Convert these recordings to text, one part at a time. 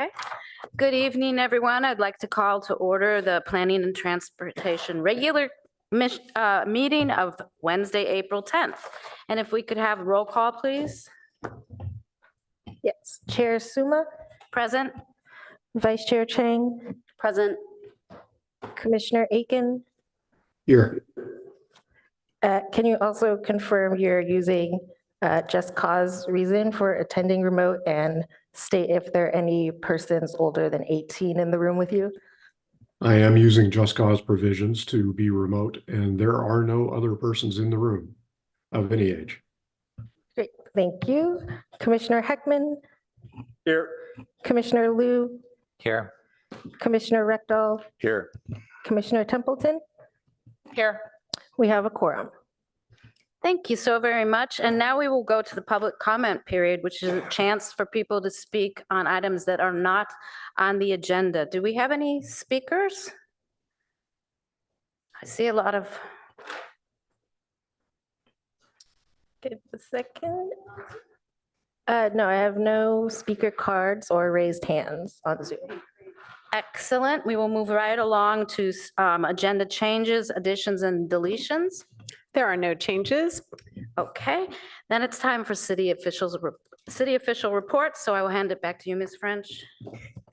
Okay. Good evening, everyone. I'd like to call to order the Planning and Transportation regular meeting of Wednesday, April 10th. And if we could have roll call, please. Yes, Chair Suma, Present. Vice Chair Chang, Present. Commissioner Aiken. Here. Can you also confirm you're using just cause reason for attending remote and state if there are any persons older than 18 in the room with you? I am using just cause provisions to be remote, and there are no other persons in the room of any age. Great, thank you. Commissioner Heckman, Here. Commissioner Liu, Here. Commissioner Rectal, Here. Commissioner Templeton. Here. We have a quorum. Thank you so very much. And now we will go to the public comment period, which is a chance for people to speak on items that are not on the agenda. Do we have any speakers? I see a lot of. Give a second. No, I have no speaker cards or raised hands on Zoom. Excellent. We will move right along to agenda changes, additions, and deletions. There are no changes. Okay, then it's time for city official reports. So I will hand it back to you, Ms. French.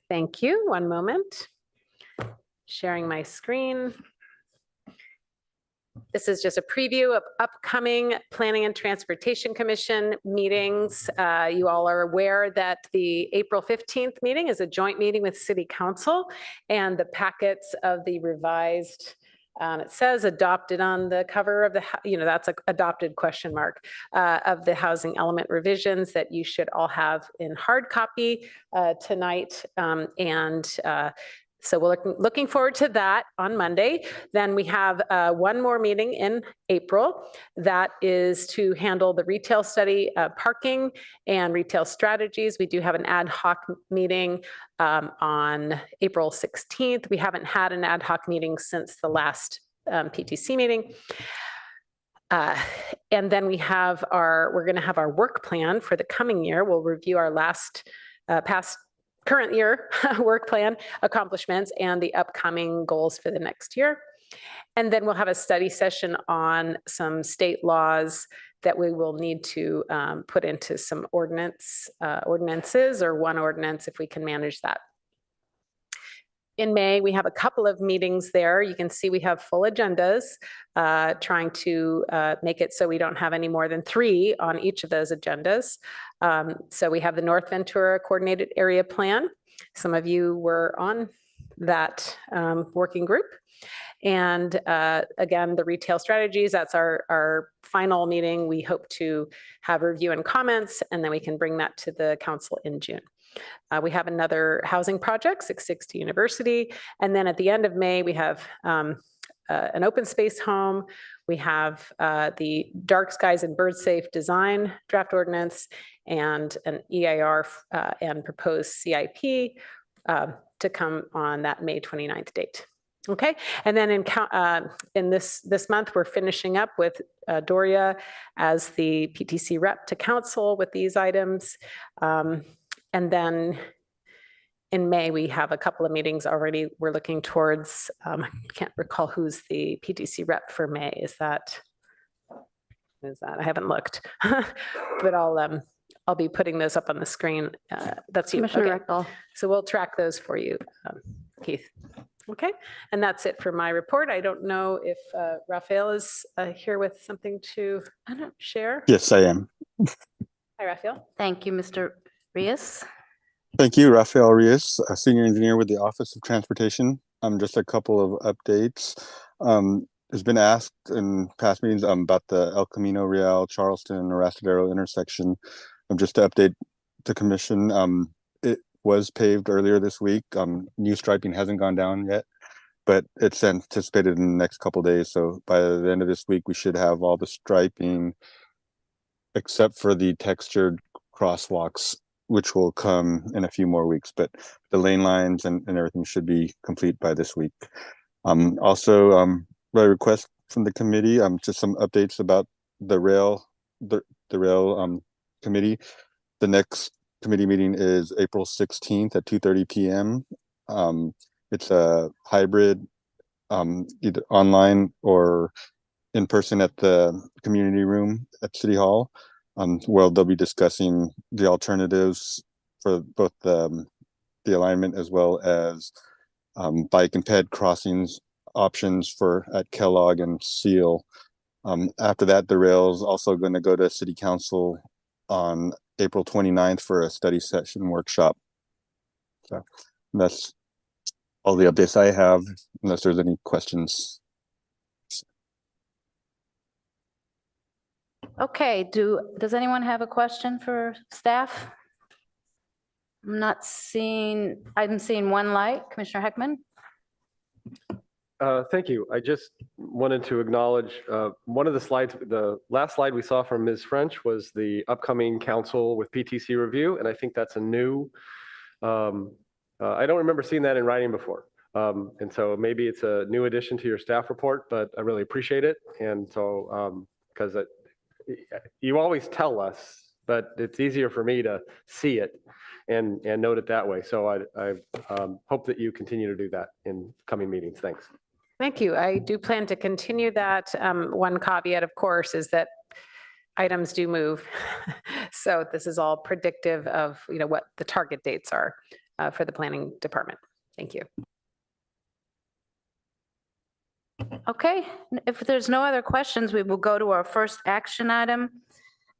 Thank you. One moment. Sharing my screen. This is just a preview of upcoming Planning and Transportation Commission meetings. You all are aware that the April 15th meeting is a joint meeting with City Council, and the packets of the revised it says adopted on the cover of the, that's an adopted question mark of the housing element revisions that you should all have in hard copy tonight. So we're looking forward to that on Monday. Then we have one more meeting in April that is to handle the retail study, parking and retail strategies. We do have an ad hoc meeting on April 16th. We haven't had an ad hoc meeting since the last PTC meeting. And then we're going to have our work plan for the coming year. We'll review our current year work plan accomplishments and the upcoming goals for the next year. And then we'll have a study session on some state laws that we will need to put into some ordinances or one ordinance if we can manage that. In May, we have a couple of meetings there. You can see we have full agendas, trying to make it so we don't have any more than 3 on each of those agendas. So we have the North Ventura Coordinated Area Plan. Some of you were on that working group. And again, the retail strategies, that's our final meeting. We hope to have review and comments, and then we can bring that to the council in June. We have another housing project, 660 University. And then at the end of May, we have an open space home. We have the dark skies and bird safe design draft ordinance and an EIR and proposed CIP to come on that May 29th date. Okay, and then in this month, we're finishing up with Doria as the PTC rep to council with these items. And then in May, we have a couple of meetings already. We're looking towards, I can't recall who's the PTC rep for May. Is that? I haven't looked, but I'll be putting those up on the screen. That's you. Commissioner Okay. Rectal. So we'll track those for you, Keith. Okay, and that's it for my report. I don't know if Raphael is here with something to share. Yes, I am. Hi, Raphael. Thank you, Mr. Rios. Thank you, Raphael Rios, a senior engineer with the Office of Transportation. Just a couple of updates. There's been asked in past meetings about the El Camino Real, Charleston, Arastadero intersection. Just to update the commission, it was paved earlier this week. New striping hasn't gone down yet, but it's anticipated in the next couple of days. So by the end of this week, we should have all the striping except for the textured crosswalks, which will come in a few more weeks, but the lane lines and everything should be complete by this week. Also, by request from the committee, just some updates about the rail committee. The next committee meeting is April 16th at 2:30 p.m. It's a hybrid, either online or in person at the community room at City Hall, where they'll be discussing the alternatives for both the alignment as well as bike and ped crossings options for at Kellogg and Seal. After that, the rail's also going to go to City Council on April 29th for a study session workshop. So that's all the updates I have, unless there's any questions. Okay, does anyone have a question for staff? I'm seeing one light. Commissioner Heckman? Thank you. I just wanted to acknowledge one of the slides, the last slide we saw from Ms. French was the upcoming council with PTC review, and I think that's a new, I don't remember seeing that in writing before. And so maybe it's a new addition to your staff report, but I really appreciate it. And so, because you always tell us, but it's easier for me to see it and note it that way. So I hope that you continue to do that in coming meetings. Thanks. Thank you. I do plan to continue that. One caveat, of course, is that items do move. So this is all predictive of, what the target dates are for the planning department. Thank you. Okay, if there's no other questions, we will go to our first action item,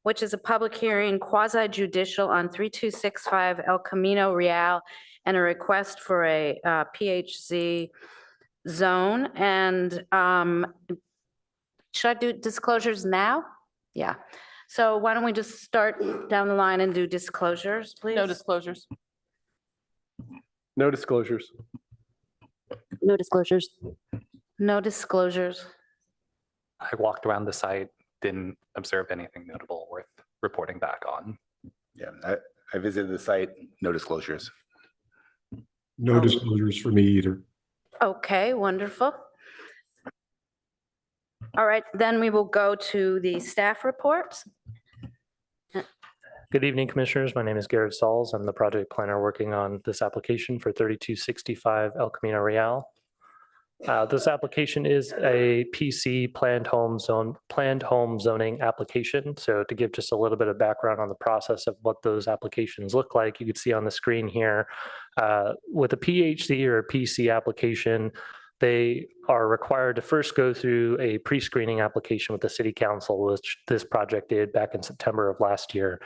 which is a public hearing quasi judicial on 3265 El Camino Real and a request for a PHZ zone. And should I do disclosures now? Yeah. So why don't we just start down the line and do disclosures, please? No disclosures. No disclosures. No disclosures. No disclosures. I walked around the site, didn't observe anything notable worth reporting back on. Yeah, I visited the site, no disclosures. No disclosures for me either. Okay, wonderful. All right, then we will go to the staff reports. Good evening, Commissioners. My name is Garrett Sauls. I'm the project planner working on this application for 3265 El Camino Real. This application is a PC planned home zoning application. So to give just a little bit of background on the process of what those applications look like, you can see on the screen here, with a PHC or a PC application, they are required to first go through a pre-screening application with the City Council, which this project did back in September of last year.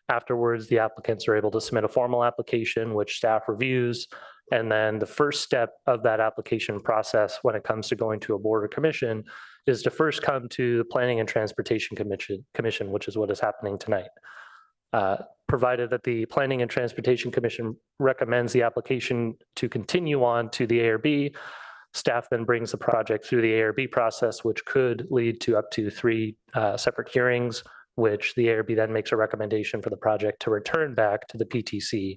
Afterwards, the applicants are able to submit a formal application, which staff reviews. And then the first step of that application process when it comes to going to a board or commission is to first come to the Planning and Transportation Commission, which is what is happening tonight. Provided that the Planning and Transportation Commission recommends the application to continue on to the ARB, staff then brings the project through the ARB process, which could lead to up to 3 separate hearings, which the ARB then makes a recommendation for the project to return back to the PTC.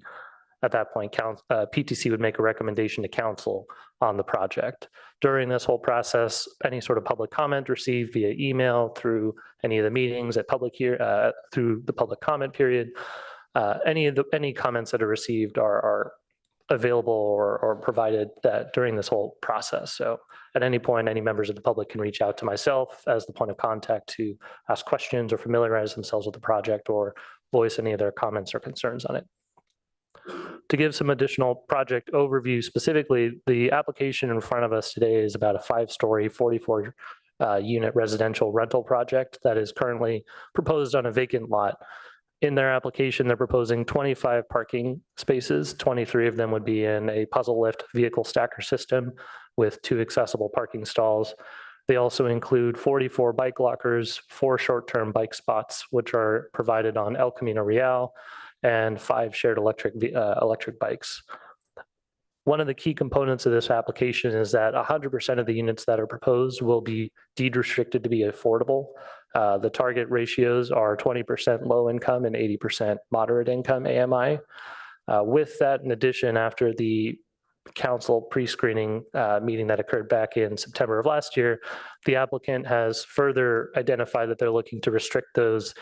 At that point, PTC would make a recommendation to council on the project. During this whole process, any sort of public comment received via email, through any of the meetings at through the public comment period, any comments that are received are available or provided that during this whole process. So at any point, any members of the public can reach out to myself as the point of contact to ask questions or familiarize themselves with the project or voice any of their comments or concerns on it. To give some additional project overview specifically, the application in front of us today is about a 5-story, 44 unit residential rental project that is currently proposed on a vacant lot. In their application, they're proposing 25 parking spaces. 23 of them would be in a puzzle lift vehicle stacker system with 2 accessible parking stalls. They also include 44 bike lockers, 4 short-term bike spots, which are provided on El Camino Real, and 5 shared electric bikes. One of the key components of this application is that 100% of the units that are proposed will be deed restricted to be affordable. The target ratios are 20% low income and 80% moderate income AMI. With that, in addition, after the council pre-screening meeting that occurred back in September of last year, the applicant has further identified that they're looking to restrict those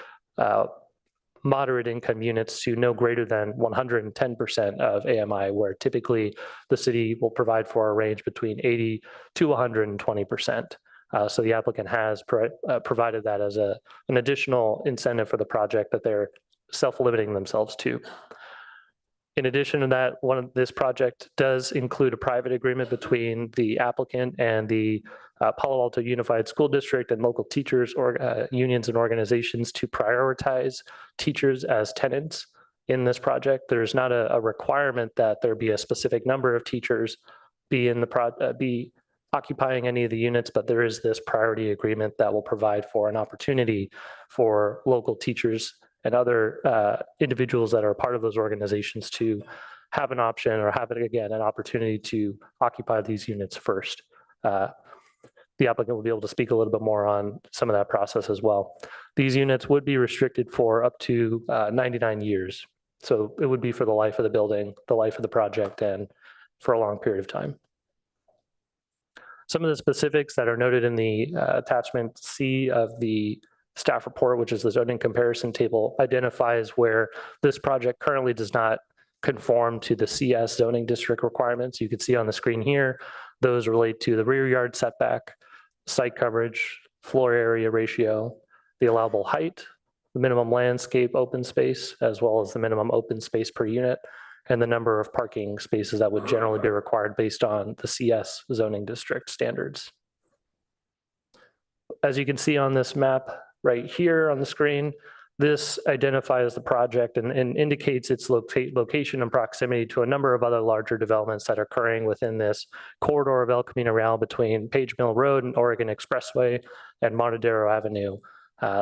moderate income units to no greater than 110% of AMI, where typically the city will provide for a range between 80 to 120%. So the applicant has provided that as an additional incentive for the project that they're self-limiting themselves to. In addition to that, this project does include a private agreement between the applicant and the Palo Alto Unified School District and local teachers or unions and organizations to prioritize teachers as tenants in this project. There's not a requirement that there be a specific number of teachers be occupying any of the units, but there is this priority agreement that will provide for an opportunity for local teachers and other individuals that are part of those organizations to have an option or have it again, an opportunity to occupy these units first. The applicant will be able to speak a little bit more on some of that process as well. These units would be restricted for up to 99 years. So it would be for the life of the building, the life of the project, and for a long period of time. Some of the specifics that are noted in the attachment C of the staff report, which is the zoning comparison table, identifies where this project currently does not conform to the CS zoning district requirements. You can see on the screen here, those relate to the rear yard setback, site coverage, floor area ratio, the allowable height, the minimum landscape open space, as well as the minimum open space per unit, and the number of parking spaces that would generally be required based on the CS zoning district standards. As you can see on this map right here on the screen, this identifies the project and indicates its location and proximity to a number of other larger developments that are occurring within this corridor of El Camino Real between Page Mill Road and Oregon Expressway and Monadero Avenue.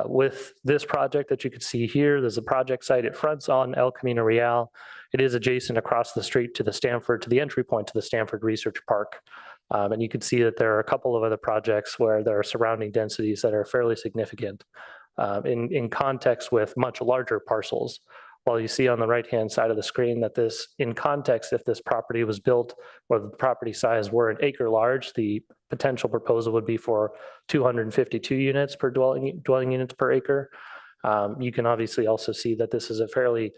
With this project that you can see here, there's a project site. It fronts on El Camino Real. It is adjacent across the street to the entry point to the Stanford Research Park. And you can see that there are a couple of other projects where there are surrounding densities that are fairly significant in context with much larger parcels. While you see on the right-hand side of the screen that this, in context, if this property was built or the property size were an acre large, the potential proposal would be for 252 units per dwelling units per acre. You can obviously also see that this is a fairly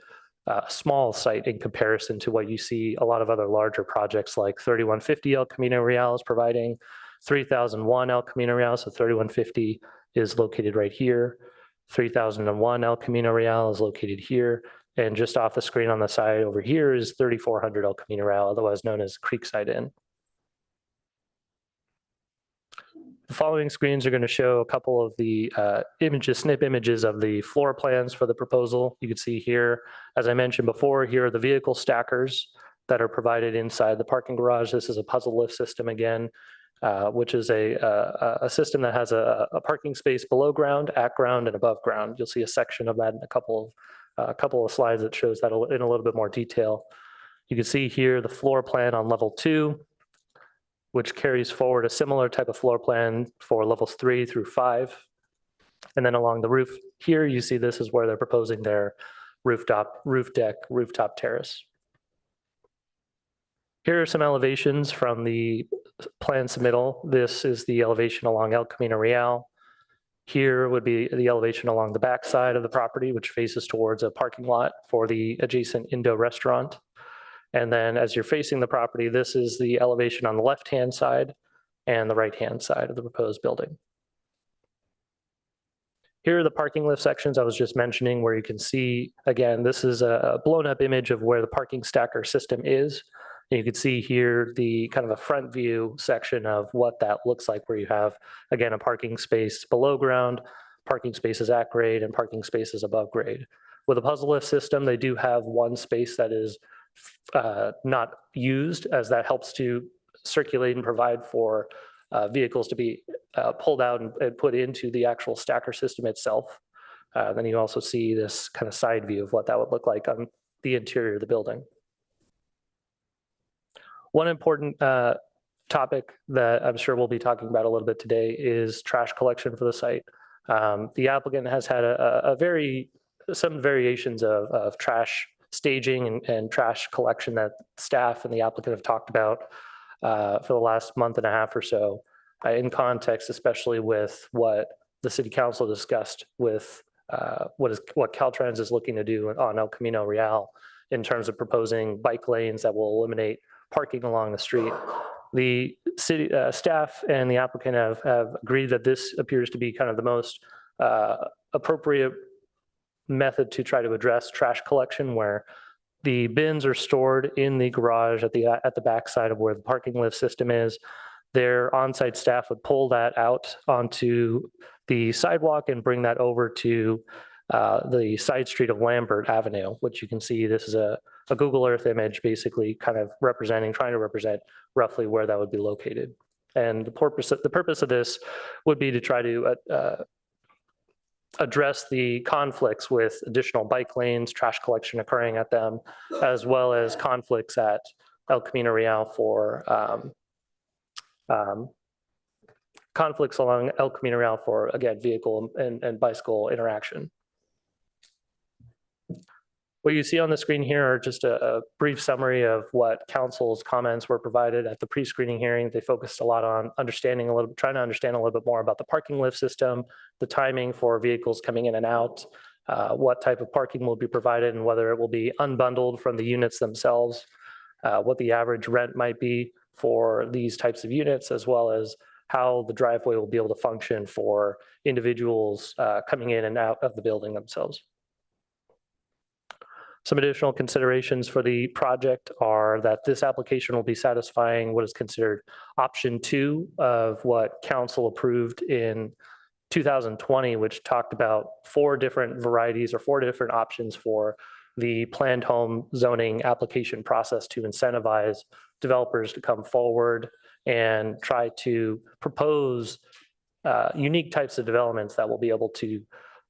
small site in comparison to what you see a lot of other larger projects like 3150 El Camino Real is providing, 3001 El Camino Real, so 3150 is located right here. 3001 El Camino Real is located here. And just off the screen on the side over here is 3400 El Camino Real, otherwise known as Creekside Inn. The following screens are going to show a couple of the snip images of the floor plans for the proposal. You can see here, as I mentioned before, here are the vehicle stackers that are provided inside the parking garage. This is a puzzle lift system again, which is a system that has a parking space below ground, at ground, and above ground. You'll see a section of that in a couple of slides that shows that in a little bit more detail. You can see here the floor plan on level 2, which carries forward a similar type of floor plan for levels 3 through 5. And then along the roof here, you see this is where they're proposing their roof deck, rooftop terrace. Here are some elevations from the plan submittal. This is the elevation along El Camino Real. Here would be the elevation along the back side of the property, which faces towards a parking lot for the adjacent Indo restaurant. And then as you're facing the property, this is the elevation on the left-hand side and the right-hand side of the proposed building. Here are the parking lift sections I was just mentioning, where you can see, again, this is a blown up image of where the parking stacker system is. And you can see here the kind of a front view section of what that looks like, where you have, again, a parking space below ground, parking spaces at grade, and parking spaces above grade. With a puzzle lift system, they do have one space that is not used, as that helps to circulate and provide for vehicles to be pulled out and put into the actual stacker system itself. Then you also see this kind of side view of what that would look like on the interior of the building. One important topic that I'm sure we'll be talking about a little bit today is trash collection for the site. The applicant has had some variations of trash staging and trash collection that staff and the applicant have talked about for the last month and a half or so, in context, especially with what the city council discussed with what Caltrans is looking to do on El Camino Real in terms of proposing bike lanes that will eliminate parking along the street. The city staff and the applicant have agreed that this appears to be kind of the most appropriate method to try to address trash collection, where the bins are stored in the garage at the back side of where the parking lift system is. Their on-site staff would pull that out onto the sidewalk and bring that over to the side street of Lambert Avenue, which you can see this is a Google Earth image, basically kind of trying to represent roughly where that would be located. And the purpose of this would be to try to address the conflicts with additional bike lanes, trash collection occurring at them, as well as conflicts at El Camino Real for conflicts along El Camino Real for, again, vehicle and bicycle interaction. What you see on the screen here are just a brief summary of what council's comments were provided at the pre-screening hearing. They focused a lot on trying to understand a little bit more about the parking lift system, the timing for vehicles coming in and out, what type of parking will be provided and whether it will be unbundled from the units themselves, what the average rent might be for these types of units, as well as how the driveway will be able to function for individuals coming in and out of the building themselves. Some additional considerations for the project are that this application will be satisfying what is considered option 2 of what council approved in 2020, which talked about 4 different varieties or 4 different options for the planned home zoning application process to incentivize developers to come forward and try to propose unique types of developments that will be able to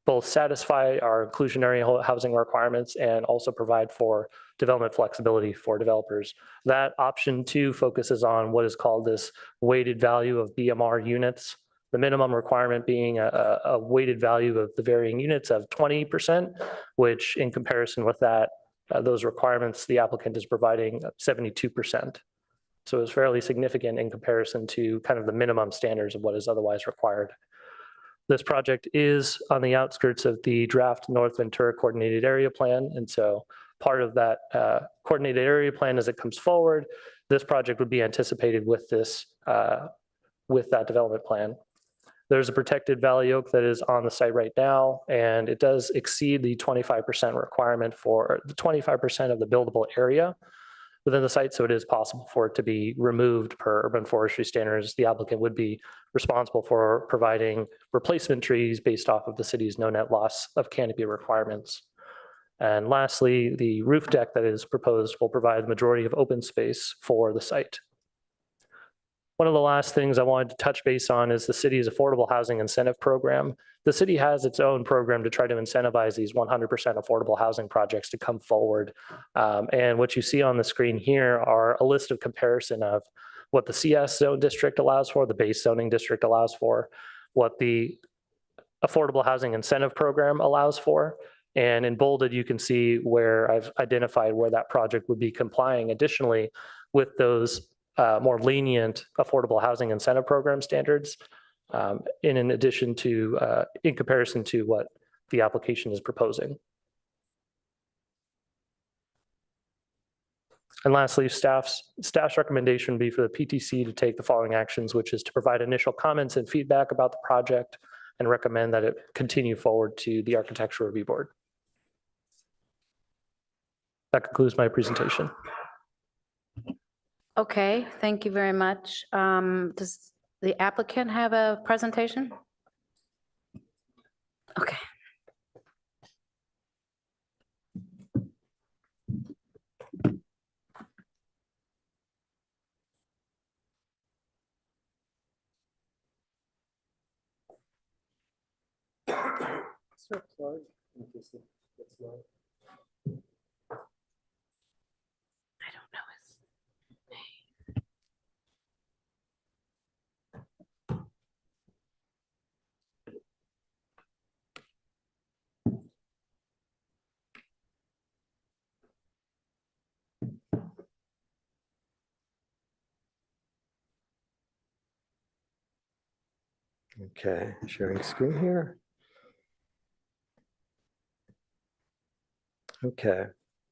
both satisfy our inclusionary housing requirements and also provide for development flexibility for developers. That option 2 focuses on what is called this weighted value of BMR units. The minimum requirement being a weighted value of the varying units of 20%, which in comparison with that, those requirements, the applicant is providing 72%. So it's fairly significant in comparison to kind of the minimum standards of what is otherwise required. This project is on the outskirts of the draft North Ventura Coordinated Area Plan. And so part of that coordinated area plan as it comes forward, this project would be anticipated with this, with that development plan. There's a protected valley oak that is on the site right now, and it does exceed the 25% requirement for the 25% of the buildable area within the site, so it is possible for it to be removed per urban forestry standards. The applicant would be responsible for providing replacement trees based off of the city's no net loss of canopy requirements. And lastly, the roof deck that is proposed will provide the majority of open space for the site. One of the last things I wanted to touch base on is the city's affordable housing incentive program. The city has its own program to try to incentivize these 100% affordable housing projects to come forward. And what you see on the screen here are a list of comparison of what the CS zone district allows for, the base zoning district allows for, what the affordable housing incentive program allows for. And in bolded, you can see where I've identified where that project would be complying additionally with those more lenient affordable housing incentive program standards, in addition to, in comparison to what the application is proposing. And lastly, staff's recommendation would be for the PTC to take the following actions, which is to provide initial comments and feedback about the project and recommend that it continue forward to the Architectural Review Board. That concludes my presentation. Okay, thank you very much. Does the applicant have a presentation? Okay. I don't know his name. Okay, sharing screen here. Okay.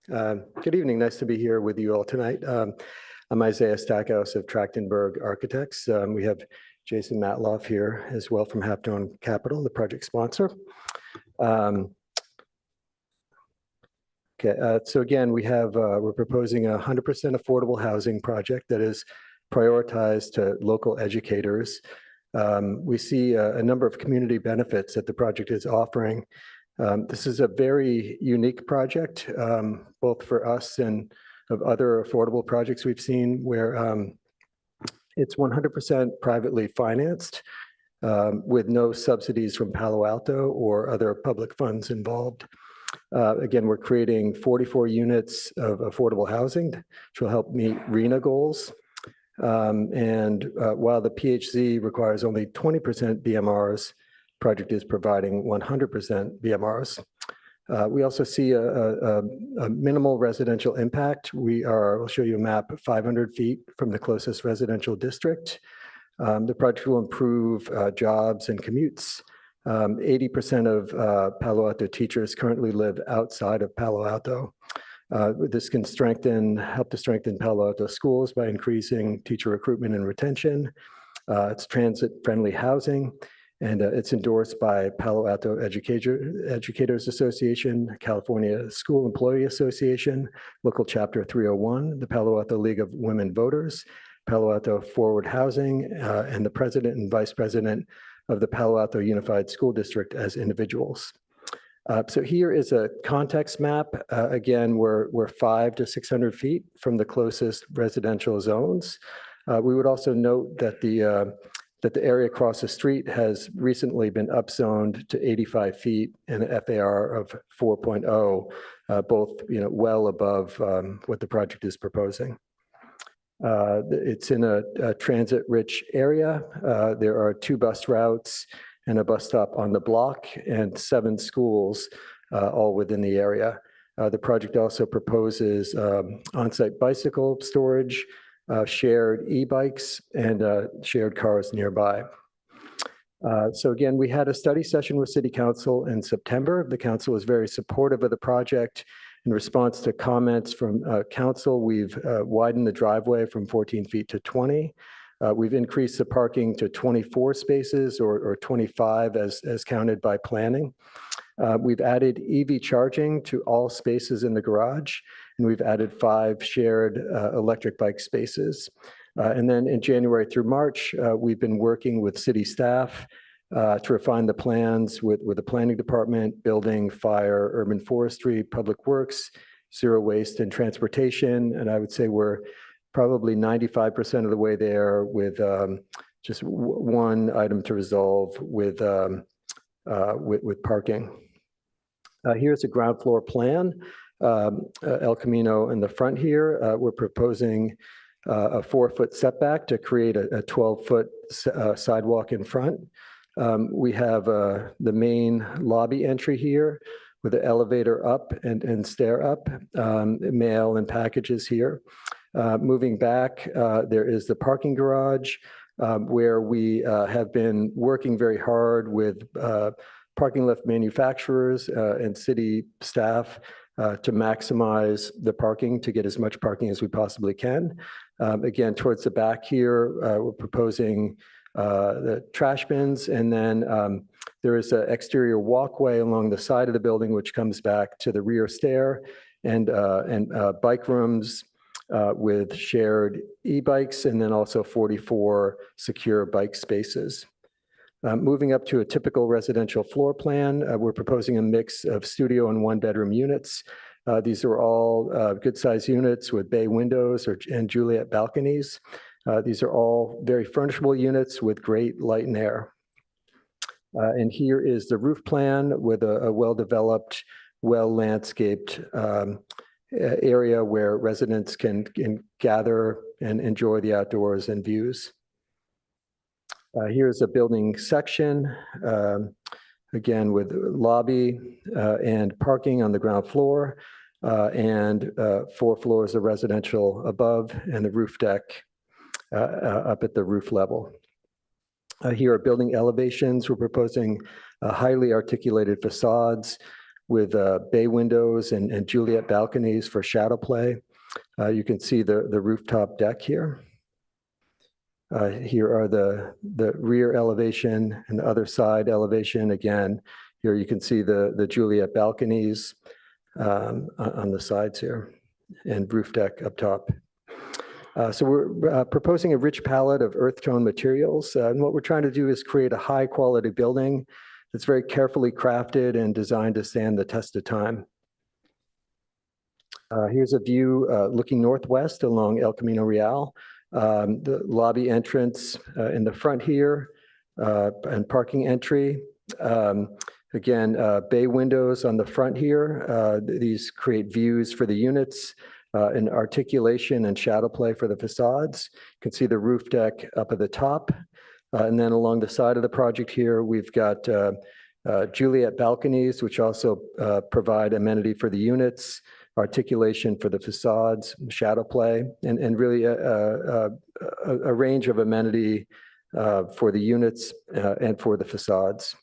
Good evening. Nice to be here with you all tonight. I'm Isaiah Stackhouse of Trachtenberg Architects. We have Jason Matloff here as well from Halftone Capital, the project sponsor. So again, we're proposing a 100% affordable housing project that is prioritized to local educators. We see a number of community benefits that the project is offering. This is a very unique project, both for us and of other affordable projects we've seen where it's 100% privately financed with no subsidies from Palo Alto or other public funds involved. Again, we're creating 44 units of affordable housing, which will help meet RENA goals. While the PHZ requires only 20% BMRs, project is providing 100% BMRs. We also see a minimal residential impact. We'll show you a map of 500 feet from the closest residential district. The project will improve jobs and commutes. 80% of Palo Alto teachers currently live outside of Palo Alto. This can help to strengthen Palo Alto schools by increasing teacher recruitment and retention. It's transit-friendly housing, and it's endorsed by Palo Alto Educators Association, California School Employee Association, Local Chapter 301, the Palo Alto League of Women Voters, Palo Alto Forward Housing, and the president and vice president of the Palo Alto Unified School District as individuals. So here is a context map. Again, we're 500 to 600 feet from the closest residential zones. We would also note that the area across the street has recently been upzoned to 85 feet and an FAR of 4.0, both well above what the project is proposing. It's in a transit-rich area. There are 2 bus routes and a bus stop on the block and 7 schools, all within the area. The project also proposes on-site bicycle storage, shared e-bikes, and shared cars nearby. So again, we had a study session with City Council in September. The council was very supportive of the project. In response to comments from council, we've widened the driveway from 14 feet to 20. We've increased the parking to 24 spaces or 25 as counted by planning. We've added EV charging to all spaces in the garage, and we've added 5 shared electric bike spaces. And then in January through March, we've been working with city staff to refine the plans with the planning department, building, fire, urban forestry, public works, zero waste and transportation. And I would say we're probably 95% of the way there with just one item to resolve with parking. Here's a ground floor plan. El Camino in the front here. We're proposing a 4-foot setback to create a 12-foot sidewalk in front. We have the main lobby entry here with the elevator up and stair up, mail and packages here. Moving back, there is the parking garage where we have been working very hard with parking lot manufacturers and city staff to maximize the parking, to get as much parking as we possibly can. Again, towards the back here, we're proposing the trash bins, and then there is an exterior walkway along the side of the building which comes back to the rear stair, and bike rooms with shared e-bikes, and then also 44 secure bike spaces. Moving up to a typical residential floor plan, we're proposing a mix of studio and 1-bedroom units. These are all good-sized units with bay windows and Juliet balconies. These are all very furnishable units with great light and air. And here is the roof plan with a well-developed, well-landscaped area where residents can gather and enjoy the outdoors and views. Here's a building section, again with lobby and parking on the ground floor, and 4 floors of residential above, and the roof deck up at the roof level. Here are building elevations. We're proposing highly articulated facades with bay windows and Juliet balconies for shadow play. You can see the rooftop deck here. Here are the rear elevation and the other side elevation. Again, here you can see the Juliet balconies on the sides here and roof deck up top. So we're proposing a rich palette of earth tone materials. And what we're trying to do is create a high quality building that's very carefully crafted and designed to stand the test of time. Here's a view looking northwest along El Camino Real. The lobby entrance in the front here and parking entry. Again, bay windows on the front here. These create views for the units and articulation and shadow play for the facades. You can see the roof deck up at the top. And then along the side of the project here, we've got Juliet balconies, which also provide amenity for the units, articulation for the facades, shadow play, and really a range of amenity for the units and for the facades.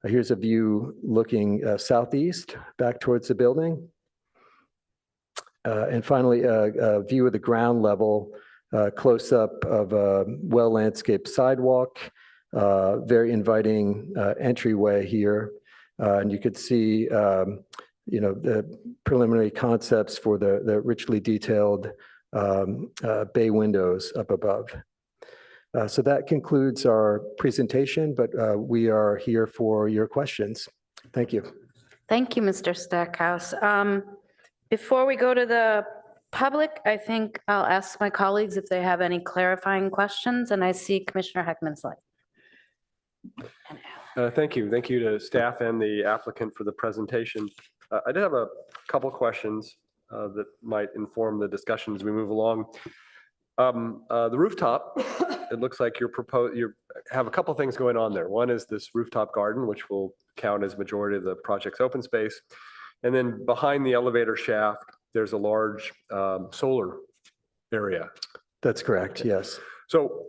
Here's a view looking southeast back towards the building. And finally, a view of the ground level, close up of a well-landscaped sidewalk, very inviting entryway here. And you could see the preliminary concepts for the richly detailed bay windows up above. So that concludes our presentation, but we are here for your questions. Thank you. Thank you, Mr. Stackhouse. Before we go to the public, I think I'll ask my colleagues if they have any clarifying questions, and I see Commissioner Heckman's light. Thank you. Thank you to staff and the applicant for the presentation. I did have a couple questions that might inform the discussion as we move along. The rooftop, it looks like you have a couple things going on there. One is this rooftop garden, which will count as majority of the project's open space. And then behind the elevator shaft, there's a large solar area. That's correct, yes. So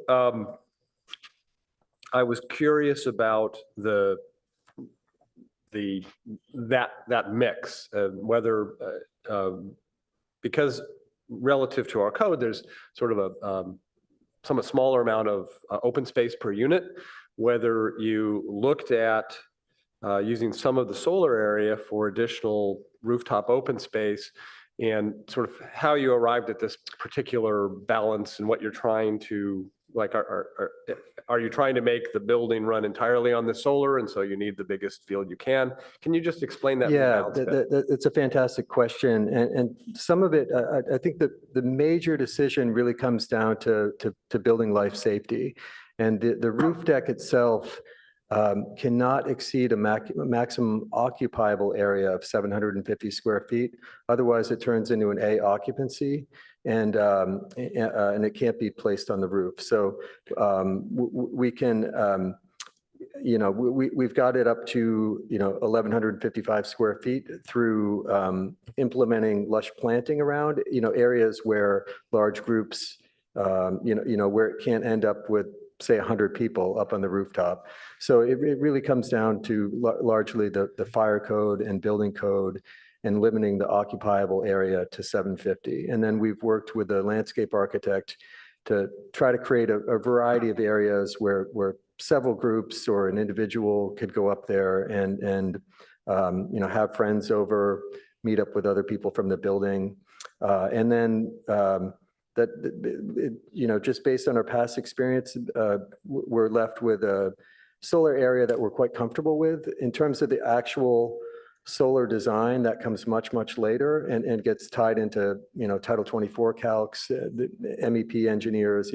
I was curious about that mix, whether because relative to our code, there's sort of a somewhat smaller amount of open space per unit, whether you looked at using some of the solar area for additional rooftop open space, and sort of how you arrived at this particular balance and what you're trying to, like, are you trying to make the building run entirely on the solar, and so you need the biggest field you can? Can you just explain that? Yeah, it's a fantastic question. And some of it, I think that the major decision really comes down to building life safety. And the roof deck itself cannot exceed a maximum occupiable area of 750 square feet. Otherwise, it turns into an A occupancy, and it can't be placed on the roof. So we can, we've got it up to 1,155 square feet through implementing lush planting around areas where large groups, where it can't end up with, say, 100 people up on the rooftop. So it really comes down to largely the fire code and building code and limiting the occupiable area to 750. And then we've worked with a landscape architect to try to create a variety of areas where several groups or an individual could go up there and have friends over, meet up with other people from the building. And then just based on our past experience, we're left with a solar area that we're quite comfortable with. In terms of the actual solar design, that comes much, much later and gets tied into, Title 24 calcs, the MEP engineers,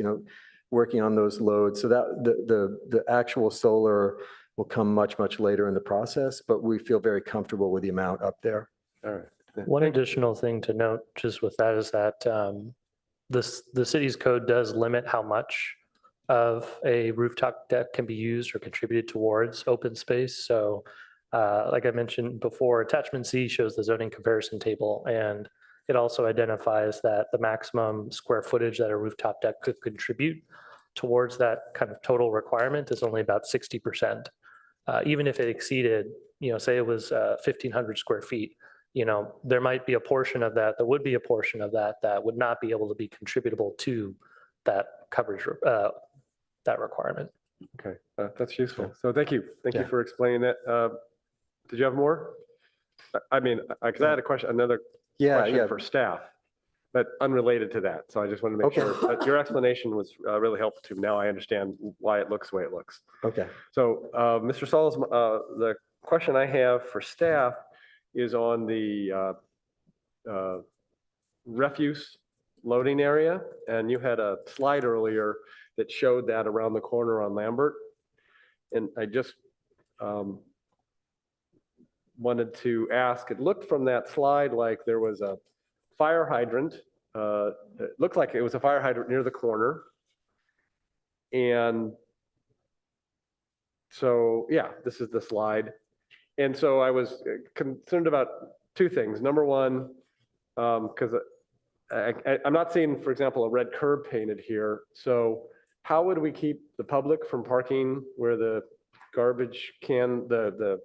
working on those loads. So that the actual solar will come much, much later in the process, but we feel very comfortable with the amount up there. All right. One additional thing to note just with that is that the city's code does limit how much of a rooftop deck can be used or contributed towards open space. So like I mentioned before, attachment C shows the zoning comparison table, and it also identifies that the maximum square footage that a rooftop deck could contribute towards that kind of total requirement is only about 60%. Even if it exceeded say it was 1,500 square feet, there might be a portion of that, there would be a portion of that that would not be able to be contributable to that coverage, that requirement. Okay, that's useful. So thank you. Thank you Yeah. for explaining that. Did you have more? I mean, because I had a question, another Yeah, question yeah. for staff, but unrelated to that. So I just wanted to make Okay. sure. Your explanation was really helpful to me. Now I understand why it looks the way it looks. Okay. So, Mr. Sauls, the question I have for staff is on the refuse loading area. And you had a slide earlier that showed that around the corner on Lambert. And I just wanted to ask, it looked from that slide like there was a fire hydrant. It looked like it was a fire hydrant near the corner. And so, yeah, this is the slide. And so I was concerned about two things. Number one, because I'm not seeing, for example, a red curb painted here. So how would we keep the public from parking where the garbage can, the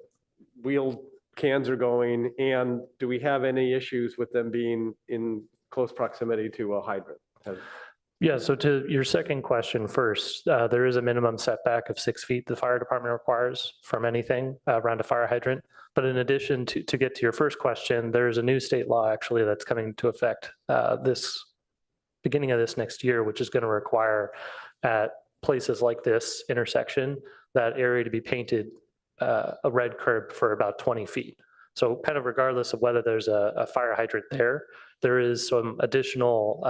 wheeled cans are going? And do we have any issues with them being in close proximity to a hydrant? Yeah, so to your second question first, there is a minimum setback of 6 feet the fire department requires from anything around a fire hydrant. But in addition to get to your first question, there's a new state law actually that's coming into effect this beginning of this next year, which is going to require at places like this intersection, that area to be painted a red curb for about 20 feet. So kind of regardless of whether there's a fire hydrant there is some additional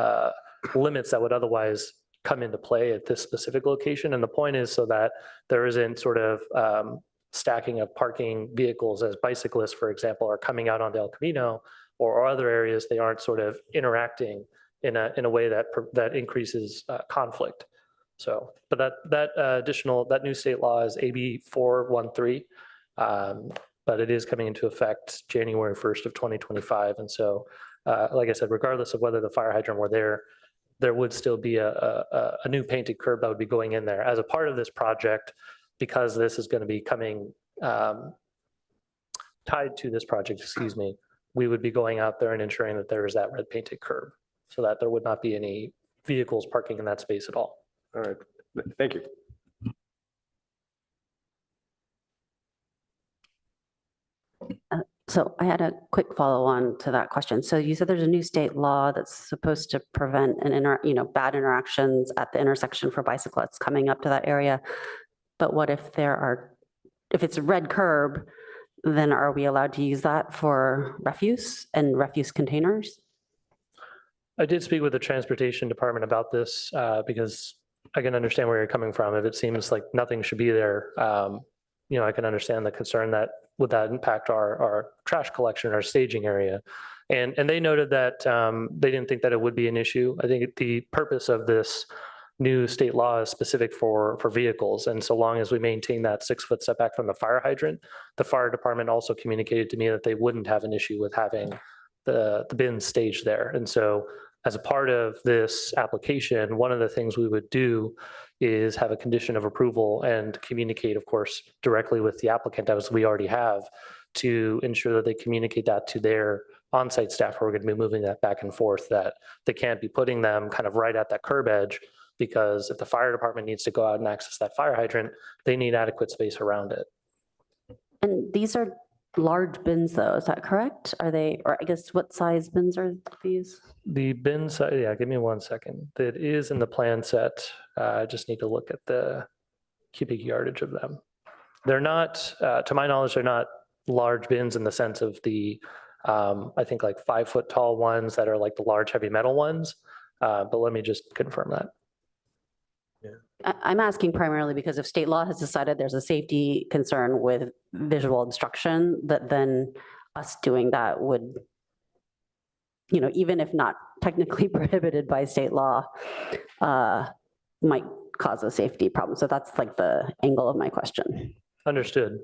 limits that would otherwise come into play at this specific location. And the point is so that there isn't sort of stacking of parking vehicles as bicyclists, for example, are coming out onto El Camino or other areas, they aren't sort of interacting in a way that increases conflict. So, but that new state law is AB 413, but it is coming into effect January 1st of 2025. And so, like I said, regardless of whether the fire hydrant were there would still be a new painted curb that would be going in there as a part of this project, because this is going to be coming tied to this project, excuse me. We would be going out there and ensuring that there is that red painted curb so that there would not be any vehicles parking in that space at all. All right, thank you. So I had a quick follow-on to that question. So you said there's a new state law that's supposed to prevent bad interactions at the intersection for bicyclists coming up to that area. But what if if it's a red curb, then are we allowed to use that for refuse and refuse containers? I did speak with the transportation department about this because I can understand where you're coming from. If it seems like nothing should be there, I can understand the concern that would that impact our trash collection, our staging area. And they noted that they didn't think that it would be an issue. I think the purpose of this new state law is specific for vehicles. And so long as we maintain that 6-foot setback from the fire hydrant, the fire department also communicated to me that they wouldn't have an issue with having the bins staged there. And so as a part of this application, one of the things we would do is have a condition of approval and communicate, of course, directly with the applicant, as we already have, to ensure that they communicate that to their on-site staff who are going to be moving that back and forth, that they can't be putting them kind of right at that curb edge, because if the fire department needs to go out and access that fire hydrant, they need adequate space around it. And these are large bins though, is that correct? Are they, or I guess what size bins are these? The bins, yeah, give me 1 second. It is in the plan set. I just need to look at the cubic yardage of them. They're not, to my knowledge, they're not large bins in the sense of the, I think like 5-foot tall ones that are like the large heavy metal ones. But let me just confirm that. I'm asking primarily because if state law has decided there's a safety concern with visual obstruction, that then us doing that would, even if not technically prohibited by state law, might cause a safety problem. So that's like the angle of my question. Understood.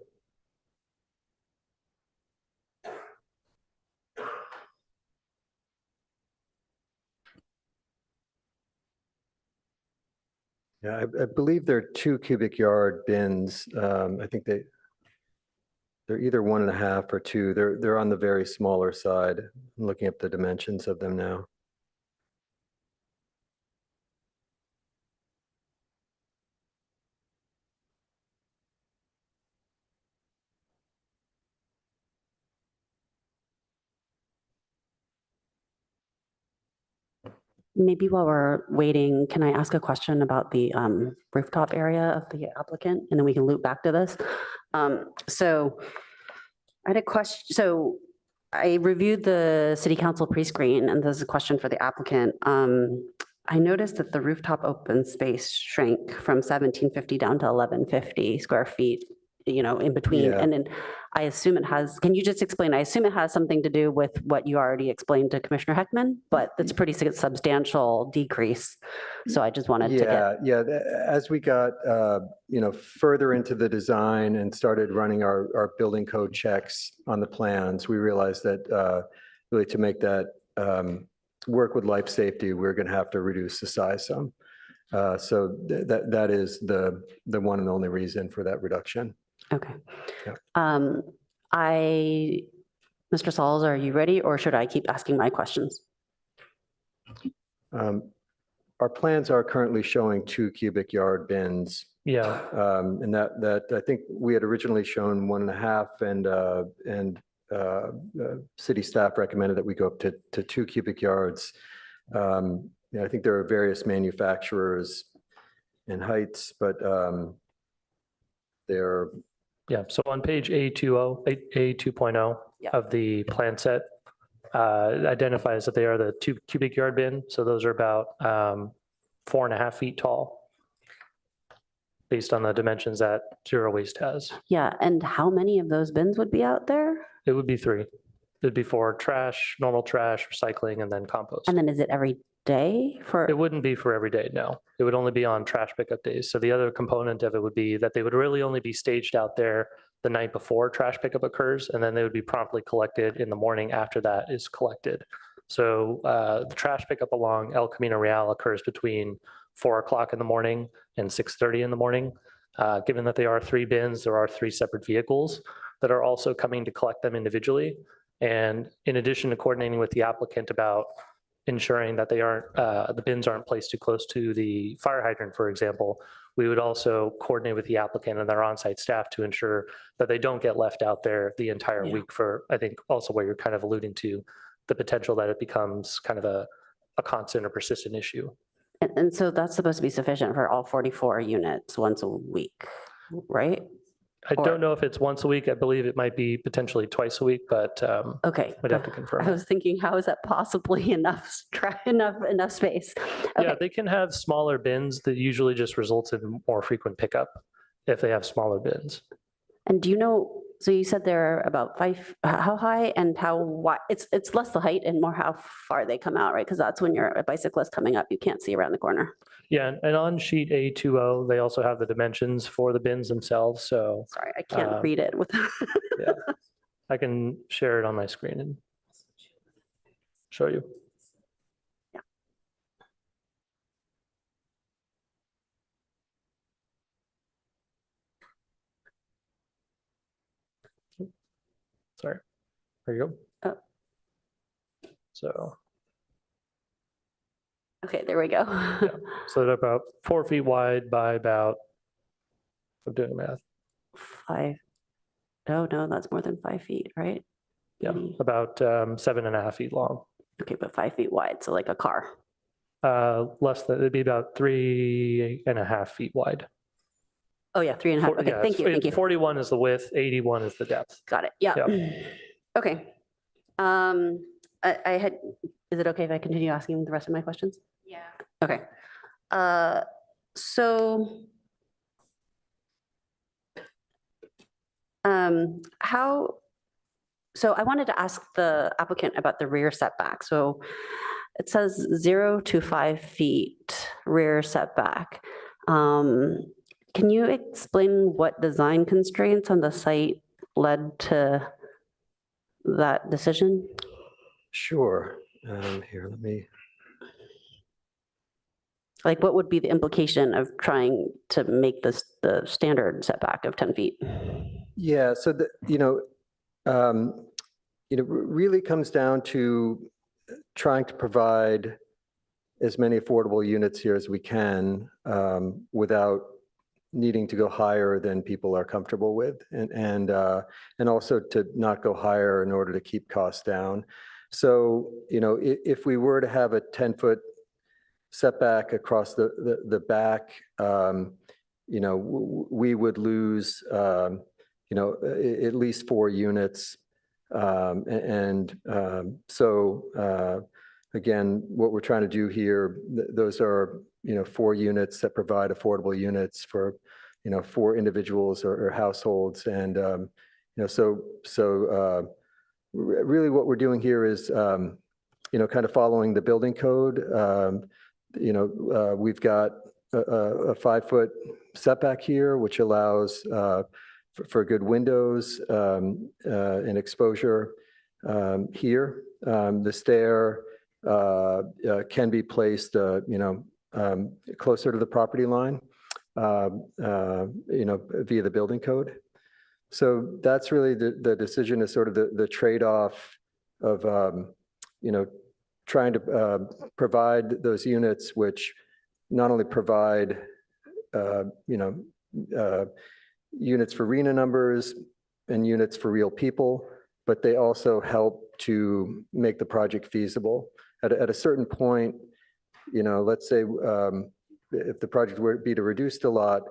Yeah, I believe there are 2 cubic yard bins. I think They're either 1.5 or 2. They're on the very smaller side. I'm looking up the dimensions of them now. Maybe while we're waiting, can I ask a question about the rooftop area of the applicant? And then we can loop back to this. So I had a question. So I reviewed the city council pre-screen, and there's a question for the applicant. I noticed that the rooftop open space shrank from 1,750 down to 1,150 square feet, in between. Yeah. And then I assume it has, can you just explain? I assume it has something to do with what you already explained to Commissioner Heckman, but it's a pretty substantial decrease. So I just wanted to get. Yeah. As we got, further into the design and started running our building code checks on the plans, we realized that really to make that work with life safety, we're going to have to reduce the size some. So that is the one and only reason for that reduction. Okay. Yep. Mr. Sauls, are you ready, or should I keep asking my questions? Our plans are currently showing 2 cubic yard bins. Yeah, And that I think we had originally shown 1.5, and city staff recommended that we go up to 2 cubic yards. I think there are various manufacturers and heights, but they're. yeah. So on page A2.0 Yeah. of the plan set, identifies that they are the 2 cubic yard bin. So those are about 4.5 feet tall, based on the dimensions that Zero Waste has. Yeah, and how many of those bins would be out there? It would be 3. It'd be for trash, normal trash, recycling, and then compost. And then is it every day for? It wouldn't be for every day, no. It would only be on trash pickup days. So the other component of it would be that they would really only be staged out there the night before trash pickup occurs, and then they would be promptly collected in the morning after that is collected. So the trash pickup along El Camino Real occurs between 4 o'clock in the morning and 6:30 in the morning. Given that they are 3 bins, there are 3 separate vehicles that are also coming to collect them individually. And in addition to coordinating with the applicant about ensuring that they aren't, the bins aren't placed too close to the fire hydrant, for example, we would also coordinate with the applicant and their on-site staff to ensure that they don't get left out there the entire Yeah. week for, I think also what you're kind of alluding to, the potential that it becomes kind of a constant or persistent issue. And so that's supposed to be sufficient for all 44 units once a week, right? I Or- don't know if it's once a week. I believe it might be potentially twice a week, but Okay. we'd have to confirm. I was thinking, how is that possibly enough space? Yeah, Okay. they can have smaller bins that usually just results in more frequent pickup if they have smaller bins. And do you know, so you said they're about 5, how high and how wide? It's less the height and more how far they come out, right? Because that's when you're a bicyclist coming up, you can't see around the corner. Yeah, and on sheet A20, they also have the dimensions for the bins themselves. So Sorry, I can't read it with. yeah, I can share it on my screen and show you. Sorry, there you go. Oh. So, Okay, there we go. so they're about 4 feet wide by about, I'm doing the math. 5. No, that's more than 5 feet, right? Yeah, about 7.5 feet long. Okay, but 5 feet wide, so like a car. Less than, it'd be about 3.5 feet wide. Oh, yeah, 3.5. Okay, Yeah, thank you. 41 is the width, 81 is the depth. Got it. Yeah. Yep. Okay. I had, is it okay if I continue asking the rest of my questions? Yeah. Okay. So so I wanted to ask the applicant about the rear setback. So it says 0 to 5 feet rear setback. Can you explain what design constraints on the site led to that decision? Sure. Here, let me. Like, what would be the implication of trying to make this the standard setback of 10 feet? Yeah, so really comes down to trying to provide as many affordable units here as we can without needing to go higher than people are comfortable with, and also to not go higher in order to keep costs down. So, if we were to have a 10-foot setback across the back, we would lose, at least 4 units. So again, what we're trying to do here, those are, 4 units that provide affordable units for, 4 individuals or households. And, really what we're doing here is, kind of following the building code. We've got a 5-foot setback here, which allows for good windows and exposure here. The stair can be placed, closer to the property line, via the building code. So that's really the decision, is sort of the trade-off of, trying to provide those units, which not only provide, units for RENA numbers and units for real people, but they also help to make the project feasible. At a certain point, let's say if the project were to be reduced a lot,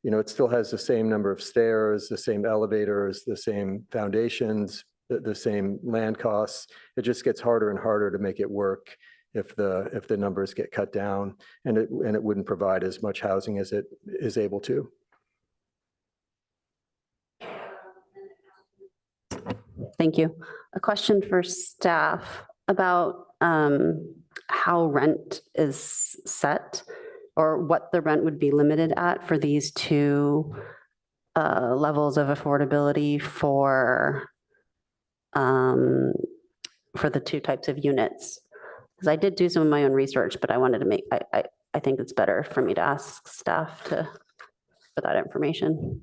it still has the same number of stairs, the same elevators, the same foundations, the same land costs. It just gets harder and harder to make it work if the numbers get cut down, and it wouldn't provide as much housing as it is able to. Thank you. A question for staff about how rent is set, or what the rent would be limited at for these 2 levels of affordability for the 2 types of units. Because I did do some of my own research, but I wanted to I think it's better for me to ask staff for that information.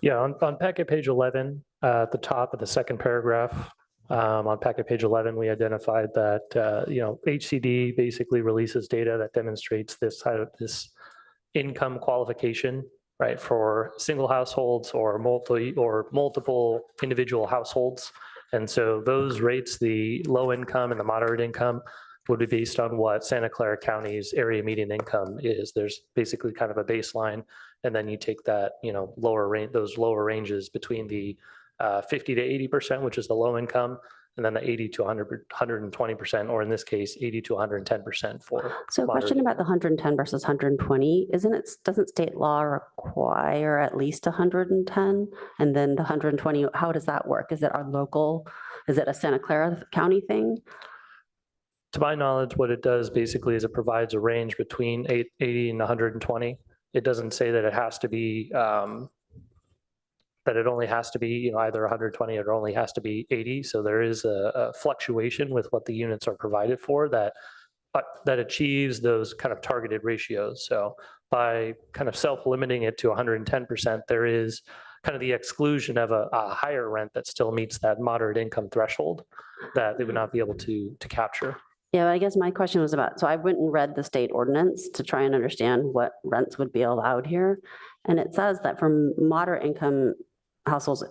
Yeah, on packet page 11, at the top of the second paragraph, on packet page 11, we identified that, HCD basically releases data that demonstrates this income qualification, right, for single households or multiple individual households. And so those rates, the low income and the moderate income, would be based on what Santa Clara County's area median income is. There's basically kind of a baseline, and then you take that, those lower ranges between the 50 to 80%, which is the low income, and then the 80 to 120%, or in this case, 80 to 110% for. So a question about the 110 versus 120, doesn't state law require at least 110? And then the 120, how does that work? Is it a Santa Clara County thing? To my knowledge, what it does basically is it provides a range between 80 and 120. It doesn't say that it has to be, that it only has to be, either 120 or it only has to be 80. So there is a fluctuation with what the units are provided for that achieves those kind of targeted ratios. So by kind of self-limiting it to 110%, there is kind of the exclusion of a higher rent that still meets that moderate income threshold that they would not be able to capture. Yeah, I guess my question was so I went and read the state ordinance to try and understand what rents would be allowed here. And it says that for moderate income households,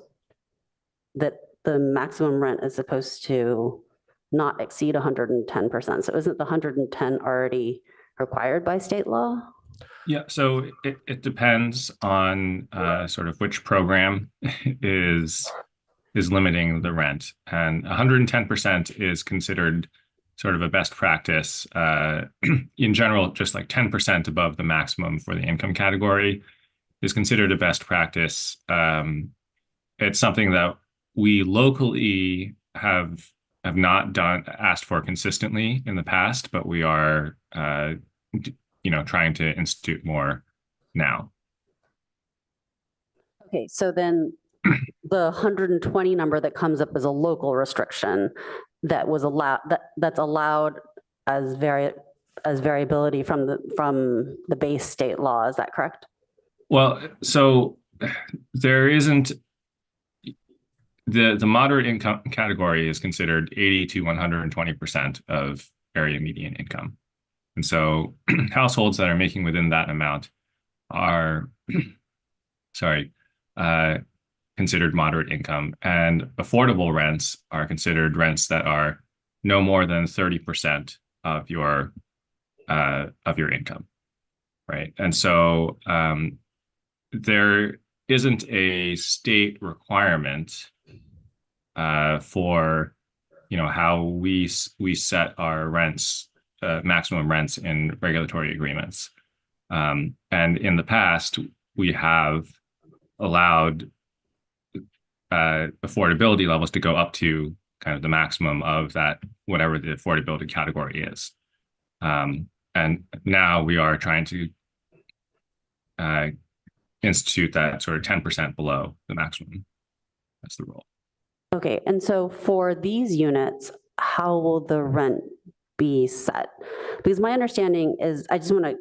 that the maximum rent is supposed to not exceed 110%. So isn't the 110 already required by state law? Yeah, so it depends on sort of which program is limiting the rent. And 110% is considered sort of a best practice. In general, just like 10% above the maximum for the income category is considered a best practice. It's something that we locally have not asked for consistently in the past, but we are trying to institute more now. Okay, so then the 120 number that comes up as a local restriction that was allowed, that's allowed as as variability from the base state law. Is that correct? Well, so there isn't, the moderate income category is considered 80 to 120% of area median income. And so households that are making within that amount are, considered moderate income, and affordable rents are considered rents that are no more than 30% of your income, right? And so there isn't a state requirement for how we set our rents, maximum rents in regulatory agreements. And in the past, we have allowed affordability levels to go up to kind of the maximum of that, whatever the affordability category is. And now we are trying to institute that sort of 10% below the maximum. That's the rule. Okay, and so for these units, how will the rent be set? Because my understanding is, I just want to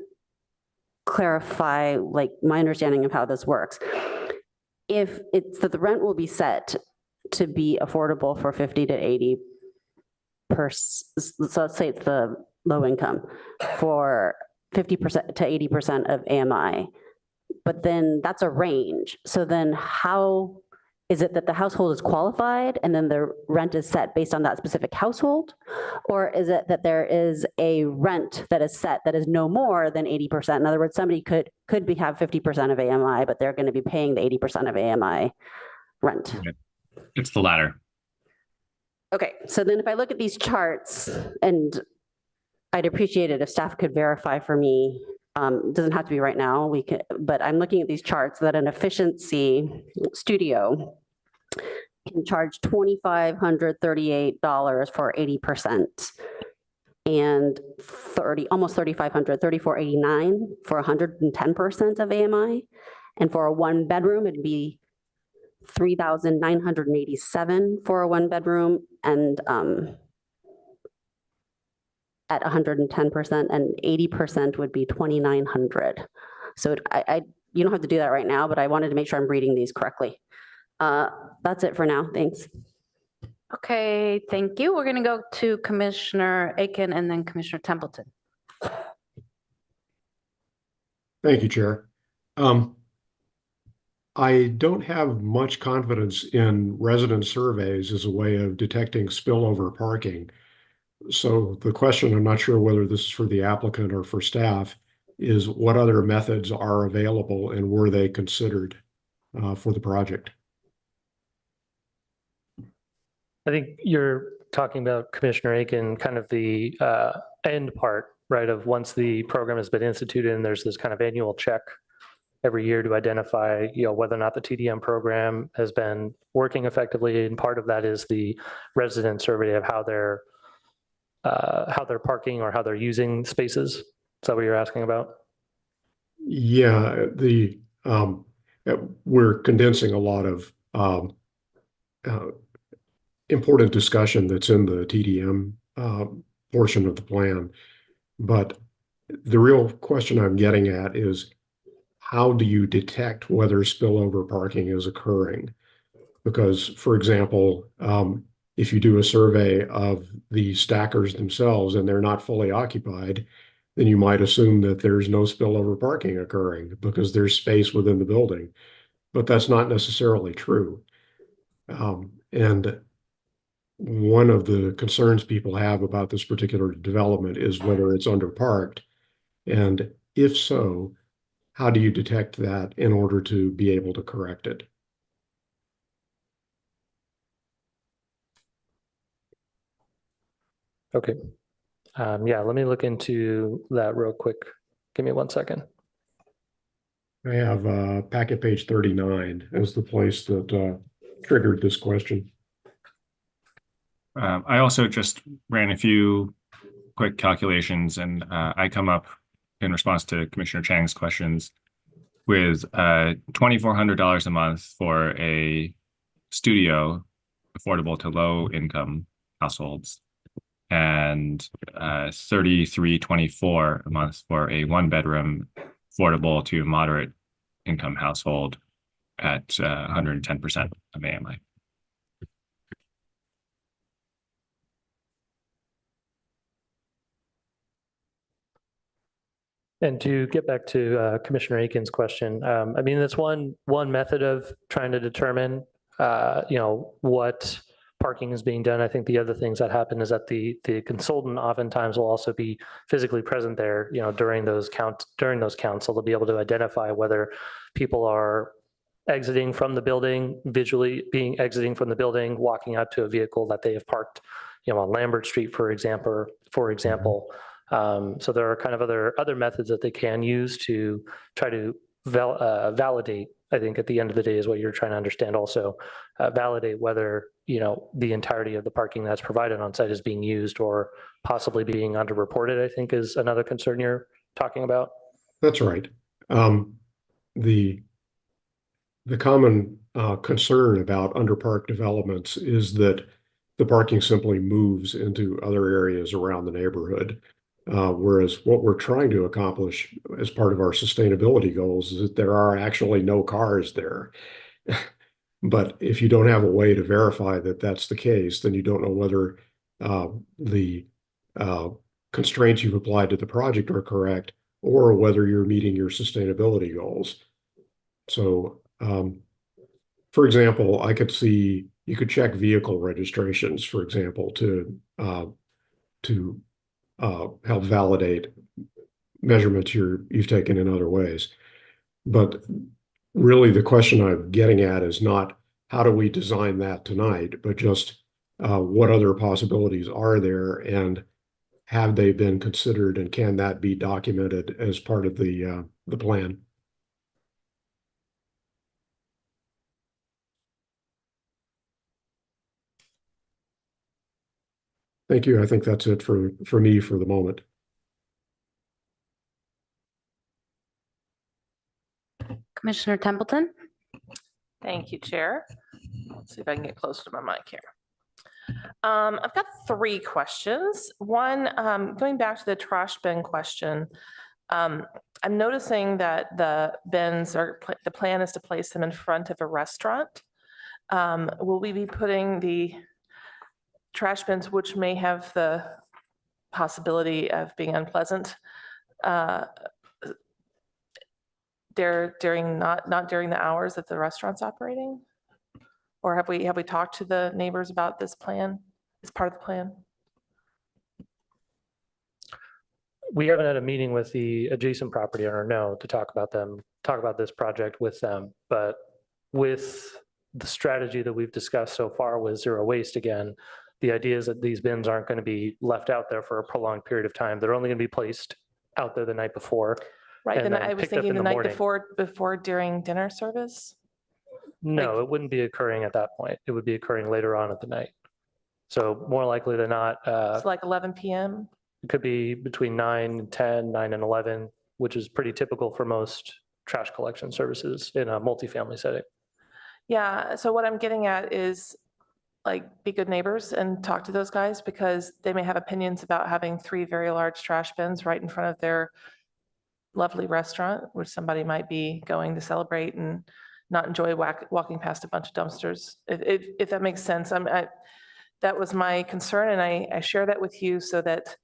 clarify, like, my understanding of how this works. If it's that the rent will be set to be affordable for 50 to 80%, so let's say it's the low income, for 50% to 80% of AMI, but then that's a range. So then how is it that the household is qualified and then the rent is set based on that specific household? Or is it that there is a rent that is set that is no more than 80%? In other words, somebody could have 50% of AMI, but they're going to be paying the 80% of AMI rent. It's the latter. Okay, so then if I look at these charts, and I'd appreciate it if staff could verify for me, it doesn't have to be right now, but I'm looking at these charts that an efficiency studio can charge $2,538 for 80%, and almost $3,500, $3,489 for 110% of AMI. And for a one bedroom, it'd be $3,987 for a one bedroom, and at 110%, and 80% would be $2,900. So you don't have to do that right now, but I wanted to make sure I'm reading these correctly. That's it for now. Thanks. Okay, thank you. We're going to go to Commissioner Aiken and then Commissioner Templeton. Thank you, Chair. I don't have much confidence in resident surveys as a way of detecting spillover parking. So the question, I'm not sure whether this is for the applicant or for staff, is what other methods are available and were they considered for the project? I think you're talking about, Commissioner Aiken, kind of the end part, right, of once the program has been instituted and there's this kind of annual check every year to identify, whether or not the TDM program has been working effectively. And part of that is the resident survey of how they're parking or how they're using spaces. Is that what you're asking about? Yeah, we're condensing a lot of important discussion that's in the TDM portion of the plan. But the real question I'm getting at is, how do you detect whether spillover parking is occurring? Because, for example, if you do a survey of the stackers themselves and they're not fully occupied, then you might assume that there's no spillover parking occurring because there's space within the building. But that's not necessarily true. And one of the concerns people have about this particular development is whether it's underparked. And if so, how do you detect that in order to be able to correct it? Okay. Yeah, let me look into that real quick. Give me 1 second. I have packet page 39 as the place that triggered this question. I also just ran a few quick calculations, and I come up in response to Commissioner Chang's questions with $2,400 a month for a studio affordable to low income households, and 33.24 a month for a one-bedroom affordable to moderate income household at 110% of AMI. And to get back to Commissioner Aiken's question, I mean, that's one method of trying to determine, what parking is being done. I think the other things that happen is that the consultant oftentimes will also be physically present there, during those counts. So they'll be able to identify whether people are exiting from the building, visually exiting from the building, walking out to a vehicle that they have parked, on Lambert Street, for example. So there are kind of other methods that they can use to try to validate. I think at the end of the day is what you're trying to understand also, validate whether, the entirety of the parking that's provided on site is being used or possibly being underreported, I think is another concern you're talking about. That's right. The common concern about underparked developments is that the parking simply moves into other areas around the neighborhood. Whereas what we're trying to accomplish as part of our sustainability goals is that there are actually no cars there. But if you don't have a way to verify that that's the case, then you don't know whether the constraints you've applied to the project are correct or whether you're meeting your sustainability goals. So, for example, I could see you could check vehicle registrations, for example, to help validate measurements you've taken in other ways. But really, the question I'm getting at is not how do we design that tonight, but just what other possibilities are there and have they been considered and can that be documented as part of the plan? Thank you. I think that's it for me for the moment. Commissioner Templeton? Thank you, Chair. Let's see if I can get close to my mic here. I've got 3 questions. One, going back to the trash bin question, I'm noticing that the bins the plan is to place them in front of a restaurant. Will we be putting the trash bins, which may have the possibility of being unpleasant, not during the hours that the restaurant's operating? Or have we talked to the neighbors about this plan as part of the plan? We haven't had a meeting with the adjacent property owner, no, to talk about this project with them. But with the strategy that we've discussed so far with zero waste, again, the idea is that these bins aren't going to be left out there for a prolonged period of time. They're only going to be placed out there the night before. Right, then I was thinking the night before during dinner service? No, it wouldn't be occurring at that point. It would be occurring later on at the night. So more likely than not. It's like 11 p.m.? It could be between 9 and 10, 9 and 11, which is pretty typical for most trash collection services in a multifamily setting. Yeah, so what I'm getting at is be good neighbors and talk to those guys because they may have opinions about having 3 very large trash bins right in front of their lovely restaurant, which somebody might be going to celebrate and not enjoy walking past a bunch of dumpsters. If that makes sense. That was my concern, and I share that with you so that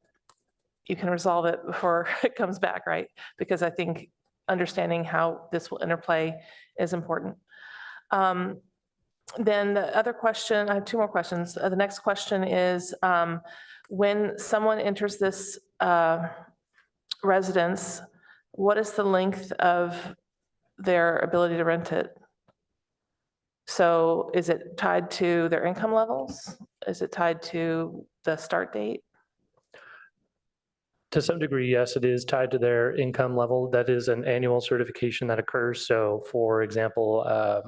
you can resolve it before it comes back, right? Because I think understanding how this will interplay is important. Then the other question, I have 2 more questions. The next question is, when someone enters this residence, what is the length of their ability to rent it? So is it tied to their income levels? Is it tied to the start date? To some degree, yes, it is tied to their income level. That is an annual certification that occurs. So for example,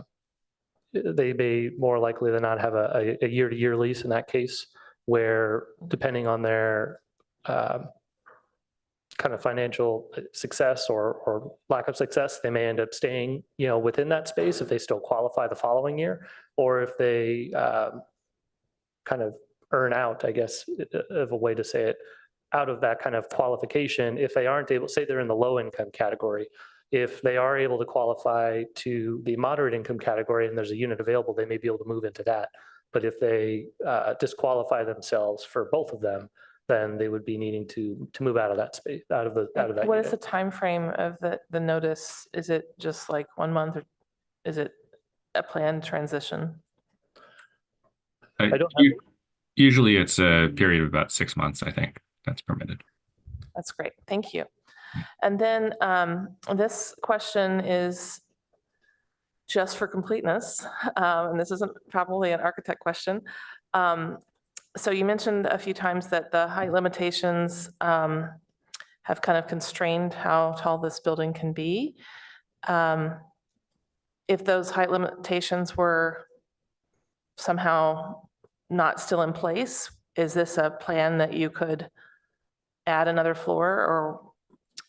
they may more likely than not have a year-to-year lease in that case, where depending on their kind of financial success or lack of success, they may end up staying, within that space if they still qualify the following year, or if they kind of earn out, I guess, of a way to say it, out of that kind of qualification, if they aren't able, say they're in the low income category, if they are able to qualify to the moderate income category and there's a unit available, they may be able to move into that. But if they disqualify themselves for both of them, then they would be needing to move out of that space, out of that What is the unit. time frame of the notice? Is it just like 1 month, or is it a planned transition? I don't have- Usually it's a period of about 6 months, I think, that's permitted. That's great. Thank you. And then this question is just for completeness, and this isn't probably an architect question. So you mentioned a few times that the height limitations have kind of constrained how tall this building can be. If those height limitations were somehow not still in place, is this a plan that you could add another floor, or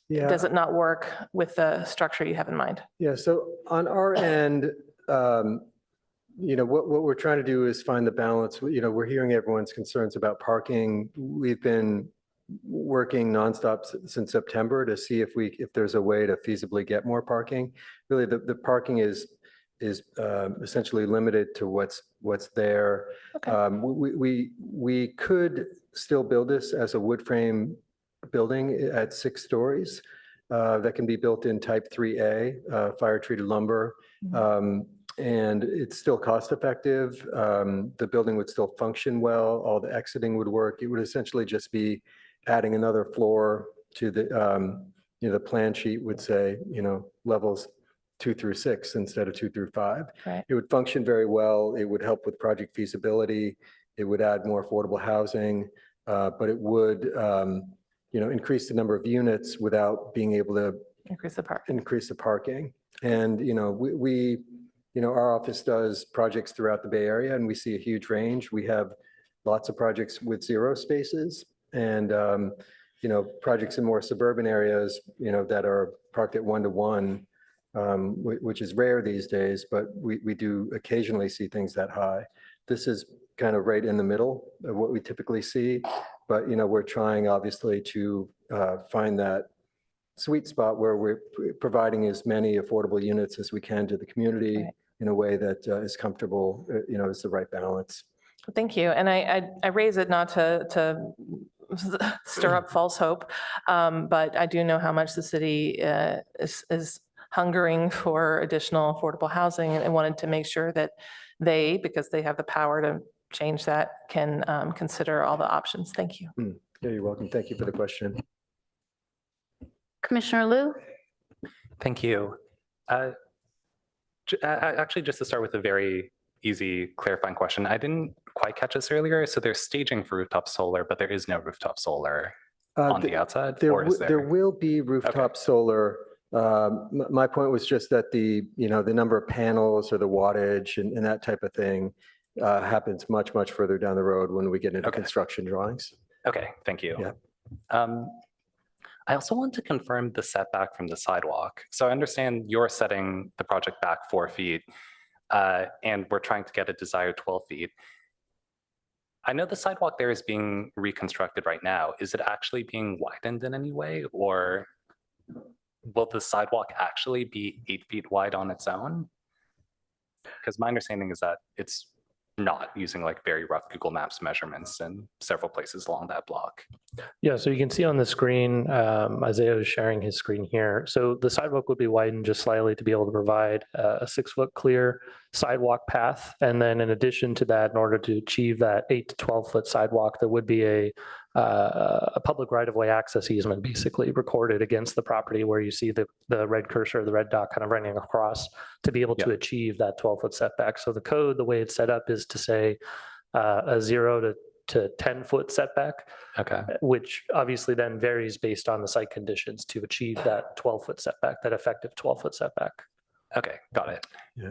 Yeah. does it not work with the structure you have in mind? Yeah, so on our end, what we're trying to do is find the balance. We're hearing everyone's concerns about parking. We've been working nonstop since September to see if there's a way to feasibly get more parking. Really, the parking is essentially limited to what's there. Okay. We could still build this as a wood frame building at 6 stories that can be built in type 3A, fire treated lumber. And it's still cost effective. The building would still function well. All the exiting would work. It would essentially just be adding another floor to the plan sheet would say, levels 2 through 6 instead of 2 through 5. Right. It would function very well. It would help with project feasibility. It would add more affordable housing, but it would, increase the number of units without being able to Increase the parking. And, our office does projects throughout the Bay Area, and we see a huge range. We have lots of projects with 0 spaces and, projects in more suburban areas, that are parked at 1-to-1, which is rare these days, but we do occasionally see things that high. This is kind of right in the middle of what we typically see, but, we're trying obviously to find that sweet spot where we're providing as many affordable units as we can to the community. Right. In a way that is comfortable, is the right balance. Thank you. And I raise it not to stir up false hope, but I do know how much the city is hungering for additional affordable housing, and wanted to make sure that because they have the power to change that, can consider all the options. Thank you. Yeah, you're welcome. Thank you for the question. Commissioner Liu? Thank you. Actually, just to start with a very easy clarifying question, I didn't quite catch this earlier. So there's staging for rooftop solar, but there is no rooftop solar on the outside? There will be rooftop solar. My point was just that the number of panels or the wattage and that type of thing happens much, much further down the road when we get into construction drawings. Okay, thank you. Yeah. I also want to confirm the setback from the sidewalk. So I understand you're setting the project back 4 feet, and we're trying to get a desired 12 feet. I know the sidewalk there is being reconstructed right now. Is it actually being widened in any way, or will the sidewalk actually be 8 feet wide on its own? Because my understanding is that it's not, using like very rough Google Maps measurements in several places along that block. Yeah, so you can see on the screen, Isaiah is sharing his screen here. So the sidewalk would be widened just slightly to be able to provide a 6-foot clear sidewalk path. And then in addition to that, in order to achieve that 8 to 12-foot sidewalk, there would be a public right-of-way access easement basically recorded against the property where you see the red cursor, the red dot kind of running across to be able to achieve that 12-foot setback. So the code, the way it's set up is to say a 0 to 10-foot setback, which obviously then varies based on the site conditions to achieve that 12-foot setback, that effective 12-foot setback. Okay, got it.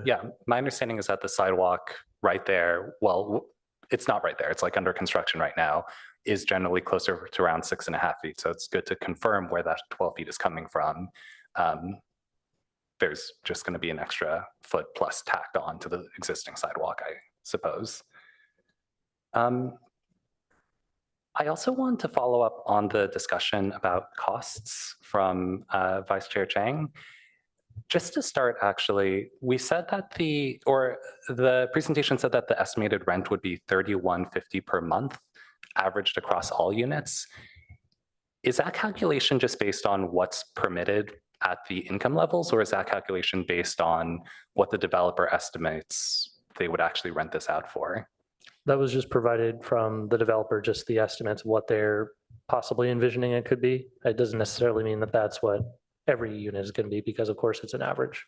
Yeah, my understanding is that the sidewalk right there, well, it's not right there, it's like under construction right now, is generally closer to around 6.5 feet. So it's good to confirm where that 12 feet is coming from. There's just going to be an extra foot plus tacked on to the existing sidewalk, I suppose. I also want to follow up on the discussion about costs from Vice Chair Chang. Just to start, actually, we said that the presentation said that the estimated rent would be $31.50 per month, averaged across all units. Is that calculation just based on what's permitted at the income levels, or is that calculation based on what the developer estimates they would actually rent this out for? That was just provided from the developer, just the estimates of what they're possibly envisioning it could be. It doesn't necessarily mean that that's what every unit is going to be, because of course it's an average.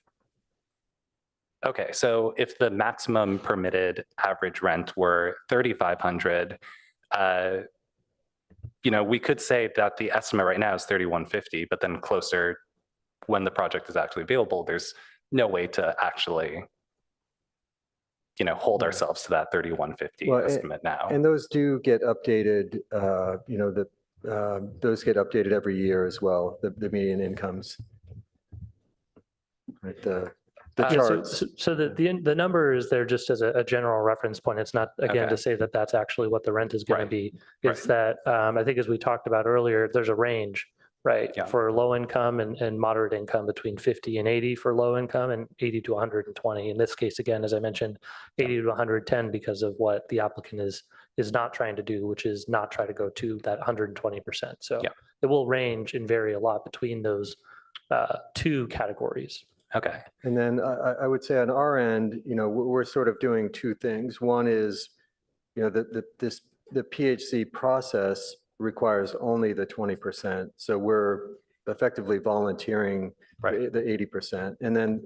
Okay, so if the maximum permitted average rent were $3,500, we could say that the estimate right now is $31.50, but then closer when the project is actually available, there's no way to actually hold ourselves to that $31.50 estimate now. And those do get updated, those get updated every year as well, the median incomes. Right, the charts. So the number is there just as a general reference point. It's not, again, Okay. to say that that's actually what the rent is going to be. It's Right. that, I think as we talked about earlier, there's a range, right? Yeah. For low income and moderate income, between 50 and 80 for low income and 80 to 120. In this case, again, as I mentioned, 80 to 110 because of what the applicant is not trying to do, which is not try to go to that 120%. So Yeah. it will range and vary a lot between those two categories. Okay. And then I would say on our end, we're sort of doing two things. One is, the PHC process requires only the 20%. So we're effectively volunteering the 80%. And then,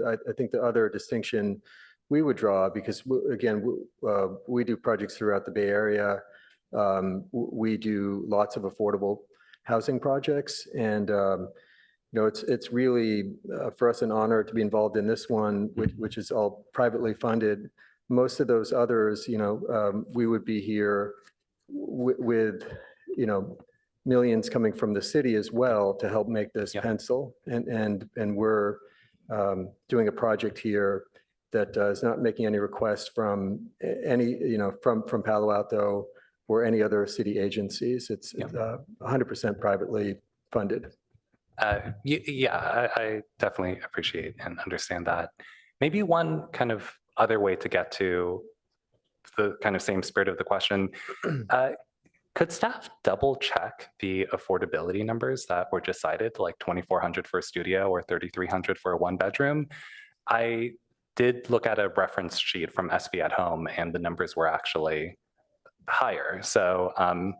I think the other distinction we would draw, because again, we do projects throughout the Bay Area. We do lots of affordable housing projects, and it's really for us an honor to be involved in this one, which is all privately funded. Most of those others, we would be here with millions coming from the city as well to help make this pencil. And we're doing a project here that is not making any requests from any, from Palo Alto or any other city agencies. It's 100% privately funded. I definitely appreciate and understand that. Maybe one kind of other way to get to the kind of same spirit of the question, could staff double check the affordability numbers that were just cited, like 2,400 for a studio or 3,300 for a one bedroom? I did look at a reference sheet from SV at Home and the numbers were actually higher. So I'm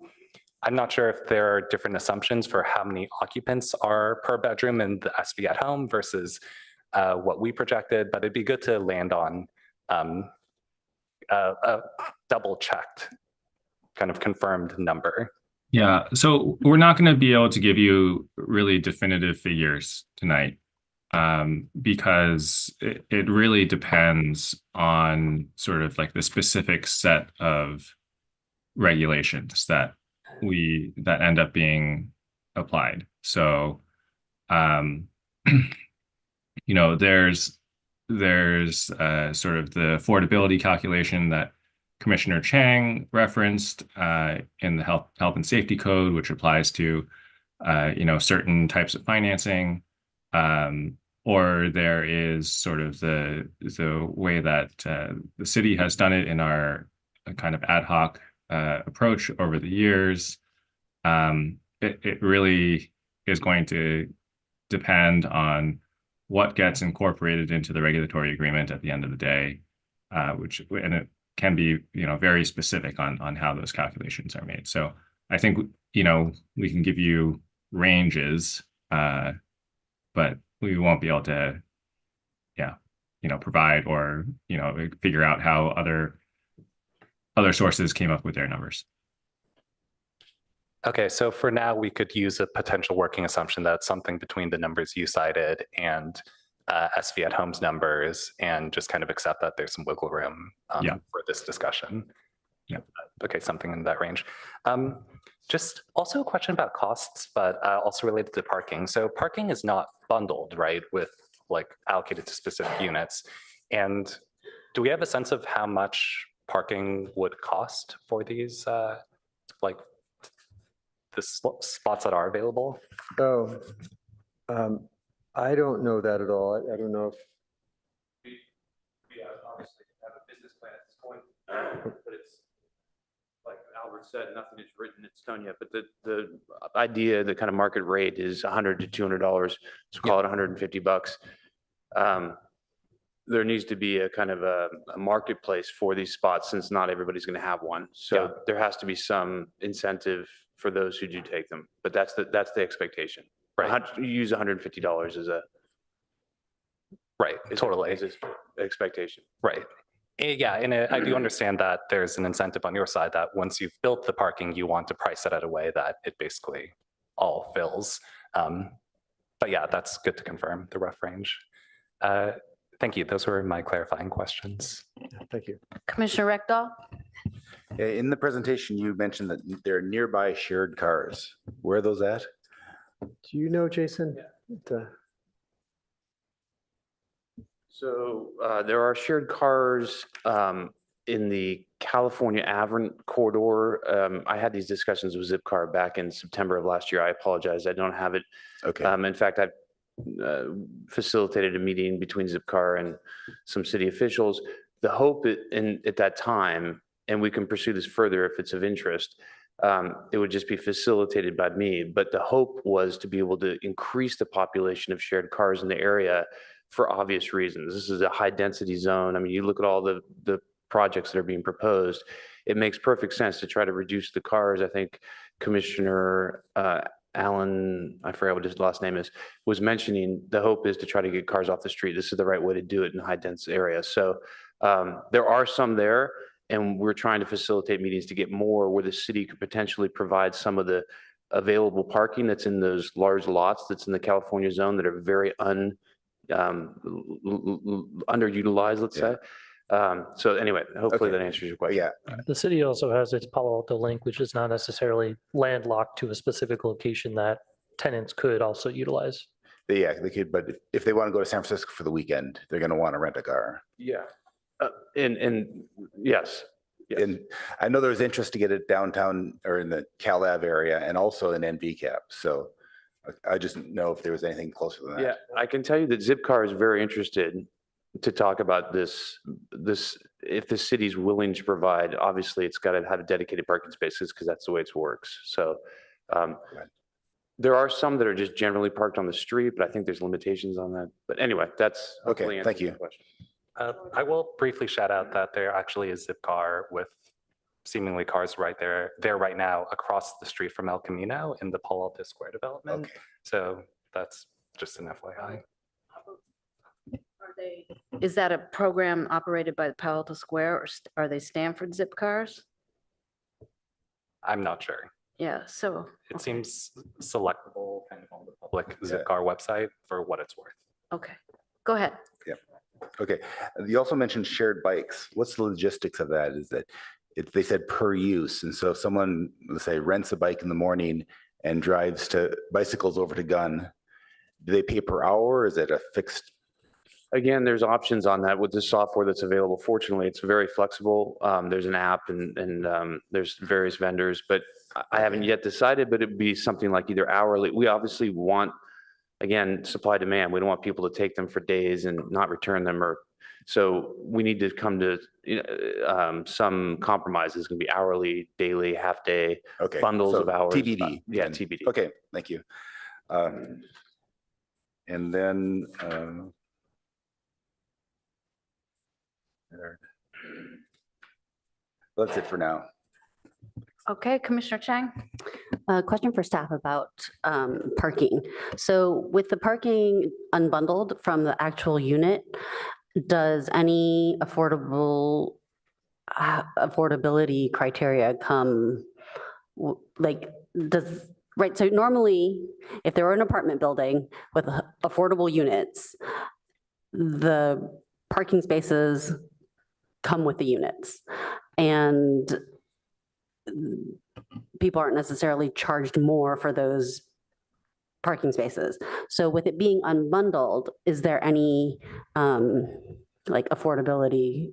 not sure if there are different assumptions for how many occupants are per bedroom in the SV at Home versus what we projected, but it'd be good to land on a double-checked, kind of confirmed number. Yeah, so we're not going to be able to give you really definitive figures tonight because it really depends on sort of like the specific set of regulations that end up being applied. So, there's sort of the affordability calculation that Commissioner Chang referenced in the Health and Safety Code, which applies to certain types of financing, or there is sort of the way that the city has done it in our kind of ad hoc approach over the years. It really is going to depend on what gets incorporated into the regulatory agreement at the end of the day, and it can be very specific on how those calculations are made. So I think we can give you ranges, but we won't be able to provide or figure out how other sources came up with their numbers. Okay, so for now, we could use a potential working assumption that's something between the numbers you cited and SV at Home's numbers, and just kind of accept that there's some wiggle room for this discussion. Yeah. Okay, something in that range. Just also a question about costs, but also related to parking. So parking is not bundled, right, with like allocated to specific units. And do we have a sense of how much parking would cost for these spots that are available? Oh, I don't know that at all. I don't know if, Yeah, obviously have a business plan at this point, but it's, like Albert said, nothing is written in stone yet, but the idea, the kind of market rate is $100 to $200, so call it $150. There needs to be a kind of a marketplace for these spots since not everybody's going to have one. So there has to be some incentive for those who do take them, but that's the expectation. Right. You use $150 as a. Right, totally. As expectation. Right. Yeah, and I do understand that there's an incentive on your side that once you've built the parking, you want to price it at a way that it basically all fills. But yeah, that's good to confirm the rough range. Thank you. Those were my clarifying questions. thank you. Commissioner Rekdal? In the presentation, you mentioned that there are nearby shared cars. Where are those at? Do you know, Jason? So there are shared cars in the California Avon corridor. I had these discussions with Zipcar back in September of last year. I apologize, I don't have it. Okay. In fact, I facilitated a meeting between Zipcar and some city officials. The hope at that time, and we can pursue this further if it's of interest, it would just be facilitated by me. But the hope was to be able to increase the population of shared cars in the area for obvious reasons. This is a high density zone. I mean, you look at all the projects that are being proposed, it makes perfect sense to try to reduce the cars. I think Commissioner Allen, I forgot what his last name is, was mentioning the hope is to try to get cars off the street. This is the right way to do it in high dense areas. So there are some there, and we're trying to facilitate meetings to get more where the city could potentially provide some of the available parking that's in those large lots that's in the California zone that are very underutilized, let's say. So anyway, hopefully that answers your question. Yeah. The city also has its Palo Alto link, which is not necessarily landlocked to a specific location that tenants could also utilize. Yeah, they could, but if they want to go to San Francisco for the weekend, they're going to want to rent a car. Yeah. And yes. Yes. And I know there was interest to get it downtown or in the Cal Ave area and also in NVCAP. So I just know if there was anything closer than that. Yeah, I can tell you that Zipcar is very interested to talk about this, if the city's willing to provide, obviously it's got to have dedicated parking spaces because that's the way it works. So there are some that are just generally parked on the street, but I think there's limitations on that. But anyway, that's. Okay, thank you. I will briefly shout out that there actually is Zipcar with seemingly cars right there right now across the street from El Camino in the Palo Alto Square development. Okay. So that's just an FYI. Is that a program operated by the Palo Alto Square, or are they Stanford Zip cars? I'm not sure. Yeah, so. It seems selectable kind of on the public Zipcar website for what it's worth. Okay, go ahead. Yeah. Okay. You also mentioned shared bikes. What's the logistics of that? Is that they said per use. And so if someone, let's say, rents a bike in the morning and bicycles over to Gun, do they pay per hour? Is it a fixed? Again, there's options on that with the software that's available. Fortunately, it's very flexible. There's an app and there's various vendors, but I haven't yet decided, but it'd be something like either hourly. We obviously want, again, supply demand. We don't want people to take them for days and not return them, so we need to come to some compromise. It's going to be hourly, daily, half day, bundles of hours. TBD. Yeah, TBD. Okay, thank you. And then that's it for now. Okay, Commissioner Chang? Question for staff about parking. So with the parking unbundled from the actual unit, does any affordability criteria come, right? So normally, if there were an apartment building with affordable units, the parking spaces come with the units. And people aren't necessarily charged more for those parking spaces. So with it being unbundled, is there any affordability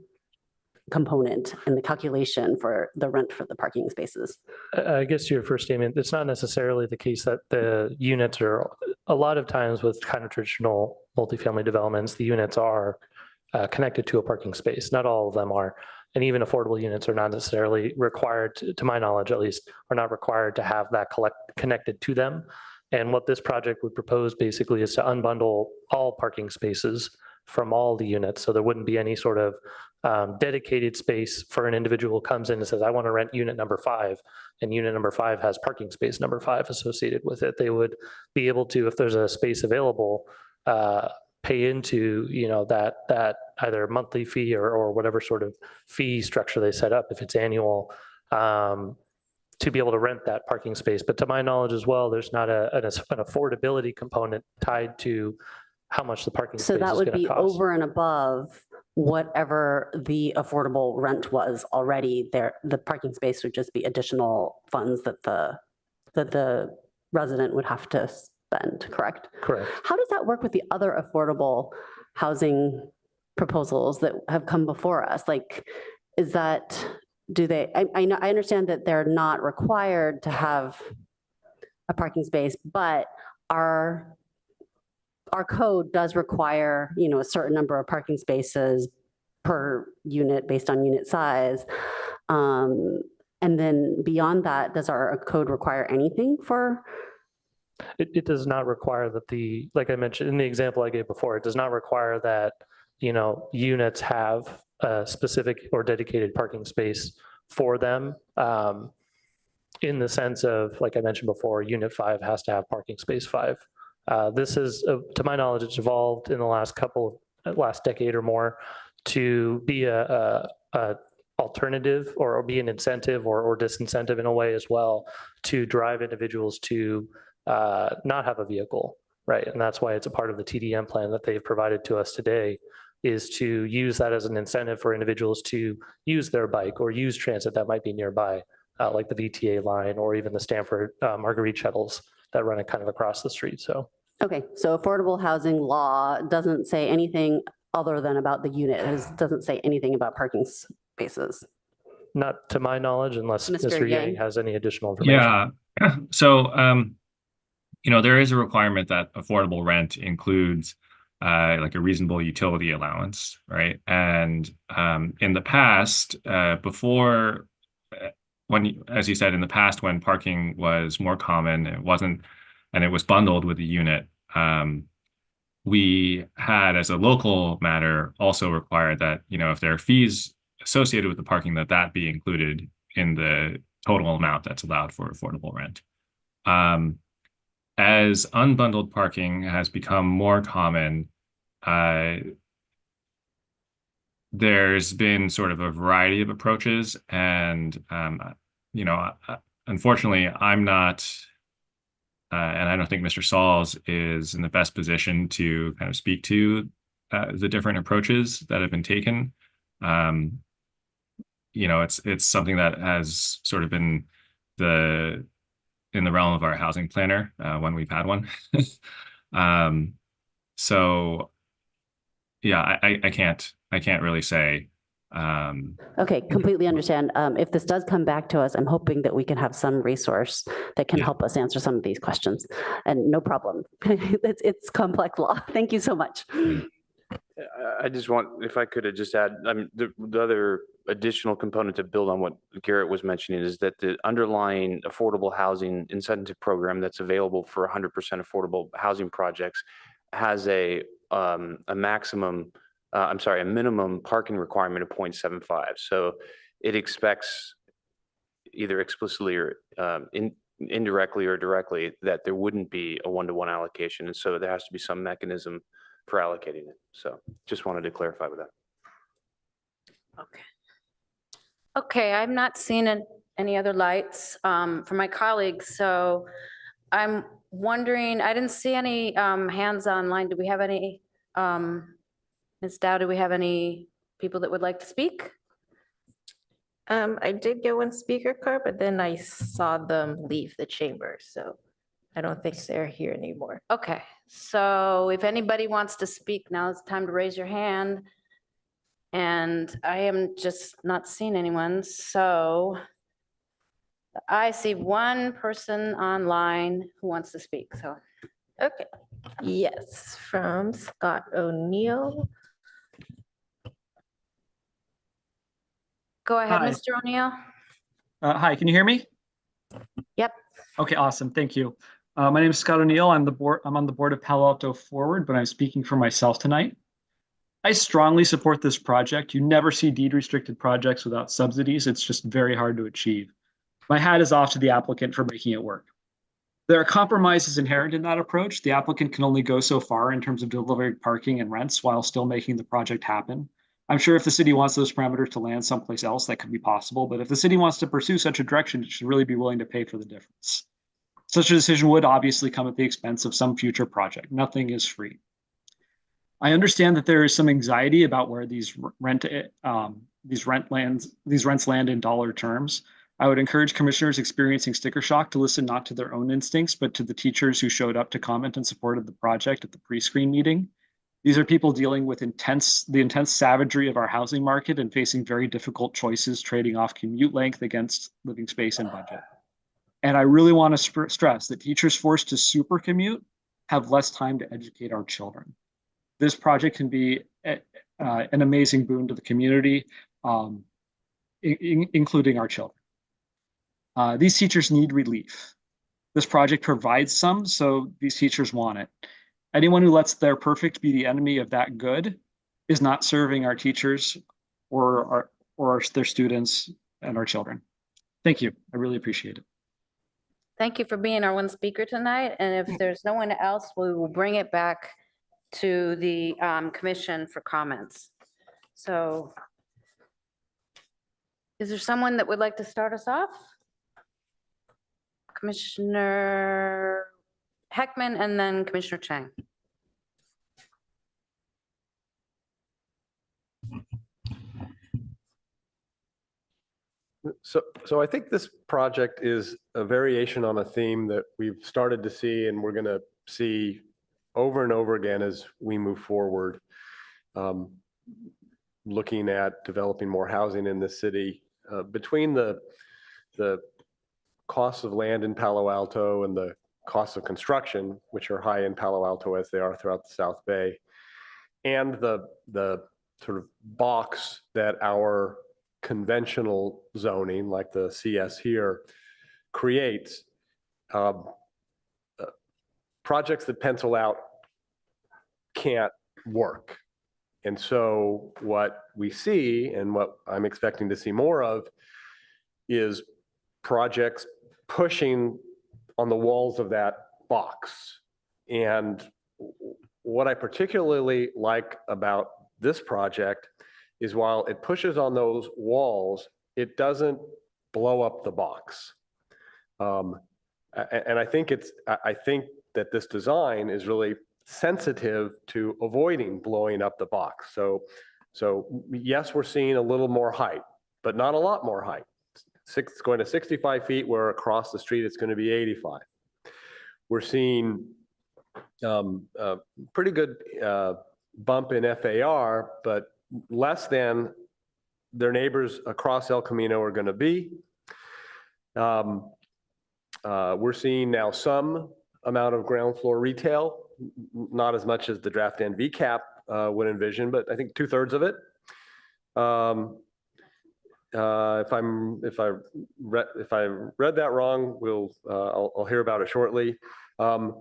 component in the calculation for the rent for the parking spaces. I guess to your first statement, it's not necessarily the case that the units are, a lot of times with kind of traditional multifamily developments, the units are connected to a parking space. Not all of them are. And even affordable units are not necessarily required, to my knowledge at least, are not required to have that connected to them. And what this project would propose basically is to unbundle all parking spaces from all the units. So there wouldn't be any sort of dedicated space for an individual who comes in and says, I want to rent unit number 5, and unit number 5 has parking space number 5 associated with it. They would be able to, if there's a space available, pay into, you know, that either monthly fee or whatever sort of fee structure they set up, if it's annual, to be able to rent that parking space. But to my knowledge as well, there's not an affordability component tied to how much the parking So space that is would going to be cost. over and above whatever the affordable rent was already there. The parking space would just be additional funds that the resident would have to spend, correct? Correct. How does that work with the other affordable housing proposals that have come before us? Like, is that, do they, I know, I understand that they're not required to have a parking space, but our code does require, you know, a certain number of parking spaces per unit based on unit size. And then beyond that, does our code require anything for? It does not require that like I mentioned in the example I gave before, it does not require that, you know, units have a specific or dedicated parking space for them. In the sense of, like I mentioned before, unit 5 has to have parking space 5. This is, to my knowledge, it's evolved in the last decade or more to be a alternative or be an incentive or disincentive in a way as well to drive individuals to not have a vehicle, right? And that's why it's a part of the TDM plan that they've provided to us today, is to use that as an incentive for individuals to use their bike or use transit that might be nearby, like the VTA line or even the Stanford Marguerite shuttles that run it kind of across the street. So. Okay, so affordable housing law doesn't say anything other than about the unit. It doesn't say anything about parking spaces. Not to my knowledge, unless Mr. Yang has any additional information. Yeah. So, you know, there is a requirement that affordable rent includes like a reasonable utility allowance, right? And in the past, before, as you said, in the past, when parking was more common, it wasn't, and it was bundled with the unit, we had, as a local matter, also required that, you know, if there are fees associated with the parking, that be included in the total amount that's allowed for affordable rent. As unbundled parking has become more common, there's been sort of a variety of approaches, and you know, unfortunately, I'm not, and I don't think Mr. Sauls is in the best position to kind of speak to the different approaches that have been taken. You know, it's something that has sort of been in the realm of our housing planner when we've had one. So yeah, I can't really say. Okay, completely understand. If this does come back to us, I'm hoping that we can have some resource that can help us answer some of these questions. And no problem. It's complex law. Thank you so much. I just want, if I could just add, the other additional component to build on what Garrett was mentioning is that the underlying affordable housing incentive program that's available for 100% affordable housing projects has a minimum parking requirement of 0.75. So it expects either explicitly or indirectly or directly that there wouldn't be a 1-to-1 allocation. And so there has to be some mechanism for allocating it. So just wanted to clarify with that. Okay. Okay, I've not seen any other lights from my colleagues, so I'm wondering, I didn't see any hands online. Do we have any, Ms. Dow, do we have any people that would like to speak? I did get one speaker card, but then I saw them leave the chamber, so I don't think they're here anymore. Okay, so if anybody wants to speak, now it's time to raise your hand. And I am just not seeing anyone, so I see one person online who wants to speak, so. Okay, yes, from Scott O'Neill. Go ahead, Hi. Mr. O'Neill. Hi, can you hear me? Yep. Okay, awesome. Thank you. My name is Scott O'Neill. I'm on the board of Palo Alto Forward, but I'm speaking for myself tonight. I strongly support this project. You never see deed restricted projects without subsidies. It's just very hard to achieve. My hat is off to the applicant for making it work. There are compromises inherent in that approach. The applicant can only go so far in terms of delivering parking and rents while still making the project happen. I'm sure if the city wants those parameters to land someplace else, that could be possible. But if the city wants to pursue such a direction, it should really be willing to pay for the difference. Such a decision would obviously come at the expense of some future project. Nothing is free. I understand that there is some anxiety about where these rents land in dollar terms. I would encourage commissioners experiencing sticker shock to listen not to their own instincts, but to the teachers who showed up to comment and supported the project at the pre-screen meeting. These are people dealing with the intense savagery of our housing market and facing very difficult choices, trading off commute length against living space and budget. And I really want to stress that teachers forced to super commute have less time to educate our children. This project can be an amazing boon to the community, including our children. These teachers need relief. This project provides some, so these teachers want it. Anyone who lets their perfect be the enemy of that good is not serving our teachers or their students and our children. Thank you. I really appreciate it. Thank you for being our one speaker tonight. And if there's no one else, we will bring it back to the commission for comments. So is there someone that would like to start us off? Commissioner Heckman and then Commissioner Chang. So I think this project is a variation on a theme that we've started to see and we're going to see over and over again as we move forward, looking at developing more housing in the city. Between the costs of land in Palo Alto and the costs of construction, which are high in Palo Alto as they are throughout the South Bay, and the sort of box that our conventional zoning, like the CS here, creates, projects that pencil out can't work. And so what we see and what I'm expecting to see more of is projects pushing on the walls of that box. And what I particularly like about this project is while it pushes on those walls, it doesn't blow up the box. And I think that this design is really sensitive to avoiding blowing up the box. So yes, we're seeing a little more height, but not a lot more height. It's going to 65 feet, where across the street it's going to be 85. We're seeing a pretty good bump in FAR, but less than their neighbors across El Camino are going to be. We're seeing now some amount of ground floor retail, not as much as the draft NV cap would envision, but I think 2/3 of it. If I read that wrong, I'll hear about it shortly. But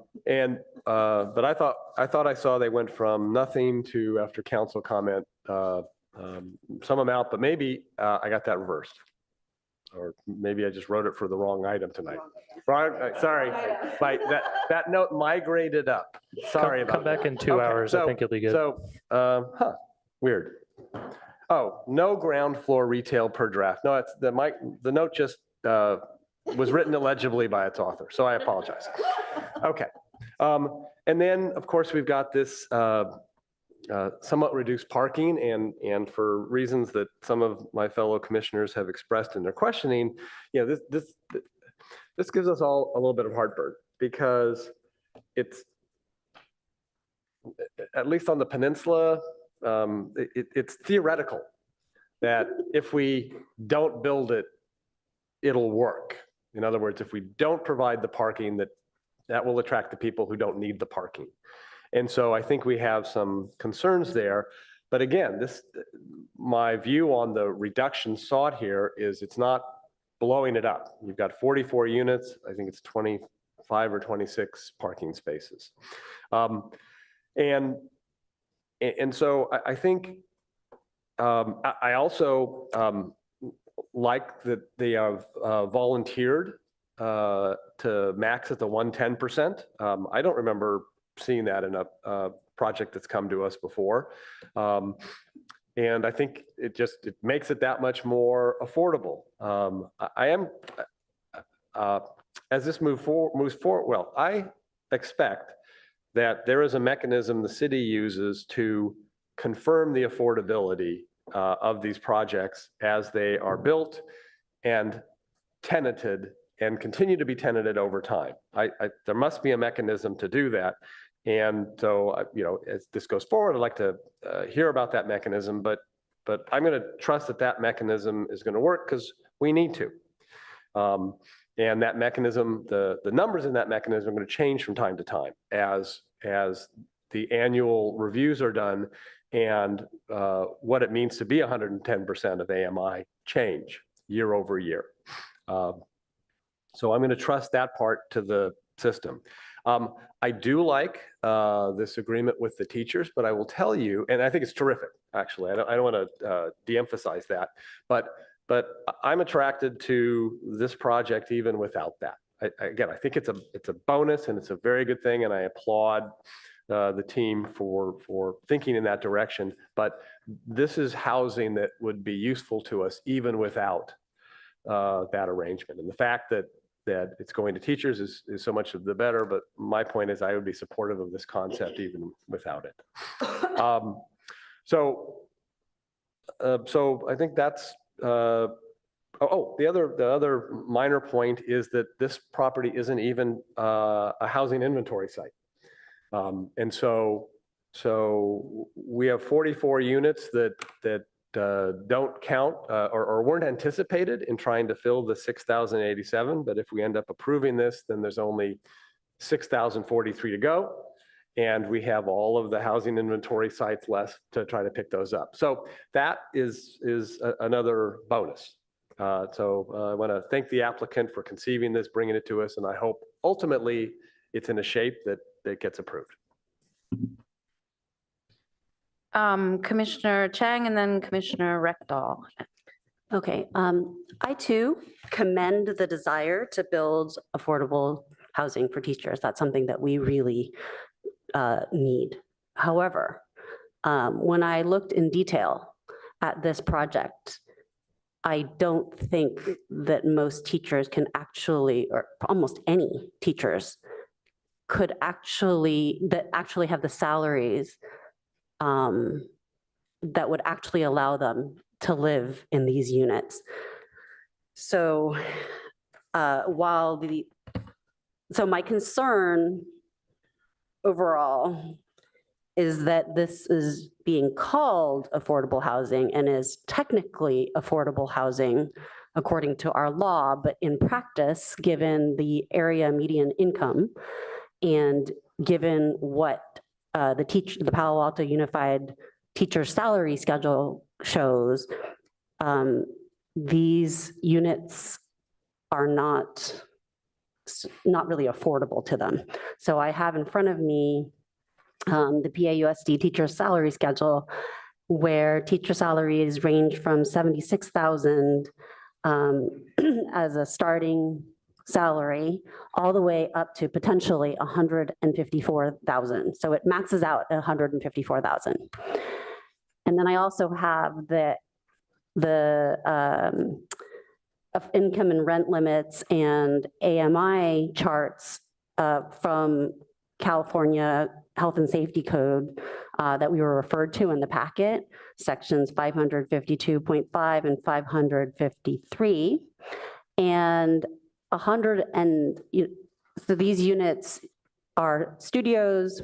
I thought I saw they went from nothing to, after council comment, some amount, but maybe I got that reversed. Or maybe I just wrote it for the wrong item tonight. Sorry, that note migrated up. Sorry about that. Come back in 2 hours. I think you'll be good. So, weird. Oh, no ground floor retail per draft. No, it's the note just was written illegibly by its author, so I apologize. Okay. And then, of course, we've got this somewhat reduced parking, and for reasons that some of my fellow commissioners have expressed in their questioning, this gives us all a little bit of heartburn, because it's, at least on the peninsula, it's theoretical that if we don't build it, it'll work. In other words, if we don't provide the parking, that will attract the people who don't need the parking. And so I think we have some concerns there. But again, my view on the reduction sought here is it's not blowing it up. You've got 44 units. I think it's 25 or 26 parking spaces. And so I think I also like that they have volunteered to max at the 110%. I don't remember seeing that in a project that's come to us before. And I think it makes it that much more affordable. As this moves forward, well, I expect that there is a mechanism the city uses to confirm the affordability of these projects as they are built and tenanted and continue to be tenanted over time. There must be a mechanism to do that. And so, as this goes forward, I'd like to hear about that mechanism, but I'm going to trust that mechanism is going to work because we need to. And that mechanism, the numbers in that mechanism are going to change from time to time as the annual reviews are done and what it means to be 110% of AMI change year over year. So I'm going to trust that part to the system. I do like this agreement with the teachers, but I will tell you, and I think it's terrific, actually. I don't want to de-emphasize that, but I'm attracted to this project even without that. Again, I think it's a bonus and it's a very good thing, and I applaud the team for thinking in that direction. But this is housing that would be useful to us even without that arrangement. And the fact that it's going to teachers is so much of the better, but my point is I would be supportive of this concept even without it. So I think that's, the other minor point is that this property isn't even a housing inventory site. And so we have 44 units that don't count or weren't anticipated in trying to fill the 6,087. But if we end up approving this, then there's only 6,043 to go. And we have all of the housing inventory sites left to try to pick those up. So that is another bonus. So I want to thank the applicant for conceiving this, bringing it to us, and I hope ultimately it's in a shape that gets approved. Commissioner Chang and then Commissioner Rekdal. Okay, I too commend the desire to build affordable housing for teachers. That's something that we really need. However, when I looked in detail at this project, I don't think that most teachers can actually, or almost any teachers could actually have the salaries that would actually allow them to live in these units. So so my concern overall is that this is being called affordable housing and is technically affordable housing according to our law, but in practice, given the area median income and given what the Palo Alto Unified Teacher Salary Schedule shows, these units are not really affordable to them. So I have in front of me the PAUSD Teacher Salary Schedule, where teacher salaries range from $76,000 as a starting salary all the way up to potentially $154,000. So it maxes out at $154,000. And then I also have the income and rent limits and AMI charts from California Health and Safety Code that we were referred to in the packet, sections 552.5 and 553. And so these units are studios,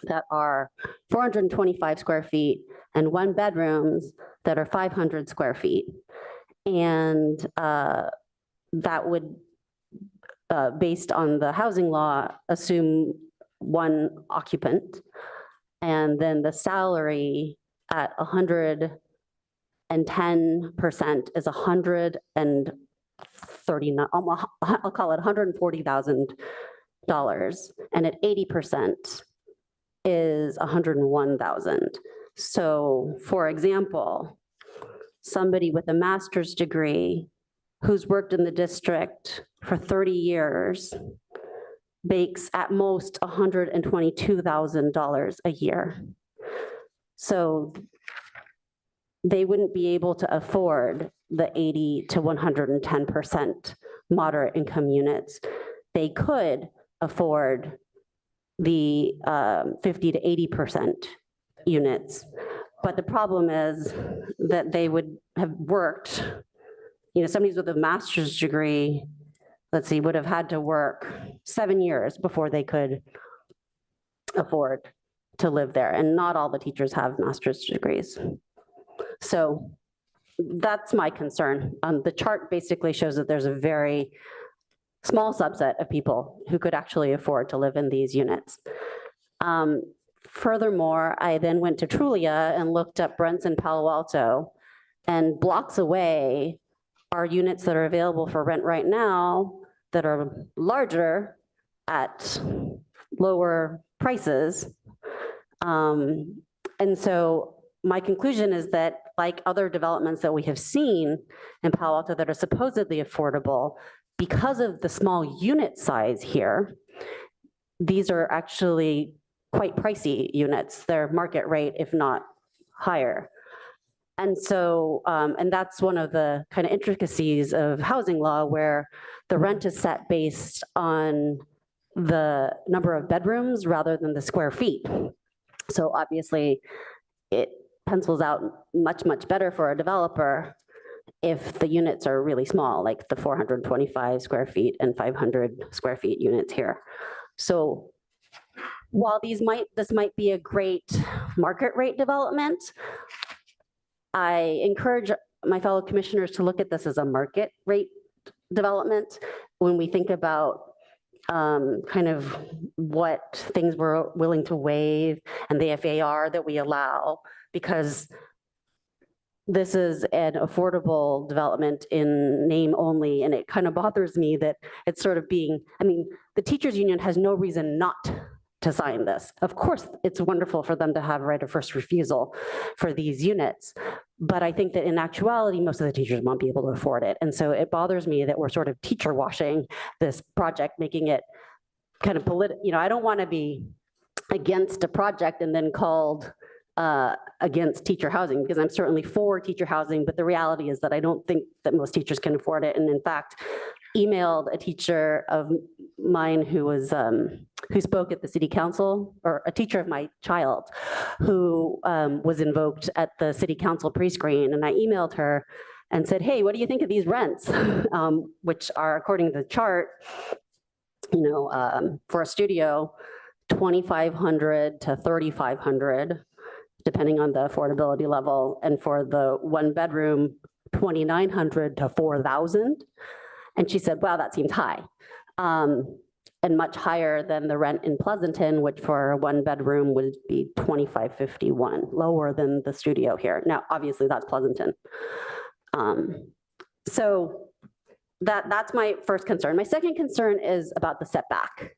that are 425 square feet and one bedrooms that are 500 square feet. And that would, based on the housing law, assume one occupant. And then the salary at 110% is 139, I'll call it $140,000. And at 80% is 101,000. So for example, somebody with a master's degree who's worked in the district for 30 years makes at most $122,000 a year. So they wouldn't be able to afford the 80 to 110% moderate income units. They could afford the 50 to 80% units. But the problem is that they would have worked, somebody with a master's degree, let's see, would have had to work 7 years before they could afford to live there. And not all the teachers have master's degrees. So that's my concern. The chart basically shows that there's a very small subset of people who could actually afford to live in these units. Furthermore, I then went to Trulia and looked up Brent's in Palo Alto, and blocks away are units that are available for rent right now that are larger at lower prices. And so my conclusion is that, like other developments that we have seen in Palo Alto that are supposedly affordable, because of the small unit size here, these are actually quite pricey units. They're market rate, if not higher. And so, and that's one of the kind of intricacies of housing law, where the rent is set based on the number of bedrooms rather than the square feet. So obviously, it pencils out much, much better for a developer if the units are really small, like the 425 square feet and 500 square feet units here. So while this might be a great market rate development, I encourage my fellow commissioners to look at this as a market rate development when we think about kind of what things we're willing to waive and the FAR that we allow, because this is an affordable development in name only, and it kind of bothers me that it's sort of being, the teachers union has no reason not to sign this. Of course, it's wonderful for them to have right of first refusal for these units, but I think that in actuality, most of the teachers won't be able to afford it. And so it bothers me that we're sort of teacher washing this project, making it kind of political. I don't want to be against a project and then called against teacher housing, because I'm certainly for teacher housing, but the reality is that I don't think that most teachers can afford it. And in fact, emailed a teacher of mine who spoke at the city council, or a teacher of my child who was invoked at the city council pre-screen. And I emailed her and said, hey, what do you think of these rents? Which are, according to the chart, for a studio, $2,500 to $3,500, depending on the affordability level. And for the one bedroom, $2,900 to $4,000. And she said, wow, that seems high. And much higher than the rent in Pleasanton, which for a one bedroom would be $2,551, lower than the studio here. Now, obviously that's Pleasanton. So that's my first concern. My second concern is about the setback.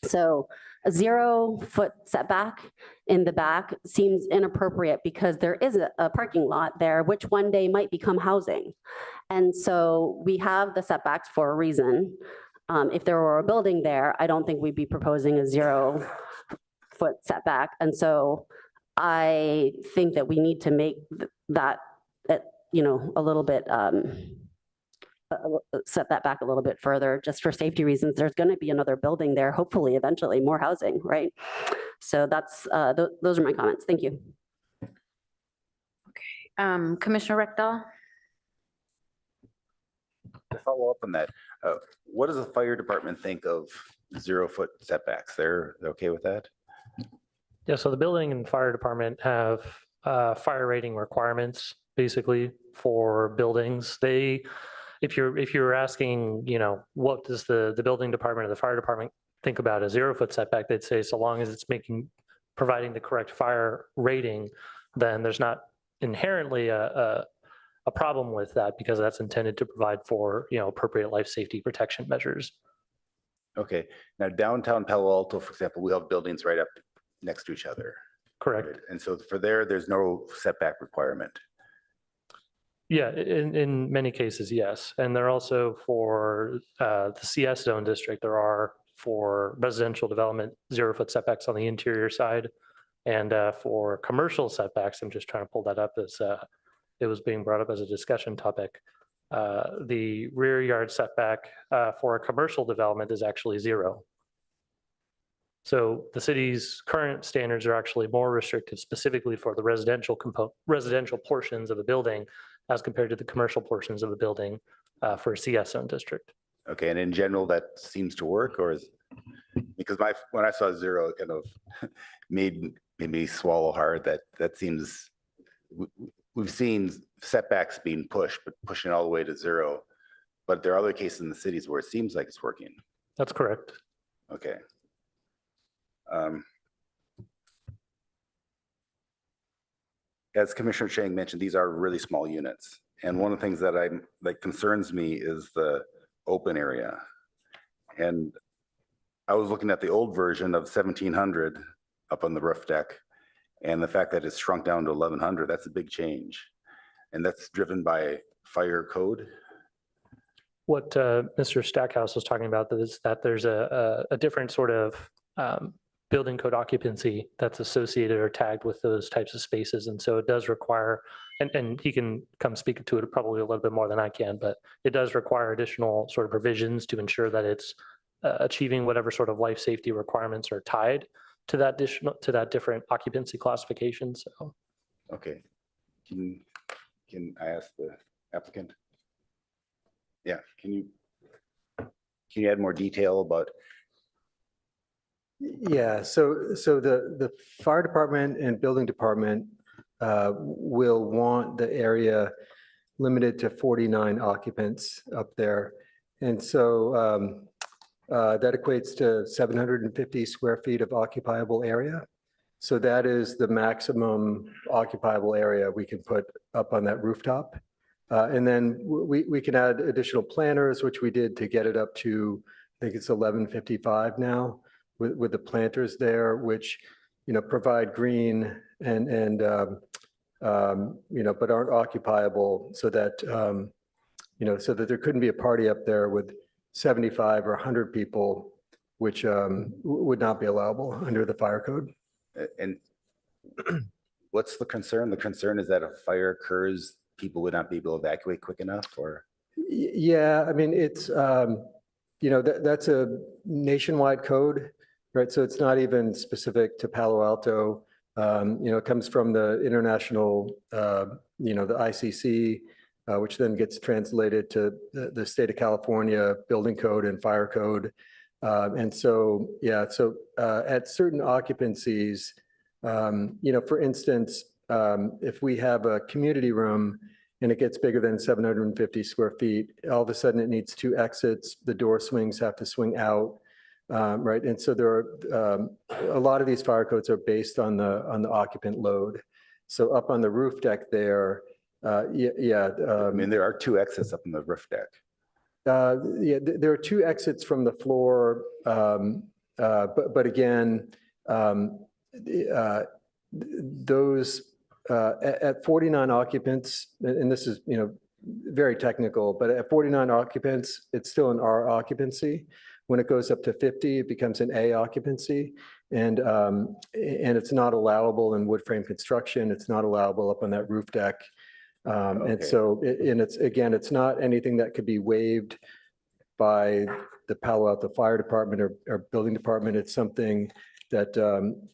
So a 0-foot setback in the back seems inappropriate because there is a parking lot there, which one day might become housing. And so we have the setbacks for a reason. If there were a building there, I don't think we'd be proposing a 0-foot setback. And so I think that we need to make that, a little bit, set that back a little bit further, just for safety reasons. There's going to be another building there, hopefully, eventually, more housing, right? So that's, those are my comments. Thank you. Okay, Commissioner Rectal? To follow up on that, what does the fire department think of 0-foot setbacks? They're okay with that? Yeah, so the building and fire department have fire rating requirements basically for buildings. If you're asking, what does the building department or the fire department think about a 0-foot setback, they'd say so long as it's providing the correct fire rating, then there's not inherently a problem with that because that's intended to provide for, appropriate life safety protection measures. Okay, now downtown Palo Alto, for example, we have buildings right up next to each other. Correct. Right? And so for there's no setback requirement. Yeah, in many cases, yes. And they're also for the CS zone district, there are for residential development, 0-foot setbacks on the interior side. And for commercial setbacks, I'm just trying to pull that up as it was being brought up as a discussion topic. The rear yard setback for a commercial development is actually 0. So the city's current standards are actually more restrictive specifically for the residential portions of the building as compared to the commercial portions of the building for a CS zone district. Okay, and in general, that seems to work, or is, because when I saw 0, it kind of made me swallow hard. That seems, we've seen setbacks being pushed, but pushing all the way to 0. But there are other cases in the cities where it seems like it's working. That's correct. Okay. As Commissioner Chang mentioned, these are really small units. And one of the things that concerns me is the open area. And I was looking at the old version of 1700 up on the roof deck, and the fact that it's shrunk down to 1100, that's a big change. And that's driven by fire code. What Mr. Stackhouse was talking about is that there's a different sort of building code occupancy that's associated or tagged with those types of spaces. And so it does require, and he can come speak to it probably a little bit more than I can, but it does require additional sort of provisions to ensure that it's achieving whatever sort of life safety requirements are tied to that different occupancy classification. So, okay, can I ask the applicant? Yeah, can you add more detail about? Yeah, so the fire department and building department will want the area limited to 49 occupants up there. And so that equates to 750 square feet of occupiable area. So that is the maximum occupiable area we can put up on that rooftop. And then we can add additional planters, which we did to get it up to, I think it's 1155 now, with the planters there, which, provide green and but aren't occupiable, so that, so that there couldn't be a party up there with 75 or 100 people, which would not be allowable under the fire code. And what's the concern? The concern is that if fire occurs, people would not be able to evacuate quick enough, or? Yeah, I mean, it's, that's a nationwide code, right? So it's not even specific to Palo Alto. It comes from the international, the ICC, which then gets translated to the state of California building code and fire code. And so, yeah, so at certain occupancies, for instance, if we have a community room and it gets bigger than 750 square feet, all of a sudden it needs 2 exits. The door swings have to swing out, right? And so there are a lot of these fire codes are based on the occupant load. So up on the roof deck there, I mean, there are 2 exits up on the roof deck. Yeah, there are 2 exits from the floor, but again, those at 49 occupants, and this is very technical, but at 49 occupants, it's still an R occupancy. When it goes up to 50, it becomes an A occupancy, and it's not allowable in wood frame construction. It's not allowable up on that roof deck. And so, it's not anything that could be waived by the Palo Alto Fire Department or Building Department. It's something that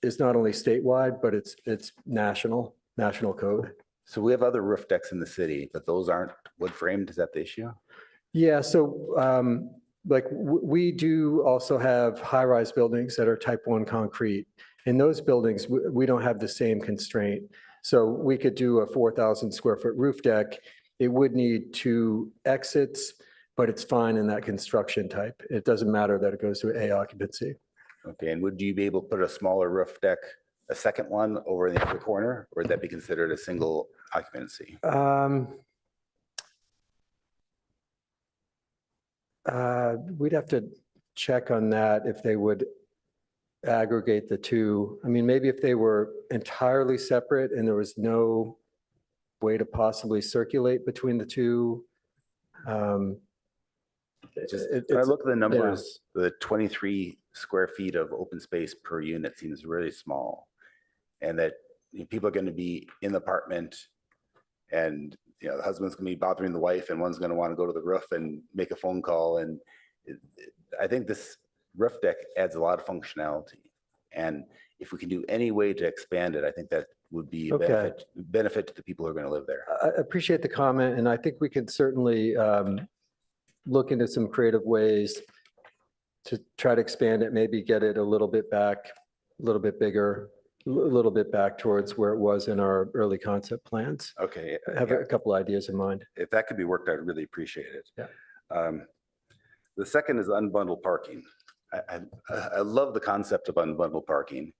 is not only statewide, but it's national code. So we have other roof decks in the city, but those aren't wood framed. Is that the issue? Yeah, so we do also have high-rise buildings that are type 1 concrete. In those buildings, we don't have the same constraint. So we could do a 4,000 square foot roof deck. It would need 2 exits, but it's fine in that construction type. It doesn't matter that it goes to A occupancy. Okay, and would you be able to put a smaller roof deck, a second one over in the other corner, or would that be considered a single occupancy? We'd have to check on that if they would aggregate the two. I mean, maybe if they were entirely separate and there was no way to possibly circulate between the two. Just, when I look at the numbers, the 23 square feet of open space per unit seems really small. And that people are going to be in the apartment and the husband's going to be bothering the wife and one's going to want to go to the roof and make a phone call. And I think this roof deck adds a lot of functionality. And if we can do any way to expand it, I think that would be a benefit to the people who are going to live there. I appreciate the comment, and I think we could certainly look into some creative ways to try to expand it, maybe get it a little bit back, a little bit bigger, a little bit back towards where it was in our early concept plans. Okay. I have a couple ideas in mind. If that could be worked out, I'd really appreciate it. Yeah. The second is unbundled parking. I love the concept of unbundled parking.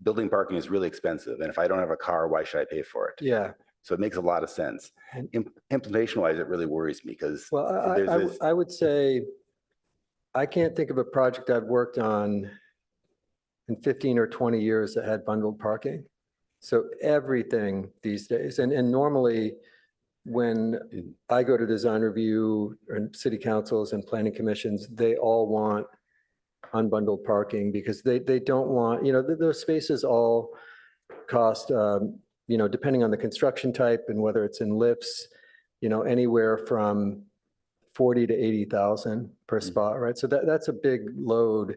Building parking is really expensive, and if I don't have a car, why should I pay for it? Yeah. So it makes a lot of sense. Implementation-wise, it really worries me because I would say I can't think of a project I've worked on in 15 or 20 years that had bundled parking. So everything these days, and normally when I go to design review and city councils and planning commissions, they all want unbundled parking because they don't want, those spaces all cost, depending on the construction type and whether it's in lifts, anywhere from 40 to 80,000 per spot, right? So that's a big load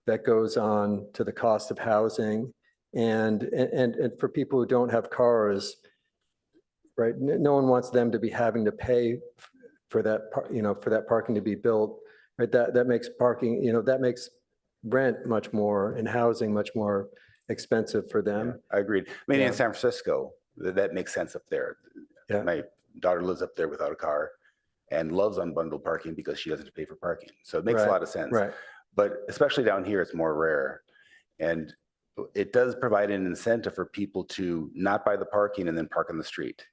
that goes on to the cost of housing. And for people who don't have cars, right? No one wants them to be having to pay for that, for that parking to be built, right? That makes parking, that makes rent much more and housing much more expensive for them. I agreed. I mean, in San Francisco, that makes sense up there. Yeah. My daughter lives up there without a car and loves unbundled parking because she doesn't have to pay for parking. So it makes a lot of sense. Right. But especially down here, it's more rare. And it does provide an incentive for people to not buy the parking and then park on the street.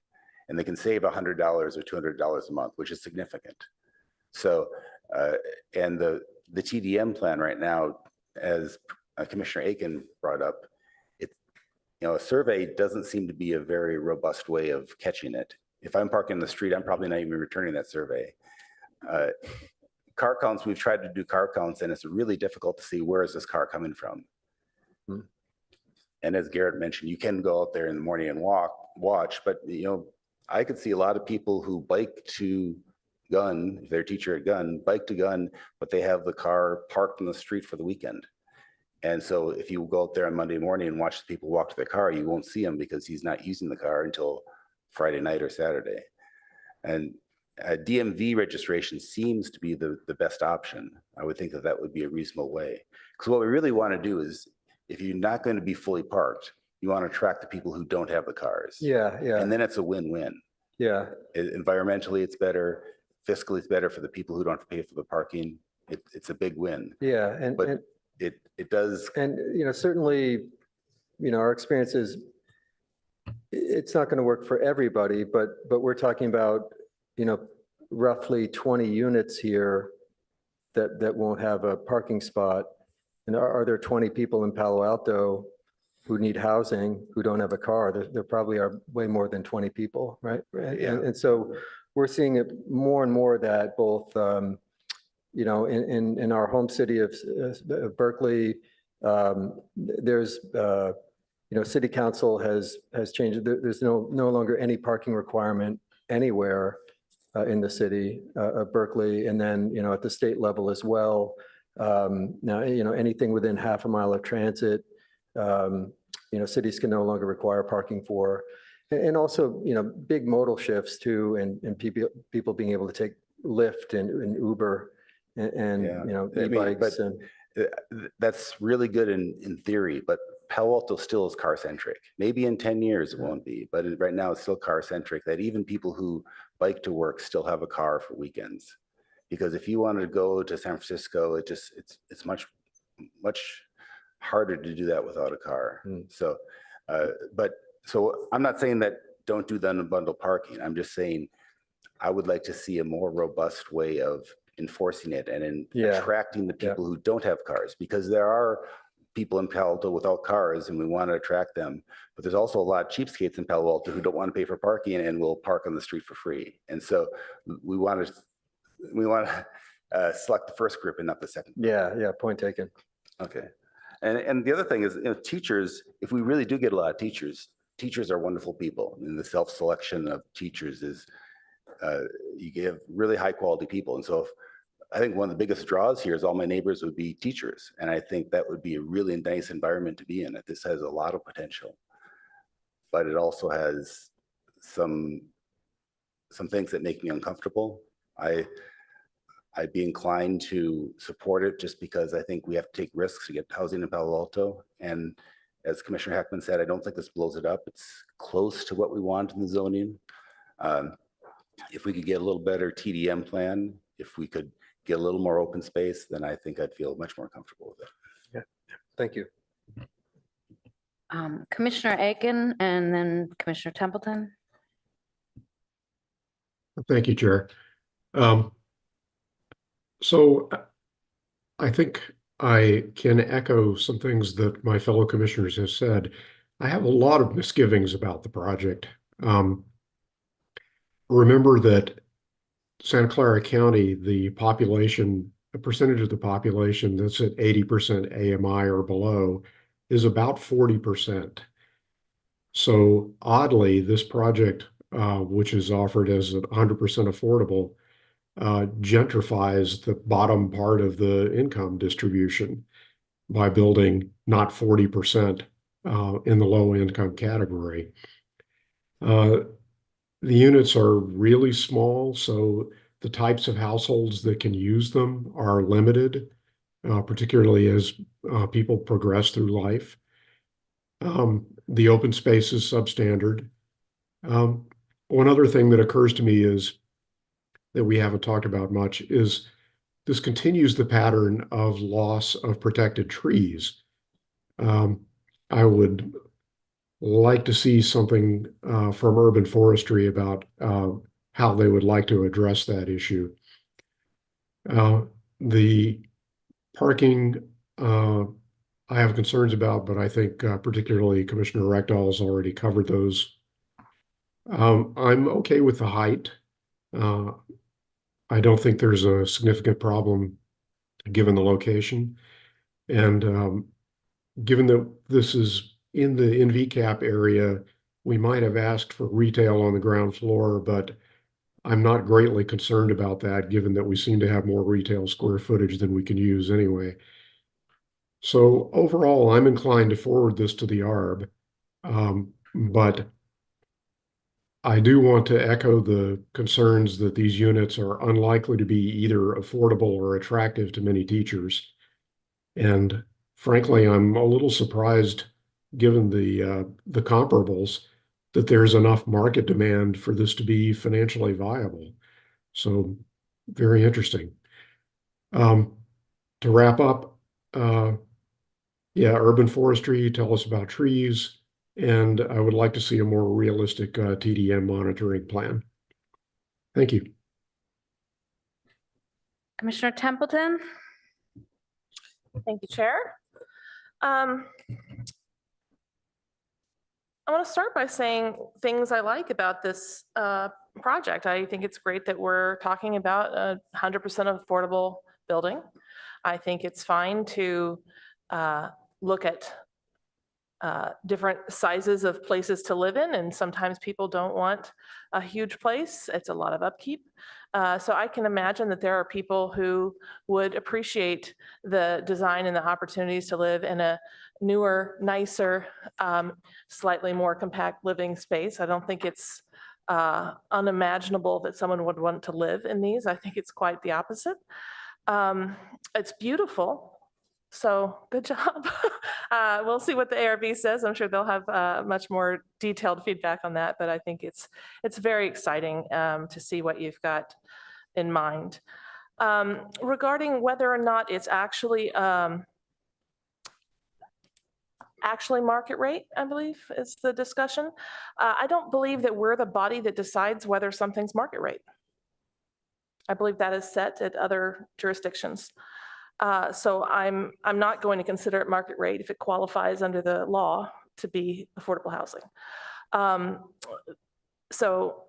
And they can save $100 or $200 a month, which is significant. So, and the TDM plan right now, as Commissioner Aiken brought up, a survey doesn't seem to be a very robust way of catching it. If I'm parking in the street, I'm probably not even returning that survey. Car counts, we've tried to do car counts, and it's really difficult to see where is this car coming from. And as Garrett mentioned, you can go out there in the morning and watch, but I could see a lot of people who bike to Gun, if they're a teacher at Gun, bike to Gun, but they have the car parked on the street for the weekend. And so if you go out there on Monday morning and watch the people walk to their car, you won't see him because he's not using the car until Friday night or Saturday. And DMV registration seems to be the best option. I would think that would be a reasonable way. Because what we really want to do is, if you're not going to be fully parked, you want to attract the people who don't have the cars. Yeah. And then it's a win-win. Yeah. Environmentally, it's better. Fiscally, it's better for the people who don't have to pay for the parking. It's a big win. Yeah. But it does. And, certainly, our experience is it's not going to work for everybody, but we're talking about, roughly 20 units here that won't have a parking spot. And are there 20 people in Palo Alto who need housing, who don't have a car? There probably are way more than 20 people, right? Yeah. And so we're seeing it more and more that both, in our home city of Berkeley, there's, city council has changed. There's no longer any parking requirement anywhere in the city of Berkeley. And then, at the state level as well. Now, anything within half a mile of transit, cities can no longer require parking for. And also, big modal shifts too, and people being able to take Lyft and Uber and e-bikes. That's really good in theory, but Palo Alto still is car centric. Maybe in 10 years it won't be, but right now it's still car centric, that even people who bike to work still have a car for weekends. Because if you wanted to go to San Francisco, it's much harder to do that without a car. So, so I'm not saying that don't do that in bundle parking. I'm just saying I would like to see a more robust way of enforcing it and in attracting the people who don't have cars, because there are people in Palo Alto without cars and we want to attract them. But there's also a lot of cheapskates in Palo Alto who don't want to pay for parking and will park on the street for free. And so we want to select the first group and not the second. Yeah, point taken. Okay. And the other thing is, teachers, if we really do get a lot of teachers are wonderful people. And the self-selection of teachers is, you give really high quality people. And so I think one of the biggest draws here is all my neighbors would be teachers. And I think that would be a really nice environment to be in. That this has a lot of potential, but it also has some things that make me uncomfortable. I'd be inclined to support it just because I think we have to take risks to get housing in Palo Alto. And as Commissioner Heckman said, I don't think this blows it up. It's close to what we want in the zoning. If we could get a little better TDM plan, if we could get a little more open space, then I think I'd feel much more comfortable with it. Yeah, thank you. Commissioner Aiken and then Commissioner Templeton. Thank you, Chair. So I think I can echo some things that my fellow commissioners have said. I have a lot of misgivings about the project. Remember that Santa Clara County, the percentage of the population that's at 80% AMI or below is about 40%. So oddly, this project, which is offered as 100% affordable, gentrifies the bottom part of the income distribution by building not 40% in the low income category. The units are really small, so the types of households that can use them are limited, particularly as people progress through life. The open space is substandard. One other thing that occurs to me is that we haven't talked about much is this continues the pattern of loss of protected trees. I would like to see something from urban forestry about how they would like to address that issue. The parking I have concerns about, but I think particularly Commissioner Rectal has already covered those. I'm okay with the height. I don't think there's a significant problem given the location. And given that this is in the NVCAP area, we might have asked for retail on the ground floor, but I'm not greatly concerned about that, given that we seem to have more retail square footage than we can use anyway. So overall, I'm inclined to forward this to the ARB, but I do want to echo the concerns that these units are unlikely to be either affordable or attractive to many teachers. And frankly, I'm a little surprised, given the comparables, that there's enough market demand for this to be financially viable. So very interesting. To wrap up, yeah, urban forestry, tell us about trees. And I would like to see a more realistic TDM monitoring plan. Thank you. Commissioner Templeton. Thank you, Chair. I want to start by saying things I like about this project. I think it's great that we're talking about a 100% affordable building. I think it's fine to look at different sizes of places to live in, and sometimes people don't want a huge place. It's a lot of upkeep. So I can imagine that there are people who would appreciate the design and the opportunities to live in a newer, nicer, slightly more compact living space. I don't think it's unimaginable that someone would want to live in these. I think it's quite the opposite. It's beautiful. So good job. We'll see what the ARB says. I'm sure they'll have much more detailed feedback on that, but I think it's very exciting to see what you've got in mind. Regarding whether or not it's actually market rate, I believe is the discussion. I don't believe that we're the body that decides whether something's market rate. I believe that is set at other jurisdictions. So I'm not going to consider it market rate if it qualifies under the law to be affordable housing. So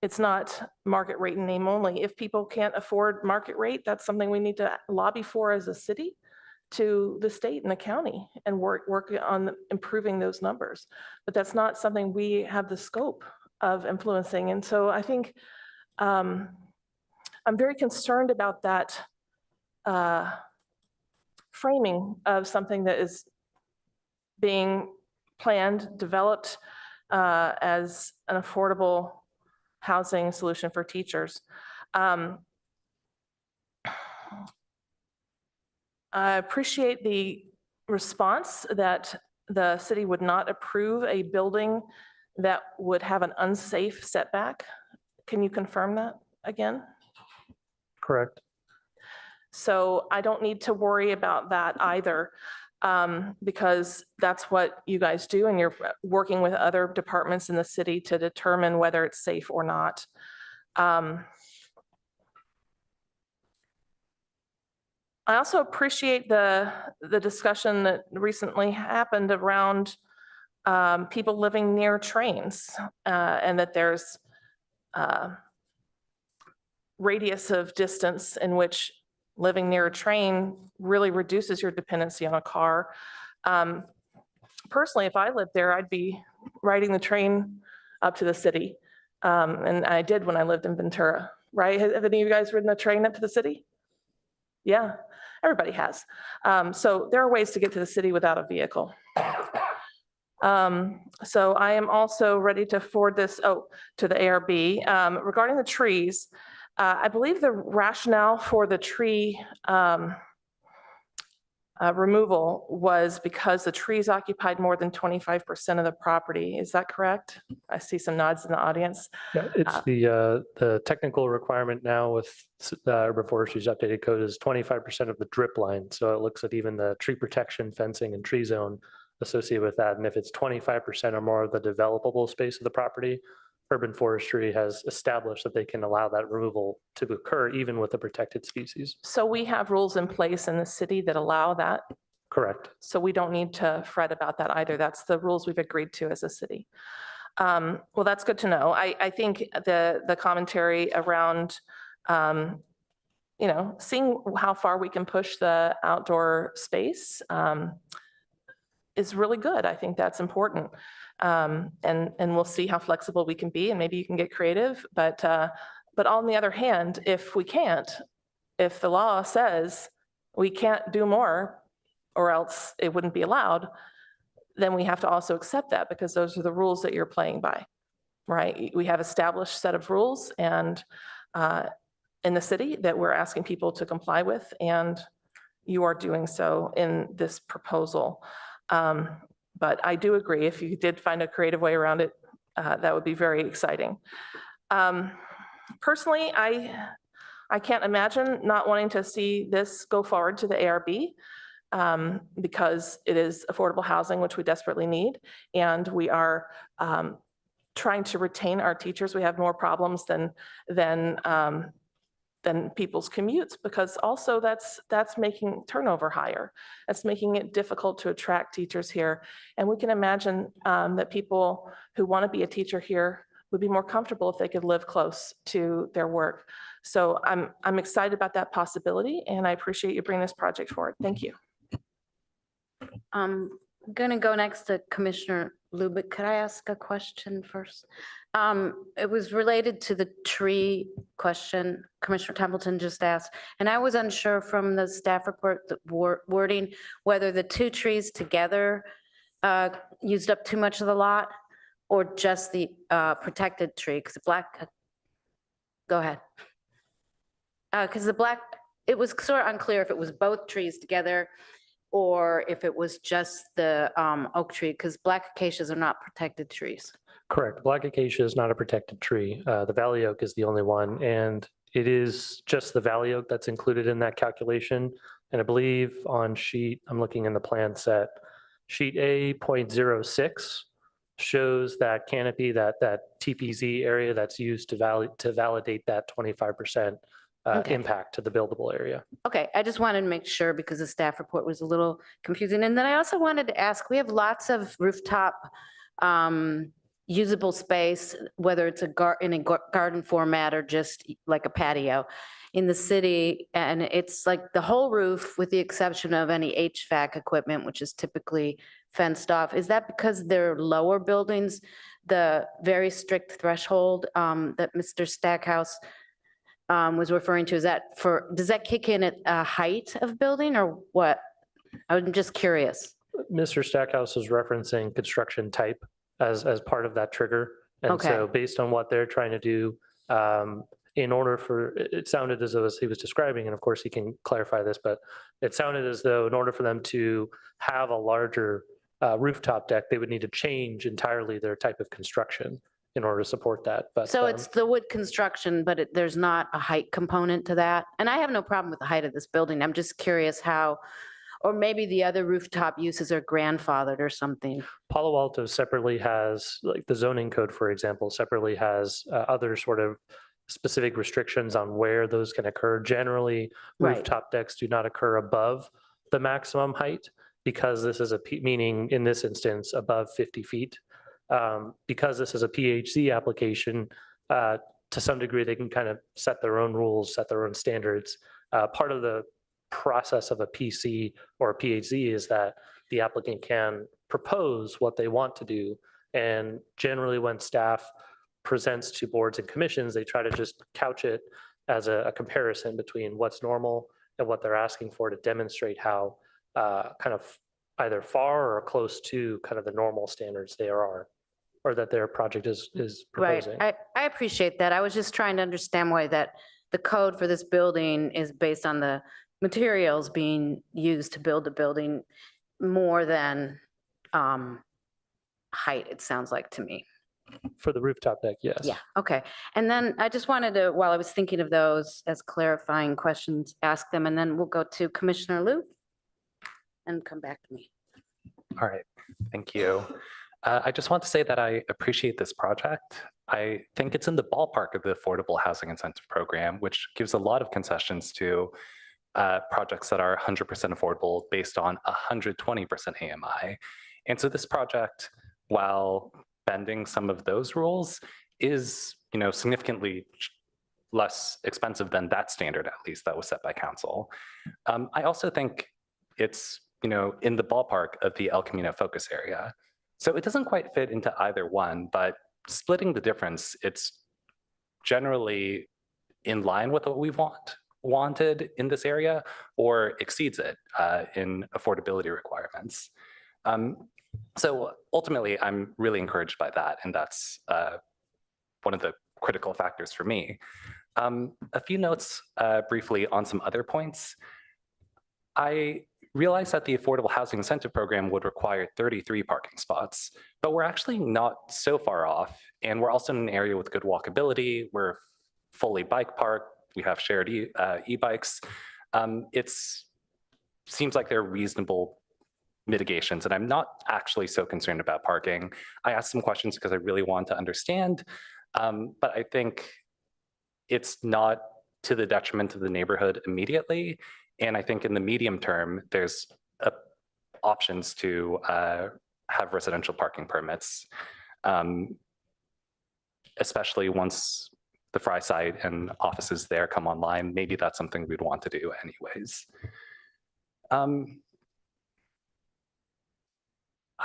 it's not market rate in name only. If people can't afford market rate, that's something we need to lobby for as a city to the state and the county and work on improving those numbers. But that's not something we have the scope of influencing. And so I think I'm very concerned about that framing of something that is being planned, developed as an affordable housing solution for teachers. I appreciate the response that the city would not approve a building that would have an unsafe setback. Can you confirm that again? Correct. So I don't need to worry about that either, because that's what you guys do, and you're working with other departments in the city to determine whether it's safe or not. I also appreciate the discussion that recently happened around people living near trains, and that there's radius of distance in which living near a train really reduces your dependency on a car. Personally, if I lived there, I'd be riding the train up to the city. And I did when I lived in Ventura, right? Have any of you guys ridden a train up to the city? Yeah, everybody has. So there are ways to get to the city without a vehicle. So I am also ready to forward this to the ARB. Regarding the trees, I believe the rationale for the tree removal was because the trees occupied more than 25% of the property. Is that correct? I see some nods in the audience. Yeah, it's the technical requirement now with Urban Forestry's updated code is 25% of the drip line. So it looks at even the tree protection, fencing, and tree zone associated with that. And if it's 25% or more of the developable space of the property, Urban Forestry has established that they can allow that removal to occur even with a protected species. So we have rules in place in the city that allow that? Correct. So we don't need to fret about that either. That's the rules we've agreed to as a city. Well, that's good to know. I think the commentary around, seeing how far we can push the outdoor space is really good. I think that's important. And we'll see how flexible we can be, and maybe you can get creative. But on the other hand, if the law says we can't do more, or else it wouldn't be allowed, then we have to also accept that, because those are the rules that you're playing by, right? We have established set of rules and in the city that we're asking people to comply with, and you are doing so in this proposal. But I do agree, if you did find a creative way around it, that would be very exciting. Personally, I can't imagine not wanting to see this go forward to the ARB, because it is affordable housing, which we desperately need. And we are trying to retain our teachers. We have more problems than people's commutes, because also that's making turnover higher. That's making it difficult to attract teachers here. And we can imagine that people who want to be a teacher here would be more comfortable if they could live close to their work. So I'm excited about that possibility, and I appreciate you bringing this project forward. Thank you. I'm going to go next to Commissioner Lubick. Could I ask a question first? It was related to the tree question Commissioner Templeton just asked, and I was unsure from the staff report, the wording, whether the two trees together used up too much of the lot, or just the protected tree, because go ahead. Because the black it was sort of unclear if it was both trees together or if it was just the oak tree, because black acacias are not protected trees. Correct. Black acacia is not a protected tree. The valley oak is the only one, and it is just the valley oak that's included in that calculation. And I believe on sheet, I'm looking in the plan set, sheet A.06 shows that canopy, that TPZ area that's used to validate that 25% Okay. impact to the buildable area. Okay, I just wanted to make sure because the staff report was a little confusing. And then I also wanted to ask, we have lots of rooftop usable space, whether it's in a garden format or just like a patio in the city. And it's like the whole roof with the exception of any HVAC equipment, which is typically fenced off. Is that because they're lower buildings, the very strict threshold that Mr. Stackhouse was referring to? Is that does that kick in at a height of building or what? I'm just curious. Mr. Stackhouse is referencing construction type as part of that trigger. And Okay. so based on what they're trying to do, in order for, it sounded as though as he was describing, and of course he can clarify this, but it sounded as though in order for them to have a larger rooftop deck, they would need to change entirely their type of construction in order to support that. But So it's the wood construction, but there's not a height component to that. And I have no problem with the height of this building. I'm just curious how, or maybe the other rooftop uses are grandfathered or something. Palo Alto separately has, like the zoning code, for example, separately has other sort of specific restrictions on where those can occur. Generally, Right. rooftop decks do not occur above the maximum height because this is meaning in this instance above 50 feet. Because this is a PHC application, to some degree, they can kind of set their own rules, set their own standards. Part of the process of a PC or a PHC is that the applicant can propose what they want to do. And generally when staff presents to boards and commissions, they try to just couch it as a comparison between what's normal and what they're asking for to demonstrate how kind of either far or close to kind of the normal standards they are, or that their project is proposing. Right. I appreciate that. I was just trying to understand why that the code for this building is based on the materials being used to build the building more than height, it sounds like to me. For the rooftop deck, yes. Yeah, okay. And then I just wanted to, while I was thinking of those as clarifying questions, ask them, and then we'll go to Commissioner Liu and come back to me. All right, thank you. I just want to say that I appreciate this project. I think it's in the ballpark of the Affordable Housing Incentive Program, which gives a lot of concessions to projects that are 100% affordable based on 120% AMI. And so this project, while bending some of those rules, is significantly less expensive than that standard, at least, that was set by council. I also think it's in the ballpark of the El Camino focus area. So it doesn't quite fit into either one, but splitting the difference, it's generally in line with what we've wanted in this area or exceeds it in affordability requirements. So ultimately, I'm really encouraged by that, and that's one of the critical factors for me. A few notes briefly on some other points. I realized that the Affordable Housing Incentive Program would require 33 parking spots, but we're actually not so far off. And we're also in an area with good walkability. We're fully bike parked. We have shared e-bikes. It seems like they're reasonable mitigations, and I'm not actually so concerned about parking. I asked some questions because I really want to understand, but I think it's not to the detriment of the neighborhood immediately. And I think in the medium term, there's options to have residential parking permits, especially once the Fry site and offices there come online. Maybe that's something we'd want to do anyways. I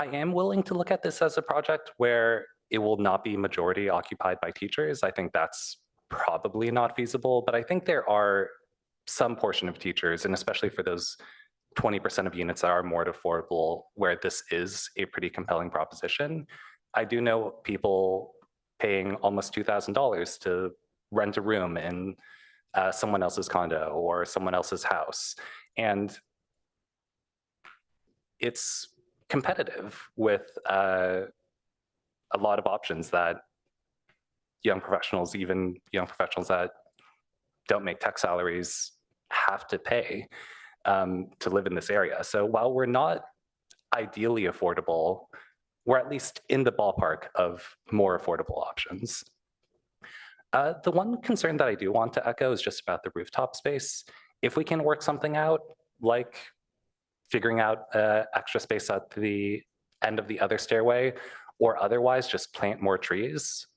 am willing to look at this as a project where it will not be majority occupied by teachers. I think that's probably not feasible, but I think there are some portion of teachers, and especially for those 20% of units that are more affordable, where this is a pretty compelling proposition. I do know people paying almost $2,000 to rent a room in someone else's condo or someone else's house. And it's competitive with a lot of options that young professionals, even young professionals that don't make tech salaries, have to pay to live in this area. So while we're not ideally affordable, we're at least in the ballpark of more affordable options. The one concern that I do want to echo is just about the rooftop space. If we can work something out, like figuring out extra space at the end of the other stairway, or otherwise just plant more trees.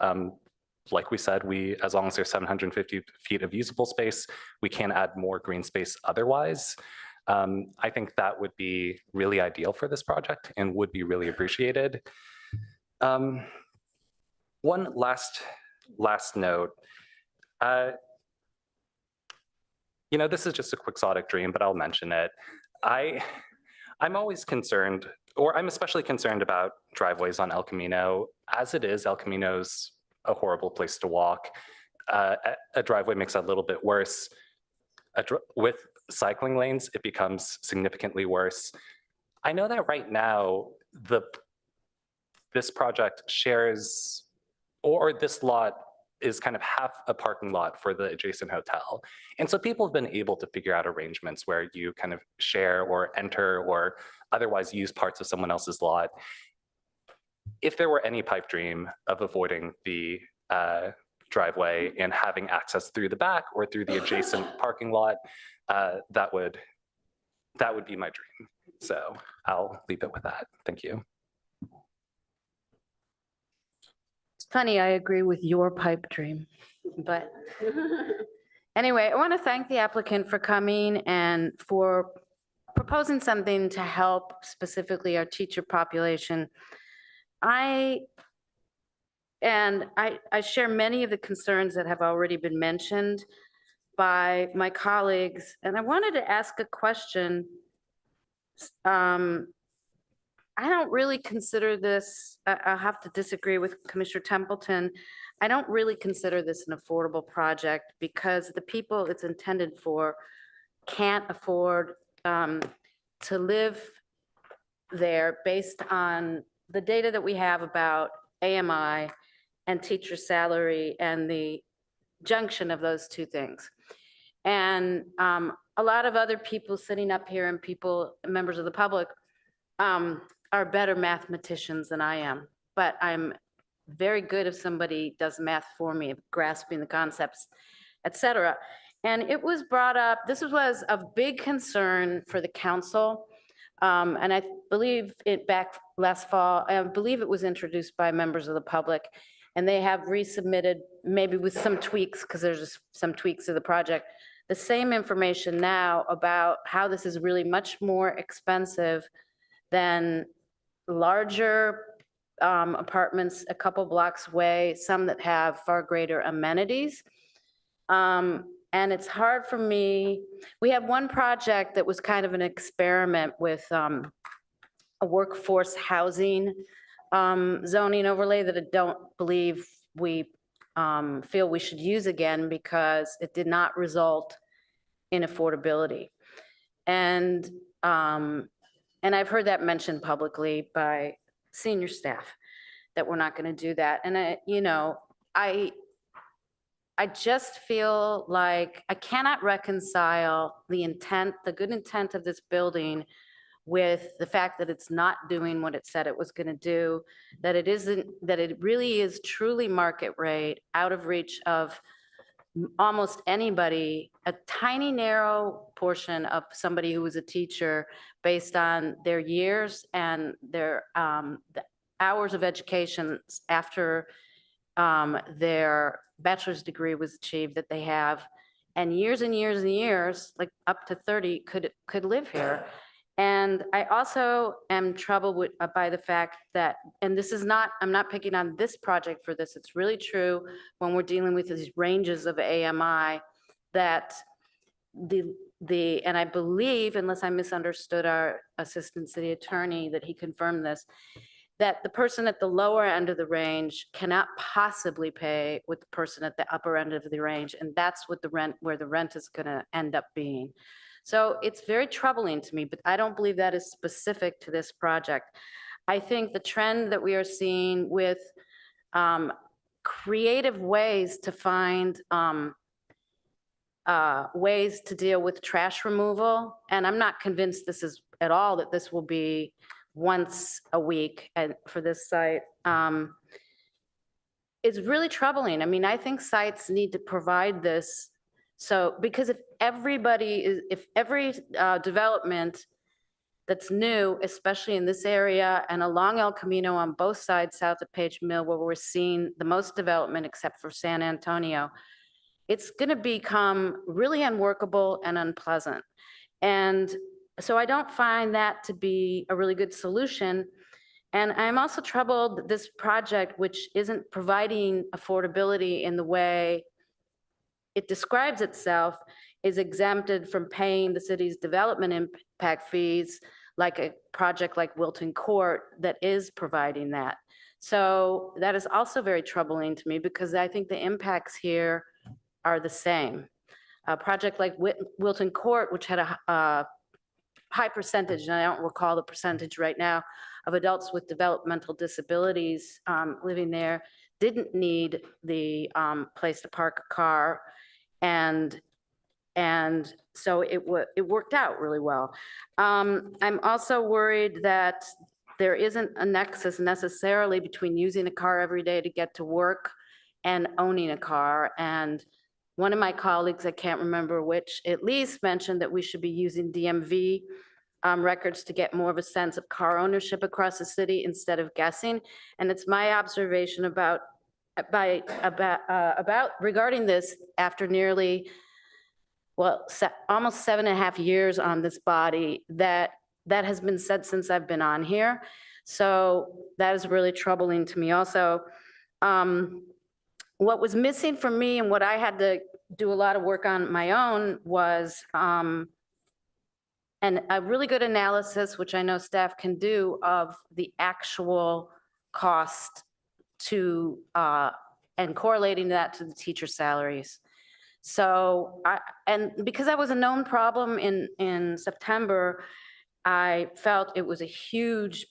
Like we said, as long as there's 750 feet of usable space, we can add more green space otherwise. I think that would be really ideal for this project and would be really appreciated. One last note. This is just a quixotic dream, but I'll mention it. I'm always concerned, or I'm especially concerned about driveways on El Camino. As it is, El Camino's a horrible place to walk. A driveway makes that a little bit worse. With cycling lanes, it becomes significantly worse. I know that right now, this project shares, or this lot is kind of half a parking lot for the adjacent hotel. And so people have been able to figure out arrangements where you kind of share or enter or otherwise use parts of someone else's lot. If there were any pipe dream of avoiding the driveway and having access through the back or through the adjacent parking lot, that would be my dream. So I'll leave it with that. Thank you. It's funny, I agree with your pipe dream, but anyway, I want to thank the applicant for coming and for proposing something to help specifically our teacher population. I share many of the concerns that have already been mentioned by my colleagues, and I wanted to ask a question. I don't really consider this, I'll have to disagree with Commissioner Templeton. I don't really consider this an affordable project because the people it's intended for can't afford to live there based on the data that we have about AMI and teacher salary and the junction of those two things. And a lot of other people sitting up here and members of the public are better mathematicians than I am, but I'm very good if somebody does math for me, grasping the concepts, et cetera. And it was brought up, this was a big concern for the council. And I believe back last fall, I believe it was introduced by members of the public, and they have resubmitted, maybe with some tweaks, because there's just some tweaks to the project, the same information now about how this is really much more expensive than larger apartments a couple blocks away, some that have far greater amenities. And it's hard for me. We have one project that was kind of an experiment with a workforce housing zoning overlay that I don't believe we feel we should use again because it did not result in affordability. And I've heard that mentioned publicly by senior staff that we're not going to do that. And I just feel like I cannot reconcile the intent, the good intent of this building with the fact that it's not doing what it said it was going to do, that it really is truly market rate, out of reach of almost anybody, a tiny narrow portion of somebody who was a teacher based on their years and their the hours of education after their bachelor's degree was achieved that they have, and years and years and years, like up to 30, could live here. And I also am troubled by the fact that, and this is not, I'm not picking on this project for this, it's really true when we're dealing with these ranges of AMI, that and I believe, unless I misunderstood our assistant city attorney, that he confirmed this, that the person at the lower end of the range cannot possibly pay with the person at the upper end of the range. And that's what where the rent is going to end up being. So it's very troubling to me, but I don't believe that is specific to this project. I think the trend that we are seeing with creative ways to find ways to deal with trash removal, and I'm not convinced this is at all that this will be once a week and for this site, is really troubling. I mean, I think sites need to provide this. So, because if every development that's new, especially in this area and along El Camino on both sides south of Page Mill, where we're seeing the most development except for San Antonio, it's going to become really unworkable and unpleasant. And so I don't find that to be a really good solution. And I'm also troubled that this project, which isn't providing affordability in the way it describes itself, is exempted from paying the city's development impact fees, like a project like Wilton Court that is providing that. So that is also very troubling to me because I think the impacts here are the same. A project like Wilton Court, which had a high percentage, and I don't recall the percentage right now, of adults with developmental disabilities living there, didn't need the place to park a car. And so it worked out really well. I'm also worried that there isn't a nexus necessarily between using a car every day to get to work and owning a car. And one of my colleagues, I can't remember which, at least mentioned that we should be using DMV records to get more of a sense of car ownership across the city instead of guessing. And it's my observation about regarding this after nearly, well, almost 7.5 years on this body, that has been said since I've been on here. So that is really troubling to me also. What was missing for me and what I had to do a lot of work on my own was and a really good analysis, which I know staff can do, of the actual cost to and correlating that to the teacher salaries. So and because that was a known problem in September, I felt it was a huge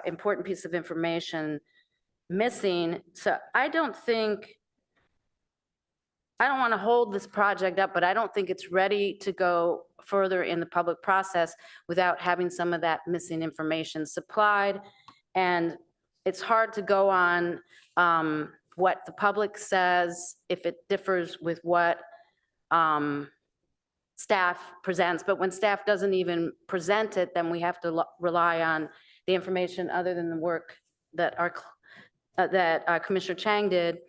important piece of information missing. So I don't want to hold this project up, but I don't think it's ready to go further in the public process without having some of that missing information supplied. And it's hard to go on what the public says if it differs with what staff presents. But when staff doesn't even present it, then we have to rely on the information other than the work that Commissioner Chang did.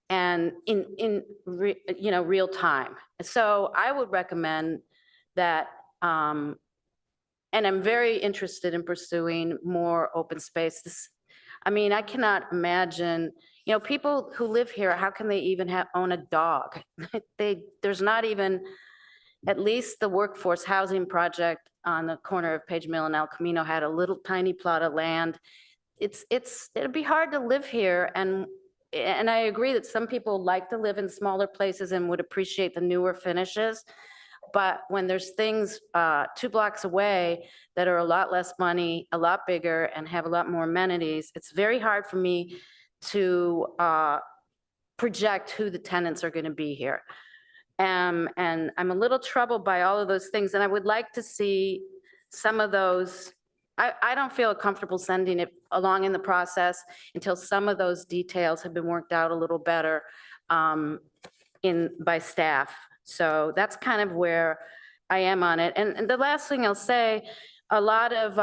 And in real time. So I would recommend that, and I'm very interested in pursuing more open space. I mean, I cannot imagine, people who live here, how can they even own a dog? There's not even, at least the workforce housing project on the corner of Page Mill and El Camino had a little tiny plot of land. It'd be hard to live here, and I agree that some people like to live in smaller places and would appreciate the newer finishes. But when there's things 2 blocks away that are a lot less money, a lot bigger, and have a lot more amenities, it's very hard for me to project who the tenants are going to be here. And I'm a little troubled by all of those things. And I would like to see some of those. I don't feel comfortable sending it along in the process until some of those details have been worked out a little better by staff. So that's kind of where I am on it. And the last thing I'll say, a lot of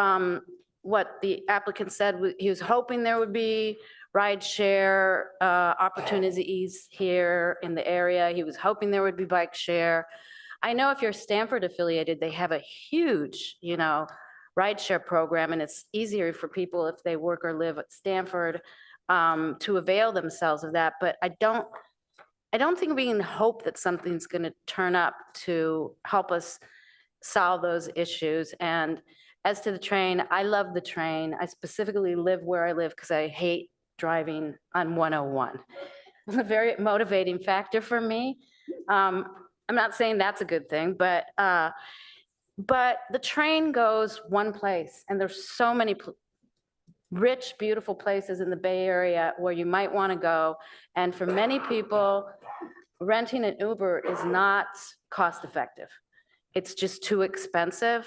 what the applicant said, he was hoping there would be ride share opportunities here in the area. He was hoping there would be bike share. I know if you're Stanford affiliated, they have a huge, rideshare program, and it's easier for people if they work or live at Stanford to avail themselves of that. But I don't think we can hope that something's going to turn up to help us solve those issues. And As to the train, I love the train. I specifically live where I live because I hate driving on 101. It's a very motivating factor for me. I'm not saying that's a good thing, but the train goes one place, and there's so many rich, beautiful places in the Bay Area where you might want to go. And for many people, renting an Uber is not cost effective. It's just too expensive.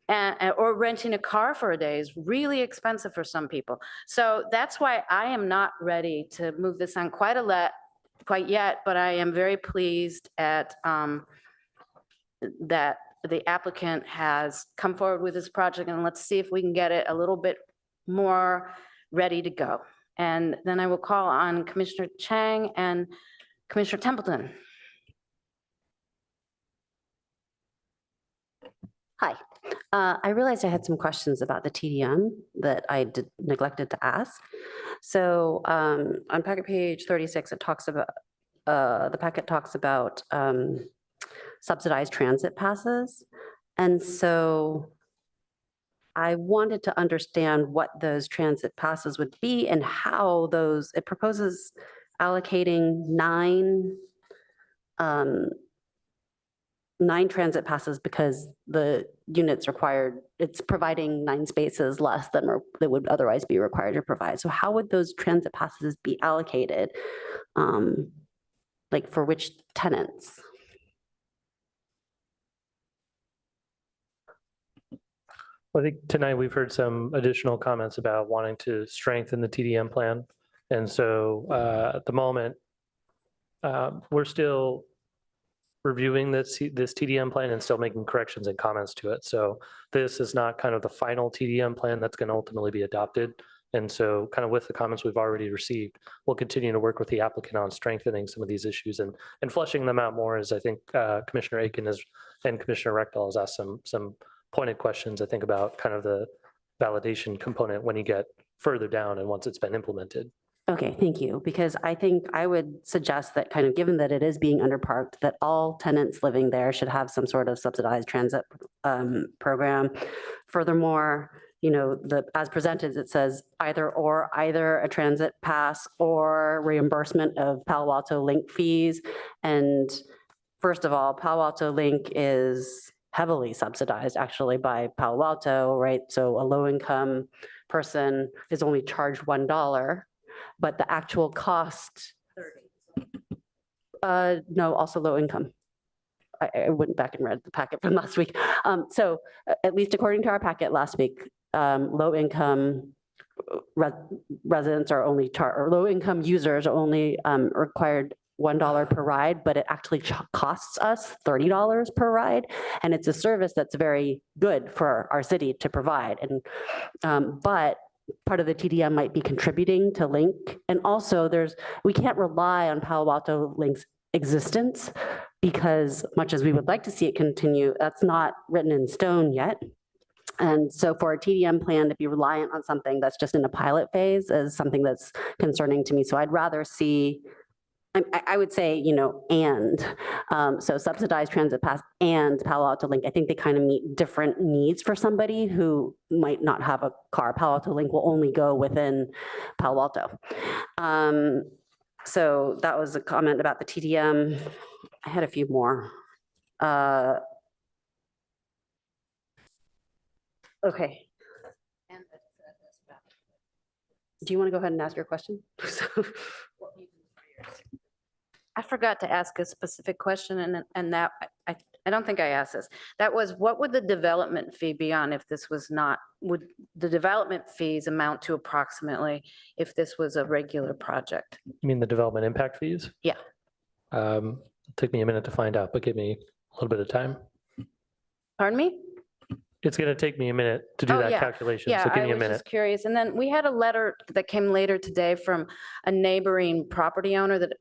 Or renting a car for a day is really expensive for some people. So that's why I am not ready to move this on quite yet, but I am very pleased at that the applicant has come forward with this project, and let's see if we can get it a little bit more ready to go. And then I will call on Commissioner Chang and Commissioner Templeton. Hi. I realized I had some questions about the TDM that I neglected to ask. So on packet page 36, it talks about, the packet talks about subsidized transit passes. And so I wanted to understand what those transit passes would be and how those, it proposes allocating 9 transit passes because the units required, it's providing 9 spaces less than that would otherwise be required to provide. So how would those transit passes be allocated? Like for which tenants? I think tonight we've heard some additional comments about wanting to strengthen the TDM plan. And so at the moment, we're still reviewing this TDM plan and still making corrections and comments to it. So this is not kind of the final TDM plan that's going to ultimately be adopted. And so kind of with the comments we've already received, we'll continue to work with the applicant on strengthening some of these issues and fleshing them out more, as I think Commissioner Aiken and Commissioner Rectal has asked some pointed questions, I think, about kind of the validation component when you get further down and once it's been implemented. Okay, thank you. Because I think I would suggest that kind of given that it is being underparked, that all tenants living there should have some sort of subsidized transit program. Furthermore, you know, as presented, it says either a transit pass or reimbursement of Palo Alto Link fees. And first of all, Palo Alto Link is heavily subsidized actually by Palo Alto, right? So a low-income person is only charged $1, but the actual cost. 30. No, also low income. I went back and read the packet from last week. So at least according to our packet last week, low income residents are only or low income users are only required $1 per ride, but it actually costs us $30 per ride. And it's a service that's very good for our city to provide. And but part of the TDM might be contributing to Link. And also we can't rely on Palo Alto Link's existence because much as we would like to see it continue, that's not written in stone yet. And so for a TDM plan to be reliant on something that's just in a pilot phase is something that's concerning to me. So I'd rather see, I would say, you know, so subsidized transit pass and Palo Alto Link, I think they kind of meet different needs for somebody who might not have a car. Palo Alto Link will only go within Palo Alto. So that was a comment about the TDM. I had a few more. Okay. Do you want to go ahead and ask your question? I forgot to ask a specific question, and that I don't think I asked this. That was, what would the development fee be on if this was not, would the development fees amount to approximately if this was a regular project? You mean the development impact fees? Yeah. It took me a minute to find out, but give me a little bit of time. Pardon me? It's going to take me a minute to do that calculation, so give me a minute. I was just curious. And then we had a letter that came later today from a neighboring property owner that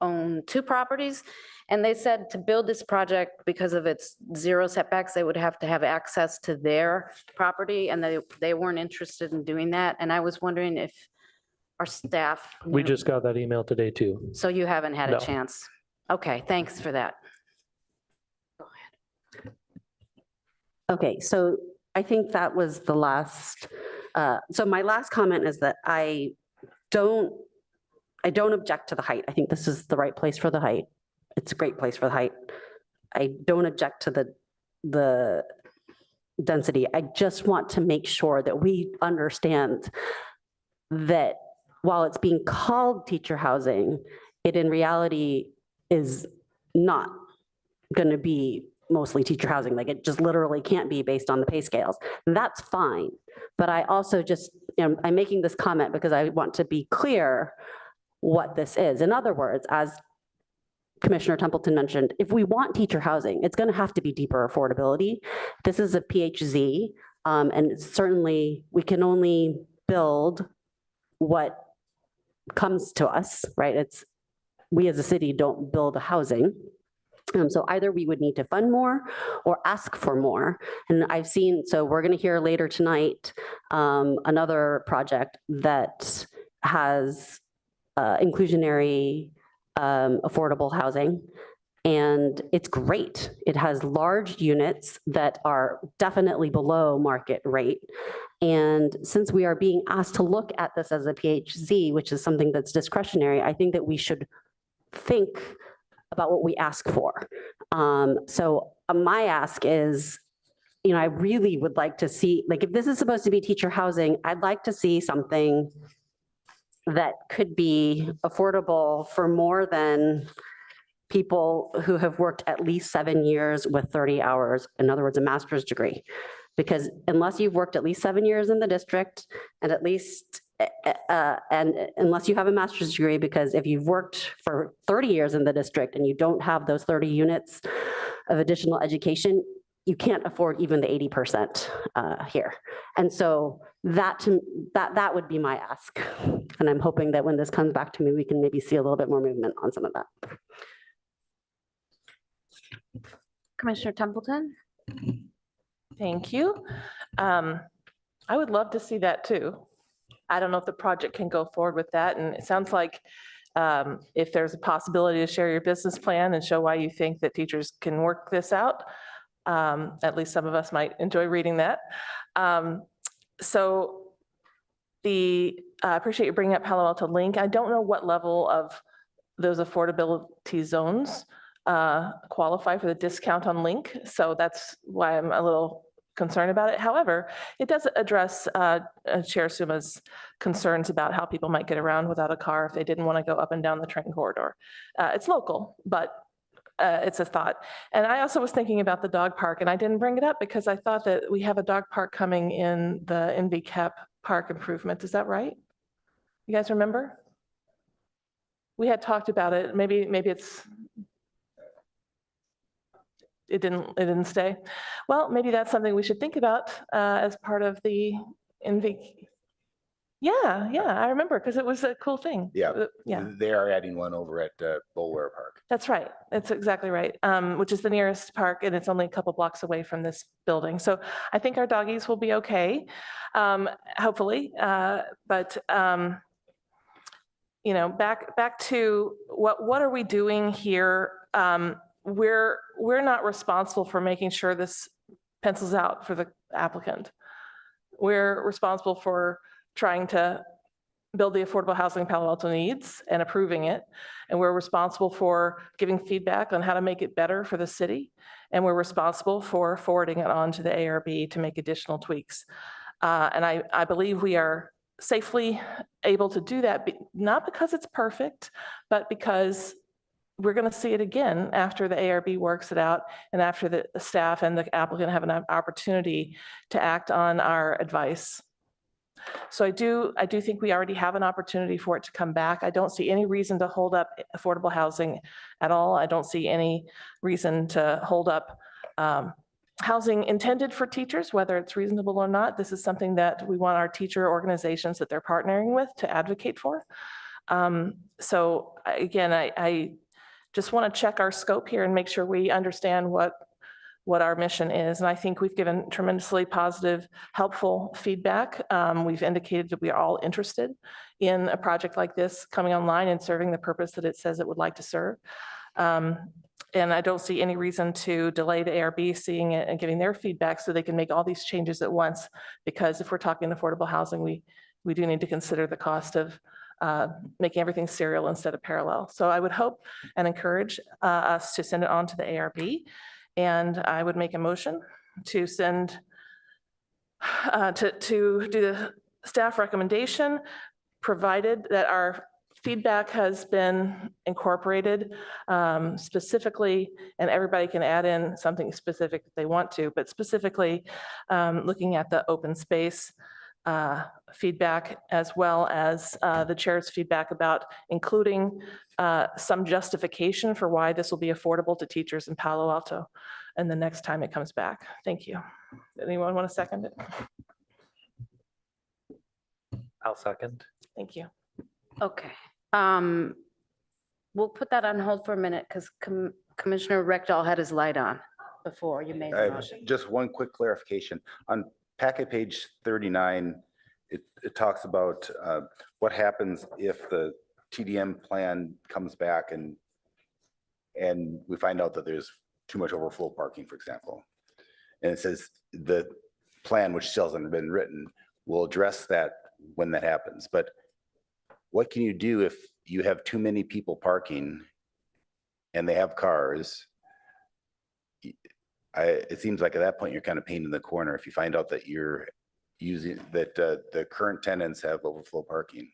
owned 2 properties. And they said to build this project, because of its 0 setbacks, they would have to have access to their property, and they weren't interested in doing that. And I was wondering if our staff knew. We just got that email today too. So you haven't had No. a chance? Okay, thanks for that. Okay, so I think that was the last, so my last comment is that I don't object to the height. I think this is the right place for the height. It's a great place for the height. I don't object to the density. I just want to make sure that we understand that while it's being called teacher housing, it in reality is not going to be mostly teacher housing. Like it just literally can't be based on the pay scales. And that's fine. But I also just, I'm making this comment because I want to be clear what this is. In other words, as Commissioner Templeton mentioned, if we want teacher housing, it's going to have to be deeper affordability. This is a PHZ, and certainly we can only build what comes to us, right? We as a city don't build housing. So either we would need to fund more or ask for more. And I've seen, so we're going to hear later tonight another project that has inclusionary affordable housing. And it's great. It has large units that are definitely below market rate. And since we are being asked to look at this as a PHZ, which is something that's discretionary, I think that we should think about what we ask for. So my ask is, I really would like to see, like if this is supposed to be teacher housing, I'd like to see something that could be affordable for more than people who have worked at least 7 years with 30 hours, in other words, a master's degree. Because unless you've worked at least 7 years in the district and at least, and unless you have a master's degree, because if you've worked for 30 years in the district and you don't have those 30 units of additional education, you can't afford even the 80% here. And so that would be my ask. And I'm hoping that when this comes back to me, we can maybe see a little bit more movement on some of that. Commissioner Templeton? Thank you. I would love to see that too. I don't know if the project can go forward with that. And it sounds like if there's a possibility to share your business plan and show why you think that teachers can work this out, at least some of us might enjoy reading that. So I appreciate you bringing up Palo Alto Link. I don't know what level of those affordability zones qualify for the discount on Link. So that's why I'm a little concerned about it. However, it does address Chair Suma's concerns about how people might get around without a car if they didn't want to go up and down the train corridor. It's local, but it's a thought. And I also was thinking about the dog park, and I didn't bring it up because I thought that we have a dog park coming in the NVCAP park improvement. Is that right? You guys remember? We had talked about it. Maybe it didn't stay. Well, maybe that's something we should think about as part of the NVCAP. Yeah, I remember because it was a cool thing. Yeah, yeah. They are adding one over at Bulwer Park. That's right. That's exactly right. Which is the nearest park, and it's only a couple blocks away from this building. So I think our doggies will be okay, hopefully. But back to what are we doing here? We're not responsible for making sure this pencils out for the applicant. We're responsible for trying to build the affordable housing Palo Alto needs and approving it. And we're responsible for giving feedback on how to make it better for the city. And we're responsible for forwarding it on to the ARB to make additional tweaks. And I believe we are safely able to do that, not because it's perfect, but because we're going to see it again after the ARB works it out and after the staff and the applicant have an opportunity to act on our advice. So I do think we already have an opportunity for it to come back. I don't see any reason to hold up affordable housing at all. I don't see any reason to hold up housing intended for teachers, whether it's reasonable or not. This is something that we want our teacher organizations that they're partnering with to advocate for. So again, I just want to check our scope here and make sure we understand what our mission is. And I think we've given tremendously positive, helpful feedback. We've indicated that we are all interested in a project like this coming online and serving the purpose that it says it would like to serve. And I don't see any reason to delay the ARB seeing it and giving their feedback so they can make all these changes at once. Because if we're talking affordable housing, we do need to consider the cost of making everything serial instead of parallel. So I would hope and encourage us to send it on to the ARB. And I would make a motion to send, to do the staff recommendation, provided that our feedback has been incorporated specifically, and everybody can add in something specific that they want to, but specifically looking at the open space feedback, as well as the chair's feedback about including some justification for why this will be affordable to teachers in Palo Alto and the next time it comes back. Thank you. Anyone want to second it? I'll second. Thank you. Okay. We'll put that on hold for a minute because Commissioner Rectal had his light on before you made I the have motion. just one quick clarification. On packet page 39, it talks about what happens if the TDM plan comes back and we find out that there's too much overflow parking, for example. And it says the plan, which still hasn't been written, will address that when that happens. But what can you do if you have too many people parking and they have cars? It seems like at that point, you're kind of painting the corner if you find out that you're using, that the current tenants have overflow parking.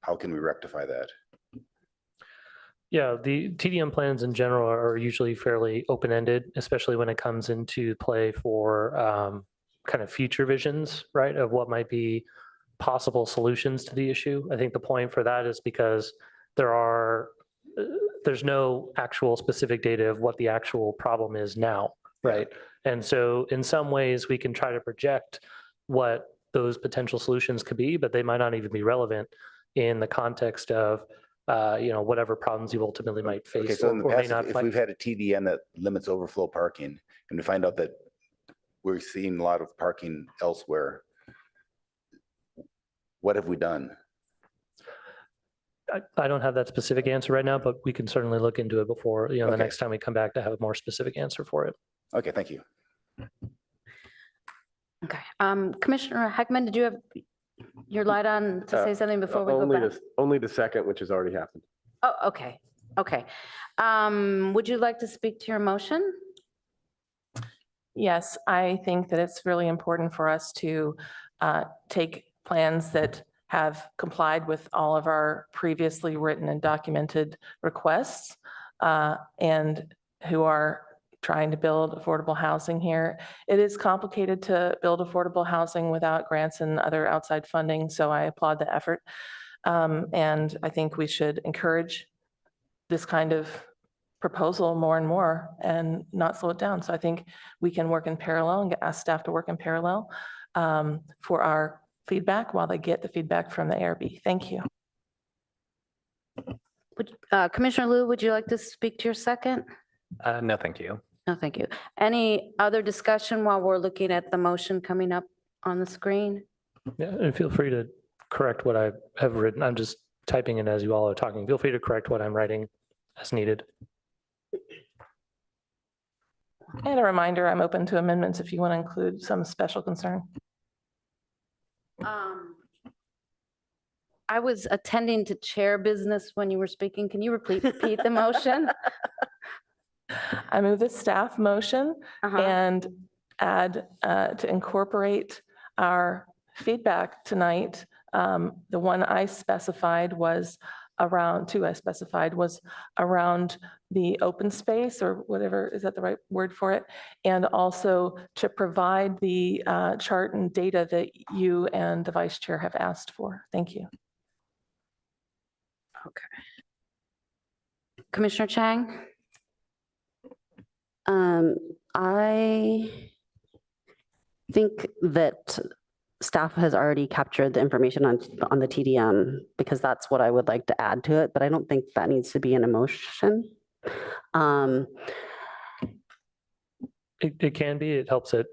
How can we rectify that? Yeah, the TDM plans in general are usually fairly open-ended, especially when it comes into play for kind of future visions, right, of what might be possible solutions to the issue. I think the point for that is because there's no actual specific data of what the actual problem is now, right? And so in some ways we can try to project what those potential solutions could be, but they might not even be relevant in the context of whatever problems you ultimately might face. Okay, so in the or may past, not if fight. we've had a TDM that limits overflow parking and we find out that we're seeing a lot of parking elsewhere, what have we done? I don't have that specific answer right now, but we can certainly look into it before, the Okay. next time we come back to have a more specific answer for it. Okay, thank you. Okay. Commissioner Heckman, did you have your light on to say something before we go back? Only the second, which has already happened. Oh, okay. Okay. Would you like to speak to your motion? Yes, I think that it's really important for us to take plans that have complied with all of our previously written and documented requests and who are trying to build affordable housing here. It is complicated to build affordable housing without grants and other outside funding, so I applaud the effort. And I think we should encourage this kind of proposal more and more and not slow it down. So I think we can work in parallel and ask staff to work in parallel for our feedback while they get the feedback from the ARB. Thank you. Commissioner Liu, would you like to speak to your second? No, thank you. No, thank you. Any other discussion while we're looking at the motion coming up on the screen? Yeah, and feel free to correct what I have written. I'm just typing in as you all are talking. Feel free to correct what I'm writing as needed. And a reminder, I'm open to amendments if you want to include some special concern. I was attending to chair business when you were speaking. Can you repeat the motion? I move the staff motion and add to incorporate our feedback tonight. The one I specified was around, two I specified was around the open space or whatever, is that the right word for it? And also to provide the chart and data that you and the vice chair have asked for. Thank you. Okay. Commissioner Chang? I think that staff has already captured the information on the TDM because that's what I would like to add to it, but I don't think that needs to be an emotion. It can be, it helps it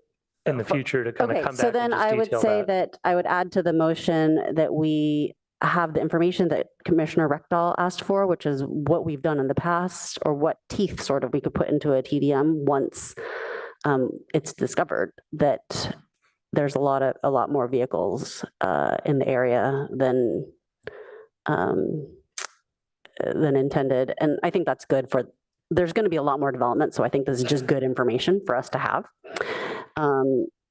in the future to kind of come back. So then I would say that I would add to the motion that we have the information that Commissioner Rectal asked for, which is what we've done in the past, or what teeth sort of we could put into a TDM once it's discovered that there's a lot more vehicles in the area than intended. And I think that's good for, there's going to be a lot more development. So I think this is just good information for us to have,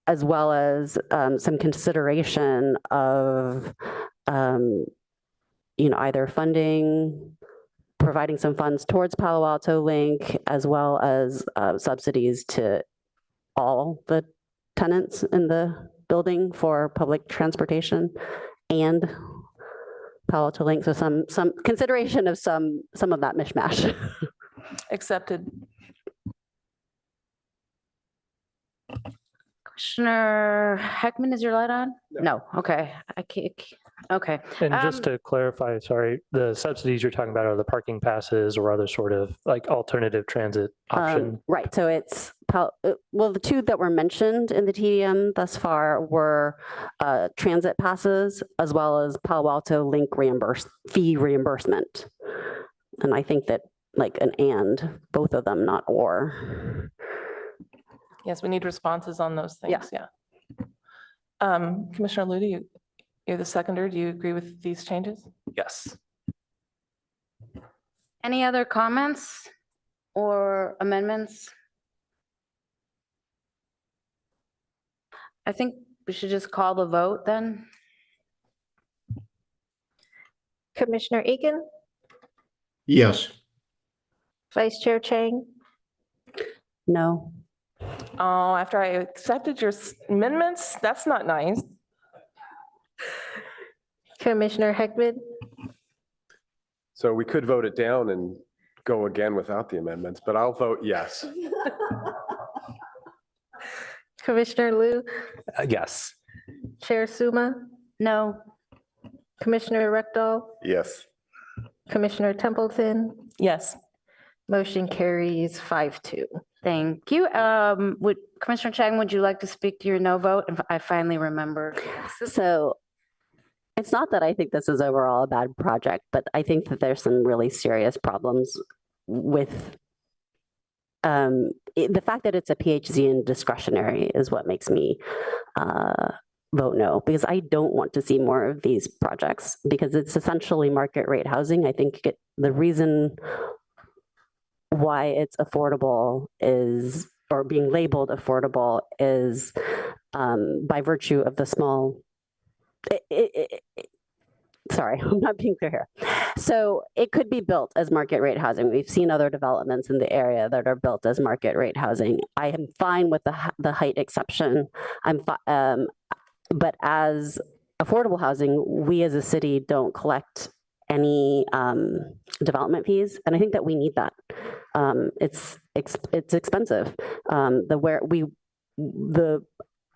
as well as some consideration of, either funding, providing some funds towards Palo Alto Link, as well as subsidies to all the tenants in the building for public transportation and Palo Alto Link. So some consideration of some of that mishmash. Accepted. Commissioner Heckman, is your light on? No. Okay. I can't. Okay. And just to clarify, sorry, the subsidies you're talking about are the parking passes or other sort of like alternative transit option? Right. So it's, the two that were mentioned in the TDM thus far were transit passes as well as Palo Alto Link fee reimbursement. And I think that like both of them, not or. Yes, we need responses on those things. Yeah. Commissioner Ludi, you're the seconder. Do you agree with these changes? Yes. Any other comments or amendments? I think we should just call the vote then. Commissioner Egan, Yes. Vice Chair Chang, No. Oh, after I accepted your amendments, that's not nice. Commissioner Heckman, So we could vote it down and go again without the amendments, but I'll vote yes. Commissioner Liu, Yes. Chair Suma, No. Commissioner Rectal, Yes. Commissioner Templeton, Yes. motion carries 5-2. Thank you. Commissioner Chang, would you like to speak to your no vote? And I finally remembered. So it's not that I think this is overall a bad project, but I think that there's some really serious problems with the fact that it's a PHZ and discretionary is what makes me vote no, because I don't want to see more of these projects because it's essentially market rate housing. I think the reason why it's affordable is, or being labeled affordable is by virtue of the small, sorry, I'm not being clear here. So it could be built as market rate housing. We've seen other developments in the area that are built as market rate housing. I am fine with the height exception. But as affordable housing, we as a city don't collect any development fees, and I think that we need that. It's expensive.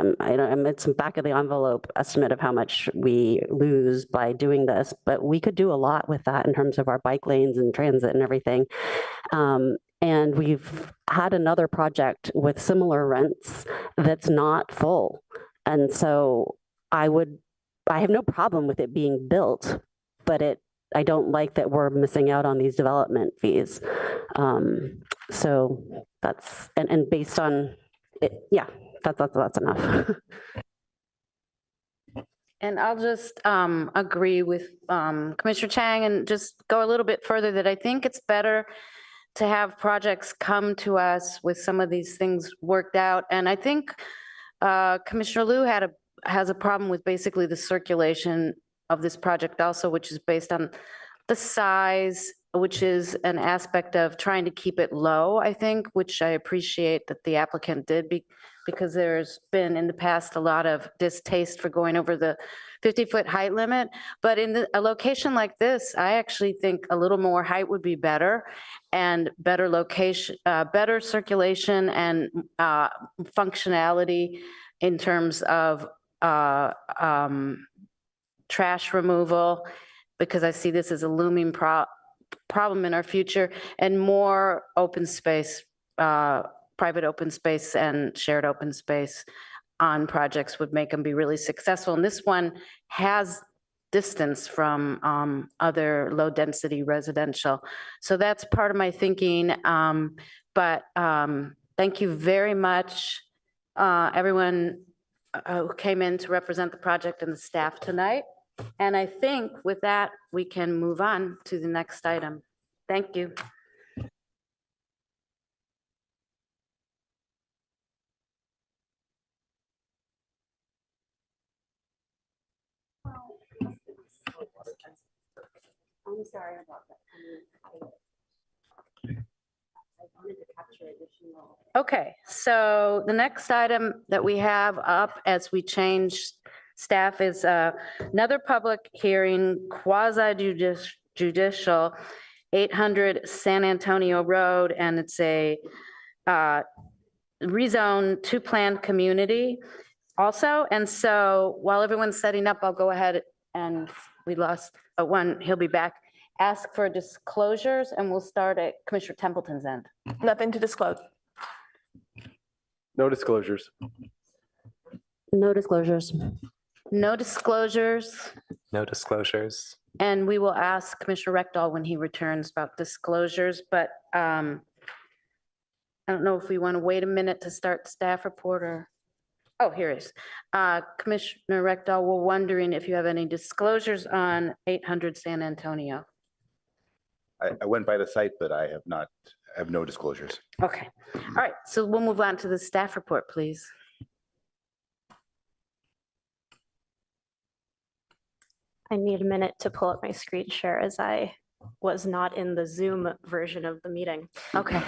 It's some back of the envelope estimate of how much we lose by doing this, but we could do a lot with that in terms of our bike lanes and transit and everything. And we've had another project with similar rents that's not full. And so I have no problem with it being built, but I don't like that we're missing out on these development fees. So that's, and based on it, yeah, that's enough. And I'll just agree with Commissioner Chang and just go a little bit further that I think it's better to have projects come to us with some of these things worked out. And I think Commissioner Liu has a problem with basically the circulation of this project also, which is based on the size, which is an aspect of trying to keep it low, I think, which I appreciate that the applicant did because there's been in the past a lot of distaste for going over the 50-foot height limit. But in a location like this, I actually think a little more height would be better, and better location, better circulation and functionality in terms of trash removal, because I see this as a looming problem in our future, and more open space, private open space and shared open space on projects would make them be really successful. And this one has distance from other low-density residential. So that's part of my thinking. But thank you very much, everyone who came in to represent the project and the staff tonight. And I think with that, we can move on to the next item. Thank you. I'm sorry about that. Okay, so the next item that we have up as we change staff is another public hearing, quasi-judicial, 800 San Antonio Road, and it's a rezone to planned community also. And so while everyone's setting up, I'll go ahead and we lost one, he'll be back. Ask for disclosures and we'll start at Commissioner Templeton's end. Nothing to disclose. No disclosures. No disclosures. No disclosures. No disclosures. And we will ask Commissioner Rectal when he returns about disclosures, but I don't know if we want to wait a minute to start staff report or, oh, here it is. Commissioner Rectal, we're wondering if you have any disclosures on 800 San Antonio. I went by the site, but I have no disclosures. Okay, all right, so we'll move on to the staff report, please. I need a minute to pull up my screen share as I was not in the Zoom version of the meeting. Okay.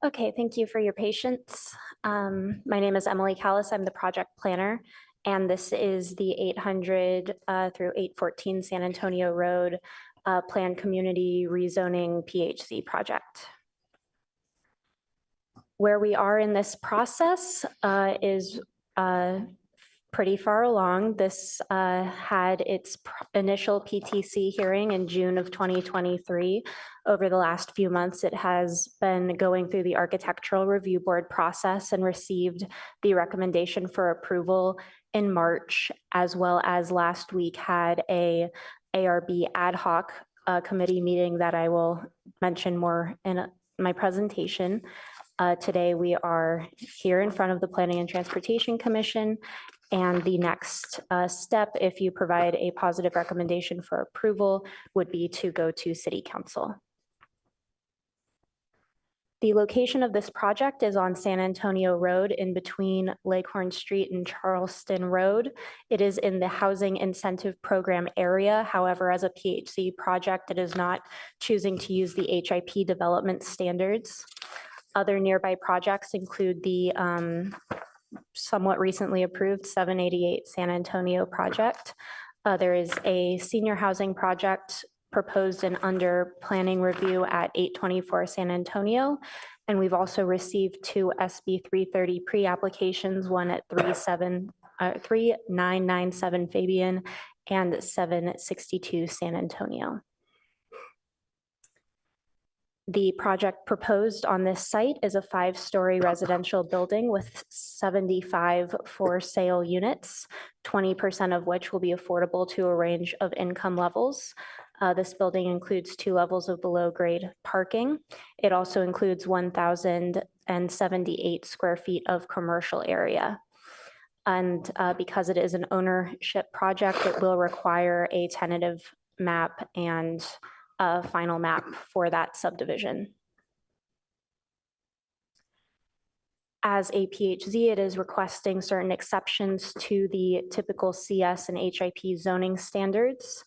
Okay, thank you for your patience. My name is Emily Callis. I'm the project planner, and this is the 800 through 814 San Antonio Road Planned Community Rezoning PHC project. Where we are in this process is pretty far along. This had its initial PTC hearing in June of 2023. Over the last few months, it has been going through the Architectural Review Board process and received the recommendation for approval in March, as well as last week had a ARB ad hoc committee meeting that I will mention more in my presentation. Today, we are here in front of the Planning and Transportation Commission. And the next step, if you provide a positive recommendation for approval, would be to go to City Council. The location of this project is on San Antonio Road in between Leghorn Street and Charleston Road. It is in the Housing Incentive Program area. However, as a PHC project, it is not choosing to use the HIP development standards. Other nearby projects include the somewhat recently approved 788 San Antonio project. There is a senior housing project proposed and under planning review at 824 San Antonio. And we've also received two SB 330 pre-applications, one at 3997 Fabian and 762 San Antonio. The project proposed on this site is a 5-story residential building with 75 for sale units, 20% of which will be affordable to a range of income levels. This building includes 2 levels of below grade parking. It also includes 1,078 square feet of commercial area. And because it is an ownership project, it will require a tentative map and a final map for that subdivision. As a PHZ, it is requesting certain exceptions to the typical CS and HIP zoning standards.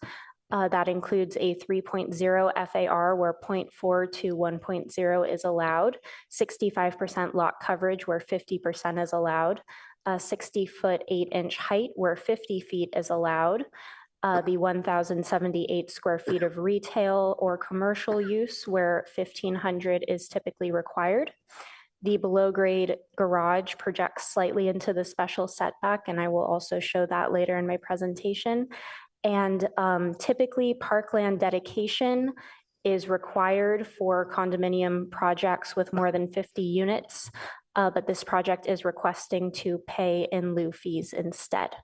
That includes a 3.0 FAR where 0.4 to 1.0 is allowed, 65% lot coverage where 50% is allowed, a 60-foot 8-inch height where 50 feet is allowed, the 1,078 square feet of retail or commercial use where 1,500 is typically required. The below grade garage projects slightly into the special setback, and I will also show that later in my presentation. And typically, parkland dedication is required for condominium projects with more than 50 units, but this project is requesting to pay in lieu fees instead.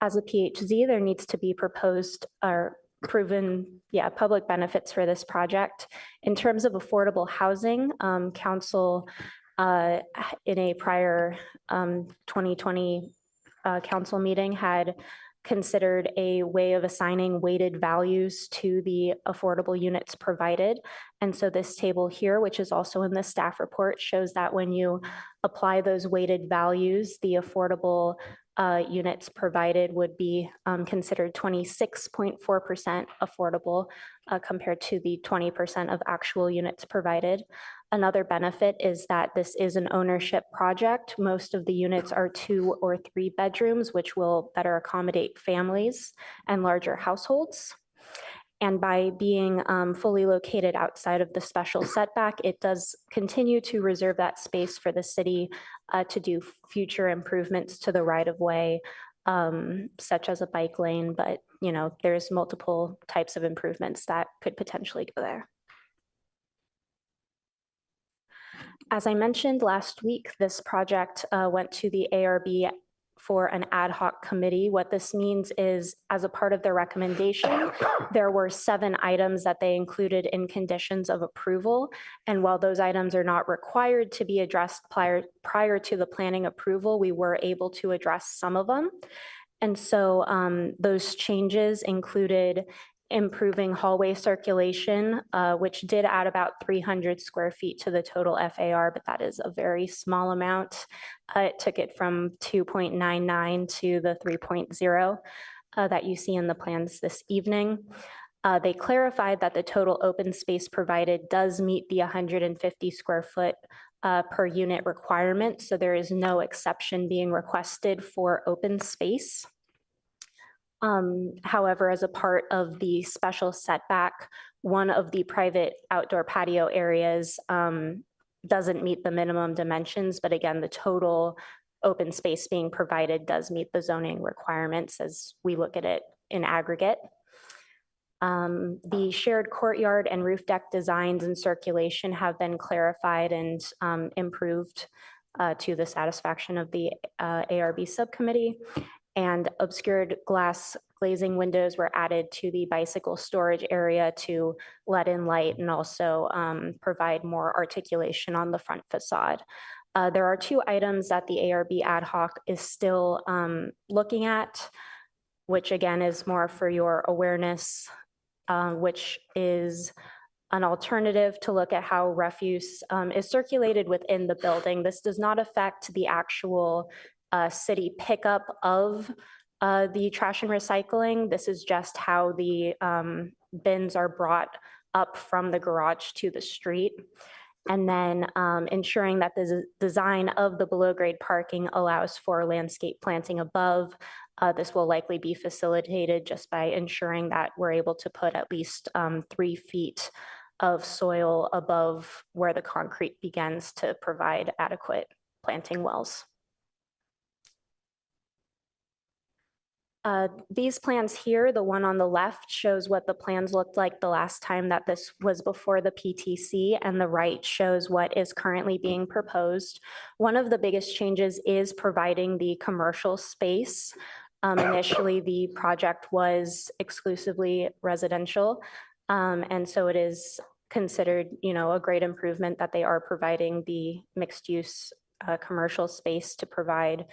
As a PHZ, there needs to be proposed or proven, public benefits for this project. In terms of affordable housing, council in a prior 2020 council meeting had considered a way of assigning weighted values to the affordable units provided. And so this table here, which is also in the staff report, shows that when you apply those weighted values, the affordable units provided would be considered 26.4% affordable compared to the 20% of actual units provided. Another benefit is that this is an ownership project. Most of the units are 2 or 3 bedrooms, which will better accommodate families and larger households. And by being fully located outside of the special setback, it does continue to reserve that space for the city to do future improvements to the right-of-way, such as a bike lane. But, there's multiple types of improvements that could potentially go there. As I mentioned last week, this project went to the ARB for an ad hoc committee. What this means is, as a part of their recommendation, there were 7 items that they included in conditions of approval. And while those items are not required to be addressed prior to the planning approval, we were able to address some of them. And so those changes included improving hallway circulation, which did add about 300 square feet to the total FAR, but that is a very small amount. It took it from 2.99 to the 3.0 that you see in the plans this evening. They clarified that the total open space provided does meet the 150 square foot per unit requirement, so there is no exception being requested for open space. However, as a part of the special setback, one of the private outdoor patio areas doesn't meet the minimum dimensions, but again, the total open space being provided does meet the zoning requirements as we look at it in aggregate. The shared courtyard and roof deck designs and circulation have been clarified and improved to the satisfaction of the ARB subcommittee. And obscured glass glazing windows were added to the bicycle storage area to let in light and also provide more articulation on the front facade. There are 2 items that the ARB ad hoc is still looking at, which again is more for your awareness, which is an alternative to look at how refuse is circulated within the building. This does not affect the actual city pickup of the trash and recycling. This is just how the bins are brought up from the garage to the street. And then ensuring that the design of the below grade parking allows for landscape planting above. This will likely be facilitated just by ensuring that we're able to put at least 3 feet of soil above where the concrete begins to provide adequate planting wells. These plans here, the one on the left shows what the plans looked like the last time that this was before the PTC, and the right shows what is currently being proposed. One of the biggest changes is providing the commercial space. Initially, the project was exclusively residential, and so it is considered, a great improvement that they are providing the mixed-use commercial space to provide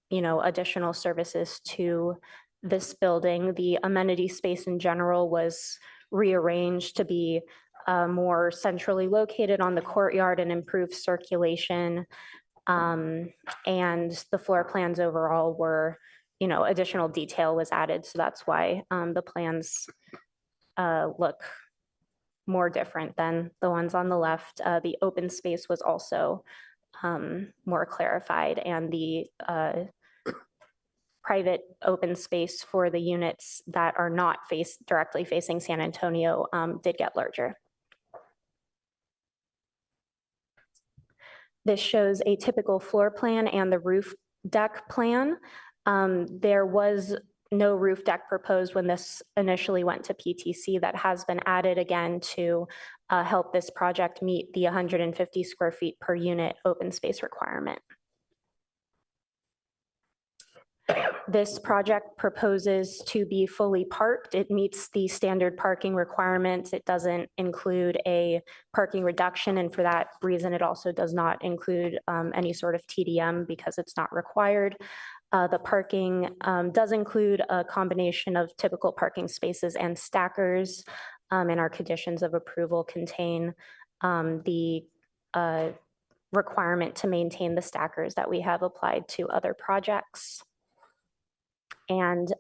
additional services to this building. The amenity space in general was rearranged to be more centrally located on the courtyard and improve circulation. And the floor plans overall were, additional detail was added. So that's why the plans look more different than the ones on the left. The open space was also more clarified, and the private open space for the units that are not directly facing San Antonio did get larger. This shows a typical floor plan and the roof deck plan. There was no roof deck proposed when this initially went to PTC. That has been added again to help this project meet the 150 square feet per unit open space requirement. This project proposes to be fully parked. It meets the standard parking requirements. It doesn't include a parking reduction, and for that reason, it also does not include any sort of TDM because it's not required. The parking does include a combination of typical parking spaces and stackers, and our conditions of approval contain the requirement to maintain the stackers that we have applied to other projects. And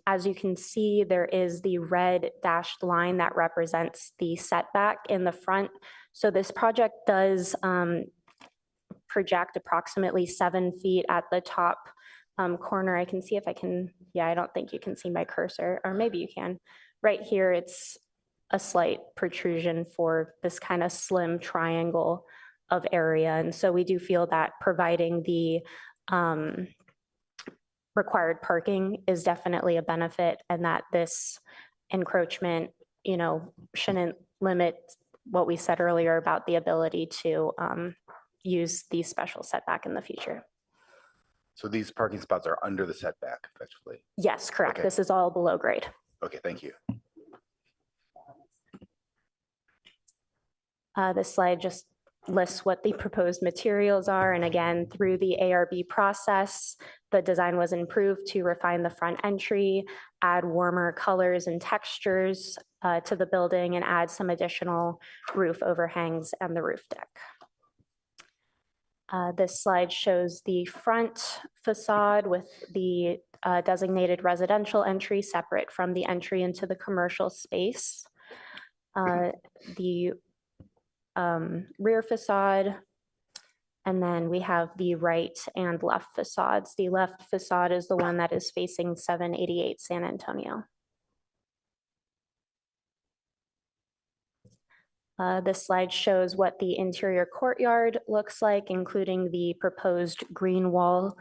as you can see, there is the red dashed line that represents the setback in the front. So this project does project approximately 7 feet at the top corner. I can see if I can, yeah, I don't think you can see my cursor, or maybe you can. Right here, it's a slight protrusion for this kind of slim triangle of area. And so we do feel that providing the required parking is definitely a benefit, and that this encroachment, you know, shouldn't limit what we said earlier about the ability to use the special setback in the future. So these parking spots are under the setback effectively? Yes, correct. Okay. This is all below grade. Okay, thank you. This slide just lists what the proposed materials are. And again, through the ARB process, the design was improved to refine the front entry, add warmer colors and textures to the building, and add some additional roof overhangs and the roof deck. This slide shows the front facade with the designated residential entry separate from the entry into the commercial space. The rear facade, and then we have the right and left facades. The left facade is the one that is facing 788 San Antonio. This slide shows what the interior courtyard looks like, including the proposed green wall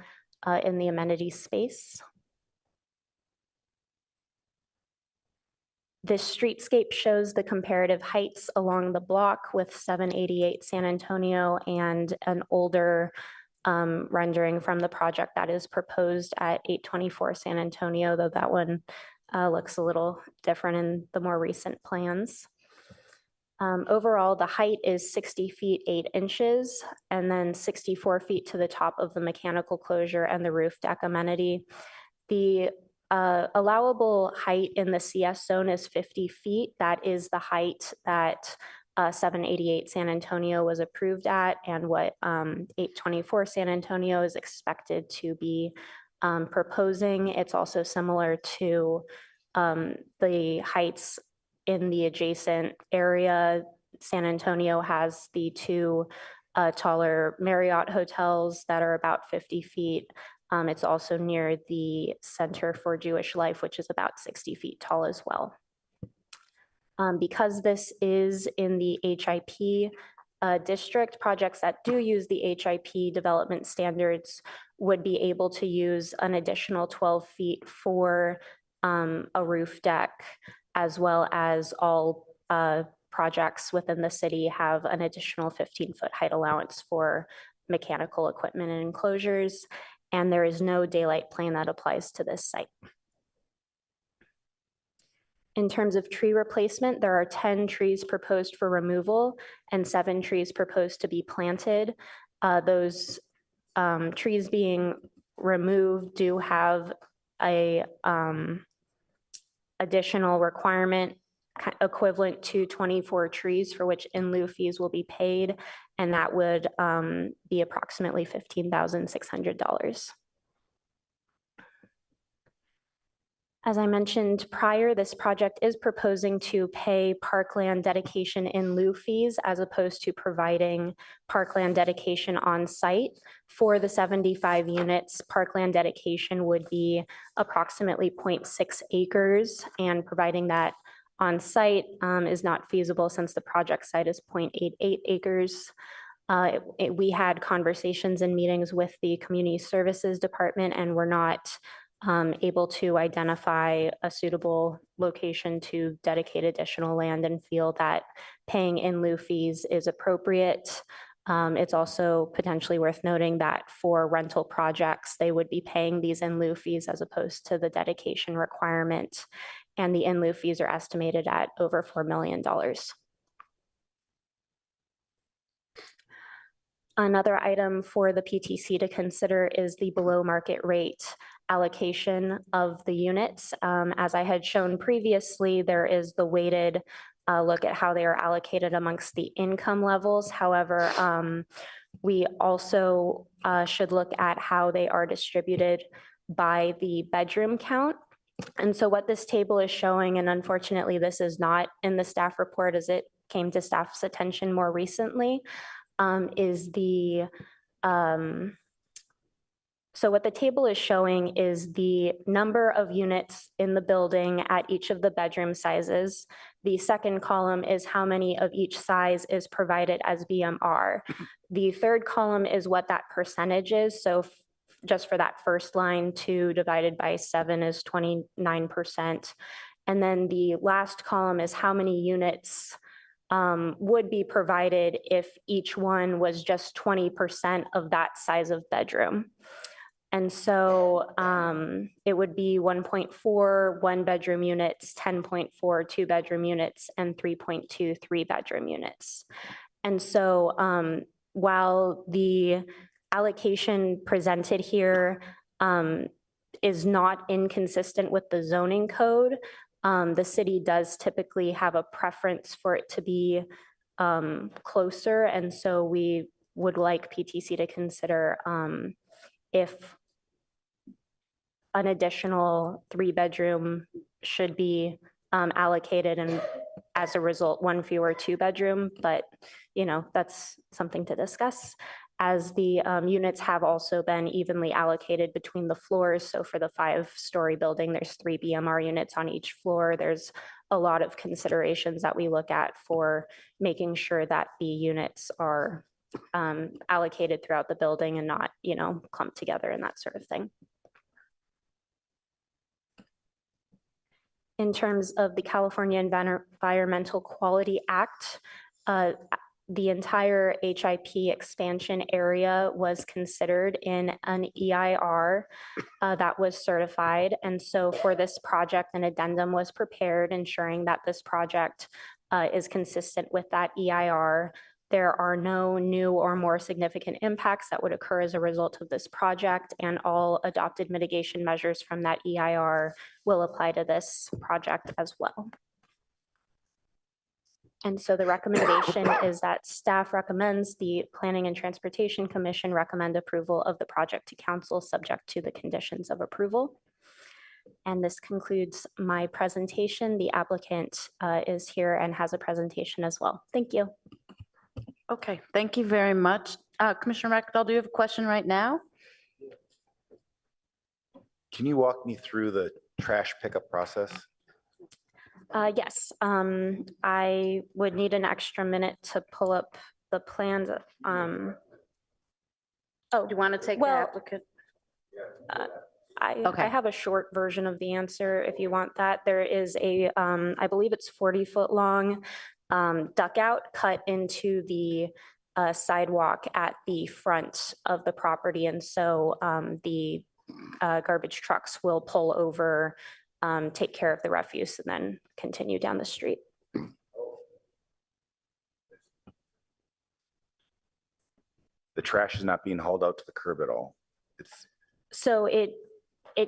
in the amenity space. This streetscape shows the comparative heights along the block with 788 San Antonio and an older rendering from the project that is proposed at 824 San Antonio, though that one looks a little different in the more recent plans. Overall, the height is 60 feet 8 inches, and then 64 feet to the top of the mechanical closure and the roof deck amenity. The allowable height in the CS zone is 50 feet. That is the height that 788 San Antonio was approved at, and what 824 San Antonio is expected to be proposing. It's also similar to the heights in the adjacent area. San Antonio has the 2 taller Marriott hotels that are about 50 feet. It's also near the Center for Jewish Life, which is about 60 feet tall as well. Because this is in the HIP district, projects that do use the HIP development standards would be able to use an additional 12 feet for a roof deck, as well as all projects within the city have an additional 15-foot height allowance for mechanical equipment and enclosures, and there is no daylight plan that applies to this site. In terms of tree replacement, there are 10 trees proposed for removal and 7 trees proposed to be planted. Those trees being removed do have a additional requirement equivalent to 24 trees for which in lieu fees will be paid, and that would be approximately $15,600. As I mentioned prior, this project is proposing to pay parkland dedication in lieu fees as opposed to providing parkland dedication on site. For the 75 units, parkland dedication would be approximately 0.6 acres, and providing that on site is not feasible since the project site is 0.88 acres. We had conversations and meetings with the Community Services Department and were not able to identify a suitable location to dedicate additional land and feel that paying in lieu fees is appropriate. It's also potentially worth noting that for rental projects, they would be paying these in lieu fees as opposed to the dedication requirement. And the in lieu fees are estimated at over $4 million. Another item for the PTC to consider is the below market rate allocation of the units. As I had shown previously, there is the weighted look at how they are allocated amongst the income levels. However, we also should look at how they are distributed by the bedroom count. And so what this table is showing, and unfortunately this is not in the staff report as it came to staff's attention more recently, is the, so what the table is showing is the number of units in the building at each of the bedroom sizes. The second column is how many of each size is provided as BMR. The third column is what that percentage is. So just for that first line, 2 divided by 7 is 29%. And then the last column is how many units would be provided if each one was just 20% of that size of bedroom. And so it would be 1.4 one-bedroom units, 10.4 two-bedroom units, and 3.2 three-bedroom units. And so while the allocation presented here is not inconsistent with the zoning code, the city does typically have a preference for it to be closer. And so we would like PTC to consider if an additional 3-bedroom should be allocated, and as a result, 1 fewer 2-bedroom, but that's something to discuss. As the units have also been evenly allocated between the floors. So for the 5-story building, there's 3 BMR units on each floor. There's a lot of considerations that we look at for making sure that the units are allocated throughout the building and not, clumped together and that sort of thing. In terms of the California Environmental Quality Act, the entire HIP expansion area was considered in an EIR that was certified. And so for this project, an addendum was prepared ensuring that this project is consistent with that EIR. There are no new or more significant impacts that would occur as a result of this project, and all adopted mitigation measures from that EIR will apply to this project as well. And so the recommendation is that staff recommends the Planning and Transportation Commission recommend approval of the project to council subject to the conditions of approval. And this concludes my presentation. The applicant is here and has a presentation as well. Thank you. Okay, thank you very much. Commissioner Reckdahl, do you have a question right now? Can you walk me through the trash pickup process? Yes, I would need an extra minute to pull up the plans. Do you want to take the applicant? I have a short version of the answer if you want that. There is a, I believe it's 40-foot long duckout cut into the sidewalk at the front of the property. And so the garbage trucks will pull over, take care of the refuse, and then continue down the street. The trash is not being hauled out to the curb at all. So it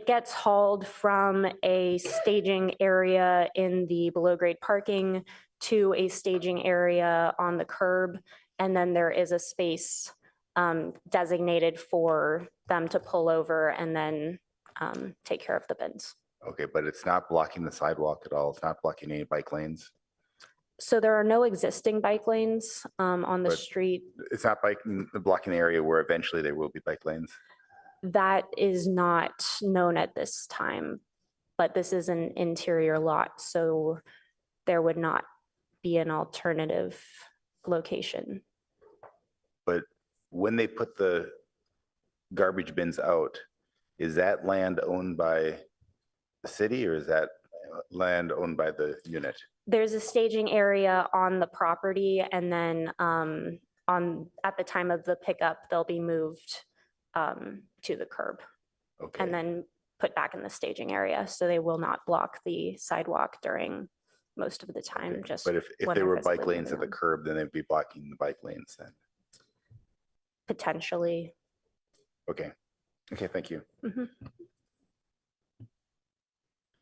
gets hauled from a staging area in the below grade parking to a staging area on the curb. And then there is a space designated for them to pull over and then take care of the bins. Okay, but it's not blocking the sidewalk at all. It's not blocking any bike lanes. So there are no existing bike lanes on the But street. It's not blocking the area where eventually there will be bike lanes. That is not known at this time, but this is an interior lot, so there would not be an alternative location. but when they put the garbage bins out, is that land owned by the city or is that land owned by the unit? There's a staging area on the property, and then at the time of the pickup, they'll be moved to the curb Okay. and then put back in the staging area. So they will not block the sidewalk during most of the time, Okay. just But if when there they're were bike physically lanes at moving the them. curb, then they'd be blocking the bike lanes then. Potentially. Okay. Okay, thank you. Mhm.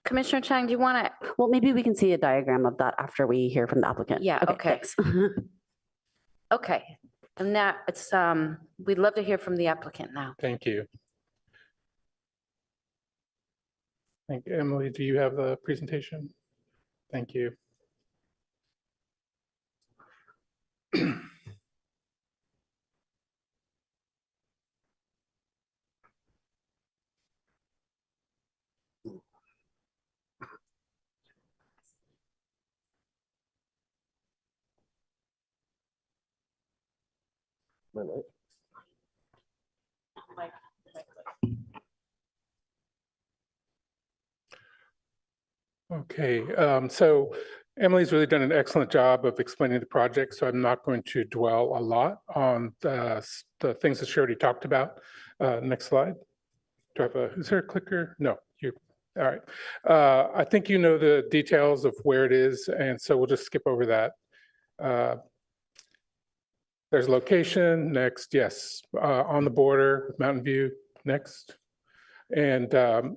Commissioner Chang, do you want to? Well, maybe we can see a diagram of that after we hear from the applicant. Yeah, okay. Thanks. Okay, and now it's, we'd love to hear from the applicant now. Thank you. Thank you. Emily, do you have the presentation? Thank you. Okay, so Emily's really done an excellent job of explaining the project, so I'm not going to dwell a lot on the things that she already talked about. Next slide. Do I have a, is there a clicker? No, you, all right. I think you know the details of where it is, and so we'll just skip over that. There's location, next, yes, on the border with Mountain View, next. And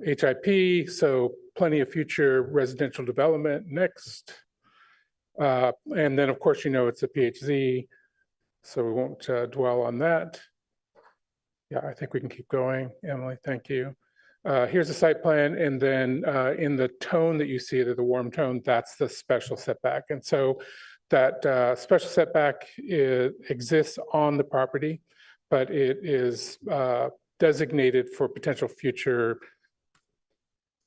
HIP, so plenty of future residential development, next. And then, of course, you know it's a PHZ, so we won't dwell on that. Yeah, I think we can keep going. Emily, thank you. Here's the site plan, and then in the tone that you see, the warm tone, that's the special setback. And so that special setback exists on the property, but it is designated for potential future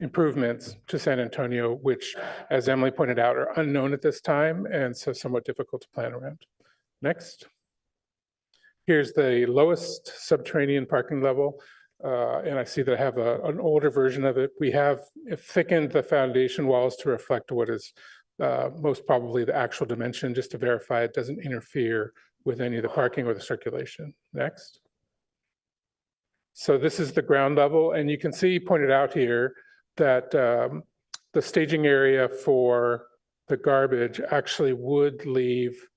improvements to San Antonio, which, as Emily pointed out, are unknown at this time, and so somewhat difficult to plan around. Next. Here's the lowest subterranean parking level, and I see that I have an older version of it. We have thickened the foundation walls to reflect what is most probably the actual dimension, just to verify it doesn't interfere with any of the parking or the circulation. Next. So this is the ground level, and you can see pointed out here that the staging area for the garbage actually would leave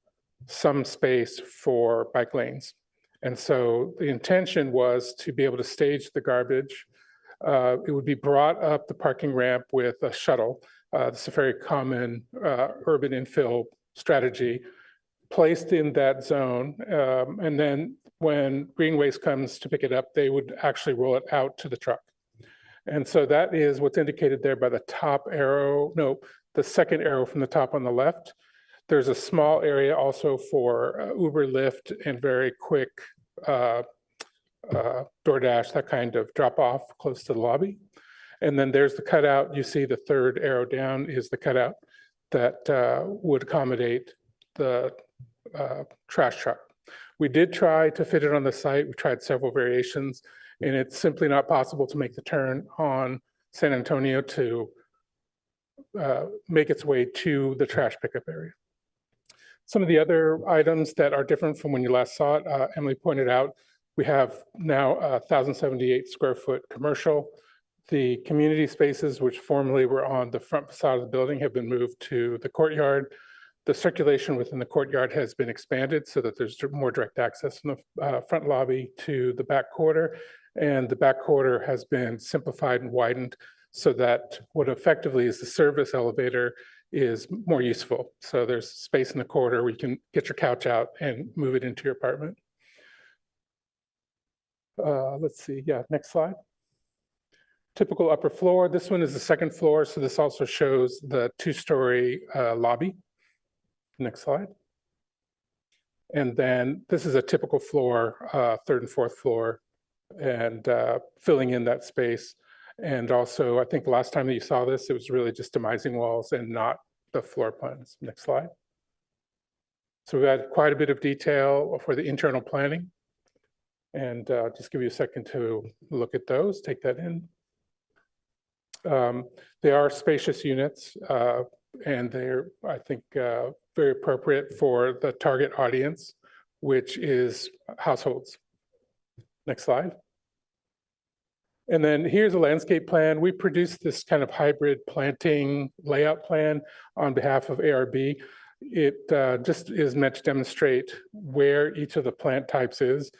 some space for bike lanes. And so the intention was to be able to stage the garbage. It would be brought up the parking ramp with a shuttle. This is a very common urban infill strategy, placed in that zone. And then when Green Waste comes to pick it up, they would actually roll it out to the truck. And so that is what's indicated there by the top arrow, no, the second arrow from the top on the left. There's a small area also for Uber, Lyft, and very quick DoorDash, that kind of drop off close to the lobby. And then there's the cutout. You see the third arrow down is the cutout that would accommodate the trash truck. We did try to fit it on the site. We tried several variations, and it's simply not possible to make the turn on San Antonio to make its way to the trash pickup area. Some of the other items that are different from when you last saw it, Emily pointed out, we have now 1,078 square foot commercial. The community spaces, which formerly were on the front facade of the building, have been moved to the courtyard. The circulation within the courtyard has been expanded so that there's more direct access from the front lobby to the back quarter. And the back quarter has been simplified and widened so that what effectively is the service elevator is more useful. So there's space in the corridor where you can get your couch out and move it into your apartment. Let's see, yeah, next slide. Typical upper floor. This one is the second floor, so this also shows the two-story lobby. Next slide. And then this is a typical floor, third and fourth floor, and filling in that space. And also, I think the last time that you saw this, it was really just demising walls and not the floor plans. Next slide. So we've had quite a bit of detail for the internal planning. And just give you a second to look at those, take that in. They are spacious units, and they're, I think, very appropriate for the target audience, which is households. Next slide. And then here's a landscape plan. We produced this kind of hybrid planting layout plan on behalf of ARB. It just is meant to demonstrate where each of the plant types is.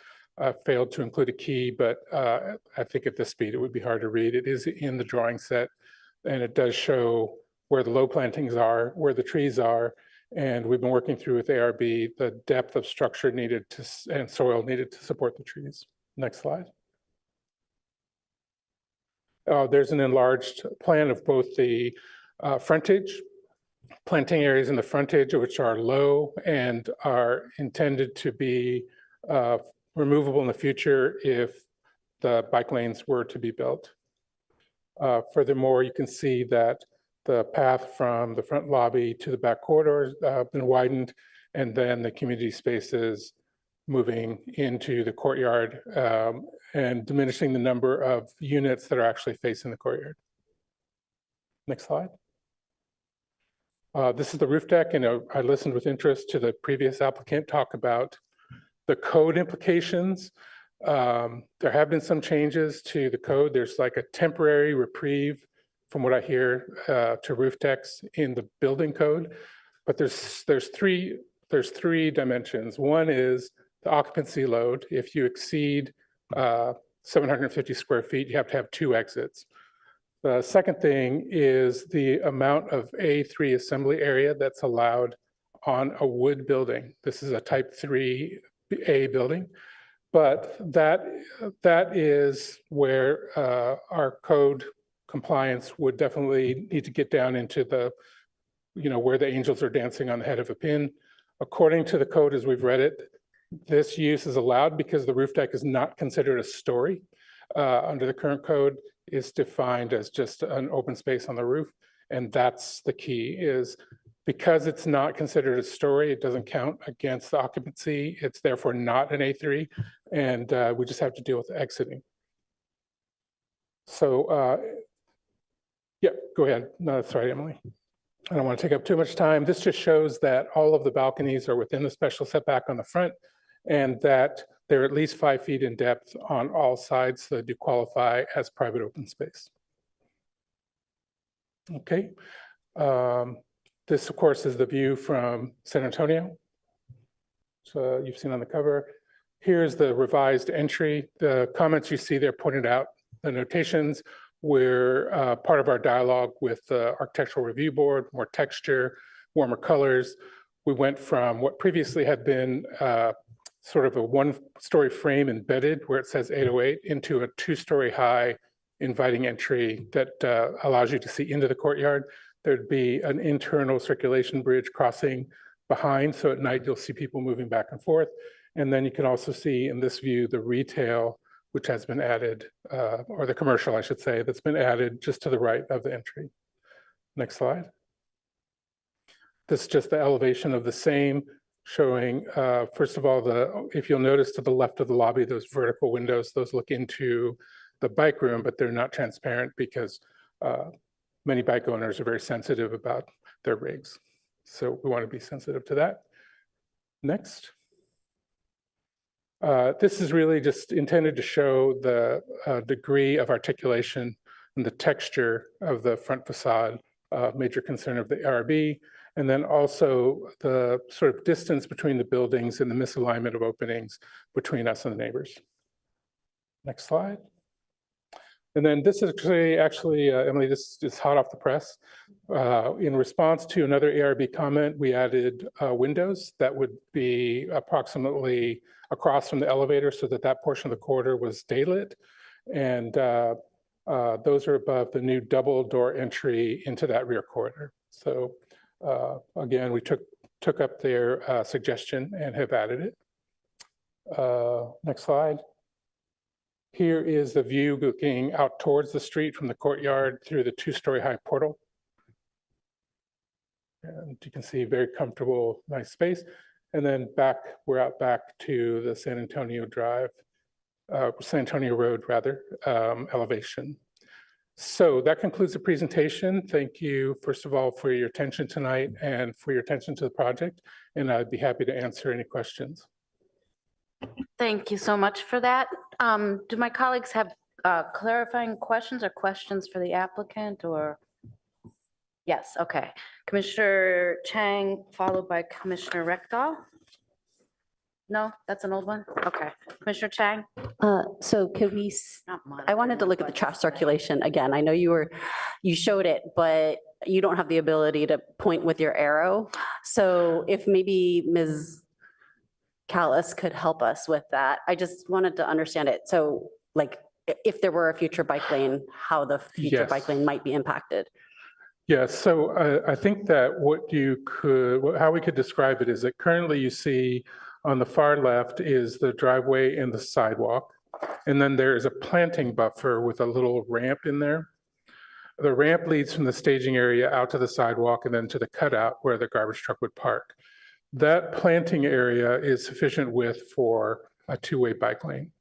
Failed to include a key, but I think at this speed it would be hard to read. It is in the drawing set, and it does show where the low plantings are, where the trees are, and we've been working through with ARB the depth of structure needed to and soil needed to support the trees. Next slide. There's an enlarged plan of both the frontage, planting areas in the frontage, which are low and are intended to be removable in the future if the bike lanes were to be built. Furthermore, you can see that the path from the front lobby to the back corridor has been widened, and then the community spaces moving into the courtyard and diminishing the number of units that are actually facing the courtyard. Next slide. This is the roof deck, and I listened with interest to the previous applicant talk about the code implications. There have been some changes to the code. There's like a temporary reprieve, from what I hear, to roof decks in the building code, but there's three dimensions. One is the occupancy load. If you exceed 750 square feet, you have to have 2 exits. The second thing is the amount of A3 assembly area that's allowed on a wood building. This is a type 3A building, but that is where our code compliance would definitely need to get down into the, where the angels are dancing on the head of a pin. According to the code as we've read it, this use is allowed because the roof deck is not considered a story. Under the current code, is defined as just an open space on the roof. And that's the key, is because it's not considered a story, it doesn't count against the occupancy. It's therefore not an A3, and we just have to deal with exiting. So yeah, go ahead. No, sorry, Emily. I don't want to take up too much time. This just shows that all of the balconies are within the special setback on the front, and that they're at least 5 feet in depth on all sides, so they do qualify as private open space. Okay. This, of course, is the view from San Antonio. So you've seen on the cover. Here's the revised entry. The comments you see there pointed out, the notations were part of our dialogue with the Architectural Review Board, more texture, warmer colors. We went from what previously had been sort of a 1-story frame embedded where it says 808 into a 2-story high inviting entry that allows you to see into the courtyard. There'd be an internal circulation bridge crossing behind, so at night you'll see people moving back and forth. And then you can also see in this view the retail, which has been added, or the commercial, I should say, that's been added just to the right of the entry. Next slide. This is just the elevation of the same, showing, first of all, if you'll notice to the left of the lobby, those vertical windows, those look into the bike room, but they're not transparent because many bike owners are very sensitive about their rigs. So we want to be sensitive to that. Next. This is really just intended to show the degree of articulation and the texture of the front facade, major concern of the ARB, and then also the sort of distance between the buildings and the misalignment of openings between us and the neighbors. Next slide. And then this is actually Emily, this is hot off the press. In response to another ARB comment, we added windows that would be approximately across from the elevator so that that portion of the corridor was daylit. And those are above the new double door entry into that rear corridor. So again, we took up their suggestion and have added it. Next slide. Here is the view looking out towards the street from the courtyard through the 2-story high portal. And you can see very comfortable, nice space. And then we're out back to the San Antonio Road rather, elevation. So that concludes the presentation. Thank you, first of all, for your attention tonight and for your attention to the project. And I'd be happy to answer any questions. Thank you so much for that. Do my colleagues have clarifying questions or questions for the applicant or? Yes, okay. Commissioner Chang, followed by Commissioner Rekdal. No, that's an old one? Okay. Commissioner Chang? So could we, I wanted to look at the trash circulation again. I know you showed it, but you don't have the ability to point with your arrow. So if maybe Ms. Callis could help us with that. I just wanted to understand it. So like, if there were a future bike lane, how the future Yes. bike lane might be impacted. Yeah, so I think that how we could describe it is that currently you see on the far left is the driveway and the sidewalk. And then there is a planting buffer with a little ramp in there. The ramp leads from the staging area out to the sidewalk and then to the cutout where the garbage truck would park. That planting area is sufficient width for a two-way bike lane.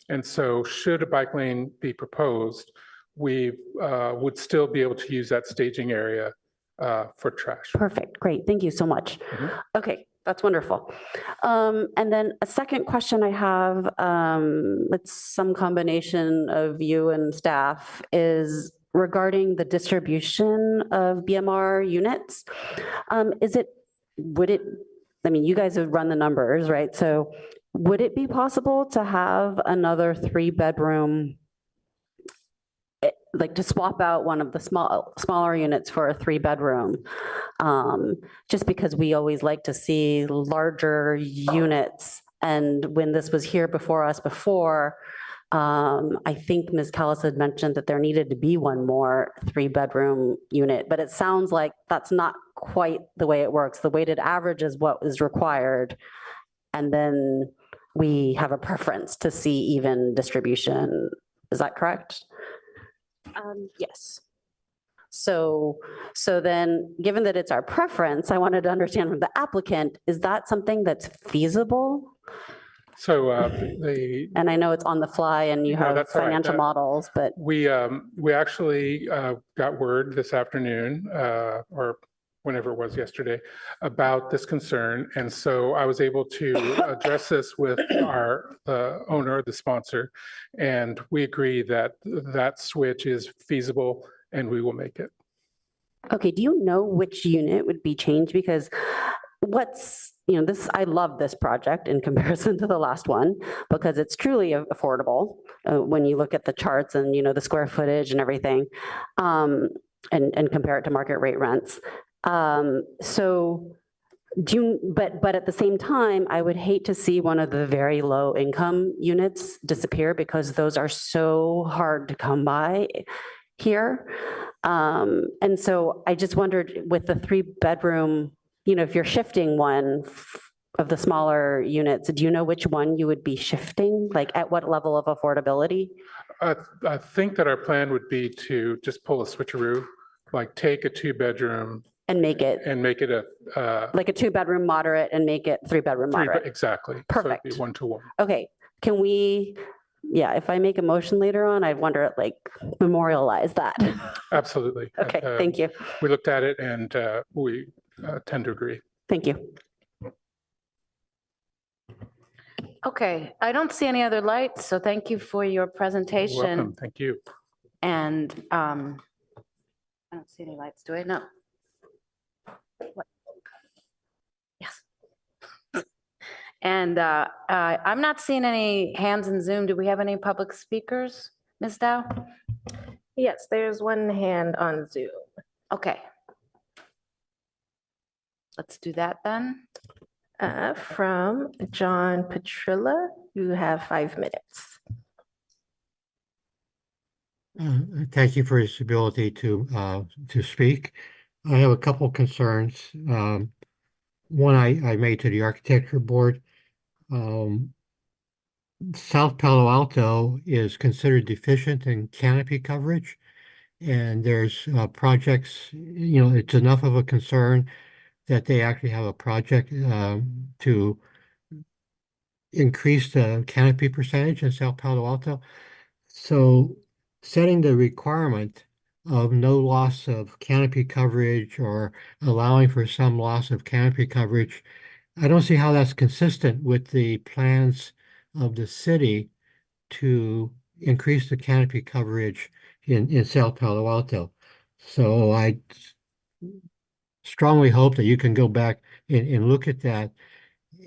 And so should a bike lane be proposed, we would still be able to use that staging area for trash. Perfect, great, thank you so much. Okay, that's wonderful. And then a second question I have, it's some combination of you and staff, is regarding the distribution of BMR units. I mean, you guys have run the numbers, right? So would it be possible to have another 3-bedroom, like to swap out one of the smaller units for a 3-bedroom? Just because we always like to see larger units. And when this was here before us I think Ms. Callis had mentioned that there needed to be one more 3-bedroom unit, but it sounds like that's not quite the way it works. The weighted average is what is required. And then we have a preference to see even distribution. Is that correct? Yes. So then, given that it's our preference, I wanted to understand from the applicant, is that something that's feasible? So and I know it's on the fly and you have that's all right. financial models, but we actually got word this afternoon or whenever it was yesterday about this concern. And so I was able to address this with the owner, the sponsor, and we agree that that switch is feasible and we will make it. Okay, do you know which unit would be changed? Because I love this project in comparison to the last one because it's truly affordable when you look at the charts and, the square footage and everything, and compare it to market rate rents. But at the same time, I would hate to see one of the very low income units disappear because those are so hard to come by here. And so I just wondered with the 3-bedroom, if you're shifting one of the smaller units, do you know which one you would be shifting? Like at what level of affordability? I think that our plan would be to just pull a switcheroo, like take a 2-bedroom and make it a like a 2-bedroom moderate and make it 3-bedroom moderate. Exactly. Perfect. So it'd be 1-to-1. Okay. Can we, if I make a motion later on, I'd wonder memorialize that. Absolutely. Okay. Thank you. We looked at it and we tend to agree. Thank you. Okay, I don't see any other lights, so thank you for your presentation. You're welcome. Thank you. And I don't see any lights, do I? No. What? Yes. And I'm not seeing any hands in Zoom. Do we have any public speakers, Ms. Dow? Yes, there's one hand on Zoom. Okay. Let's do that then. From John Petrilla, you have 5 minutes. Thank you for this ability to speak. I have a couple concerns. One I made to the architecture board. South Palo Alto is considered deficient in canopy coverage, and there's projects, it's enough of a concern that they actually have a project to increase the canopy percentage in South Palo Alto. So setting the requirement of no loss of canopy coverage or allowing for some loss of canopy coverage, I don't see how that's consistent with the plans of the city to increase the canopy coverage in South Palo Alto. So I strongly hope that you can go back and look at that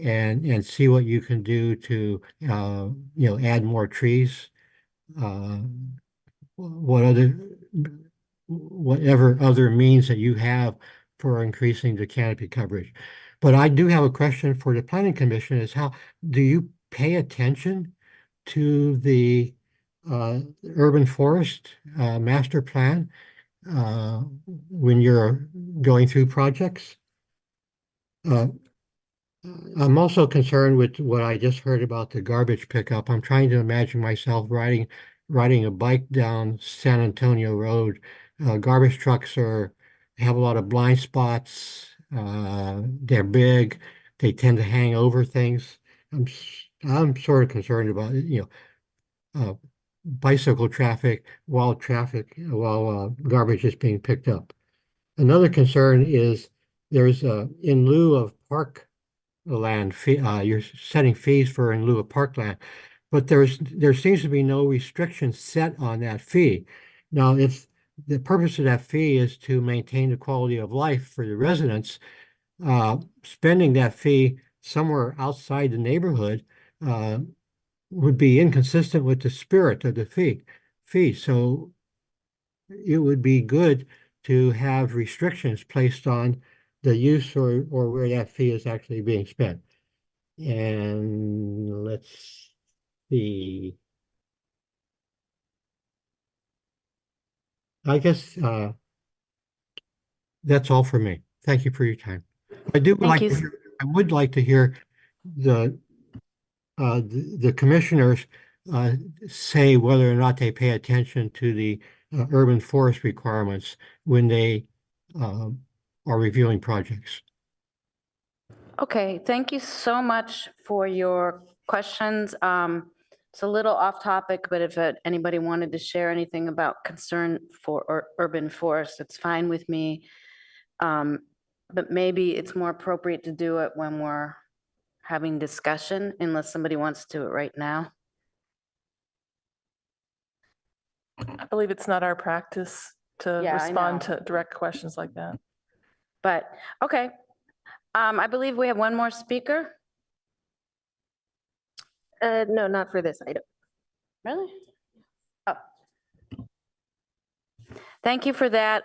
and see what you can do to add more trees. What other whatever other means that you have for increasing the canopy coverage. But I do have a question for the Planning Commission is how do you pay attention to the urban forest master plan when you're going through projects? I'm also concerned with what I just heard about the garbage pickup. I'm trying to imagine myself riding a bike down San Antonio Road. Garbage trucks have a lot of blind spots. They're big. They tend to hang over things. I'm sort of concerned about bicycle traffic while garbage is being picked up. Another concern is there's in lieu of park land fee, you're setting fees for in lieu of parkland, but there seems to be no restriction set on that fee. Now, if the purpose of that fee is to maintain the quality of life for the residents, spending that fee somewhere outside the neighborhood would be inconsistent with the spirit of the fee. So it would be good to have restrictions placed on the use or where that fee is actually being spent. And let's see. I guess that's all for me. Thank you for your time. I would like to hear the commissioners say whether or not they pay attention to the urban forest requirements when they are reviewing projects. Okay, thank you so much for your questions. It's a little off topic, but if anybody wanted to share anything about concern for urban forests, it's fine with me. But maybe it's more appropriate to do it when we're having discussion, unless somebody wants to do it right now. I believe it's not our practice to Yeah, I respond know. to direct questions like that. But, okay. I believe we have one more speaker. No, not for this item. Really? Oh. Thank you for that.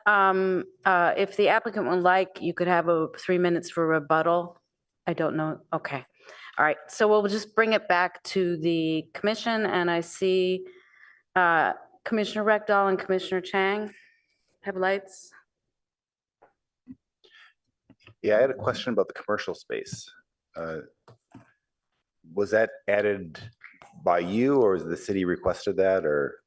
If the applicant would like, you could have 3 minutes for rebuttal. I don't know. Okay. All right. So we'll just bring it back to the commission, and I see Commissioner Rekdal and Commissioner Chang have lights. Yeah, I had a question about the commercial space. Was that added by you, or is the city requested that, or?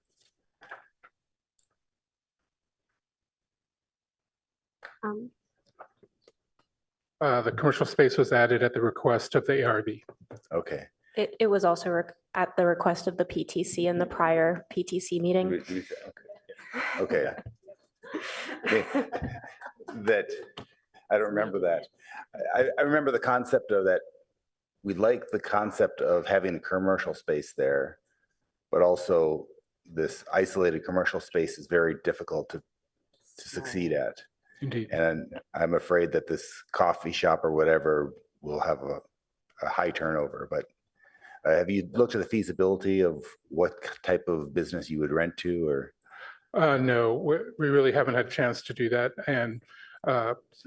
The commercial space was added at the request of the ARB. Okay. It was also at the request of the PTC in the prior PTC meeting. Okay. That, I don't remember that. I remember the concept of that. We like the concept of having a commercial space there, but also this isolated commercial space is very difficult to succeed at. Indeed. And I'm afraid that this coffee shop or whatever will have a high turnover, but have you looked at the feasibility of what type of business you would rent to, or? No, we really haven't had a chance to do that. And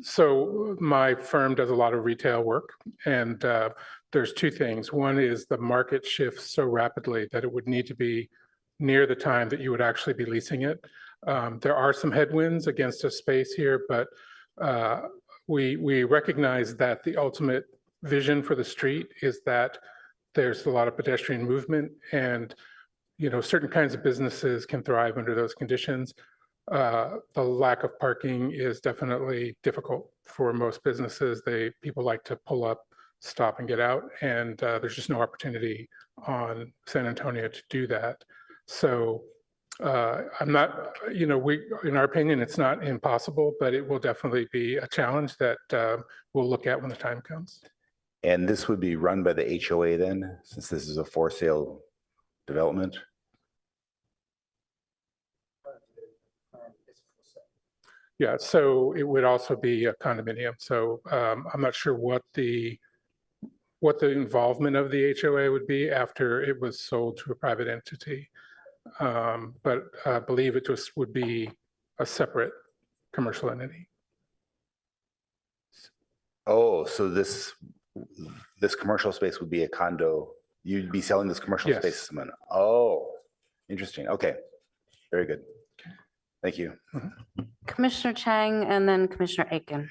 so my firm does a lot of retail work, and there's two things. One is the market shifts so rapidly that it would need to be near the time that you would actually be leasing it. There are some headwinds against a space here, but we recognize that the ultimate vision for the street is that there's a lot of pedestrian movement, and certain kinds of businesses can thrive under those conditions. The lack of parking is definitely difficult for most businesses. People like to pull up, stop and get out, and there's just no opportunity on San Antonio to do that. So I'm not, in our opinion, it's not impossible, but it will definitely be a challenge that we'll look at when the time comes. And this would be run by the HOA then, since this is a for sale development? Yeah, so it would also be a condominium. So I'm not sure what the involvement of the HOA would be after it was sold to a private entity. But I believe it just would be a separate commercial entity. Oh, so this commercial space would be a condo. You'd be selling this commercial space to someone. Oh, interesting. Okay, very good. Thank you. Commissioner Chang and then Commissioner Aiken.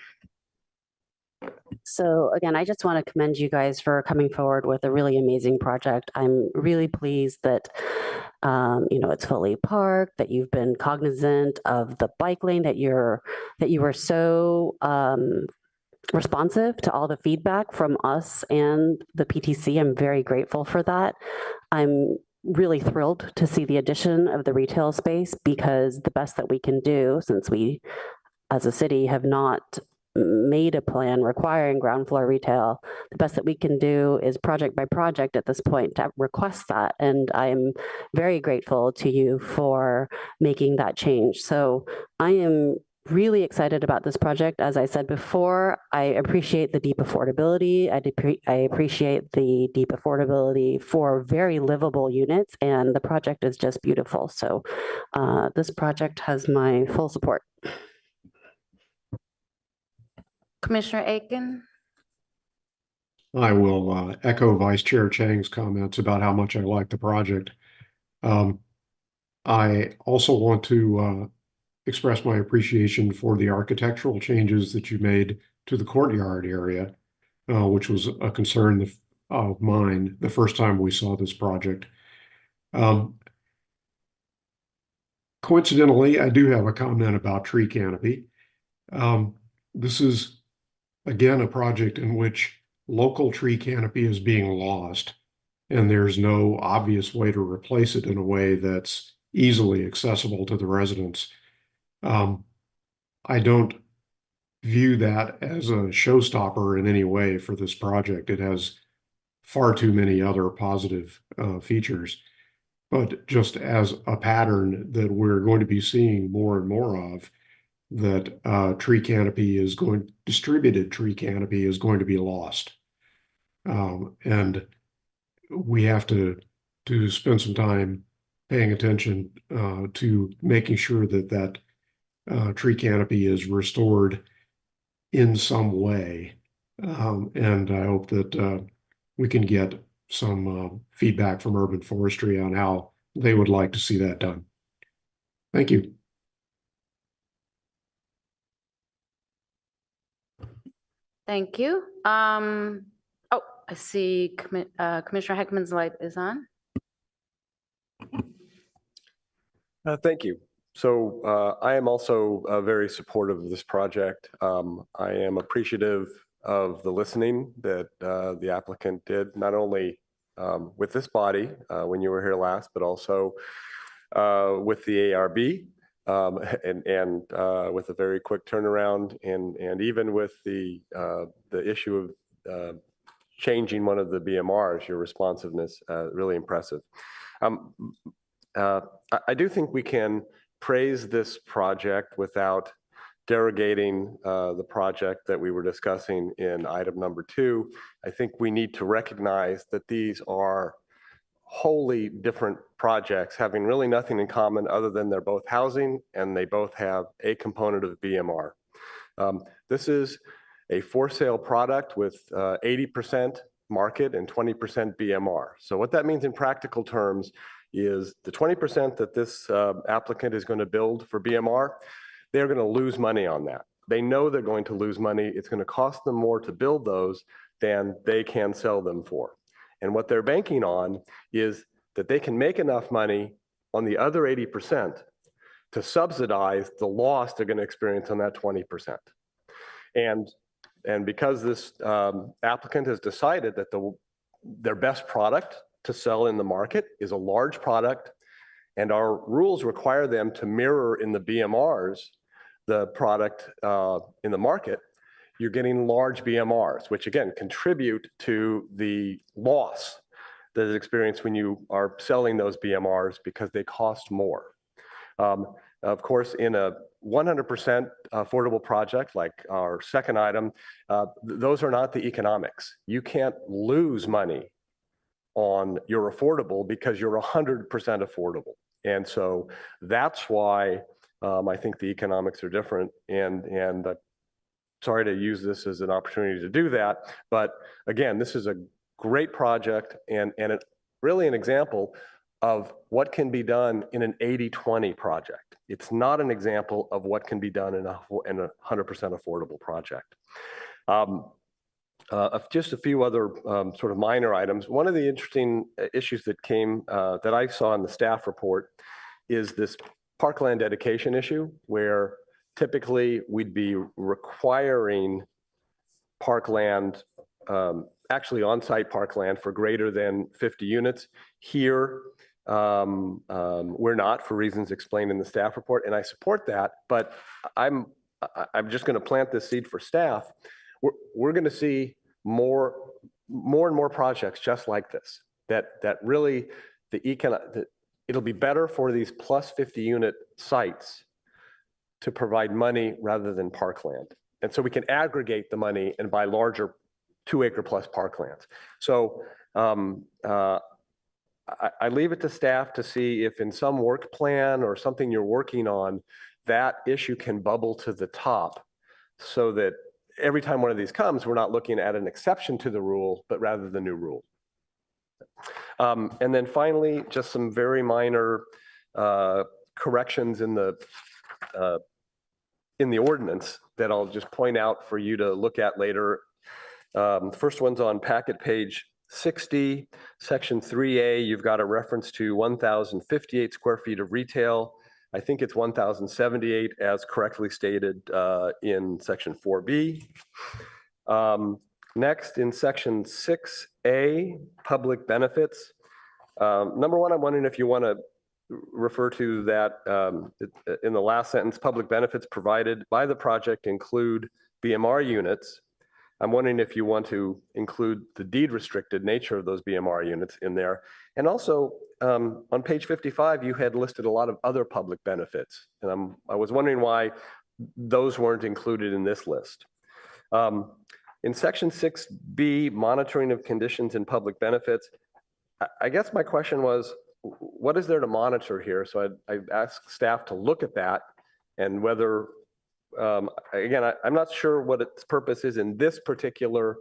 So again, I just want to commend you guys for coming forward with a really amazing project. I'm really pleased that, it's fully parked, that you've been cognizant of the bike lane, that you were so responsive to all the feedback from us and the PTC. I'm very grateful for that. I'm really thrilled to see the addition of the retail space, because the best that we can do, since we as a city have not made a plan requiring ground floor retail, the best that we can do is project by project at this point to request that. And I'm very grateful to you for making that change. So I am really excited about this project. As I said before, I appreciate the deep affordability. I appreciate the deep affordability for very livable units, and the project is just beautiful. So this project has my full support. Commissioner Aiken. I will echo Vice Chair Chang's comments about how much I like the project. I also want to express my appreciation for the architectural changes that you made to the courtyard area, which was a concern of mine the first time we saw this project. Coincidentally, I do have a comment about tree canopy. This is, again, a project in which local tree canopy is being lost, and there's no obvious way to replace it in a way that's easily accessible to the residents. I don't view that as a showstopper in any way for this project. It has far too many other positive features, but just as a pattern that we're going to be seeing more and more of, that distributed tree canopy is going to be lost. And we have to spend some time paying attention to making sure that tree canopy is restored in some way. And I hope that we can get some feedback from urban forestry on how they would like to see that done. Thank you. Thank you. Oh, I see Commissioner Heckman's light is on. Thank you. So I am also very supportive of this project. I am appreciative of the listening that the applicant did, not only with this body when you were here last, but also with the ARB and with a very quick turnaround, and even with the issue of changing one of the BMRs, your responsiveness, really impressive. I do think we can praise this project without derogating the project that we were discussing in item number 2. I think we need to recognize that these are wholly different projects having really nothing in common other than they're both housing and they both have a component of BMR. This is a for sale product with 80% market and 20% BMR. So what that means in practical terms is the 20% that this applicant is going to build for BMR, they're going to lose money on that. They know they're going to lose money. It's going to cost them more to build those than they can sell them for. And what they're banking on is that they can make enough money on the other 80% to subsidize the loss they're going to experience on that 20%. And because this applicant has decided that their best product to sell in the market is a large product, and our rules require them to mirror in the BMRs the product in the market, you're getting large BMRs, which again contribute to the loss that is experienced when you are selling those BMRs because they cost more. Of course, in a 100% affordable project like our second item, those are not the economics. You can't lose money on your affordable because you're 100% affordable. And so that's why I think the economics are different. And sorry to use this as an opportunity to do that. But again, this is a great project and it really an example of what can be done in an 80-20 project. It's not an example of what can be done in a 100% affordable project. Just a few other sort of minor items. One of the interesting issues that came that I saw in the staff report is this parkland dedication issue, where typically we'd be requiring parkland, actually on-site parkland for greater than 50 units. Here, we're not, for reasons explained in the staff report, and I support that, but I'm just going to plant this seed for staff. We're going to see more and more projects just like this, that really it'll be better for these plus 50 unit sites to provide money rather than parkland. And so we can aggregate the money and buy larger 2-acre plus parklands. So I leave it to staff to see if in some work plan or something you're working on, that issue can bubble to the top so that every time one of these comes, we're not looking at an exception to the rule, but rather the new rule. And then finally, just some very minor corrections in the ordinance that I'll just point out for you to look at later. The first one's on packet page 60, section 3A. You've got a reference to 1,058 square feet of retail. I think it's 1,078 as correctly stated in section 4B. Next, in section 6A, public benefits. Number one, I'm wondering if you want to refer to that in the last sentence, public benefits provided by the project include BMR units. I'm wondering if you want to include the deed restricted nature of those BMR units in there. And also on page 55, you had listed a lot of other public benefits. And I was wondering why those weren't included in this list. In section 6B, monitoring of conditions and public benefits, I guess my question was, what is there to monitor here? So I asked staff to look at that and whether, again, I'm not sure what its purpose is in this particular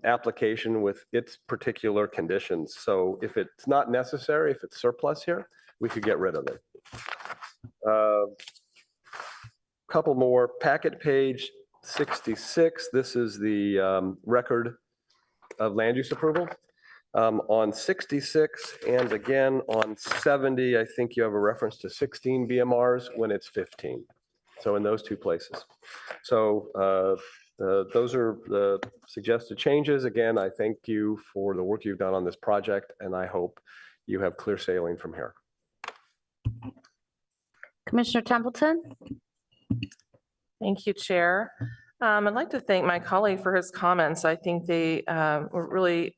application with its particular conditions. So if it's not necessary, if it's surplus here, we could get rid of it. Couple more, packet page 66. This is the record of land use approval. On 66 and again on 70, I think you have a reference to 16 BMRs when it's 15. So in those two places. So those are the suggested changes. Again, I thank you for the work you've done on this project, and I hope you have clear sailing from here. Commissioner Templeton. Thank you, Chair. I'd like to thank my colleague for his comments. I think they were really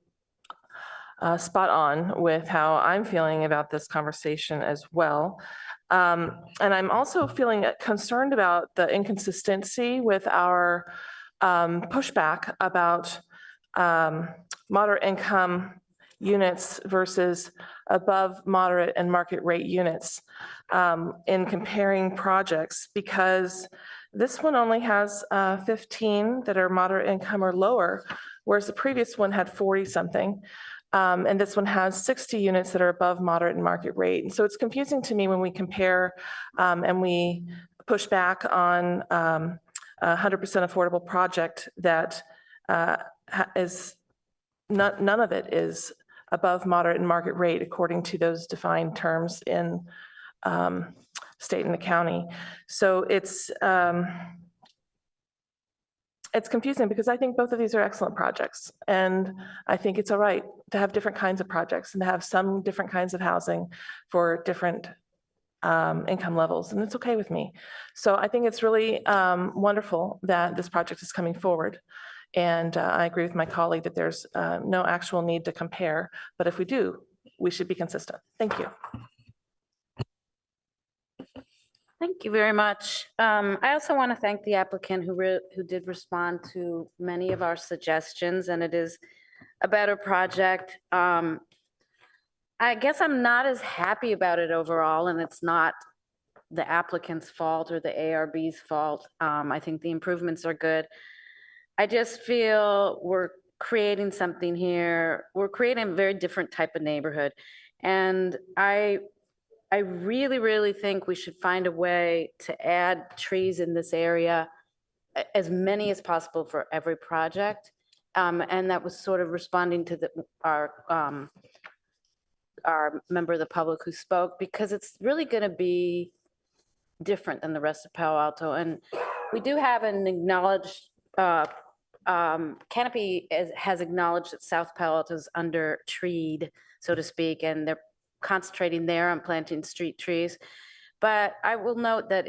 spot on with how I'm feeling about this conversation as well. And I'm also feeling concerned about the inconsistency with our pushback about moderate income units versus above moderate and market rate units in comparing projects, because this one only has 15 that are moderate income or lower, whereas the previous one had 40 something. And this one has 60 units that are above moderate and market rate. And so it's confusing to me when we compare and we push back on 100% affordable project that is none of it is above moderate and market rate according to those defined terms in state and the county. So it's confusing because I think both of these are excellent projects. And I think it's all right to have different kinds of projects and to have some different kinds of housing for different income levels, and it's okay with me. So I think it's really wonderful that this project is coming forward. And I agree with my colleague that there's no actual need to compare, but if we do, we should be consistent. Thank you. Thank you very much. I also want to thank the applicant who did respond to many of our suggestions, and it is a better project. I guess I'm not as happy about it overall, and it's not the applicant's fault or the ARB's fault. I think the improvements are good. I just feel we're creating something here. We're creating a very different type of neighborhood. And I really, really think we should find a way to add trees in this area, as many as possible for every project. And that was sort of responding to our member of the public who spoke, because it's really going to be different than the rest of Palo Alto. And we do have an acknowledged, Canopy has acknowledged that South Palo Alto is under treed, so to speak, and they're concentrating there on planting street trees. But I will note that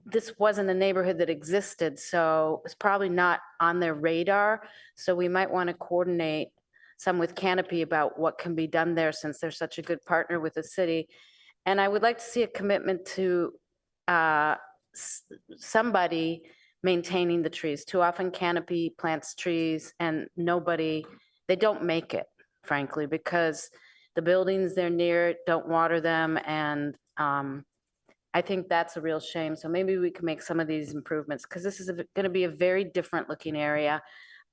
this wasn't a neighborhood that existed, so it's probably not on their radar. So we might want to coordinate some with Canopy about what can be done there, since they're such a good partner with the city. And I would like to see a commitment to somebody maintaining the trees. Too often Canopy plants trees and they don't make it, frankly, because the buildings they're near don't water them. And I think that's a real shame. So maybe we can make some of these improvements, because this is going to be a very different looking area.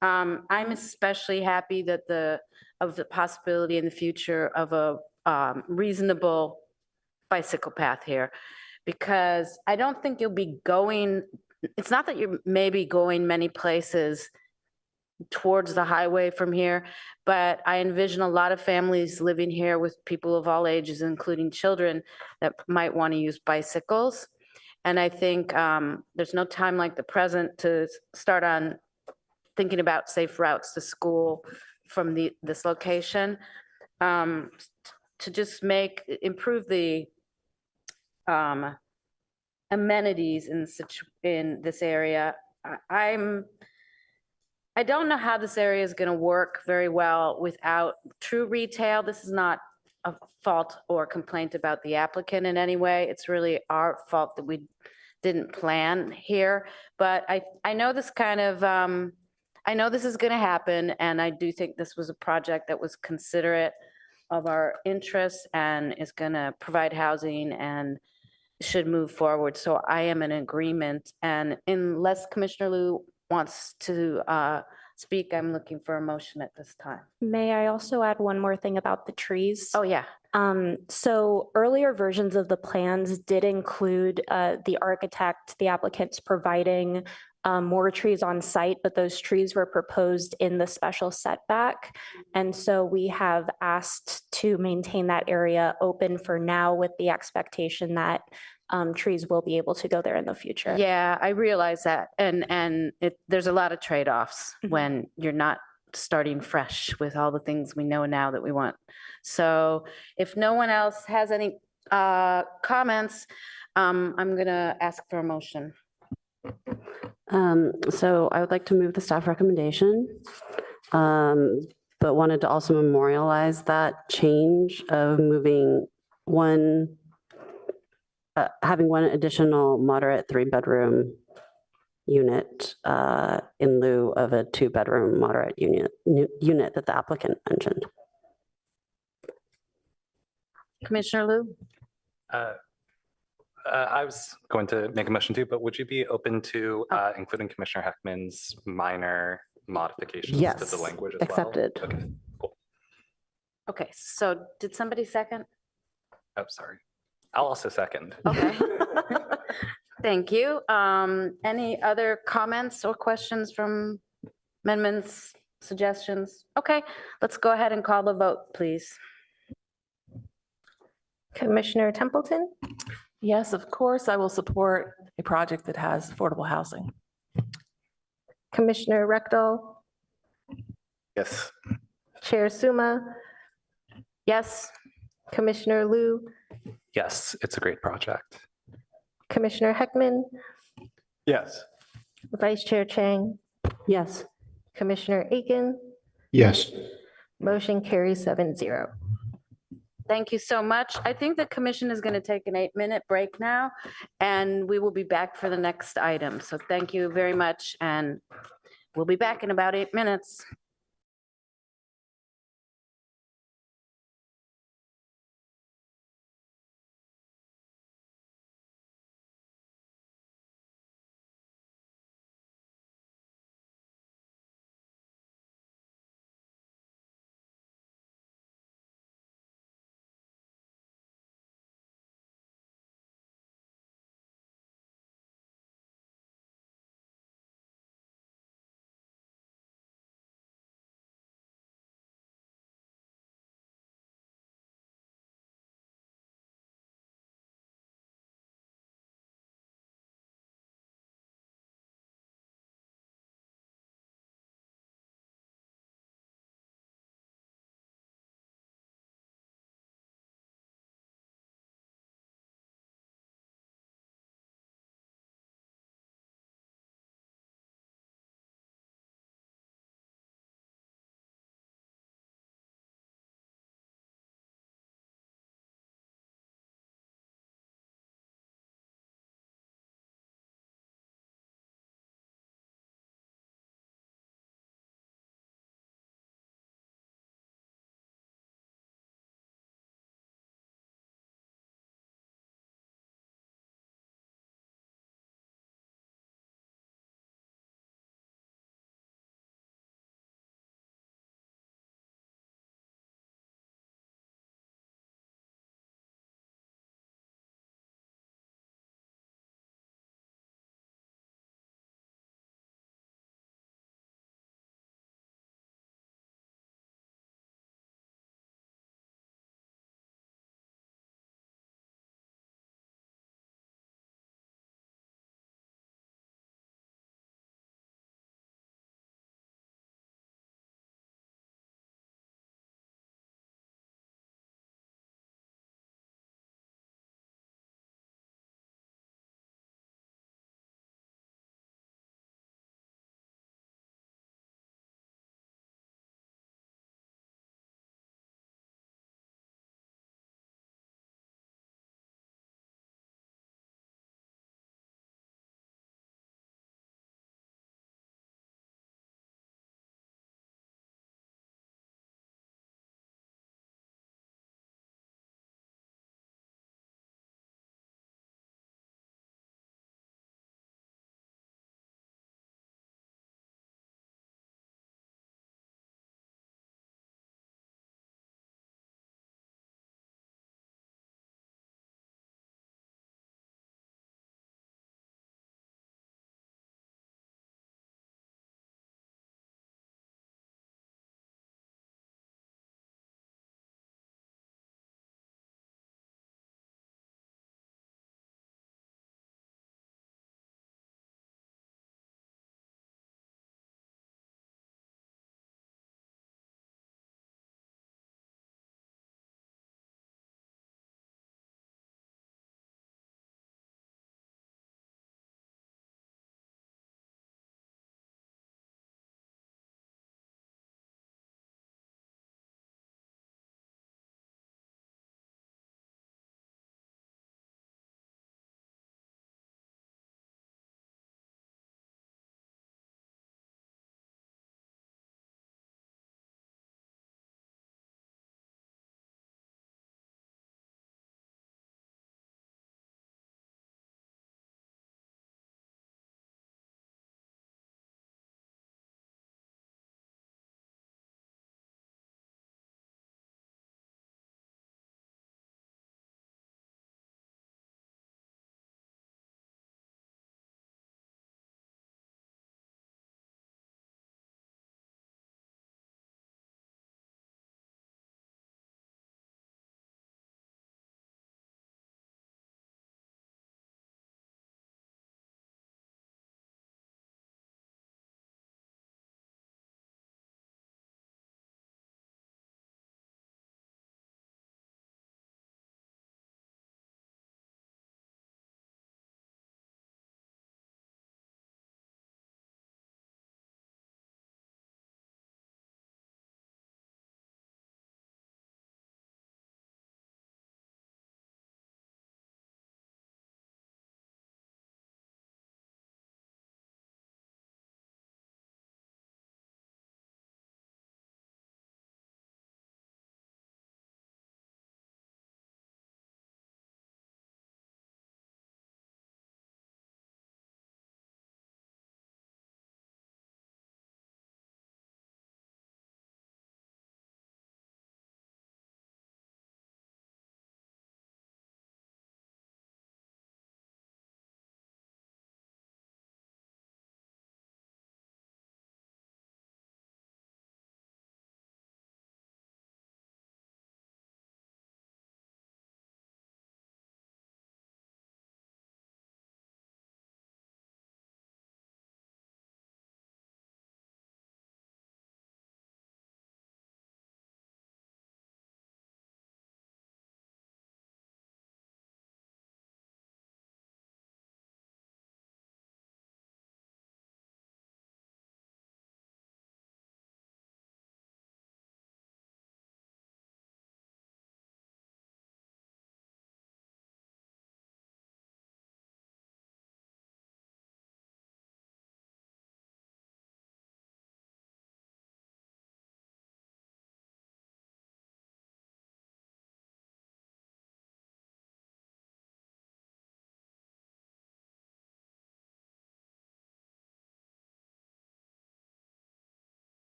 I'm especially happy that of the possibility in the future of a reasonable bicycle path here, because I don't think you'll be going, it's not that you're maybe going many places towards the highway from here, but I envision a lot of families living here with people of all ages, including children, that might want to use bicycles. And I think there's no time like the present to start on thinking about safe routes to school from this location, to just improve the amenities in this area. I don't know how this area is going to work very well without true retail. This is not a fault or complaint about the applicant in any way. It's really our fault that we didn't plan here. But I know this I know this is going to happen, and I do think this was a project that was considerate of our interests and is going to provide housing and should move forward. So I am in agreement. And unless Commissioner Liu wants to speak, I'm looking for a motion at this time. May I also add one more thing about the trees? Oh, yeah. So earlier versions of the plans did include the architect, the applicants providing more trees on site, but those trees were proposed in the special setback. And so we have asked to maintain that area open for now, with the expectation that trees will be able to go there in the future. Yeah, I realize that. And there's a lot of trade-offs when you're not starting fresh with all the things we know now that we want. So if no one else has any comments, I'm going to ask for a motion. So I would like to move the staff recommendation, but wanted to also memorialize that change of moving having one additional moderate 3-bedroom unit in lieu of a 2-bedroom moderate unit that the applicant mentioned. Commissioner Liu? I was going to make a motion too, but would you be open to including Commissioner Heckman's minor modifications to the language as accepted. well? Okay, cool. Okay, so did somebody second? Oh, sorry. I'll also second. Okay. Thank you. Any other comments or questions from amendments, suggestions? Okay, let's go ahead and call the vote, please. Commissioner Templeton, Yes, of course, I will support a project that has affordable housing. Commissioner Rectal, Yes. Chair Suma, Yes, Commissioner Liu, Yes, it's a great project. Commissioner Heckman, Yes. Vice Chair Chang, Yes. Commissioner Aiken, Yes. motion carries 7-0. thank you so much. I think the commission is going to take an 8-minute break now, and we will be back for the next item. So thank you very much, and we'll be back in about 8 minutes.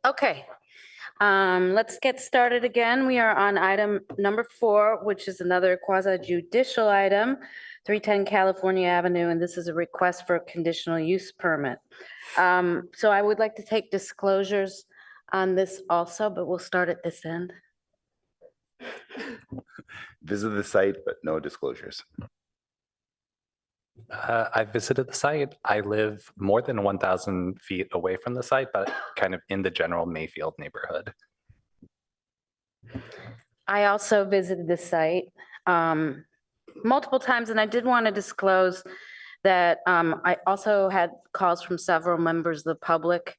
Okay, let's get started again. We are on item number 4, which is another quasi judicial item, 310 California Avenue, and this is a request for a conditional use permit. So I would like to take disclosures on this also, but we'll start at this end. Visit the site, but no disclosures. I visited the site. I live more than 1,000 feet away from the site, but kind of in the general Mayfield neighborhood. I also visited the site multiple times, and I did want to disclose that I also had calls from several members of the public,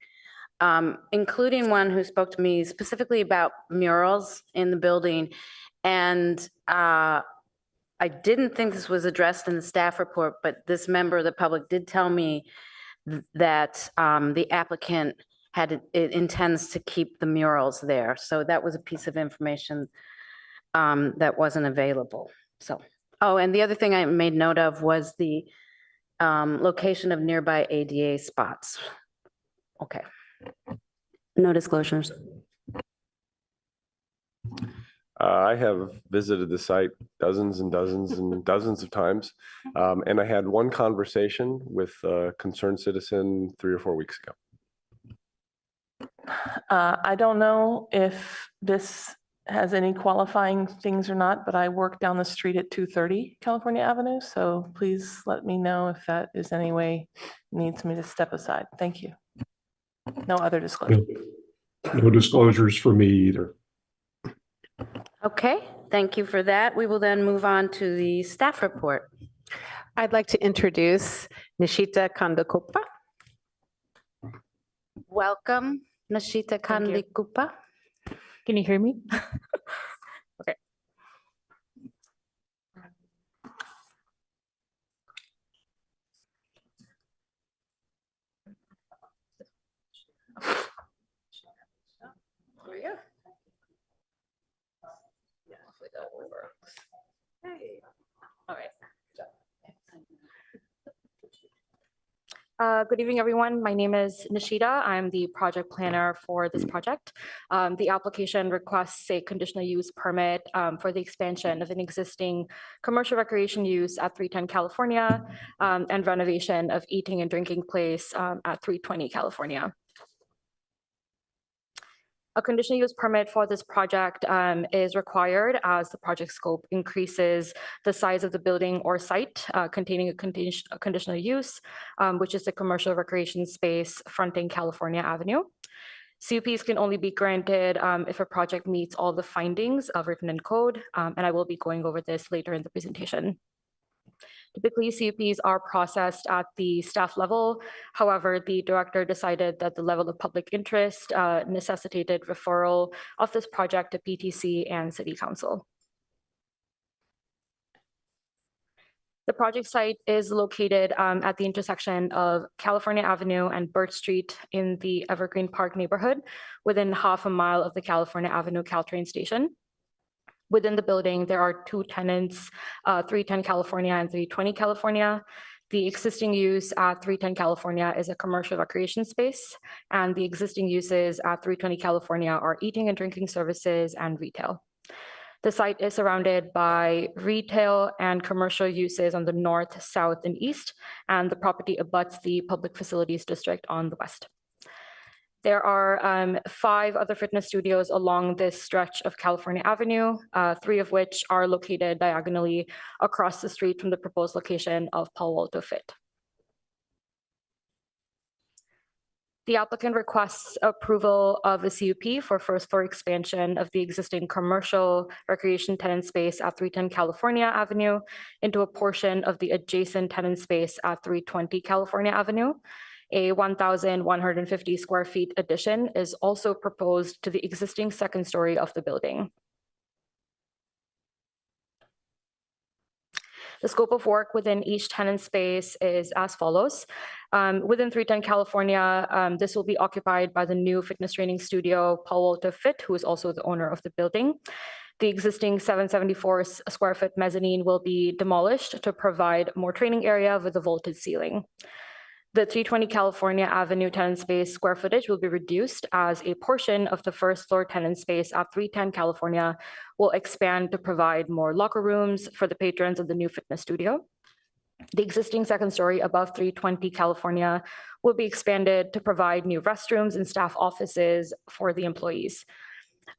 including one who spoke to me specifically about murals in the building. And I didn't think this was addressed in the staff report, but this member of the public did tell me that the applicant intends to keep the murals there. So that was a piece of information that wasn't available. So, oh, and the other thing I made note of was the location of nearby ADA spots. Okay. No disclosures. I have visited the site dozens and dozens and dozens of times. And I had one conversation with a concerned citizen 3 or 4 weeks ago. I don't know if this has any qualifying things or not, but I work down the street at 230 California Avenue. So please let me know if that is any way needs me to step aside. Thank you. No other disclosure. No disclosures for me either. Okay, thank you for that. We will then move on to the staff report. I'd like to introduce Nishita Kandakupa. Welcome, Nishita Kandikupa. Can you hear me? Okay. All right. Good evening, everyone. My name is Nishita. I'm the project planner for this project. The application requests a conditional use permit for the expansion of an existing commercial recreation use at 310 California and renovation of eating and drinking place at 320 California. A conditional use permit for this project is required as the project scope increases the size of the building or site containing a conditional use, which is the commercial recreation space fronting California Avenue. CUPs can only be granted if a project meets all the findings written in code, and I will be going over this later in the presentation. Typically, CUPs are processed at the staff level. However, the director decided that the level of public interest necessitated referral of this project to PTC and City Council. The project site is located at the intersection of California Avenue and Birch Street in the Evergreen Park neighborhood, within half a mile of the California Avenue Caltrain station. Within the building, there are 2 tenants, 310 California and 320 California. The existing use at 310 California is a commercial recreation space, and the existing uses at 320 California are eating and drinking services and retail. The site is surrounded by retail and commercial uses on the north, south, and east, and the property abuts the public facilities district on the west. There are 5 other fitness studios along this stretch of California Avenue, 3 of which are located diagonally across the street from the proposed location of Palo Alto Fit. The applicant requests approval of a CUP for first floor expansion of the existing commercial recreation tenant space at 310 California Avenue into a portion of the adjacent tenant space at 320 California Avenue. A 1,150 square feet addition is also proposed to the existing second story of the building. The scope of work within each tenant space is as follows. Within 310 California, this will be occupied by the new fitness training studio, Palo Alto Fit, who is also the owner of the building. The existing 774 square foot mezzanine will be demolished to provide more training area with a vaulted ceiling. The 320 California Avenue tenant space square footage will be reduced as a portion of the first floor tenant space at 310 California will expand to provide more locker rooms for the patrons of the new fitness studio. The existing second story above 320 California will be expanded to provide new restrooms and staff offices for the employees.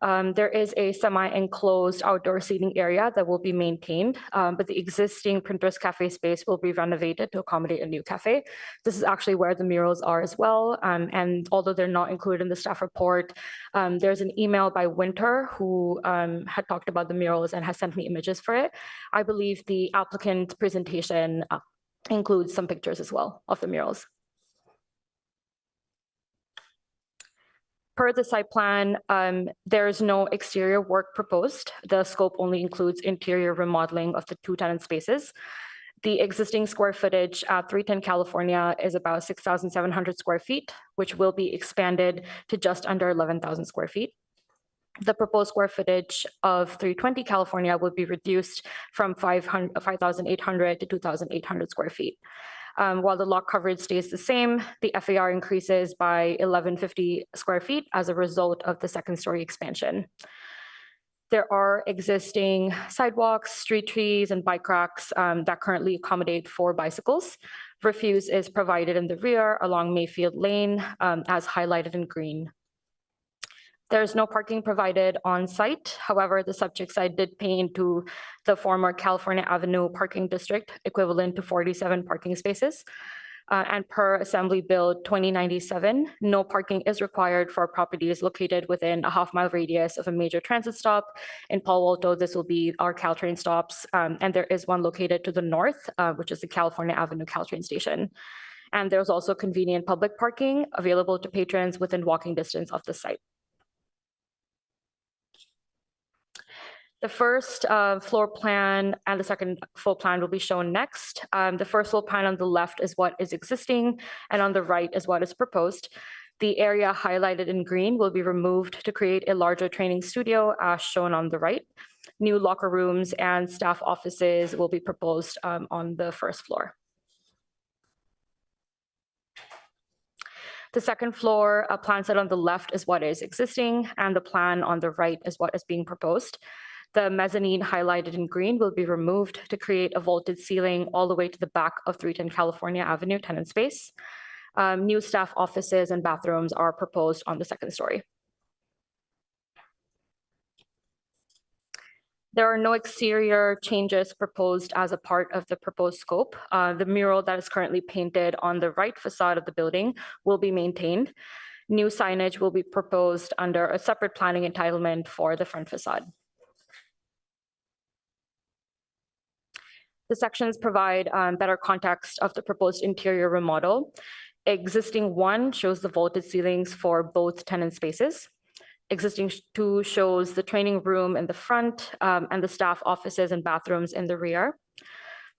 There is a semi-enclosed outdoor seating area that will be maintained, but the existing Printers Cafe space will be renovated to accommodate a new cafe. This is actually where the murals are as well. And although they're not included in the staff report, there's an email by Winter who had talked about the murals and has sent me images for it. I believe the applicant's presentation includes some pictures as well of the murals. Per the site plan, there is no exterior work proposed. The scope only includes interior remodeling of the two tenant spaces. The existing square footage at 310 California is about 6,700 square feet, which will be expanded to just under 11,000 square feet. The proposed square footage of 320 California will be reduced from 5,800 to 2,800 square feet. While the lot coverage stays the same, the FAR increases by 1,150 square feet as a result of the second story expansion. There are existing sidewalks, street trees, and bike racks that currently accommodate 4 bicycles. Refuse is provided in the rear along Mayfield Lane as highlighted in green. There is no parking provided on site. However, the subject site did pay into the former California Avenue parking district, equivalent to 47 parking spaces. And per Assembly Bill 2097, no parking is required for properties located within a half-mile radius of a major transit stop. In Palo Alto, this will be our Caltrain stops, and there is one located to the north, which is the California Avenue Caltrain station. And there's also convenient public parking available to patrons within walking distance of the site. The first floor plan and the second full plan will be shown next. The first floor plan on the left is what is existing, and on the right is what is proposed. The area highlighted in green will be removed to create a larger training studio as shown on the right. New locker rooms and staff offices will be proposed on the first floor. The second floor plan set on the left is what is existing, and the plan on the right is what is being proposed. The mezzanine highlighted in green will be removed to create a vaulted ceiling all the way to the back of 310 California Avenue tenant space. New staff offices and bathrooms are proposed on the second story. There are no exterior changes proposed as a part of the proposed scope. The mural that is currently painted on the right facade of the building will be maintained. New signage will be proposed under a separate planning entitlement for the front facade. The sections provide better context of the proposed interior remodel. Existing 1 shows the vaulted ceilings for both tenant spaces. Existing 2 shows the training room in the front and the staff offices and bathrooms in the rear.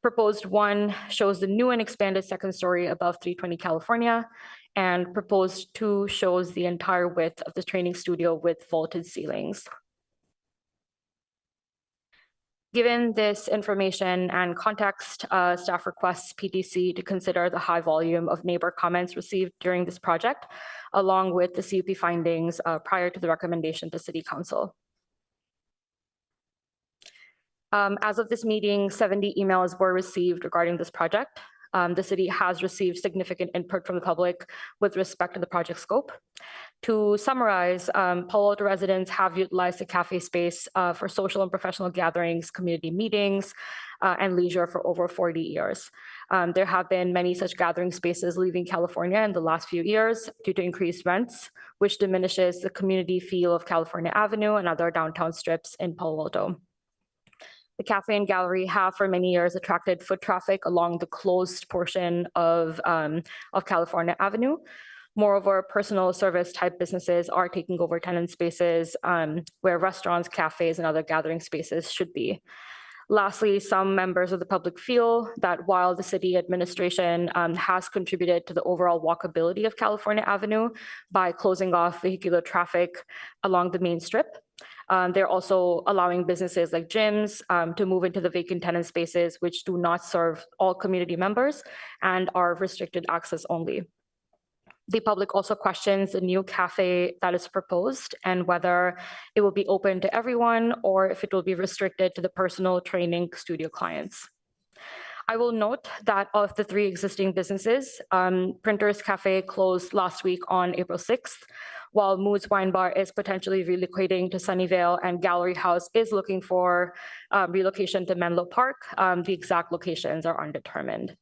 Proposed 1 shows the new and expanded second story above 320 California, and proposed 2 shows the entire width of the training studio with vaulted ceilings. Given this information and context, staff requests PTC to consider the high volume of neighbor comments received during this project, along with the CUP findings prior to the recommendation to City Council. As of this meeting, 70 emails were received regarding this project. The city has received significant input from the public with respect to the project scope. To summarize, Palo Alto residents have utilized the cafe space for social and professional gatherings, community meetings, and leisure for over 40 years. There have been many such gathering spaces leaving California in the last few years due to increased rents, which diminishes the community feel of California Avenue and other downtown strips in Palo Alto. The cafe and gallery have for many years attracted foot traffic along the closed portion of California Avenue. Moreover, personal service type businesses are taking over tenant spaces where restaurants, cafes, and other gathering spaces should be. Lastly, some members of the public feel that while the city administration has contributed to the overall walkability of California Avenue by closing off vehicular traffic along the main strip, They're also allowing businesses like gyms to move into the vacant tenant spaces, which do not serve all community members and are restricted access only. The public also questions the new cafe that is proposed and whether it will be open to everyone or if it will be restricted to the personal training studio clients. I will note that of the 3 existing businesses, Printers Cafe closed last week on April 6th, while Moods Wine Bar is potentially relocating to Sunnyvale and Gallery House is looking for relocation to Menlo Park. The exact locations are undetermined.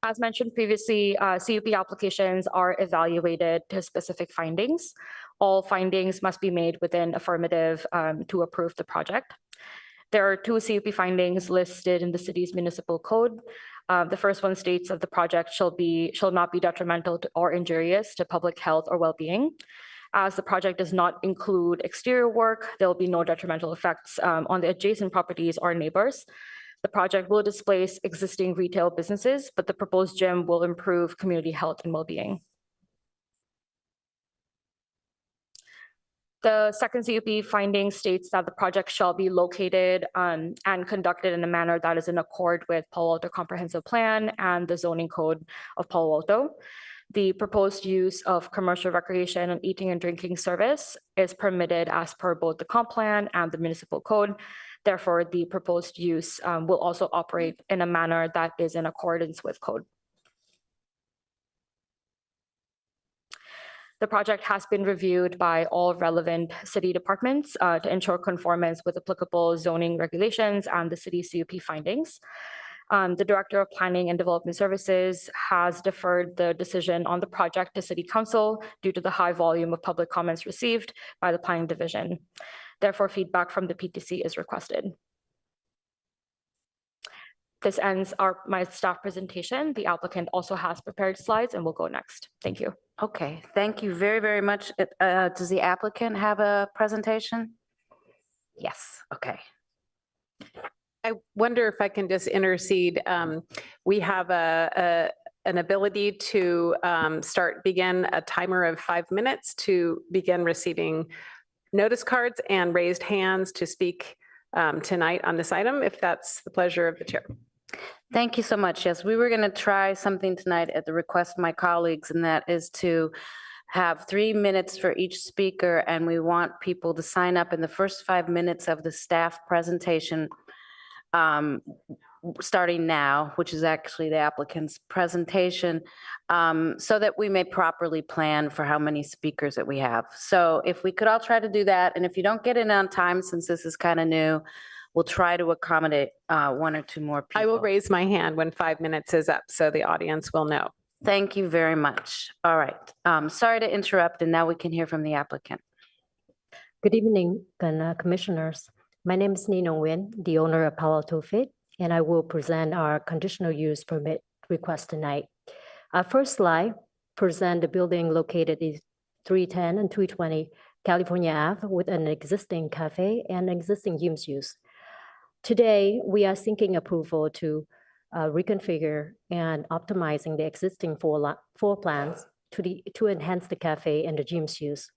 As mentioned previously, CUP applications are evaluated to specific findings. All findings must be made within affirmative to approve the project. There are 2 CUP findings listed in the city's municipal code. The first one states that the project shall not be detrimental to or injurious to public health or well-being. As the project does not include exterior work, there will be no detrimental effects on the adjacent properties or neighbors. The project will displace existing retail businesses, but the proposed gym will improve community health and well-being. The second CUP finding states that the project shall be located and conducted in a manner that is in accord with Palo Alto Comprehensive Plan and the zoning code of Palo Alto. The proposed use of commercial recreation and eating and drinking service is permitted as per both the comp plan and the municipal code. Therefore, the proposed use will also operate in a manner that is in accordance with code. The project has been reviewed by all relevant city departments to ensure conformance with applicable zoning regulations and the city CUP findings. The Director of Planning and Development Services has deferred the decision on the project to City Council due to the high volume of public comments received by the Planning Division. Therefore, feedback from the PTC is requested. This ends my staff presentation. The applicant also has prepared slides and will go next. Thank you. Okay, thank you very, very much. Does the applicant have a presentation? Yes, okay. I wonder if I can just intercede. We have an ability to begin a timer of 5 minutes to begin receiving notice cards and raised hands to speak tonight on this item, if that's the pleasure of the chair. Thank you so much. Yes, we were going to try something tonight at the request of my colleagues, and that is to have 3 minutes for each speaker, and we want people to sign up in the first 5 minutes of the staff presentation starting now, which is actually the applicant's presentation, so that we may properly plan for how many speakers that we have. So if we could all try to do that, and if you don't get in on time, since this is kind of new, we'll try to accommodate 1 or 2 more people. I will raise my hand when 5 minutes is up so the audience will know. Thank you very much. All right. Sorry to interrupt, and now we can hear from the applicant. Good evening, commissioners. My name is Nino Nguyen, the owner of Palo Alto Fit, and I will present our conditional use permit request tonight. Our first slide presents the building located in 310 and 220 California Ave with an existing cafe and existing use use. Today, we are seeking approval to reconfigure and optimizing the existing floor plans to enhance the cafe and the gym's use.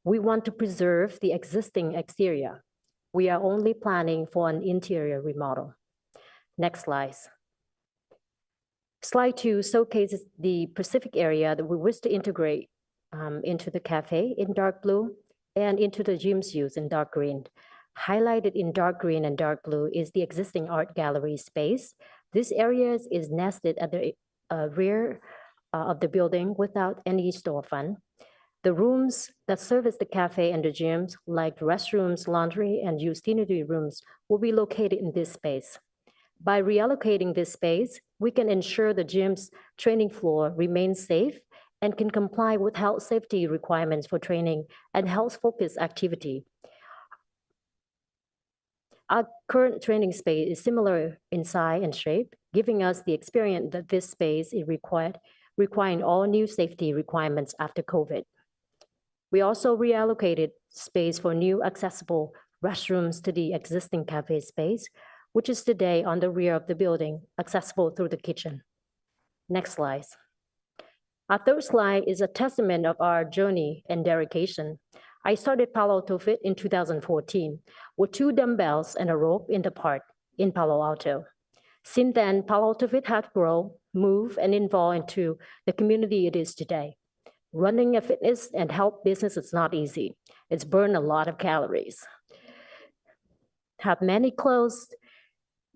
We want to preserve the existing exterior. We are only planning for an interior remodel. Next slide. Slide 2 showcases the Pacific area that we wish to integrate into the cafe in dark blue and into the gym's use in dark green. Highlighted in dark green and dark blue is the existing art gallery space. This area is nested at the rear of the building without any storefront. The rooms that service the cafe and the gyms, like restrooms, laundry, and utility rooms, will be located in this space. By reallocating this space, we can ensure the gym's training floor remains safe and can comply with health safety requirements for training and health-focused activity. Our current training space is similar in size and shape, giving us the experience that this space is requiring all new safety requirements after COVID. We also reallocated space for new accessible restrooms to the existing cafe space, which is today on the rear of the building, accessible through the kitchen. Next slide. Our third slide is a testament of our journey and dedication. I started Palo Alto Fit in 2014 with 2 dumbbells and a rope in the park in Palo Alto. Since then, Palo Alto Fit has grown, moved, and evolved into the community it is today. Running a fitness and health business is not easy. It's burned a lot of calories. Have many closed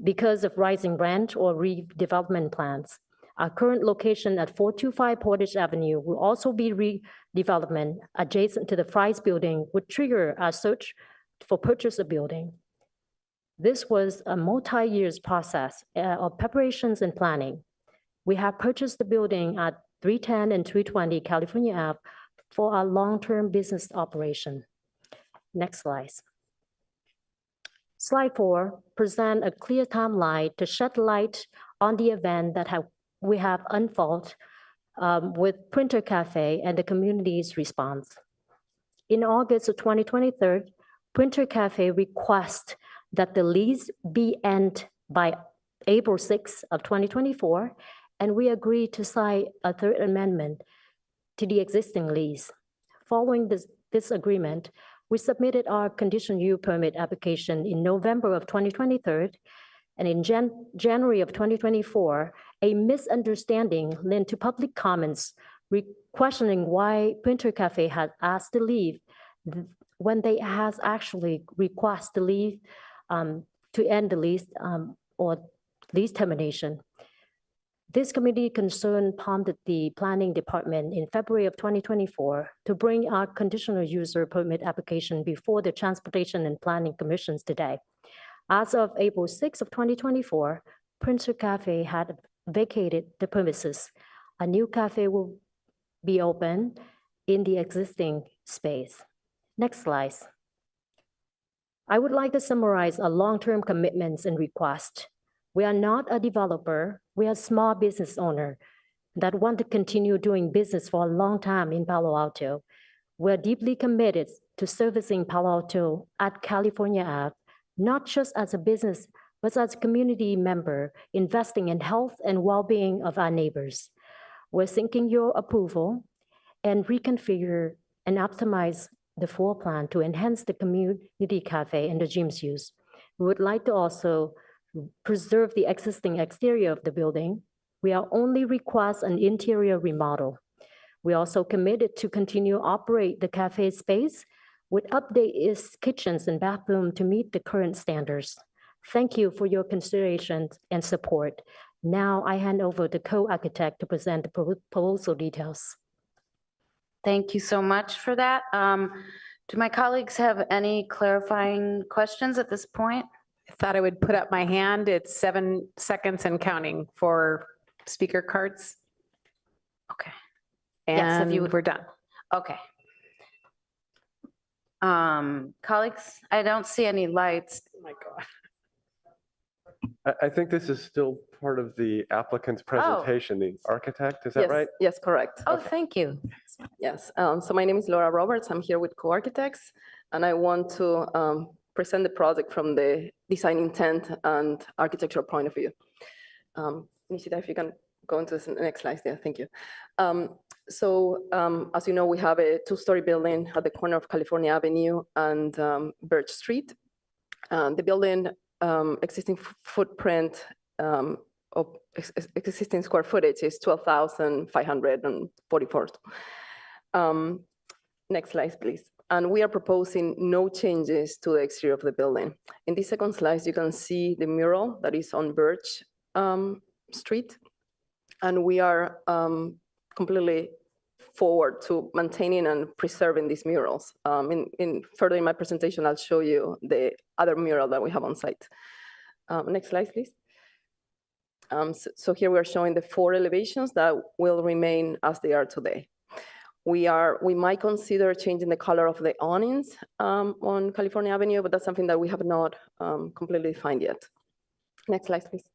because of rising rent or redevelopment plans. Our current location at 425 Portage Avenue will also be redevelopment adjacent to the Fry's building, would trigger our search for purchase a building. This was a multi-year process of preparations and planning. We have purchased the building at 310 and 320 California Ave for our long-term business operation. Next slide. Slide 4 presents a clear timeline to shed light on the event that we have unfolded with Printer Cafe and the community's response. In August of 2023, Printer Cafe requests that the lease be end by April 6 of 2024, and we agreed to sign a third amendment to the existing lease. Following this agreement, we submitted our conditional use permit application in November of 2023, and in January of 2024, a misunderstanding led to public comments questioning why Printer Cafe had asked to leave when they has actually requested to leave to end the lease or lease termination. This community concern prompted the planning department in February of 2024 to bring our conditional user permit application before the Transportation and Planning Commissions today. As of April 6 of 2024, Printer Cafe had vacated the premises. A new cafe will be open in the existing space. Next slide. I would like to summarize our long-term commitments and requests. We are not a developer. We are a small business owner that want to continue doing business for a long time in Palo Alto. We're deeply committed to servicing Palo Alto at California Ave, not just as a business, but as a community member, investing in health and well-being of our neighbors. We're seeking your approval and reconfigure and optimize the floor plan to enhance the community cafe and the gym's use. We would like to also preserve the existing exterior of the building. We are only request an interior remodel. We also committed to continue operate the cafe space with update its kitchens and bathroom to meet the current standards. Thank you for your consideration and support. Now I hand over to co-architect to present the proposal details. Thank you so much for that. Do my colleagues have any clarifying questions at this point? I thought I would put up my hand. It's 7 seconds and counting for speaker cards. Okay. Yes, if you would. We're done. Okay. Colleagues, I don't see any lights. Oh my God. I think this is still part of the applicant's presentation, the architect, is that right? Yes, correct. Oh, thank you. Yes, so my name is Laura Roberts. I'm here with co-architects, and I want to present the project from the design intent and architectural point of view. Nishida, if you can go into the next slide there, thank you. As you know, we have a 2-story building at the corner of California Avenue and Birch Street. The building existing footprint of existing square footage is 12,544. Next slide, please. And we are proposing no changes to the exterior of the building. In this second slide, you can see the mural that is on Birch Street. And we are completely forward to maintaining and preserving these murals. Further in my presentation, I'll show you the other mural that we have on site. Next slide, please. So here we are showing the 4 elevations that will remain as they are today. We might consider changing the color of the awnings on California Avenue, but that's something that we have not completely defined yet. Next slide, please.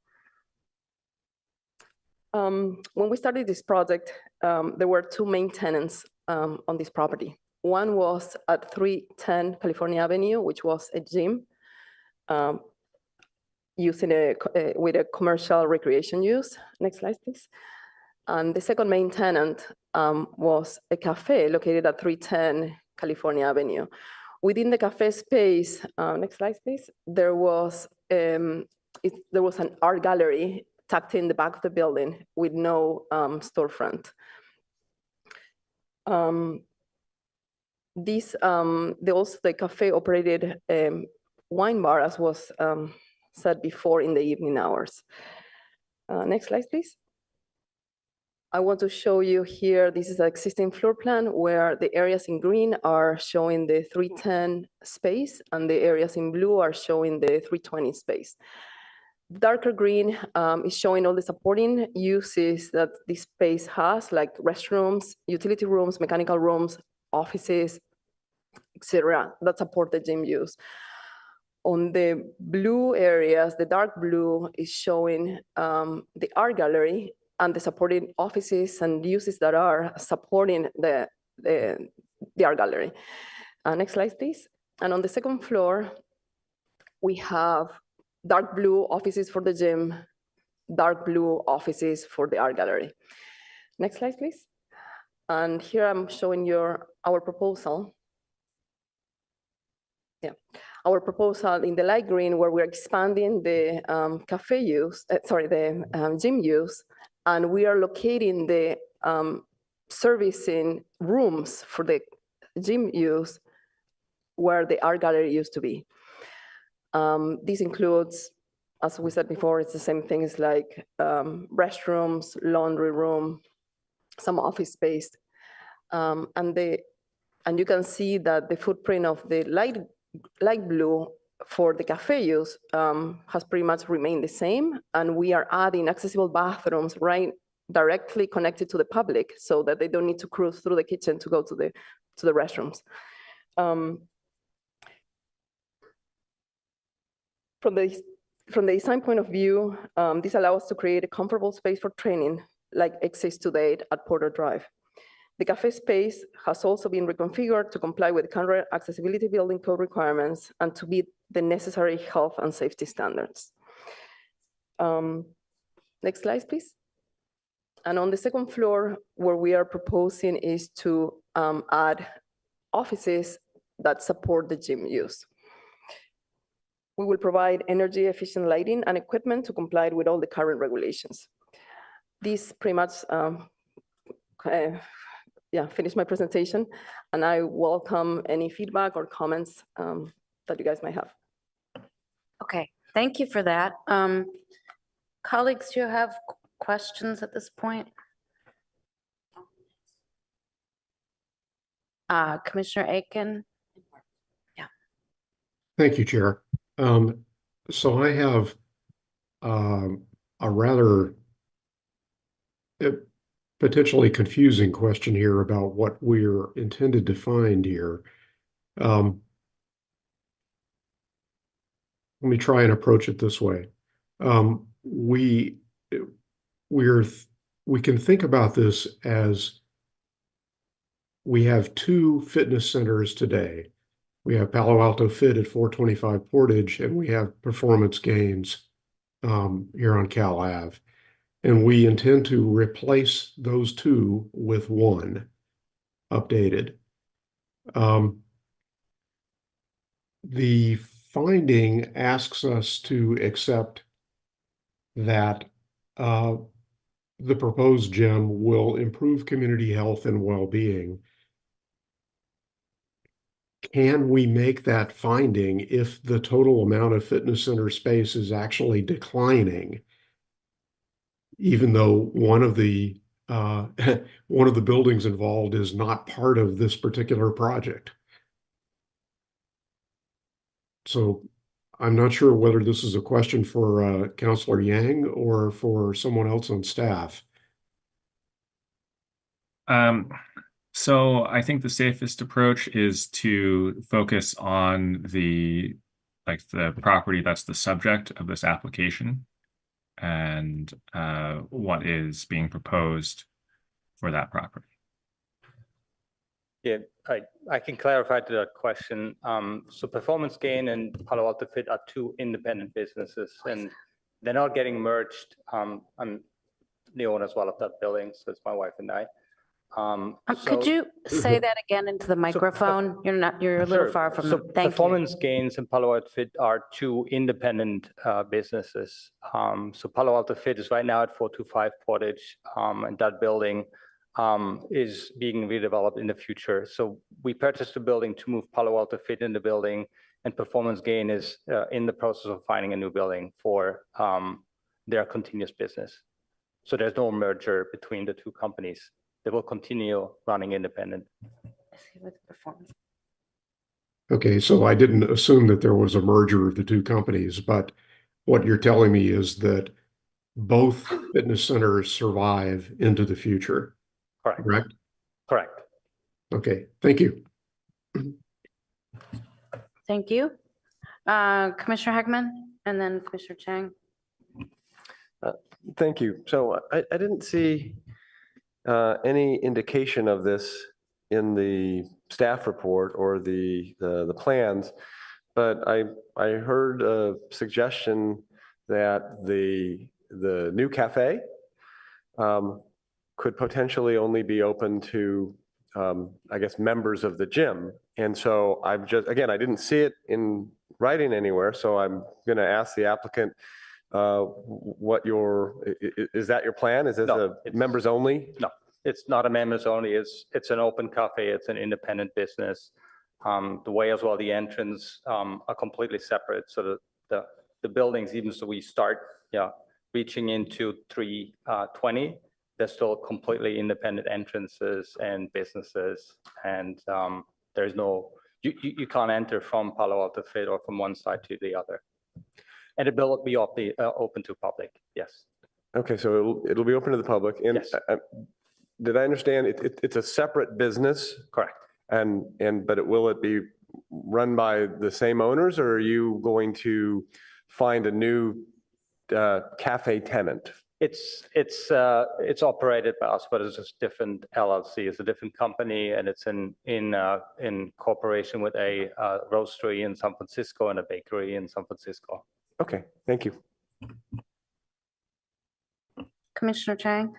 When we started this project, there were 2 main tenants on this property. One was at 310 California Avenue, which was a gym using with a commercial recreation use. Next slide, please. And the second main tenant was a cafe located at 310 California Avenue. Within the cafe space, next slide, please, there was an art gallery tucked in the back of the building with no storefront. The cafe operated wine bar, as was said before, in the evening hours. Next slide, please. I want to show you here, this is an existing floor plan where the areas in green are showing the 310 space and the areas in blue are showing the 320 space. Darker green is showing all the supporting uses that this space has, like restrooms, utility rooms, mechanical rooms, offices, etc., that support the gym use. On the blue areas, the dark blue is showing the art gallery and the supporting offices and uses that are supporting the art gallery. Next slide, please. And on the second floor, we have dark blue offices for the gym, dark blue offices for the art gallery. Next slide, please. And here I'm showing you our proposal. Yeah, our proposal in the light green, where we're expanding the cafe use, the gym use, and we are locating the servicing rooms for the gym use where the art gallery used to be. This includes, as we said before, it's the same things like restrooms, laundry room, some office space. And you can see that the footprint of the light blue for the cafe use has pretty much remained the same. And we are adding accessible bathrooms right directly connected to the public so that they don't need to cruise through the kitchen to go to the restrooms. From the design point of view, this allows us to create a comfortable space for training like exists today at Porter Drive. The cafe space has also been reconfigured to comply with current accessibility building code requirements and to meet the necessary health and safety standards. Next slide, please. And on the second floor, where we are proposing is to add offices that support the gym use. We will provide energy efficient lighting and equipment to comply with all the current regulations. This pretty much finish my presentation, and I welcome any feedback or comments that you guys might have. Okay, thank you for that. Colleagues, do you have questions at this point? Commissioner Aiken? Thank you, Chair. So I have a rather potentially confusing question here about what we're intended to find here. Let me try and approach it this way. We can think about this as we have two fitness centers today. We have Palo Alto Fit at 425 Portage, and we have Performance Gains here on Cal Ave. And we intend to replace those two with one updated. The finding asks us to accept that the proposed gym will improve community health and well-being. Can we make that finding if the total amount of fitness center space is actually declining, even though one of the buildings involved is not part of this particular project? So I'm not sure whether this is a question for Councilor Yang or for someone else on staff. So I think the safest approach is to focus on the property that's the subject of this application and what is being proposed for that property. Yeah, I can clarify to that question. So Performance Gain and Palo Alto Fit are two independent businesses, and they're not getting merged. the owner as well of that building, so it's my wife and I. Could So- you say that again into the microphone? You're a little Sure. far from So the, thank you. Performance Gains and Palo Alto Fit are two independent businesses. So Palo Alto Fit is right now at 425 Portage, and that building is being redeveloped in the future. So we purchased the building to move Palo Alto Fit in the building, and Performance Gain is in the process of finding a new building for their continuous business. So there's no merger between the two companies. They will continue running independent. Okay, so I didn't assume that there was a merger of the two companies, but what you're telling me is that both fitness centers survive into the future, Correct. correct? Correct. Okay, thank you. Thank you. Commissioner Heckman and then Commissioner Chang. Thank you. So I didn't see any indication of this in the staff report or the plans, but I heard a suggestion that the new cafe could potentially only be open to, I guess, members of the gym. And so I've just, again, I didn't see it in writing anywhere, so I'm going to ask the applicant what is that your plan? Is this No, a members only? No, it's not a members only. It's an open cafe. It's an independent business. The way as well, the entrance are completely separate. So the buildings, even so we start, reaching into 320, they're still completely independent entrances and businesses. And there's no, you can't enter from Palo Alto Fit or from one side to the other. And it will be open to public, yes. Okay, so it'll be open to the public. And Yes. Did I understand it's a separate business? Correct. But will it be run by the same owners, or are you going to find a new cafe tenant? It's operated by us, but it's just different LLC. It's a different company, and it's in cooperation with a roastery in San Francisco and a bakery in San Francisco. Okay, thank you. Commissioner Chang.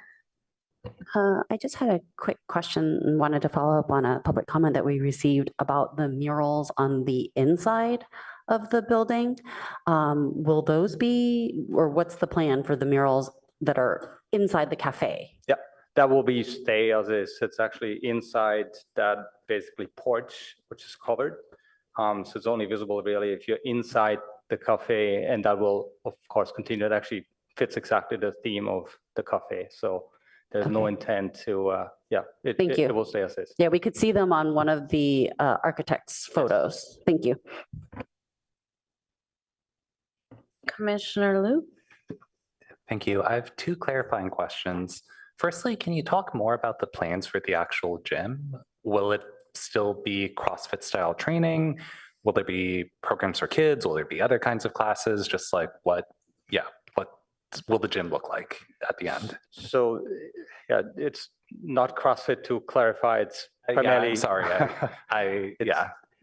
I just had a quick question and wanted to follow up on a public comment that we received about the murals on the inside of the building. Will those be, or what's the plan for the murals that are inside the cafe? Yeah, that will be stay as is. It's actually inside that basically porch, which is covered. So it's only visible really if you're inside the cafe, and that will of course continue. It actually fits exactly the theme of the cafe. So there's no intent to, Thank you. It will stay as is. Yeah, we could see them on one of the architect's photos. Thank you. Commissioner Liu. Thank you. I have two clarifying questions. Firstly, can you talk more about the plans for the actual gym? Will it still be CrossFit style training? Will there be programs for kids? Will there be other kinds of classes? Just like what will the gym look like at the end? So yeah, it's not CrossFit to clarify. It's primarily. I'm sorry.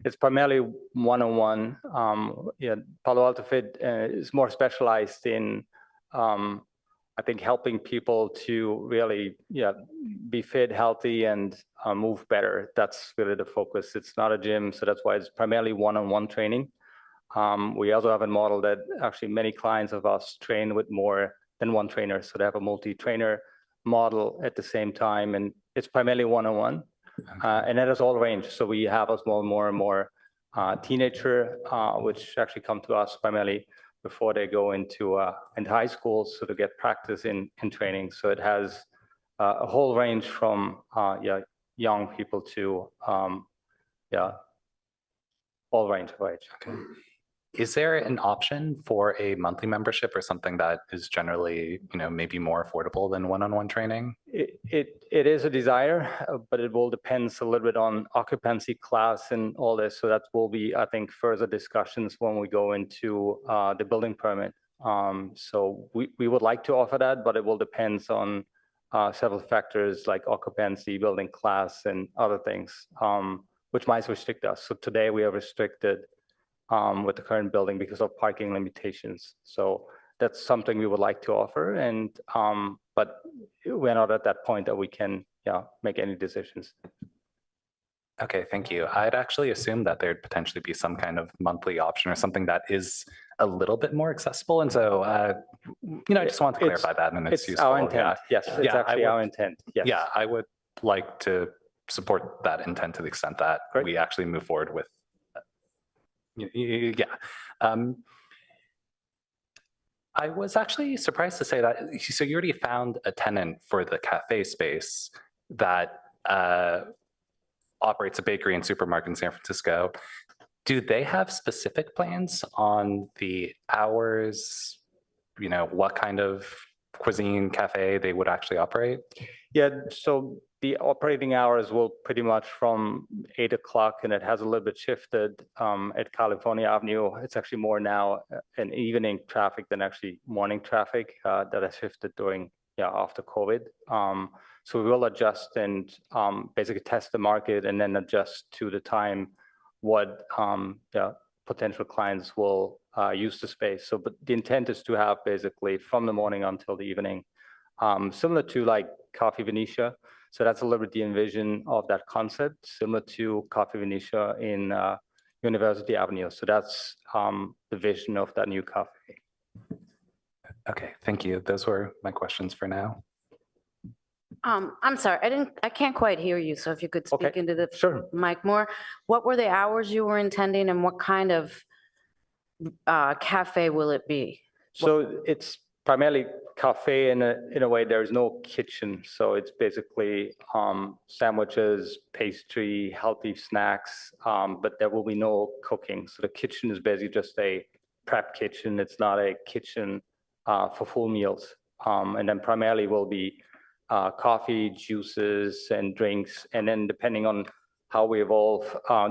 It's primarily one-on-one. Palo Alto Fit is more specialized in, I think, helping people to really, be fit, healthy, and move better. That's really the focus. It's not a gym, so that's why it's primarily one-on-one training. We also have a model that actually many clients of us train with more than one trainer, so they have a multi-trainer model at the same time, and it's primarily one-on-one. And that is all range. So we have a more and more teenager, which actually come to us primarily before they go into high school, so to get practice in training. So it has a whole range from young people to all range of age. Okay. Is there an option for a monthly membership or something that is generally, maybe more affordable than one-on-one training? It is a desire, but it will depend a little bit on occupancy class and all this. So that will be, I think, further discussions when we go into the building permit. So we would like to offer that, but it will depend on several factors like occupancy, building class, and other things, which might restrict us. So today we are restricted with the current building because of parking limitations. So that's something we would like to offer. And but we're not at that point that we can, make any decisions. Okay, thank you. I'd actually assumed that there'd potentially be some kind of monthly option or something that is a little bit more accessible. And so, I just want to clarify that, and it's useful. Our intent, yes, it's Yeah, I actually would- our intent, yes. Yeah, I would like to support that intent to the extent that we actually move forward with. Yeah. I was actually surprised to say that, so you already found a tenant for the cafe space that operates a bakery and supermarket in San Francisco. Do they have specific plans on the hours, what kind of cuisine cafe they would actually operate? Yeah, so the operating hours will pretty much from 8 o'clock, and it has a little bit shifted at California Avenue. It's actually more now an evening traffic than actually morning traffic that has shifted during, after COVID. So we will adjust and basically test the market and then adjust to the time what potential clients will use the space. So, but the intent is to have basically from the morning until the evening, similar to like Coffee Venetia. So that's a little bit the envision of that concept, similar to Coffee Venetia in University Avenue. So that's the vision of that new cafe. Okay, thank you. Those were my questions for now. I'm sorry, I can't quite hear you. So if you could speak into the Sure. mic more. What were the hours you were intending and what kind of cafe will it be? So it's primarily cafe in a way. There is no kitchen, so it's basically sandwiches, pastry, healthy snacks, but there will be no cooking. So the kitchen is basically just a prep kitchen. It's not a kitchen for full meals. And then primarily will be coffee, juices, and drinks, and then depending on how we evolve,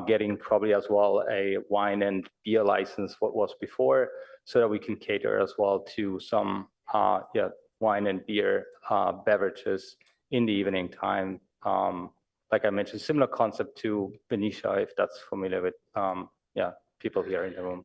getting probably as well a wine and beer license, what was before, so that we can cater as well to some wine and beer beverages in the evening time. Like I mentioned, similar concept to Venetia, if that's familiar with people here in the room.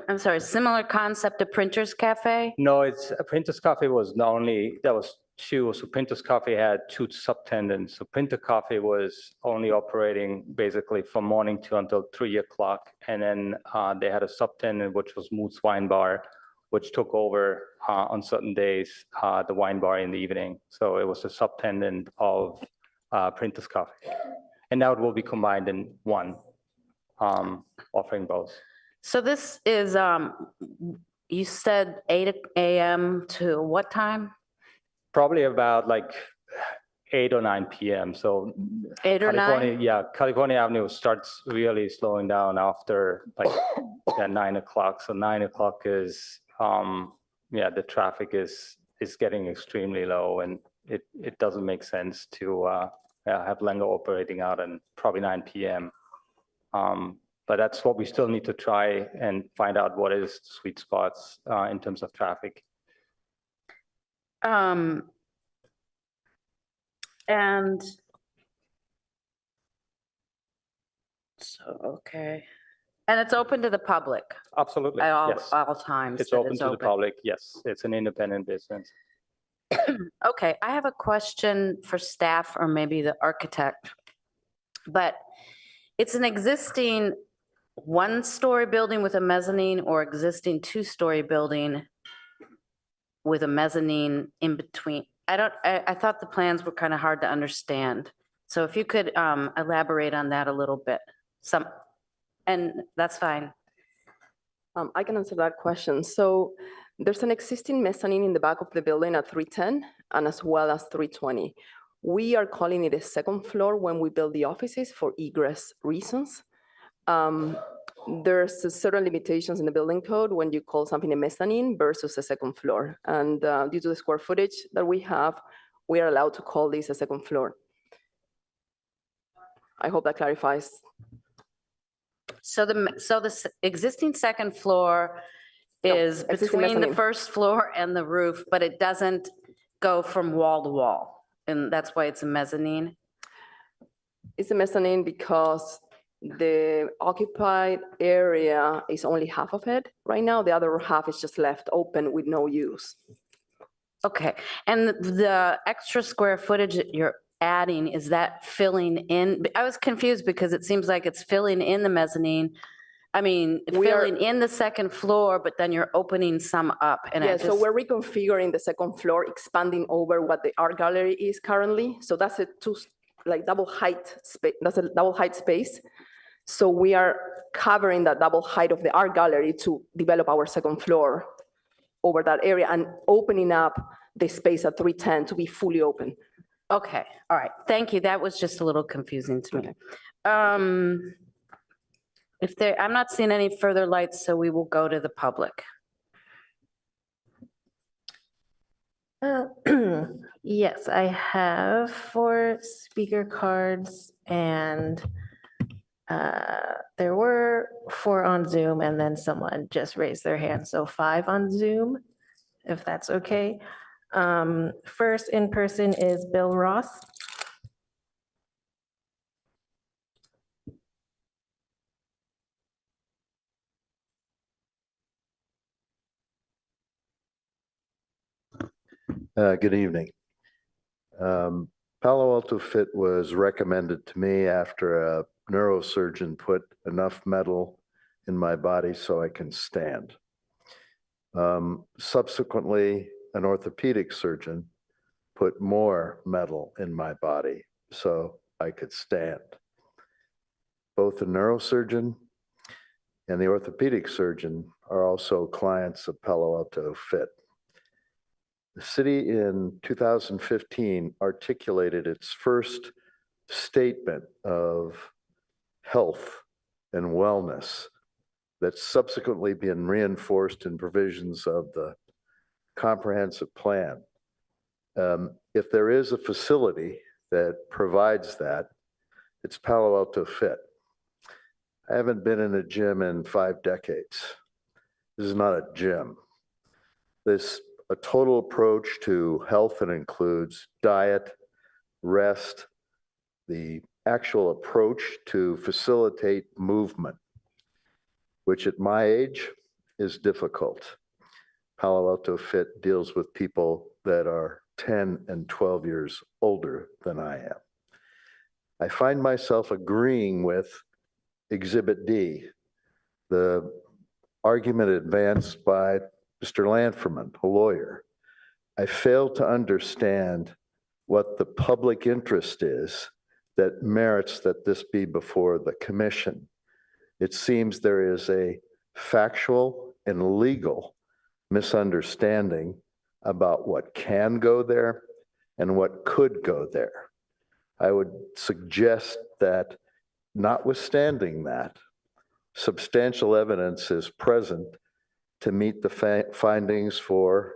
I'm sorry, similar concept to Printers Cafe? No, it's Printers Cafe was not only, that was two. So Printers Cafe had two subtenants. So Printer Cafe was only operating basically from morning to until 3 o'clock. And then they had a subtenant, which was Moods Wine Bar, which took over on certain days, the wine bar in the evening. So it was a subtenant of Printers Cafe. And now it will be combined in one, offering both. So this is, you said 8 a.m. to what time? Probably about like 8 or 9 p.m. So 8 or 9? Yeah, California Avenue starts really slowing down after like 9 o'clock. So 9 o'clock is, the traffic is getting extremely low, and it doesn't make sense to have Lengo operating out and probably 9 p.m. But that's what we still need to try and find out what is the sweet spots in terms of traffic. And so, okay. And it's open to the public Absolutely, at yes. all times? It's open to the public, yes. It's an independent business. Okay, I have a question for staff or maybe the architect. But it's an existing one-story building with a mezzanine or existing two-story building with a mezzanine in between? I thought the plans were kind of hard to understand. So if you could elaborate on that a little bit. And that's fine. I can answer that question. So there's an existing mezzanine in the back of the building at 310 and as well as 320. We are calling it a second floor when we build the offices for egress reasons. There's certain limitations in the building code when you call something a mezzanine versus a second floor. And due to the square footage that we have, we are allowed to call this a second floor. I hope that clarifies. So the existing second floor is existing between the mezzanine. first floor and the roof, but it doesn't go from wall to wall. And that's why it's a mezzanine? It's a mezzanine because the occupied area is only half of it right now. The other half is just left open with no use. Okay, and the extra square footage that you're adding, is that filling in? I was confused because it seems like it's filling in the mezzanine. I mean, We are- filling in the second floor, but then you're opening some up and Yeah, it so just, we're reconfiguring the second floor, expanding over what the art gallery is currently. So that's a double height space, that's a double height space. So we are covering that double height of the art gallery to develop our second floor over that area and opening up the space at 310 to be fully open. okay, all right, thank you. That was just a little confusing to me. If there, I'm not seeing any further lights, so we will go to the public. Yes, I have 4 speaker cards and there were 4 on Zoom and then someone just raised their hand. So 5 on Zoom, if that's okay. First in person is Bill Ross. Good evening. Palo Alto Fit was recommended to me after a neurosurgeon put enough metal in my body so I can stand. Subsequently, an orthopedic surgeon put more metal in my body so I could stand. Both the neurosurgeon and the orthopedic surgeon are also clients of Palo Alto Fit. The city in 2015 articulated its first statement of health and wellness that's subsequently been reinforced in provisions of the comprehensive plan. If there is a facility that provides that, it's Palo Alto Fit. I haven't been in a gym in 5 decades. This is not a gym. This a total approach to health that includes diet, rest, the actual approach to facilitate movement, which at my age is difficult. Palo Alto Fit deals with people that are 10 and 12 years older than I am. I find myself agreeing with Exhibit D, the argument advanced by Mr. Lanferman, a lawyer. I fail to understand what the public interest is that merits that this be before the commission. It seems there is a factual and legal misunderstanding about what can go there and what could go there. I would suggest that notwithstanding that, substantial evidence is present to meet the findings for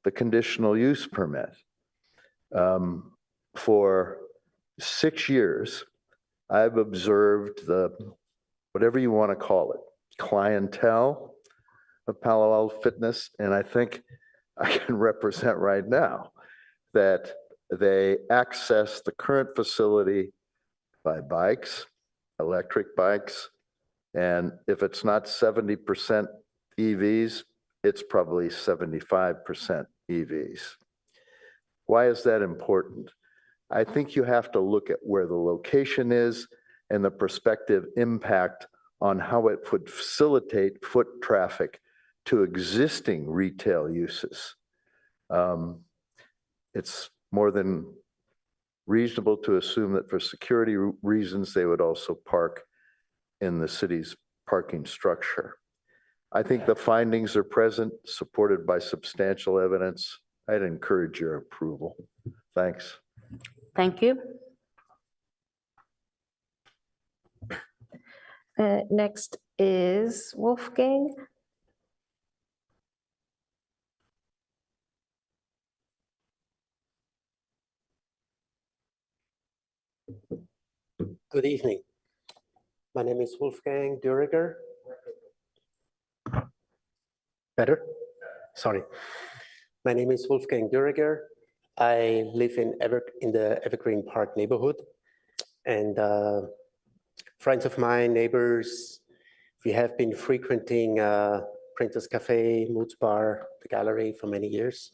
the conditional use permit. For 6 years, I've observed the, whatever you want to call it, clientele of Palo Alto Fitness, and I think I can represent right now that they access the current facility by bikes, electric bikes, and if it's not 70% EVs, it's probably 75% EVs. Why is that important? I think you have to look at where the location is and the prospective impact on how it would facilitate foot traffic to existing retail uses. It's more than reasonable to assume that for security reasons, they would also park in the city's parking structure. I think the findings are present, supported by substantial evidence. I'd encourage your approval. Thanks. Thank you. Next is Wolfgang. Good evening. My name is Wolfgang Duriger. Better? Sorry. My name is Wolfgang Duriger. I live in the Evergreen Park neighborhood. And friends of mine, neighbors, we have been frequenting Printers Cafe, Moods Bar, the gallery for many years.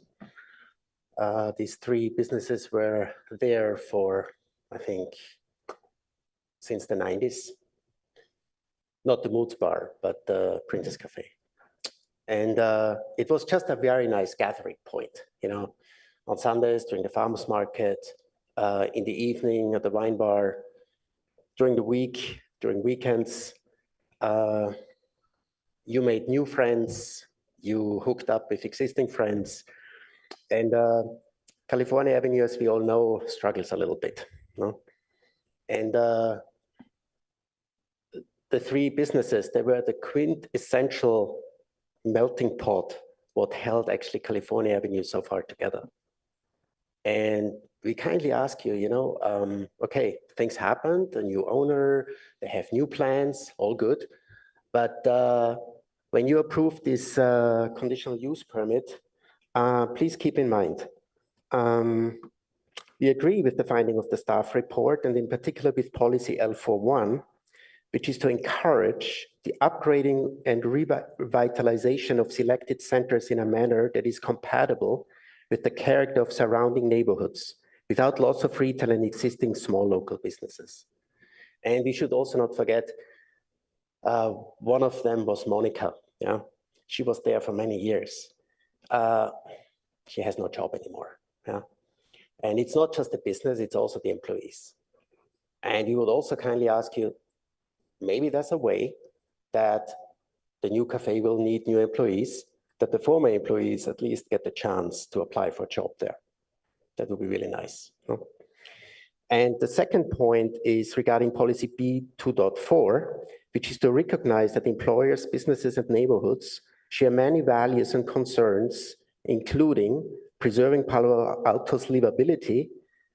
These three businesses were there for, I think, since the 90s. Not the Moods Bar, but the Printers Cafe. And it was just a very nice gathering point, you know, on Sundays during the farmers market, in the evening at the wine bar, during the week, during weekends. You made new friends, you hooked up with existing friends, and California Avenue, as we all know, struggles a little bit, no? And the three businesses, they were the quintessential melting pot, what held actually California Avenue so far together. And we kindly ask you, you know, okay, things happened, a new owner, they have new plans, all good. But when you approve this conditional use permit, please keep in mind, we agree with the finding of the staff report, and in particular with policy L41, which is to encourage the upgrading and revitalization of selected centers in a manner that is compatible with the character of surrounding neighborhoods, without loss of retail and existing small local businesses. And we should also not forget, one of them was Monica. Yeah, she was there for many years. She has no job anymore. Yeah, and it's not just the business; it's also the employees. And we would also kindly ask you, maybe there's a way that the new cafe will need new employees, that the former employees at least get the chance to apply for a job there. That would be really nice. No? And the second point is regarding policy B2.4, which is to recognize that employers, businesses, and neighborhoods share many values and concerns, including preserving Palo Alto's livability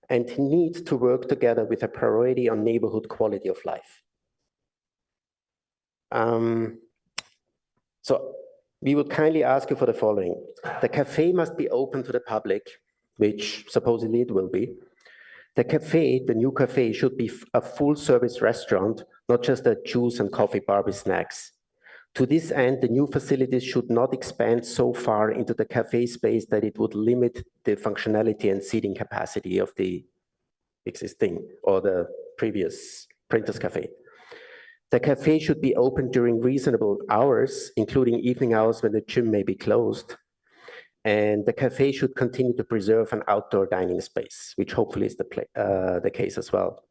and need to work together with a priority on neighborhood quality of life. So we would kindly ask you for the following. The cafe must be open to the public, which supposedly it will be. The cafe, the new cafe, should be a full-service restaurant, not just a juice and coffee bar with snacks. To this end, the new facilities should not expand so far into the cafe space that it would limit the functionality and seating capacity of the existing or the previous Printers Cafe. The cafe should be open during reasonable hours, including evening hours when the gym may be closed. And the cafe should continue to preserve an outdoor dining space, which hopefully is the case as well.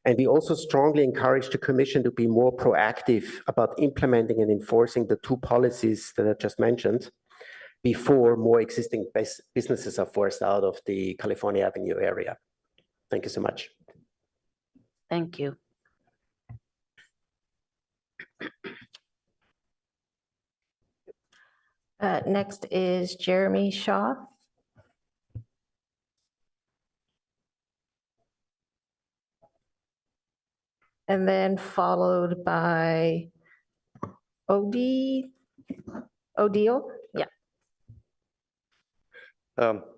And we also strongly encourage the Commission to be more proactive about implementing and enforcing the two policies that I just mentioned before more existing businesses are forced out of the California Avenue area. Thank you so much. Thank you. Next is Jeremy Shaw. And then followed by Odile. Yeah.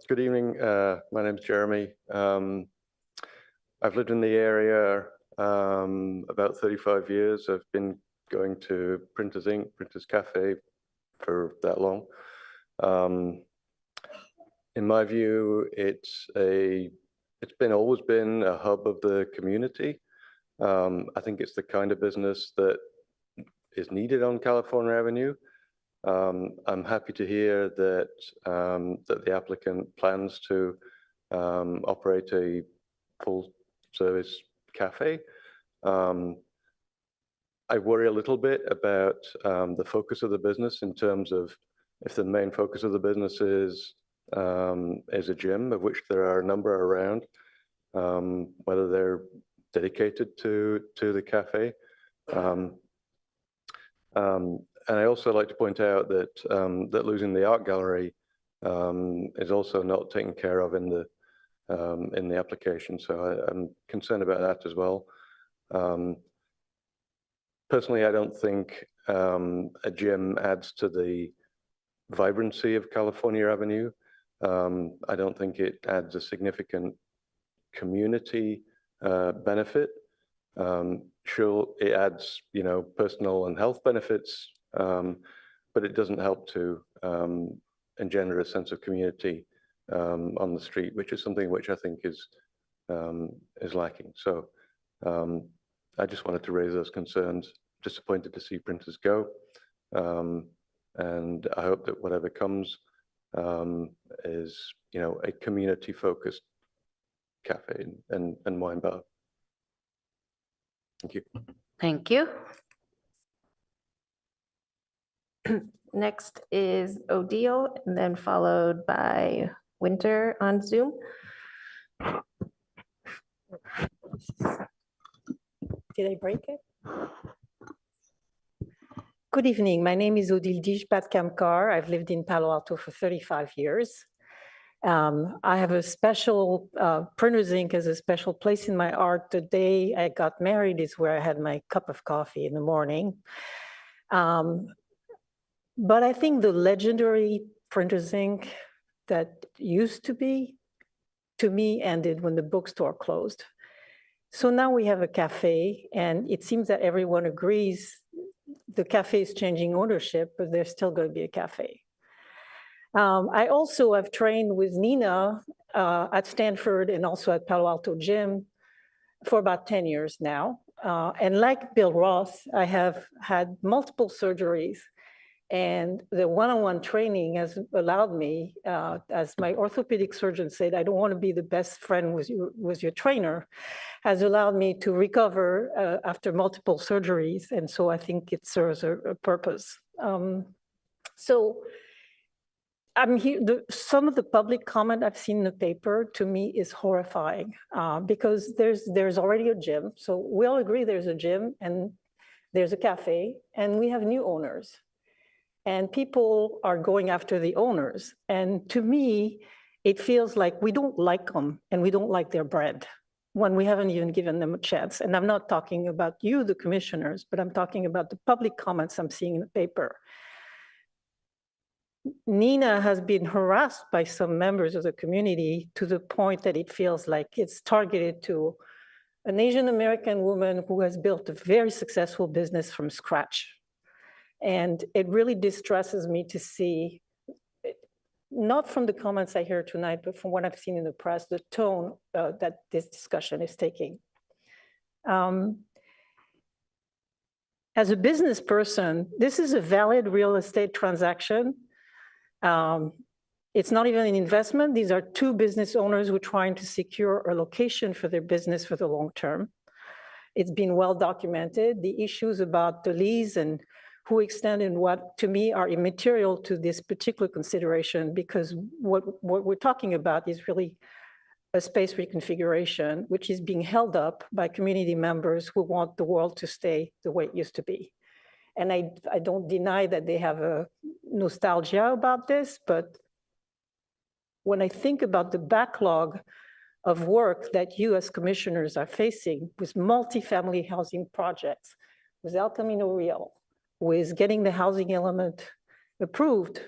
Good evening. My name is Jeremy. I've lived in the area about 35 years. I've been going to Printers Inc., Printers Cafe for that long. In my view, it's always been a hub of the community. I think it's the kind of business that is needed on California Avenue. I'm happy to hear that that the applicant plans to operate a full-service cafe. I worry a little bit about the focus of the business in terms of if the main focus of the business is a gym, of which there are a number around, whether they're dedicated to the cafe. And I also like to point out that that losing the art gallery is also not taken care of in the application. So I'm concerned about that as well. Personally, I don't think a gym adds to the vibrancy of California Avenue. I don't think it adds a significant community benefit. Sure, it adds, personal and health benefits, but it doesn't help to engender a sense of community on the street, which is something which I think is lacking. So I just wanted to raise those concerns. Disappointed to see printers go. And I hope that whatever comes is, a community-focused cafe and wine bar. Thank you. Thank you. Next is Odile, and then followed by Winter on Zoom. Did I break it? Good evening. My name is Odile Dijpat-Kamkar. I've lived in Palo Alto for 35 years. I have a special, Printer's Ink has a special place in my art. The day I got married is where I had my cup of coffee in the morning. But I think the legendary Printer's Ink that used to be, to me, ended when the bookstore closed. So now we have a cafe, and it seems that everyone agrees the cafe is changing ownership, but there's still going to be a cafe. I also have trained with Nina at Stanford and also at Palo Alto Gym for about 10 years now. And like Bill Roth, I have had multiple surgeries, and the one-on-one training has allowed me, as my orthopedic surgeon said, I don't want to be the best friend with your trainer, has allowed me to recover after multiple surgeries. And so I think it serves a purpose. So I'm here, some of the public comment I've seen in the paper to me is horrifying because there's already a gym. So we all agree there's a gym and there's a cafe and we have new owners. And people are going after the owners. And to me, it feels like we don't like them and we don't like their bread when we haven't even given them a chance. And I'm not talking about you, the commissioners, but I'm talking about the public comments I'm seeing in the paper. Nina has been harassed by some members of the community to the point that it feels like it's targeted to an Asian American woman who has built a very successful business from scratch. And it really distresses me to see, not from the comments I hear tonight, but from what I've seen in the press, the tone that this discussion is taking. As a business person, this is a valid real estate transaction. It's not even an investment. These are two business owners who are trying to secure a location for their business for the long term. It's been well documented. The issues about the lease and who extended what, to me, are immaterial to this particular consideration, because what we're talking about is really a space reconfiguration, which is being held up by community members who want the world to stay the way it used to be. And I don't deny that they have a nostalgia about this, but when I think about the backlog of work that you as commissioners are facing with multifamily housing projects, with El Camino Real, with getting the housing element approved,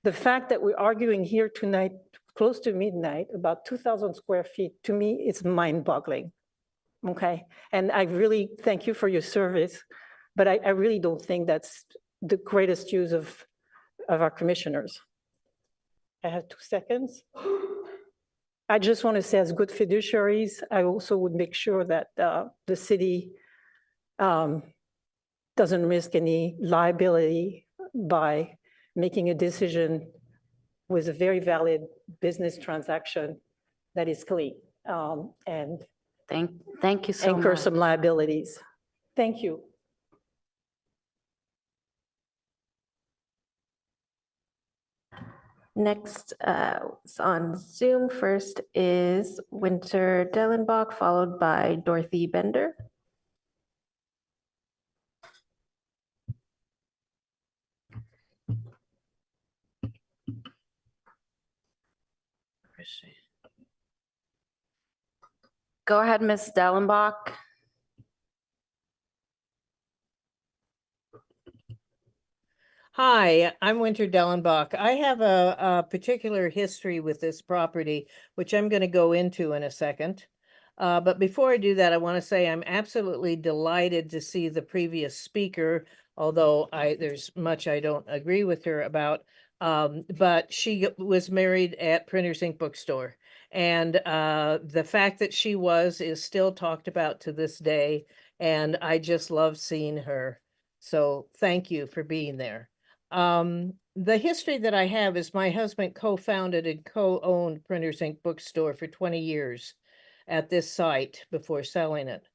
the fact that we're arguing here tonight, close to midnight, about 2,000 square feet, to me, it's mind-boggling, okay? And I really thank you for your service, but I really don't think that's the greatest use of our commissioners. I have 2 seconds. I just want to say, as good fiduciaries, I also would make sure that the city doesn't risk any liability by making a decision with a very valid business transaction that is clean and thank you so much. Incur some liabilities. Thank you. Next on Zoom first is Winter Dellenbach, followed by Dorothy Bender. Go ahead, Ms. Dellenbach. Hi, I'm Winter Dellenbach. I have a particular history with this property, which I'm going to go into in a second. But before I do that, I want to say I'm absolutely delighted to see the previous speaker, although there's much I don't agree with her about. But she was married at Printers Ink Bookstore. And the fact that she is still talked about to this day. And I just love seeing her. So thank you for being there. The history that I have is my husband co-founded and co-owned Printers Ink Bookstore for 20 years at this site before selling it.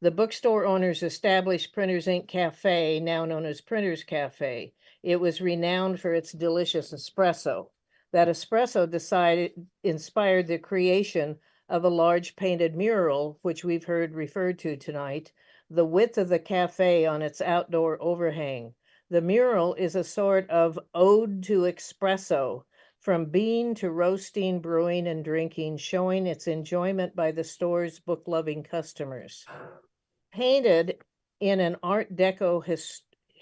The bookstore owners established Printers Ink Cafe, now known as Printers Cafe. It was renowned for its delicious espresso. That espresso inspired the creation of a large painted mural, which we've heard referred to tonight, the width of the cafe on its outdoor overhang. The mural is a sort of ode to espresso, from bean to roasting, brewing, and drinking, showing its enjoyment by the store's book-loving customers. Painted in an Art Deco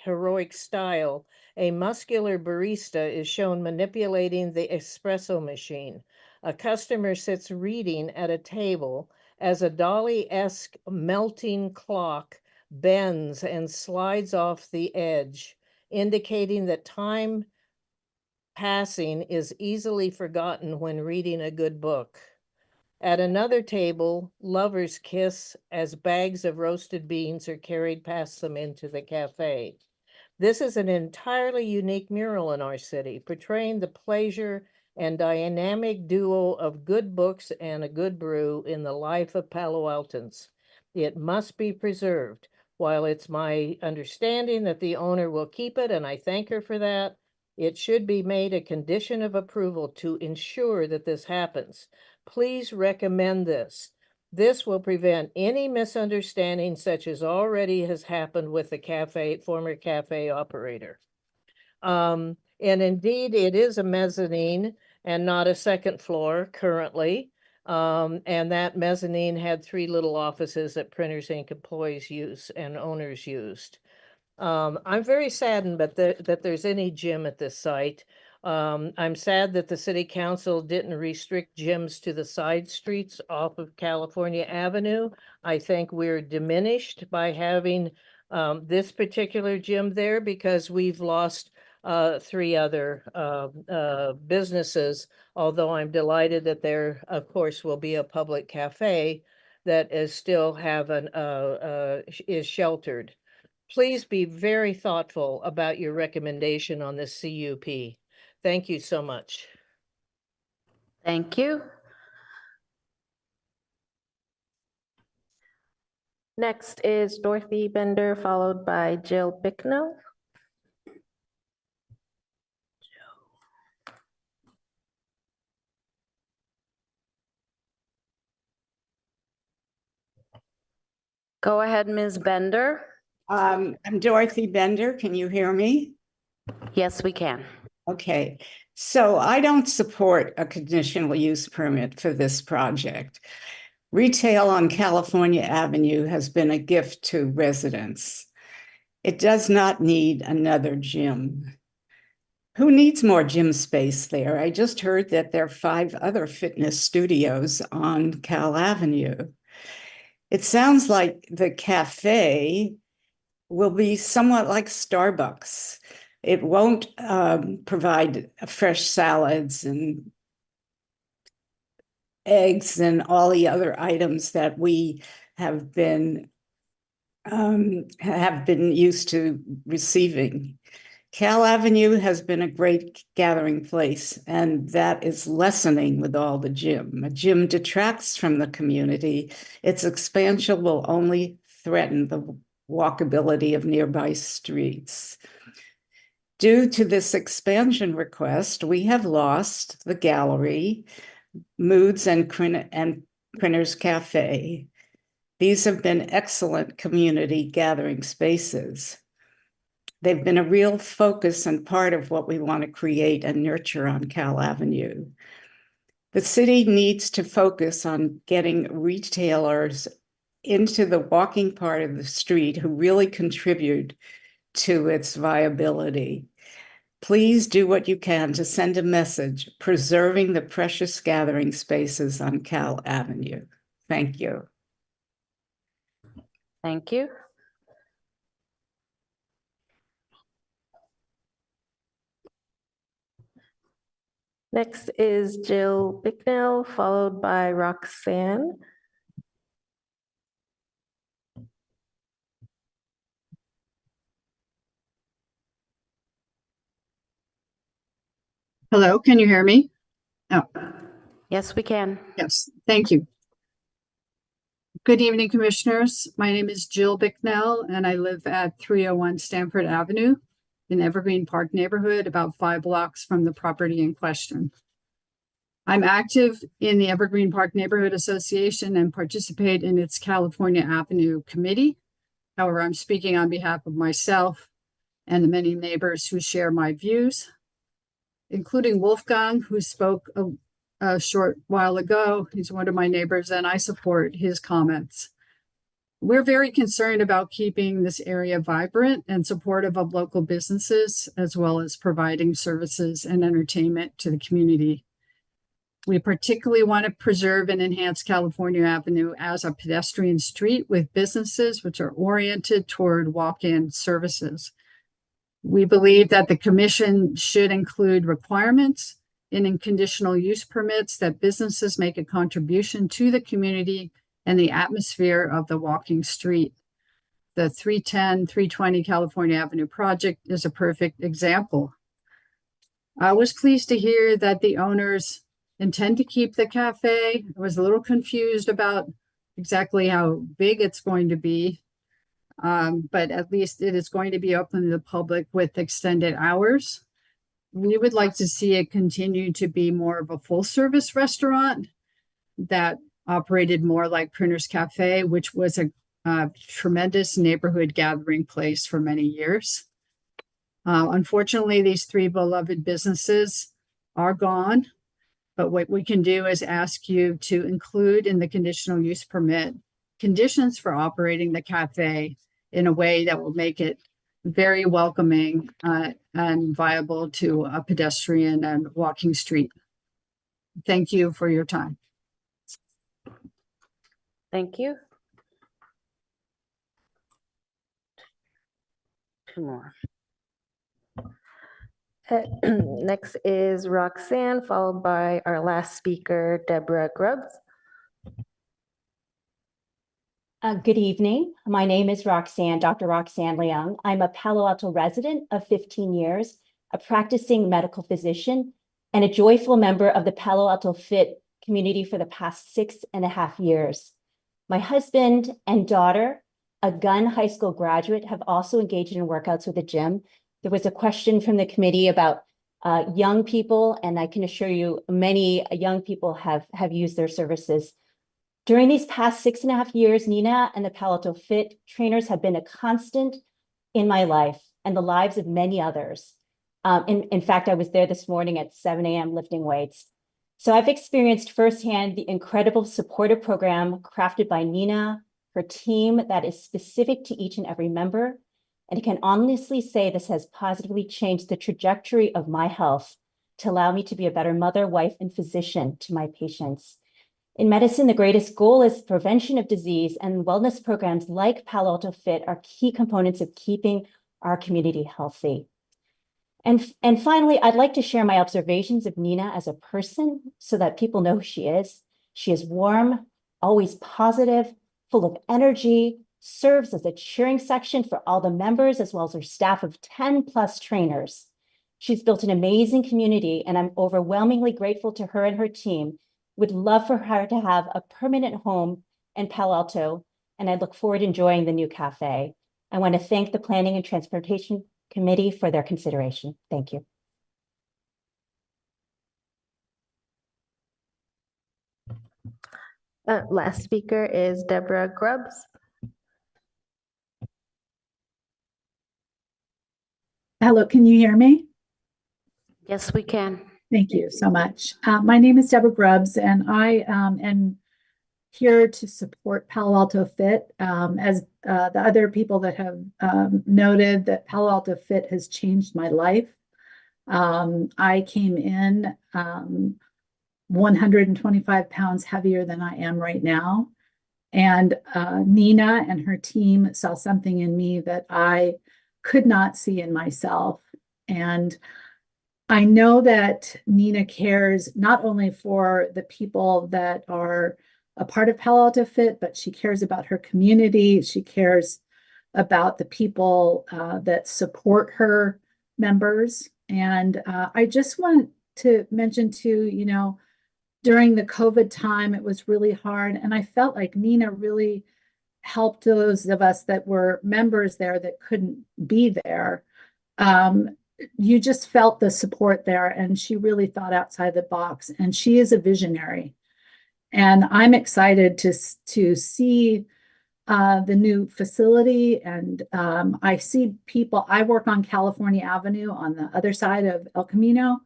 heroic style, a muscular barista is shown manipulating the espresso machine. A customer sits reading at a table as a Dali-esque melting clock bends and slides off the edge, indicating that time passing is easily forgotten when reading a good book. At another table, lovers kiss as bags of roasted beans are carried past them into the cafe. This is an entirely unique mural in our city, portraying the pleasure and dynamic duo of good books and a good brew in the life of Palo Altans. It must be preserved. While it's my understanding that the owner will keep it, and I thank her for that, it should be made a condition of approval to ensure that this happens. Please recommend this. This will prevent any misunderstanding such as already has happened with the former cafe operator. And indeed, it is a mezzanine and not a second floor currently. And that mezzanine had 3 little offices that Printers Ink employees use and owners used. I'm very saddened that there's any gym at this site. I'm sad that the city council didn't restrict gyms to the side streets off of California Avenue. I think we're diminished by having this particular gym there because we've lost 3 other businesses, although I'm delighted that there, of course, will be a public cafe that is still is sheltered. Please be very thoughtful about your recommendation on this CUP. Thank you so much. Thank you. Next is Dorothy Bender, followed by Jill Bicknell. Go ahead, Ms. Bender. I'm Dorothy Bender. Can you hear me? Yes, we can. Okay. So I don't support a conditional use permit for this project. Retail on California Avenue has been a gift to residents. It does not need another gym. Who needs more gym space there? I just heard that there are 5 other fitness studios on Cal Avenue. It sounds like the cafe will be somewhat like Starbucks. It won't provide fresh salads and eggs and all the other items that we have been used to receiving. Cal Avenue has been a great gathering place, and that is lessening with all the gym. A gym detracts from the community. Its expansion will only threaten the walkability of nearby streets. Due to this expansion request, we have lost the gallery, Moods and Printers Cafe. These have been excellent community gathering spaces. They've been a real focus and part of what we want to create and nurture on Cal Avenue. The city needs to focus on getting retailers into the walking part of the street who really contribute to its viability. Please do what you can to send a message preserving the precious gathering spaces on Cal Avenue. Thank you. Thank you. Next is Jill Bicknell, followed by Roxanne. Hello, can you hear me? Oh, Yes, we can. yes, thank you. Good evening, Commissioners. My name is Jill Bicknell, and I live at 301 Stamford Avenue in Evergreen Park neighborhood, about 5 blocks from the property in question. I'm active in the Evergreen Park Neighborhood Association and participate in its California Avenue Committee. However, I'm speaking on behalf of myself and the many neighbors who share my views, including Wolfgang, who spoke a short while ago. He's one of my neighbors, and I support his comments. We're very concerned about keeping this area vibrant and supportive of local businesses, as well as providing services and entertainment to the community. We particularly want to preserve and enhance California Avenue as a pedestrian street with businesses which are oriented toward walk-in services. We believe that the commission should include requirements in conditional use permits that businesses make a contribution to the community and the atmosphere of the walking street. The 310, 320 California Avenue project is a perfect example. I was pleased to hear that the owners intend to keep the cafe. I was a little confused about exactly how big it's going to be. But at least it is going to be open to the public with extended hours. We would like to see it continue to be more of a full service restaurant that operated more like Printer's Cafe, which was a tremendous neighborhood gathering place for many years. Unfortunately, these 3 beloved businesses are gone, but what we can do is ask you to include in the conditional use permit conditions for operating the cafe in a way that will make it very welcoming and viable to a pedestrian and walking street. Thank you for your time. Thank you. 2 more. Next is Roxanne, followed by our last speaker, Deborah Grubbs. Good evening. My name is Roxanne, Dr. Roxanne Leung. I'm a Palo Alto resident of 15 years, a practicing medical physician, and a joyful member of the Palo Alto Fit community for the past 6.5 years. My husband and daughter, a Gunn High School graduate, have also engaged in workouts with the gym. There was a question from the committee about young people, and I can assure you many young people have used their services. During these past 6.5 years, Nina and the Palo Alto Fit trainers have been a constant in my life and the lives of many others. In fact, I was there this morning at 7 a.m. lifting weights. So I've experienced firsthand the incredible supportive program crafted by Nina, her team that is specific to each and every member. And I can honestly say this has positively changed the trajectory of my health to allow me to be a better mother, wife, and physician to my patients. In medicine, the greatest goal is prevention of disease, and wellness programs like Palo Alto Fit are key components of keeping our community healthy. And finally, I'd like to share my observations of Nina as a person so that people know who she is. She is warm, always positive, full of energy, serves as a cheering section for all the members, as well as her staff of 10+ trainers. She's built an amazing community, and I'm overwhelmingly grateful to her and her team. Would love for her to have a permanent home in Palo Alto, and I look forward to enjoying the new cafe. I want to thank the Planning and Transportation Committee for their consideration. Thank you. Last speaker is Deborah Grubbs. Hello, can you hear me? Yes, we can. Thank you so much. My name is Deborah Grubbs, and I am here to support Palo Alto Fit. As the other people that have noted, that Palo Alto Fit has changed my life. I came in 125 pounds heavier than I am right now. And Nina and her team saw something in me that I could not see in myself. And I know that Nina cares not only for the people that are a part of Palo Alto Fit, but she cares about her community. She cares about the people that support her members. And I just want to mention too, you know, during the COVID time, it was really hard. And I felt like Nina really helped those of us that were members there that couldn't be there. You just felt the support there, and she really thought outside the box, and she is a visionary. And I'm excited to see the new facility. And I see people, I work on California Avenue on the other side of El Camino.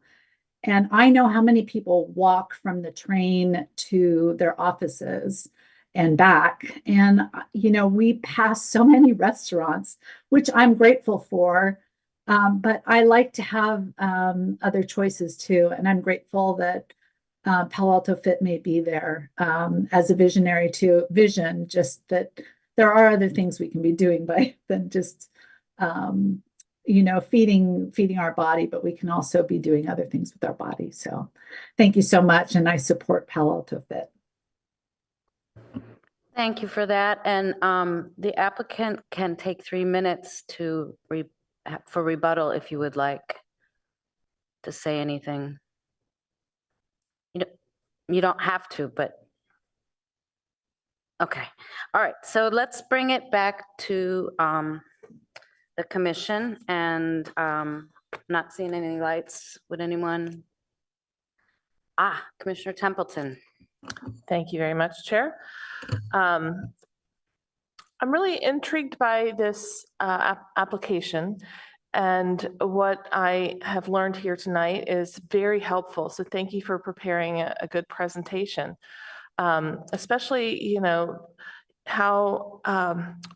And I know how many people walk from the train to their offices and back. And, you know, we pass so many restaurants, which I'm grateful for. But I like to have other choices too. And I'm grateful that Palo Alto Fit may be there as a visionary to vision, just that there are other things we can be doing by than just, you know, feeding our body, but we can also be doing other things with our body. So thank you so much. And I support Palo Alto Fit. Thank you for that. And the applicant can take 3 minutes to for rebuttal if you would like to say anything. You don't have to, but okay. All right. So let's bring it back to the commission, and not seeing any lights. Would anyone? Commissioner Templeton. Thank you very much, Chair. I'm really intrigued by this application, and what I have learned here tonight is very helpful. So thank you for preparing a good presentation, especially, you know, how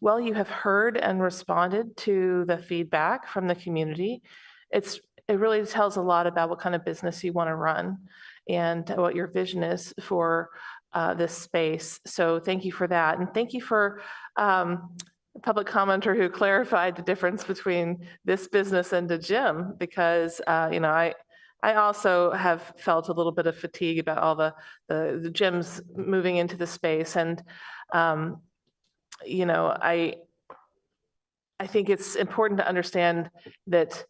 well you have heard and responded to the feedback from the community. It really tells a lot about what kind of business you want to run and what your vision is for this space. So thank you for that. And thank you for the public commenter who clarified the difference between this business and the gym, because you know, I also have felt a little bit of fatigue about all the gyms moving into the space. And you know, I think it's important to understand that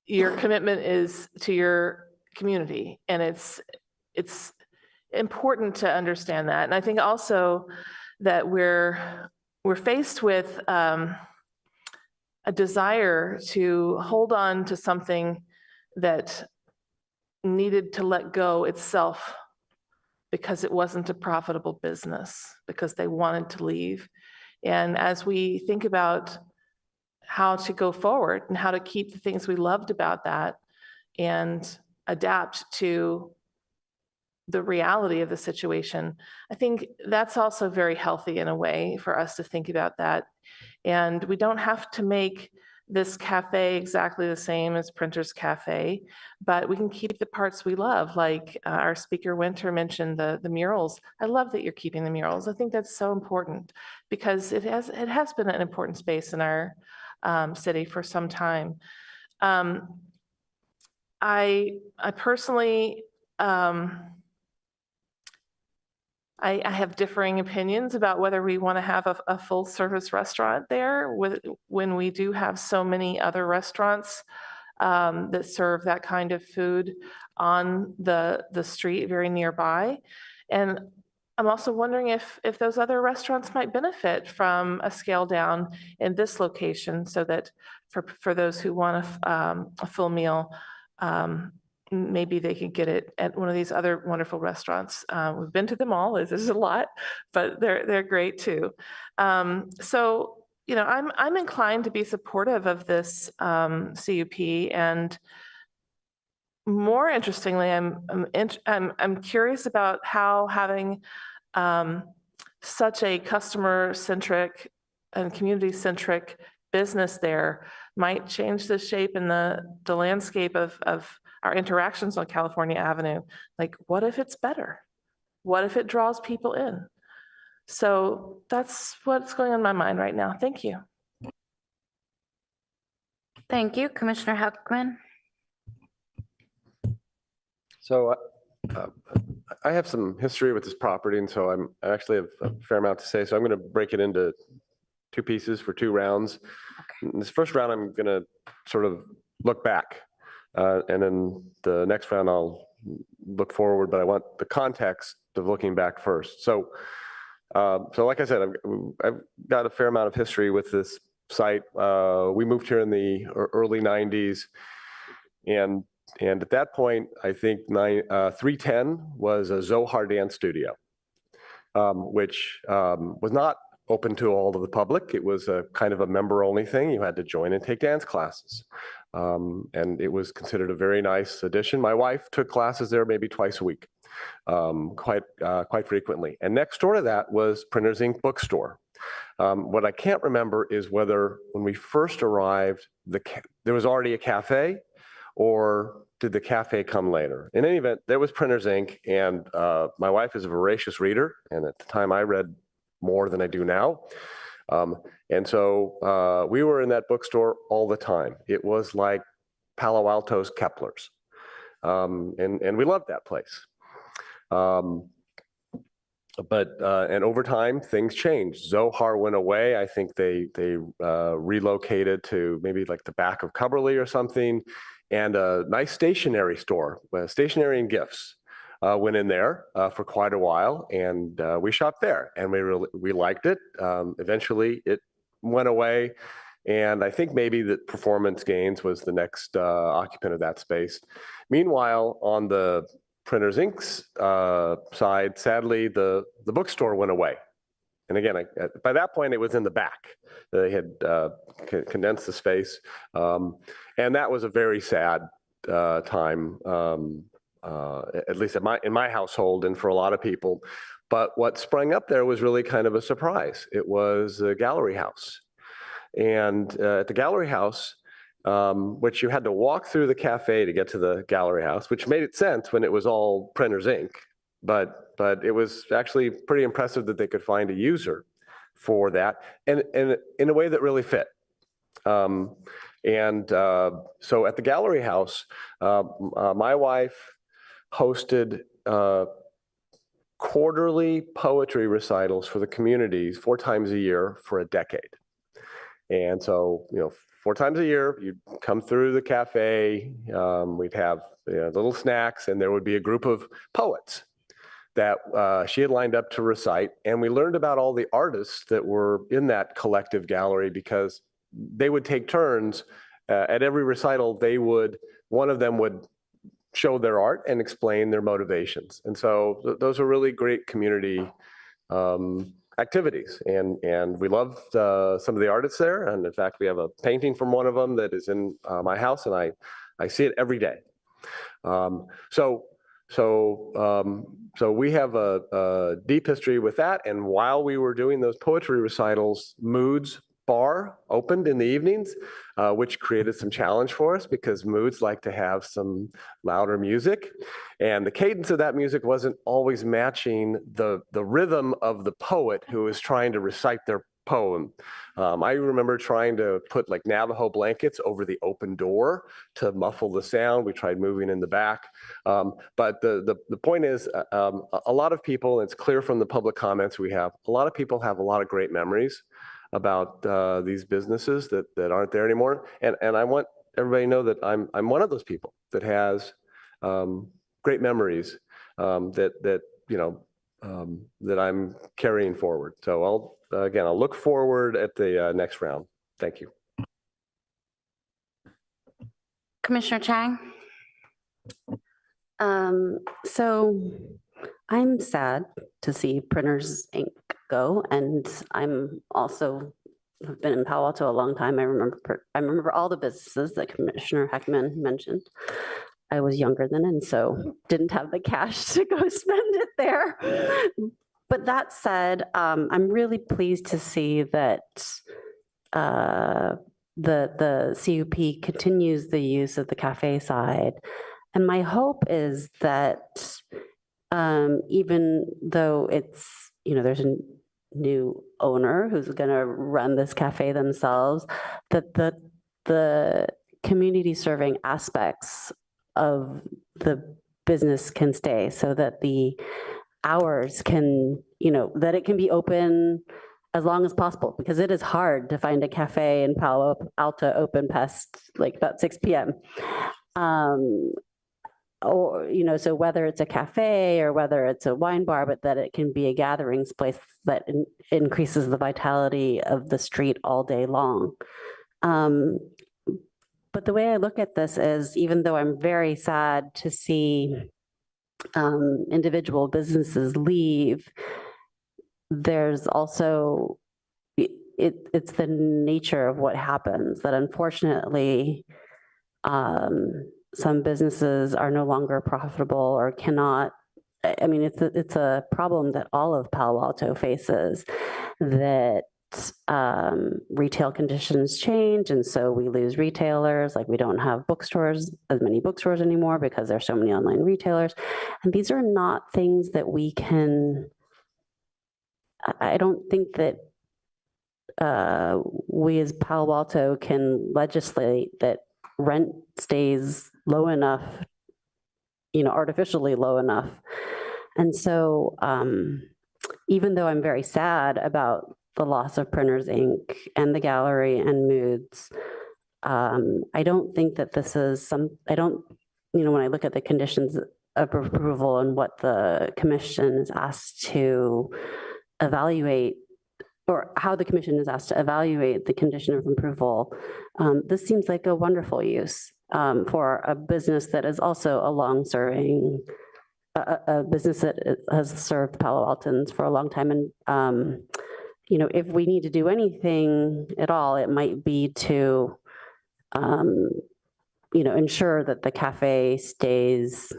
your commitment is to your community, and it's important to understand that. And I think also that we're faced with a desire to hold on to something that needed to let go itself because it wasn't a profitable business, because they wanted to leave. And as we think about how to go forward and how to keep the things we loved about that and adapt to the reality of the situation, I think that's also very healthy in a way for us to think about that. And we don't have to make this cafe exactly the same as Printer's Cafe, but we can keep the parts we love. Like our speaker Winter mentioned the murals. I love that you're keeping the murals. I think that's so important because it has been an important space in our city for some time. I personally, I have differing opinions about whether we want to have a full service restaurant there when we do have so many other restaurants that serve that kind of food on the street very nearby. And I'm also wondering if those other restaurants might benefit from a scale down in this location, so that for those who want a full meal, maybe they could get it at one of these other wonderful restaurants. We've been to them all. There's a lot, but they're great too. So you know, I'm inclined to be supportive of this CUP, and more interestingly, I'm curious about how having such a customer-centric and community-centric business there might change the shape and the landscape of our interactions on California Avenue. Like, what if it's better? What if it draws people in? So that's what's going on in my mind right now. Thank you. Thank you, Commissioner Huckman. So I have some history with this property, and so I actually have a fair amount to say. So I'm going to break it into two pieces for 2 rounds. In this first round, I'm going to sort of look back, and then the next round I'll look forward. But I want the context of looking back first. So like I said, I've got a fair amount of history with this site. We moved here in the early 90s, and at that point, I think 310 was a Zohar dance studio, which was not open to all of the public. It was a kind of a member-only thing. You had to join and take dance classes. And it was considered a very nice addition. My wife took classes there maybe twice a week, quite frequently. And next door to that was Printers Ink bookstore. What I can't remember is whether when we first arrived, there was already a cafe, or did the cafe come later? In any event, there was Printers Ink, and my wife is a voracious reader, and at the time I read more than I do now. And so we were in that bookstore all the time. It was like Palo Alto's Kepler's, and we loved that place. And over time, things changed. Zohar went away. I think they relocated to maybe like the back of Cubberley or something. And a nice stationery store, stationery and gifts, went in there for quite a while, and we shopped there, and we liked it. Eventually, it went away, and I think maybe that Performance Gains was the next occupant of that space. Meanwhile, on the Printers Inc.'s side, sadly, the bookstore went away. And again, by that point, it was in the back. They had condensed the space. And that was a very sad time, at least in my household and for a lot of people. But what sprang up there was really kind of a surprise. It was a gallery house. And at the gallery house, which you had to walk through the cafe to get to the gallery house, which made sense when it was all Printers Inc. But it was actually pretty impressive that they could find a user for that, and in a way that really fit. So at the gallery house, my wife hosted quarterly poetry recitals for the communities 4 times a year for a decade. And so, 4 times a year, you'd come through the cafe, we'd have little snacks, and there would be a group of poets that she had lined up to recite. And we learned about all the artists that were in that collective gallery, because they would take turns at every recital. One of them would show their art and explain their motivations. And so those are really great community activities. And we love some of the artists there. And in fact, we have a painting from one of them that is in my house, and I see it every day. So we have a deep history with that. And while we were doing those poetry recitals, Moods Bar opened in the evenings, which created some challenge for us, because Moods like to have some louder music. And the cadence of that music wasn't always matching the rhythm of the poet who was trying to recite their poem. I remember trying to put like Navajo blankets over the open door to muffle the sound. We tried moving in the back. But the point is, a lot of people, and it's clear from the public comments we have, a lot of people have a lot of great memories about these businesses that aren't there anymore. And I want everybody to know that I'm one of those people that has great memories that I'm carrying forward. So I'll look forward at the next round. Thank you. Commissioner Chang? So I'm sad to see Printers Inc. go, and I'm also have been in Palo Alto a long time. I remember all the businesses that Commissioner Heckman mentioned. I was younger then, and so didn't have the cash to go spend it there. But that said, I'm really pleased to see that the CUP continues the use of the cafe side. And my hope is that even though it's, there's a new owner who's going to run this cafe themselves, that the community serving aspects of the business can stay, so that the hours can, that it can be open as long as possible, because it is hard to find a cafe in Palo Alto open past like about 6 p.m. Or, so whether it's a cafe or whether it's a wine bar, but that it can be a gatherings place that increases the vitality of the street all day long. But the way I look at this is, even though I'm very sad to see individual businesses leave, there's also, it's the nature of what happens that unfortunately some businesses are no longer profitable or cannot. I mean, it's a problem that all of Palo Alto faces, that retail conditions change, and so we lose retailers. Like, we don't have as many bookstores anymore because there's so many online retailers. And these are not things that we can, I don't think that we as Palo Alto can legislate that rent stays low enough, artificially low enough. And so even though I'm very sad about the loss of Printers Inc. and the gallery and Moods, I don't think that this is when I look at the conditions of approval and what the commission is asked to evaluate, or how the commission is asked to evaluate the condition of approval, this seems like a wonderful use for a business that is also a long-serving, a business that has served Palo Altans for a long time. And, if we need to do anything at all, it might be to, ensure that the cafe stays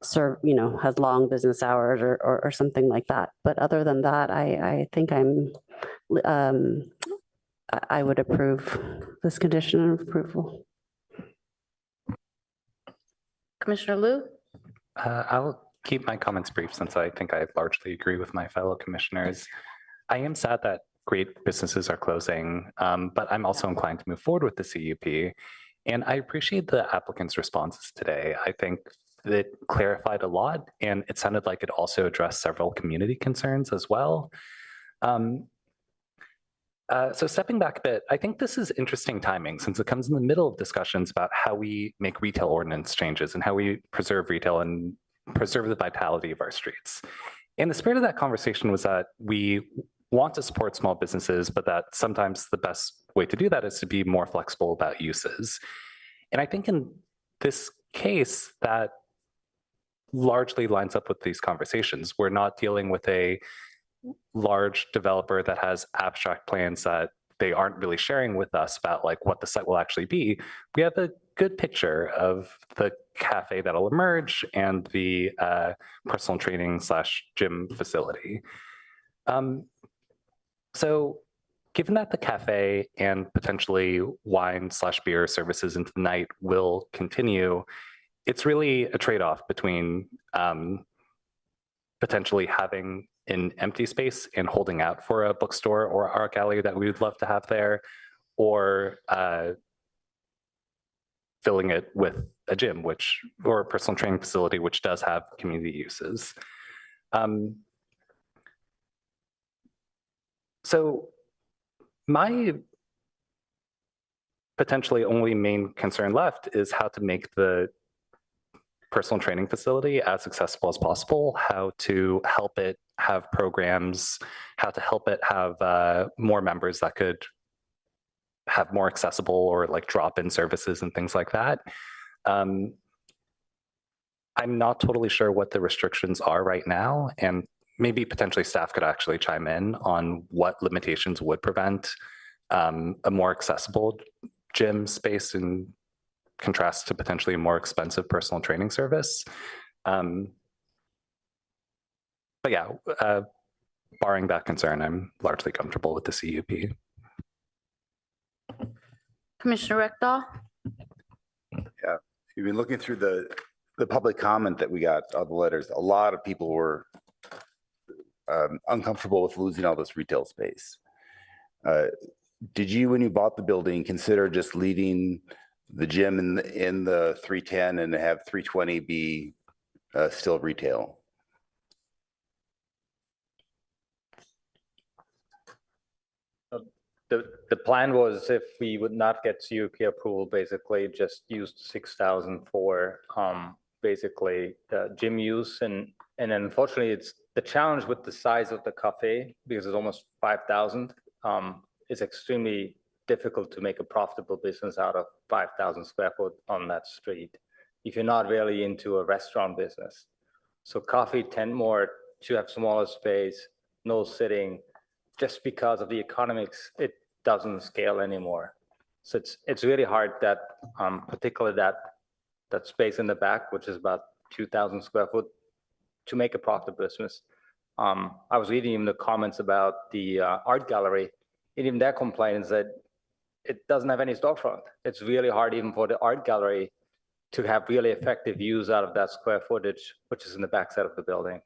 has long business hours or something like that. But other than that, I think I would approve this condition of approval. Commissioner Liu? I'll keep my comments brief, since I think I largely agree with my fellow commissioners. I am sad that great businesses are closing, but I'm also inclined to move forward with the CUP. And I appreciate the applicant's responses today. I think that clarified a lot, and it sounded like it also addressed several community concerns as well. So stepping back a bit, I think this is interesting timing, since it comes in the middle of discussions about how we make retail ordinance changes and how we preserve retail and preserve the vitality of our streets. And the spirit of that conversation was that we want to support small businesses, but that sometimes the best way to do that is to be more flexible about uses. And I think in this case, that largely lines up with these conversations. We're not dealing with a large developer that has abstract plans that they aren't really sharing with us about like what the site will actually be. We have a good picture of the cafe that'll emerge and the personal training / gym facility. So given that the cafe and potentially wine / beer services into the night will continue, it's really a trade-off between potentially having an empty space and holding out for a bookstore or art gallery that we would love to have there, or filling it with a gym, or a personal training facility, which does have community uses. So my potentially only main concern left is how to make the personal training facility as accessible as possible, how to help it have programs, how to help it have more members that could have more accessible or like drop-in services and things like that. I'm not totally sure what the restrictions are right now, and maybe potentially staff could actually chime in on what limitations would prevent a more accessible gym space in contrast to potentially a more expensive personal training service. But yeah, barring that concern, I'm largely comfortable with the CUP. Commissioner Rekdal? Yeah, you've been looking through the public comment that we got, all the letters. A lot of people were uncomfortable with losing all this retail space. Did you, when you bought the building, consider just leaving the gym in the 310 and have 320 be still retail? The plan was if we would not get CUP approval, basically just use 6,000 for basically gym use. And then unfortunately, it's the challenge with the size of the cafe, because it's almost 5,000, is extremely difficult to make a profitable business out of 5,000 square foot on that street if you're not really into a restaurant business. So coffee tend more to have smaller space, no sitting, just because of the economics, it doesn't scale anymore. So it's really hard that particularly that space in the back, which is about 2,000 square foot, to make a profitable business. I was reading in the comments about the art gallery, and even their complaint is that it doesn't have any storefront. It's really hard even for the art gallery to have really effective use out of that square footage, which is in the backside of the building.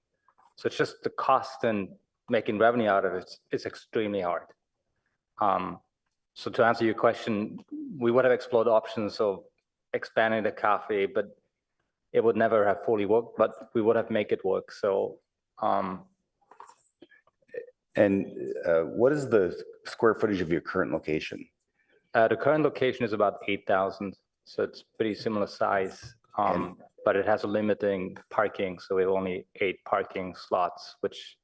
So it's just the cost and making revenue out of it is extremely hard. So to answer your question, we would have explored options of expanding the cafe, but it would never have fully worked, but we would have make it work. So, what is the square footage of your current location? The current location is about 8,000, so it's pretty similar size, but it has a limiting parking, so we have only 8 parking slots, which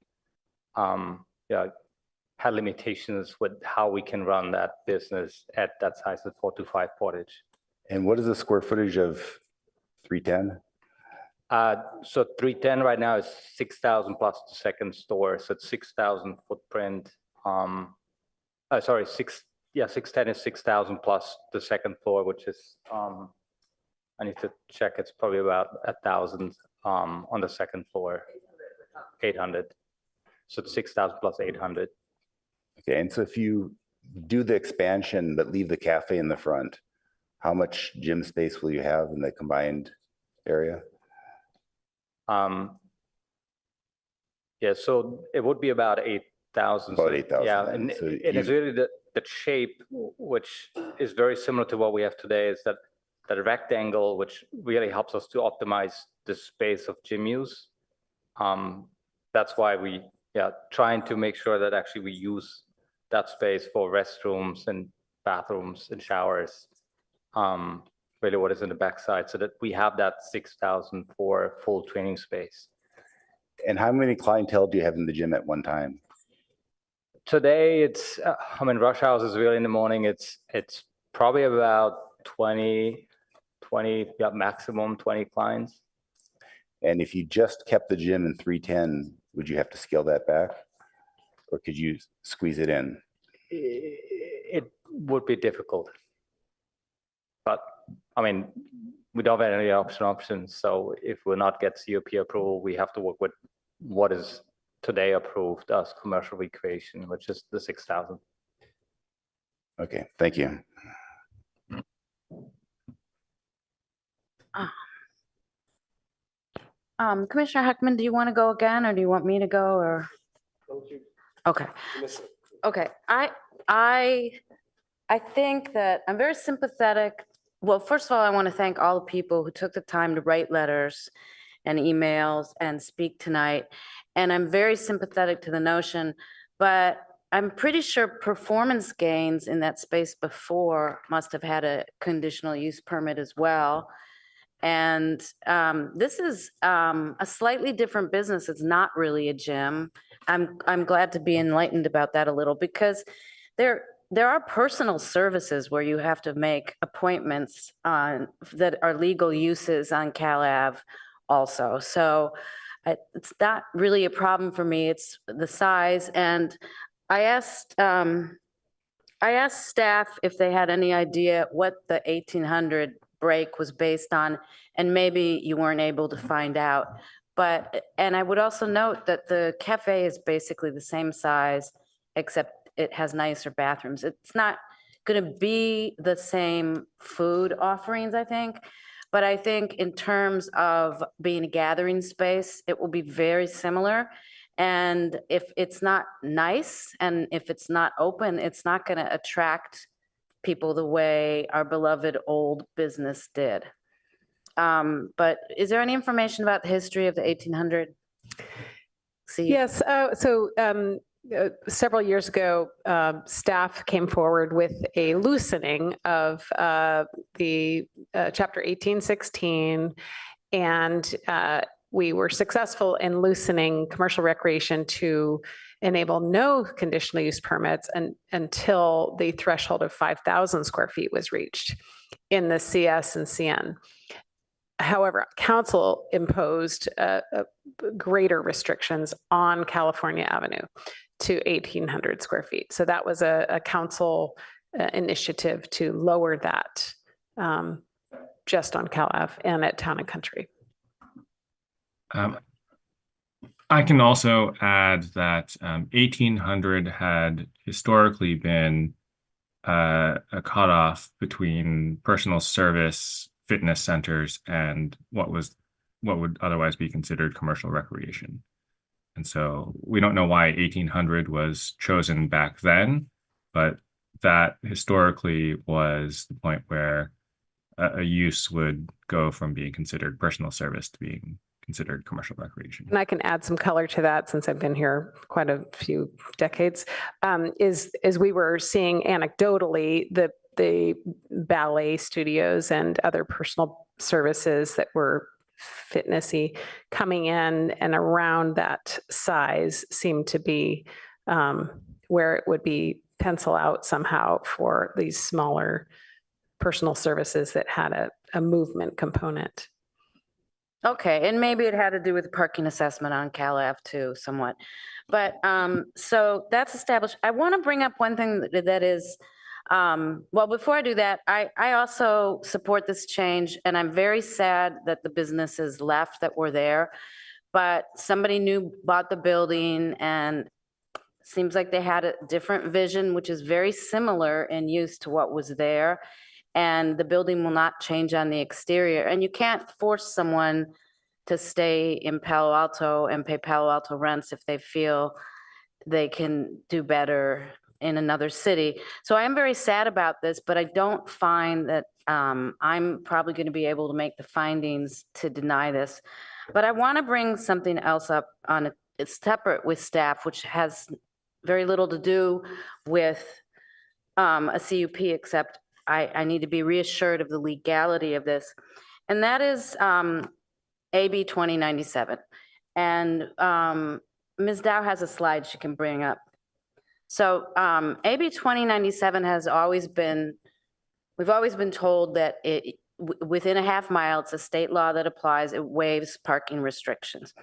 had limitations with how we can run that business at that size of 4 to 5 footage. And what is the square footage of 310? So 310 right now is 6,000 plus the second store, so it's 6,000 footprint. Sorry, 610 is 6,000 plus the second floor, which is I need to check. It's probably about 1,000 on the second floor, 800. So it's 6,000 plus 800. Okay, and so if you do the expansion but leave the cafe in the front, how much gym space will you have in the combined area? Yeah, so it would be about 8,000. About 8,000. Yeah, and So it is really the shape, which is very similar to what we have today, is that rectangle, which really helps us to optimize the space of gym use. That's why we trying to make sure that actually we use that space for restrooms and bathrooms and showers, really what is in the backside, so that we have that 6,000 for full training space. And how many clientele do you have in the gym at one time? Today, it's, rush hours is really in the morning. It's probably about 20, maximum 20 clients. And if you just kept the gym in 310, would you have to scale that back? Or could you squeeze it in? It would be difficult. But, we don't have any options. So if we'll not get CUP approval, we have to work with what is today approved as commercial recreation, which is the 6,000. Okay, thank you. Commissioner Heckman, do you want to go again, or do you want me to go, or? Okay. Okay, I think that I'm very sympathetic. Well, first of all, I want to thank all the people who took the time to write letters and emails and speak tonight. And I'm very sympathetic to the notion, but I'm pretty sure performance gains in that space before must have had a conditional use permit as well. And this is a slightly different business. It's not really a gym. I'm glad to be enlightened about that a little, because there are personal services where you have to make appointments that are legal uses on Cal Ave also. So it's not really a problem for me. It's the size. And I asked staff if they had any idea what the 1,800 break was based on, and maybe you weren't able to find out. And I would also note that the cafe is basically the same size, except it has nicer bathrooms. It's not going to be the same food offerings, I think. But I think in terms of being a gathering space, it will be very similar. And if it's not nice and if it's not open, it's not going to attract people the way our beloved old business did. But is there any information about the history of the 1800? Yes, several years ago, staff came forward with a loosening of the chapter 1816, and we were successful in loosening commercial recreation to enable no conditional use permits until the threshold of 5,000 square feet was reached in the CS and CN. However, council imposed greater restrictions on California Avenue to 1,800 square feet. So that was a council initiative to lower that just on Cal Ave and at Town and Country. I can also add that 1,800 had historically been a cutoff between personal service, fitness centers, and what would otherwise be considered commercial recreation. And so we don't know why 1,800 was chosen back then, but that historically was the point where a use would go from being considered personal service to being considered commercial recreation. And I can add some color to that since I've been here quite a few decades, is we were seeing anecdotally the ballet studios and other personal services that were fitnessy coming in and around that size seemed to be where it would be pencil out somehow for these smaller personal services that had a movement component. Okay, and maybe it had to do with the parking assessment on Cal Ave too, somewhat. But so that's established. I want to bring up one thing that is, well, before I do that, I also support this change, and I'm very sad that the businesses left that were there. But somebody new bought the building, and seems like they had a different vision, which is very similar in use to what was there. And the building will not change on the exterior. And you can't force someone to stay in Palo Alto and pay Palo Alto rents if they feel they can do better in another city. So I am very sad about this, but I don't find that I'm probably going to be able to make the findings to deny this. But I want to bring something else up on it's separate with staff, which has very little to do with a CUP, except I need to be reassured of the legality of this. And that is AB 2097. And Ms. Dow has a slide she can bring up. So AB 2097 has always been, we've always been told that within a half mile, it's a state law that applies, it waives parking restrictions,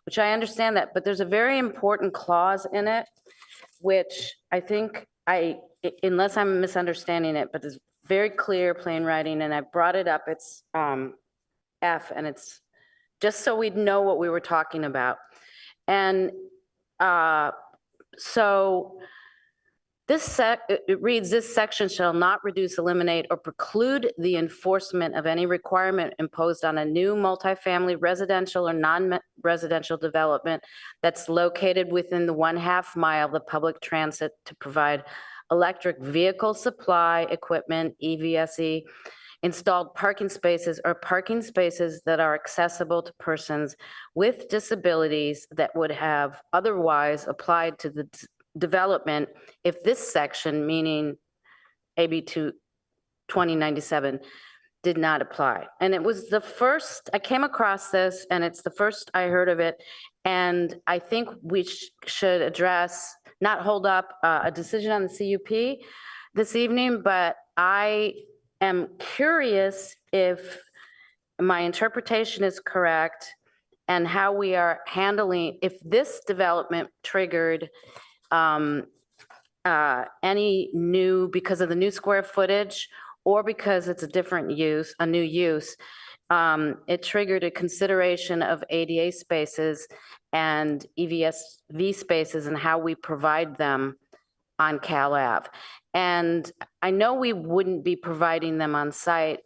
which I understand that, but there's a very important clause in it, which I think unless I'm misunderstanding it, but it's very clear, plain writing, and I brought it up, it's F, and it's just so we'd know what we were talking about. And so it reads, this section shall not reduce, eliminate, or preclude the enforcement of any requirement imposed on a new multifamily residential or non-residential development that's located within the 1/2 mile of the public transit to provide electric vehicle supply equipment, EVSE, installed parking spaces or parking spaces that are accessible to persons with disabilities that would have otherwise applied to the development if this section, meaning AB 2097, did not apply. And it was the first, I came across this, and it's the first I heard of it. And I think we should address, not hold up a decision on the CUP this evening, but I am curious if my interpretation is correct and how we are handling, if this development triggered any new, because of the new square footage, or because it's a different use, a new use, it triggered a consideration of ADA spaces and EVSV spaces and how we provide them on Cal Ave. And I know we wouldn't be providing them on site,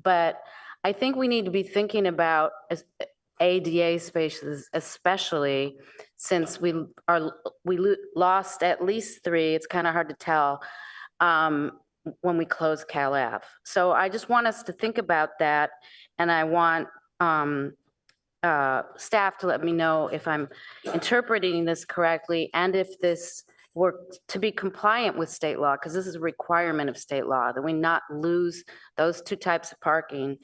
but I think we need to be thinking about ADA spaces, especially since we lost at least 3. It's kind of hard to tell when we close Cal Ave. So I just want us to think about that, and I want staff to let me know if I'm interpreting this correctly and if this were to be compliant with state law, because this is a requirement of state law, that we not lose those two types of parking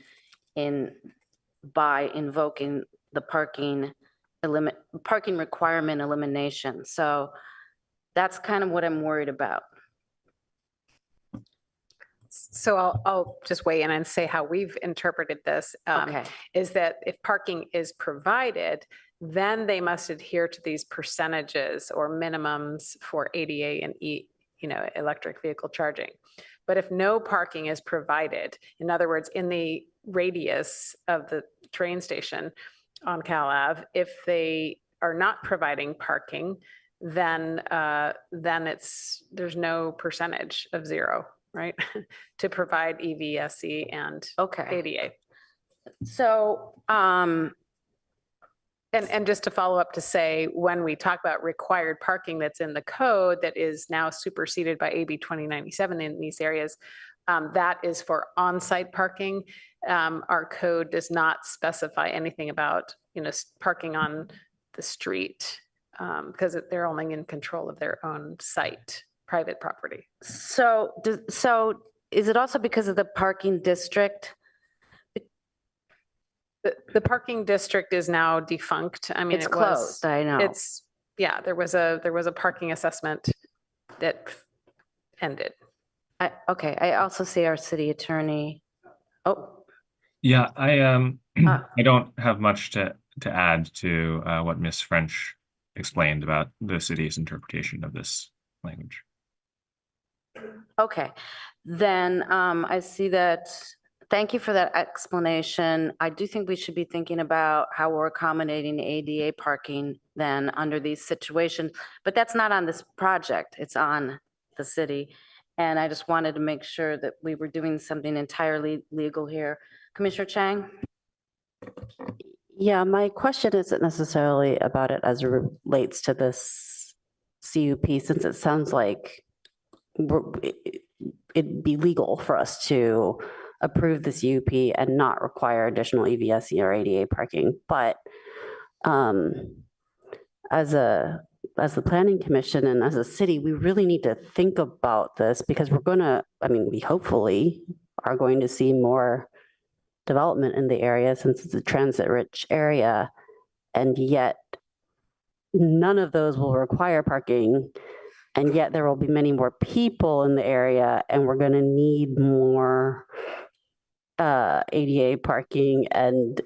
by invoking the parking requirement elimination. So that's kind of what I'm worried about. So I'll just weigh in and say how we've interpreted this. Okay. Is that if parking is provided, then they must adhere to these percentages or minimums for ADA and electric vehicle charging. But if no parking is provided, in other words, in the radius of the train station on Cal Ave, if they are not providing parking, then there's no percentage of zero, right? To provide EVSE and ADA. So, and just to follow up to say, when we talk about required parking that's in the code that is now superseded by AB 2097 in these areas, that is for on-site parking. Our code does not specify anything about, parking on the street because they're only in control of their own site, private property. So is it also because of the parking district? The parking district is now defunct. I mean, It's closed, I know. There was a parking assessment that ended. Okay, I also see our city attorney. Oh, Yeah, I don't have much to add to what Ms. French explained about the city's interpretation of this language. okay. Then I see that. Thank you for that explanation. I do think we should be thinking about how we're accommodating ADA parking then under these situations, but that's not on this project. It's on the city. And I just wanted to make sure that we were doing something entirely legal here. Commissioner Chang? Yeah, my question isn't necessarily about it as it relates to this CUP, since it sounds like it'd be legal for us to approve the CUP and not require additional EVSE or ADA parking. But as the planning commission and as a city, we really need to think about this, because we hopefully are going to see more development in the area since it's a transit-rich area, and yet none of those will require parking, and yet there will be many more people in the area, and we're going to need more ADA parking and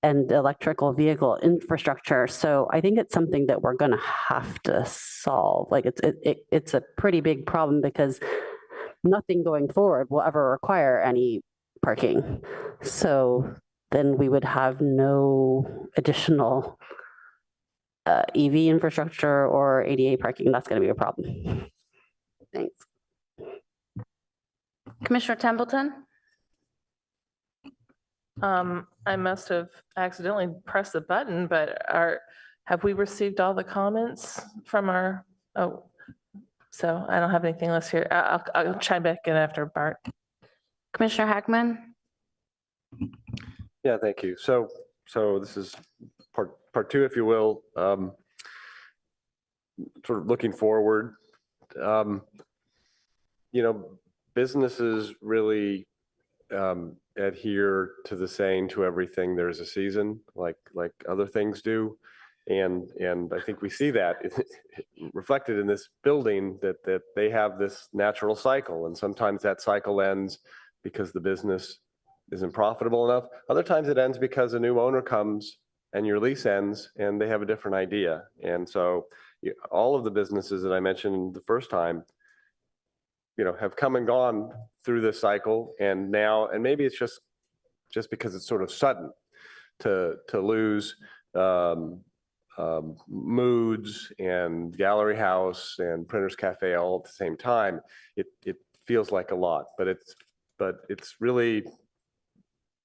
electrical vehicle infrastructure. So I think it's something that we're going to have to solve. Like it's a pretty big problem, because nothing going forward will ever require any parking. So then we would have no additional EV infrastructure or ADA parking. That's going to be a problem. Thanks. Commissioner Templeton? I must have accidentally pressed the button, but have we received all the comments from so I don't have anything else here. I'll chime back in after Bart. Commissioner Hackman? Yeah, thank you. So this is part two, if you will. Sort of looking forward, businesses really adhere to the saying, to everything there's a season, like other things do. And I think we see that reflected in this building, that they have this natural cycle. And sometimes that cycle ends because the business isn't profitable enough. Other times it ends because a new owner comes and your lease ends and they have a different idea. And so all of the businesses that I mentioned the first time, have come and gone through this cycle. And now, and maybe it's just because it's sort of sudden to lose Moods and Gallery House and Printers Cafe all at the same time. It feels like a lot, but it's really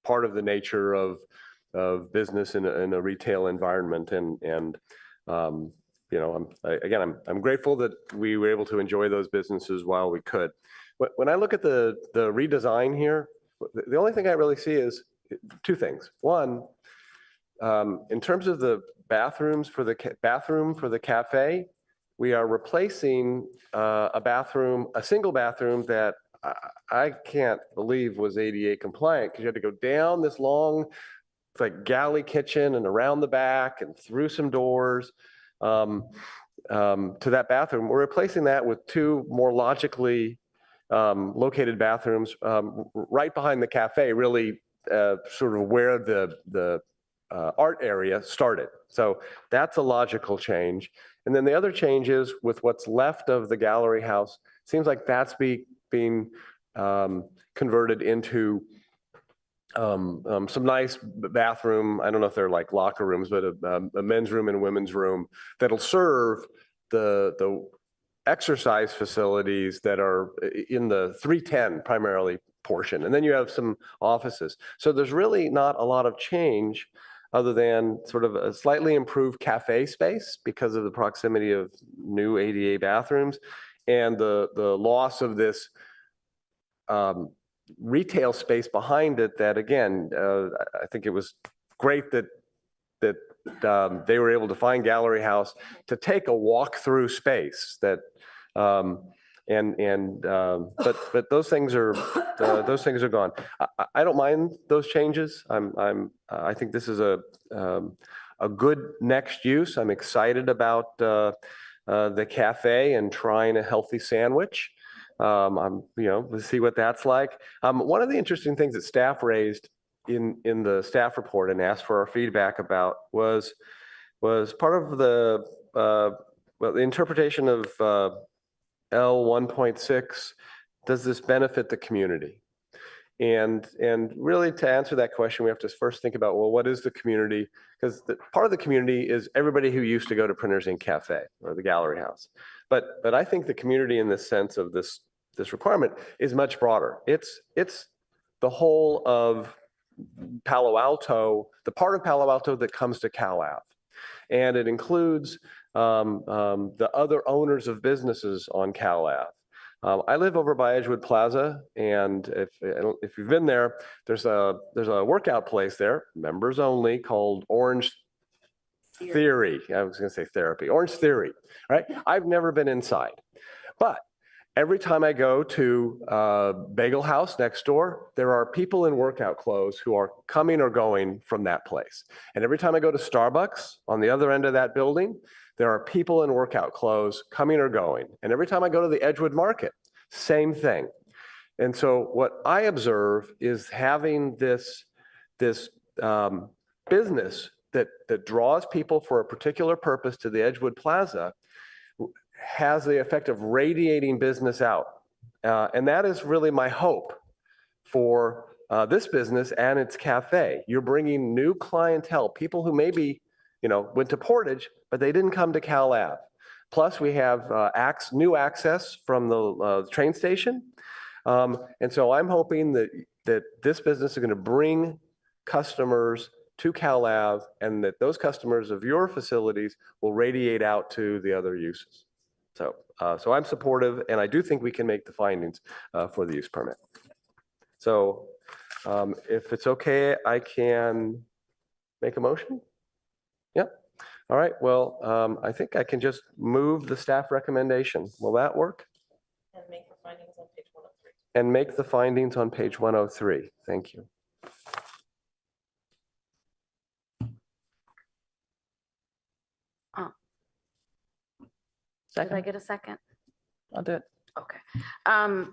part of the nature of business in a retail environment. And I'm grateful that we were able to enjoy those businesses while we could. When I look at the redesign here, the only thing I really see is two things. One, in terms of the bathrooms for the cafe, we are replacing a single bathroom that I can't believe was ADA compliant, because you had to go down this long, it's like galley kitchen and around the back and through some doors to that bathroom. We're replacing that with two more logically located bathrooms right behind the cafe, really sort of where the art area started. So that's a logical change. And then the other change is with what's left of the gallery house, seems like that's being converted into some nice bathroom. I don't know if they're like locker rooms, but a men's room and women's room that'll serve the exercise facilities that are in the 310 primarily portion. And then you have some offices. So there's really not a lot of change other than sort of a slightly improved cafe space because of the proximity of new ADA bathrooms and the loss of this retail space behind it that, again, I think it was great that they were able to find Gallery House to take a walk-through space that, but those things are gone. I don't mind those changes. I think this is a good next use. I'm excited about the cafe and trying a healthy sandwich. We'll see what that's like. One of the interesting things that staff raised in the staff report and asked for our feedback about was part of the interpretation of L 1.6. Does this benefit the community? And really, to answer that question, we have to first think about, well, what is the community? Because part of the community is everybody who used to go to Printers Ink Cafe or the Gallery House. But I think the community in this sense of this requirement is much broader. It's the whole of Palo Alto, the part of Palo Alto that comes to Cal Ave. And it includes the other owners of businesses on Cal Ave. I live over by Edgewood Plaza, and if you've been there, there's a workout place there, members only, called Orange Theory. I was going to say therapy. Orange Theory, right? I've never been inside, but every time I go to Bagel House next door, there are people in workout clothes who are coming or going from that place. And every time I go to Starbucks on the other end of that building, there are people in workout clothes coming or going. And every time I go to the Edgewood Market, same thing. And so what I observe is having this business that draws people for a particular purpose to the Edgewood Plaza has the effect of radiating business out. And that is really my hope for this business and its cafe. You're bringing new clientele, people who maybe went to Portage, but they didn't come to Cal Ave. Plus, we have new access from the train station. And so I'm hoping that this business is going to bring customers to Cal Ave, and that those customers of your facilities will radiate out to the other uses. So I'm supportive, and I do think we can make the findings for the use permit. So if it's okay, I can make a motion? Yep. All right, well, I think I can just move the staff recommendation. Will that work? And make the findings on page 103. And make the findings on page 103. Thank you. Did I get a second? I'll do it. Okay.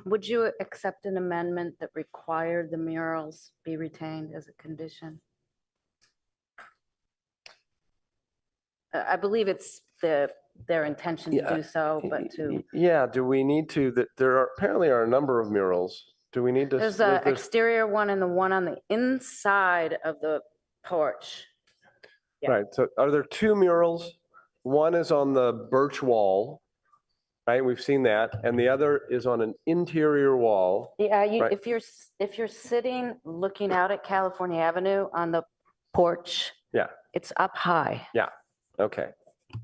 Would you accept an amendment that required the murals be retained as a condition? I believe it's their intention to do so, but to. Yeah, do we need to, there apparently are a number of murals. Do we need to? There's an exterior one and the one on the inside of the porch. Yeah. Right, so are there two murals? One is on the birch wall, right? We've seen that. And the other is on an interior wall. Yeah, right? if you're sitting looking out at California Avenue on the porch, Yeah. it's up high. Yeah, okay.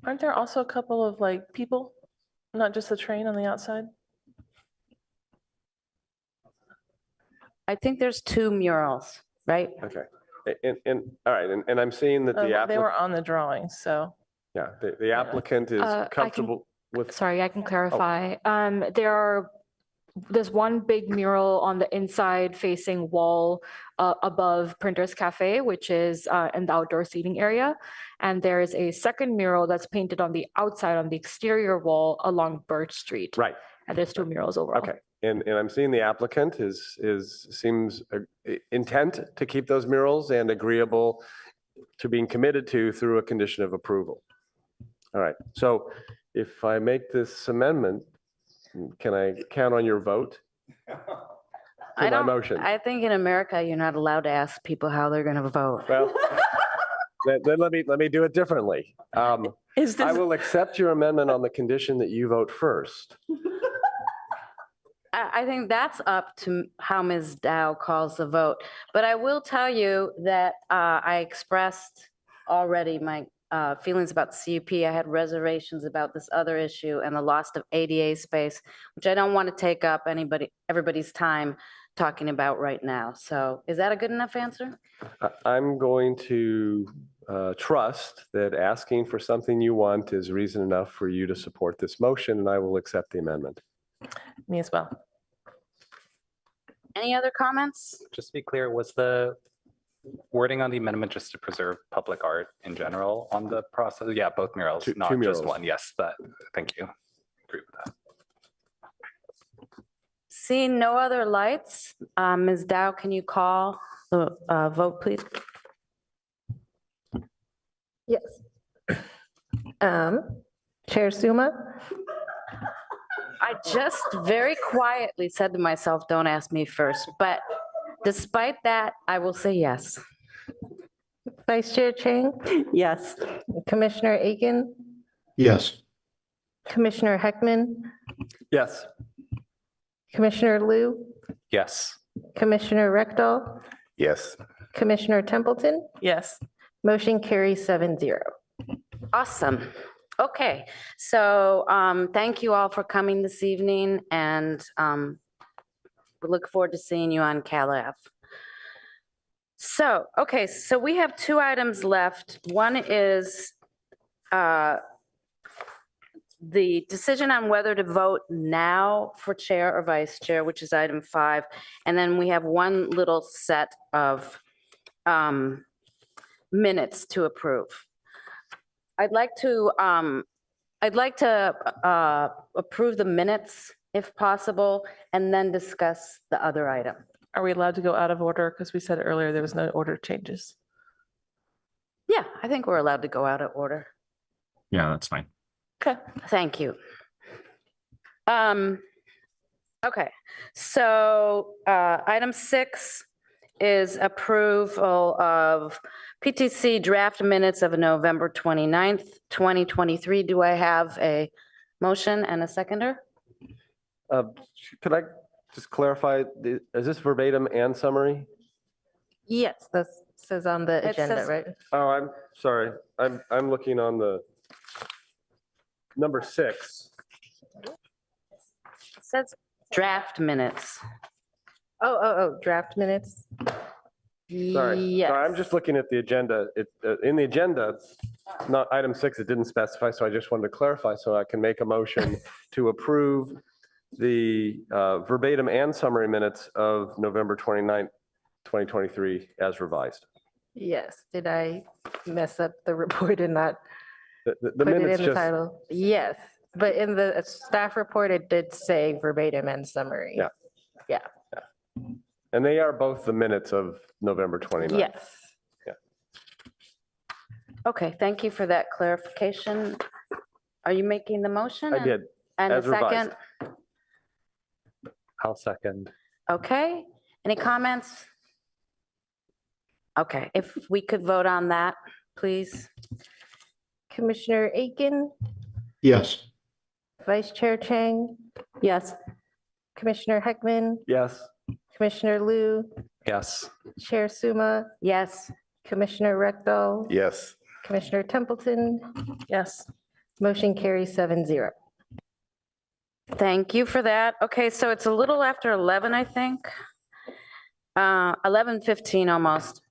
Aren't there also a couple of like people, not just the train on the outside? I think there's 2 murals, right? Okay. All right, and I'm seeing that the They applicant, were on the drawings, so. yeah, the applicant is I can- comfortable with. Sorry, I can Oh. clarify. There's one big mural on the inside facing wall above Printers Cafe, which is in the outdoor seating area. And there is a second mural that's painted on the outside on the exterior wall along Birch Street. Right. And there's 2 murals overall. Okay, and I'm seeing the applicant seems intent to keep those murals and agreeable to being committed to through a condition of approval. All right, so if I make this amendment, can I count on your vote for my motion? I think in America, you're not allowed to ask people how they're going to vote. Well, then let me do it differently. I will accept your amendment on the condition that you vote first. I think that's up to how Ms. Dow calls the vote. But I will tell you that I expressed already my feelings about CUP. I had reservations about this other issue and the loss of ADA space, which I don't want to take up everybody's time talking about right now. So is that a good enough answer? I'm going to trust that asking for something you want is reason enough for you to support this motion, and I will accept the amendment. Me as well. Any other comments? Just to be clear, was the wording on the amendment just to preserve public art in general on the process? Yeah, both murals, Two not murals. just one. Yes, thank you. Agree with that. Seeing no other lights, Ms. Dow, can you call the vote, please? Yes. Chair Suma, I just very quietly said to myself, don't ask me first, but despite that, I will say yes. Vice Chair Chang, Yes. Commissioner Aiken, Yes. Commissioner Heckman, Yes. Commissioner Liu, Yes. Commissioner Rectal, Yes. Commissioner Templeton. Yes. Motion carries 7-0. Awesome. Okay, so thank you all for coming this evening, and we look forward to seeing you on Cal Ave. So, okay, so we have 2 items left. One is the decision on whether to vote now for chair or vice chair, which is item 5. And then we have one little set of minutes to approve. I'd like to approve the minutes if possible, and then discuss the other item. Are we allowed to go out of order? Because we said earlier there was no order changes. Yeah, I think we're allowed to go out of order. Yeah, that's fine. Okay. Thank you. Okay, so item 6 is approval of PTC draft minutes of November 29th, 2023. Do I have a motion and a seconder? Could I just clarify, is this verbatim and summary? Yes, that says on the It agenda, says- right? Oh, I'm sorry. I'm looking on the number 6. It says draft minutes. Oh, draft minutes. Sorry. Yes. Sorry, I'm just looking at the agenda. In the agenda, not item 6, it didn't specify, so I just wanted to clarify so I can make a motion to approve the verbatim and summary minutes of November 29th, 2023 as revised. Yes, did I mess up the report and not The put it minutes in the just, title? Yes, but in the staff report, it did say verbatim and summary. Yeah. Yeah, and they are both the minutes of November 29th. yes. Okay, thank you for that clarification. Are you making the motion? I did, And the as revised. second? I'll second. Okay, any comments? Okay, if we could vote on that, please. Commissioner Aiken, Yes. Vice Chair Chang, Yes. Commissioner Heckman, Yes. Commissioner Liu, Yes. Chair Suma, Yes. Commissioner Rectal, Yes. Commissioner Templeton, Yes. Motion carries 7-0. Thank you for that. Okay, so it's a little after 11, I think. 11:15 almost.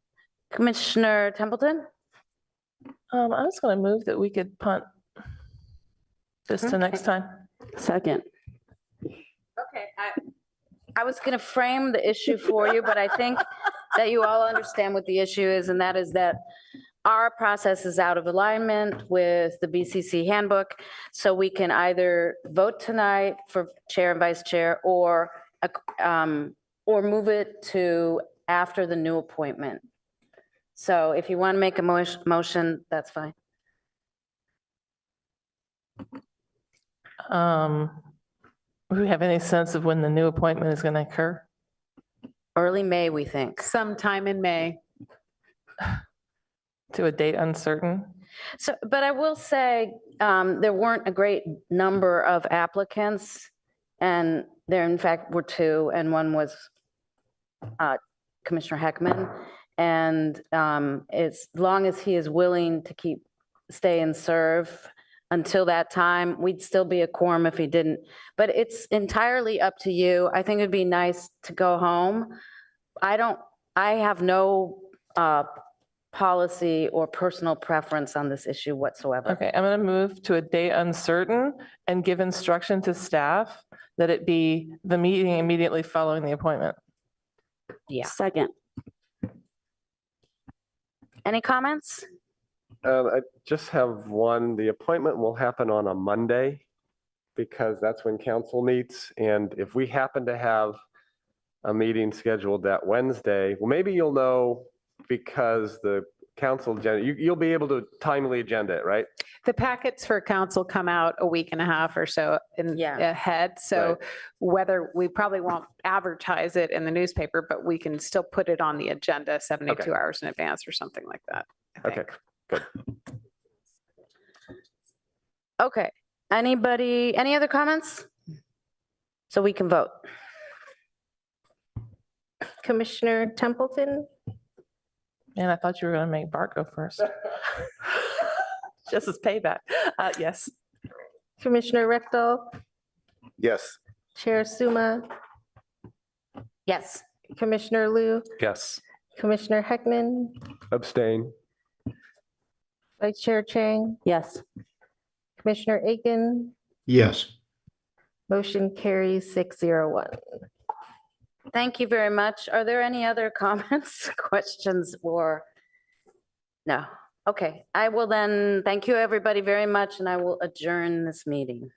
Commissioner Templeton? I was going to move that we could punt this to next time. Second. Okay, I was going to frame the issue for you, but I think that you all understand what the issue is, and that is that our process is out of alignment with the BCC handbook. So we can either vote tonight for chair and vice chair or move it to after the new appointment. So if you want to make a motion, that's fine. Do we have any sense of when the new appointment is going to occur? Early May, we think. Sometime in May. To a date uncertain? So, but I will say, there weren't a great number of applicants, and there in fact were two, and one was Commissioner Heckman. And as long as he is willing to stay and serve until that time, we'd still be a quorum if he didn't. But it's entirely up to you. I think it'd be nice to go home. I have no policy or personal preference on this issue whatsoever. Okay, I'm going to move to a date uncertain and give instruction to staff that it be the meeting immediately following the appointment. Yeah. Second. Any comments? I just have one. The appointment will happen on a Monday because that's when council meets. And if we happen to have a meeting scheduled that Wednesday, well, maybe you'll know because the council agenda, you'll be able to timely agenda it, right? The packets for council come out a week and a half or so ahead. So Right. whether we probably won't advertise it in the newspaper, but we can still put it on the agenda 72 Okay. hours in advance or something like that. I Okay, think. good. Okay. Any other comments? So we can vote. Commissioner Templeton, Man, I thought you were going to make Bart go first. Just as payback. Yes. Commissioner Rectal, Yes. Chair Suma, Yes. Commissioner Liu, Yes. Commissioner Heckman, Abstain. Vice Chair Chang, Yes. Commissioner Aiken, Yes. motion carries 601. Thank you very much. Are there any other comments, questions, or? No. Okay. I will then thank you everybody very much, and I will adjourn this meeting.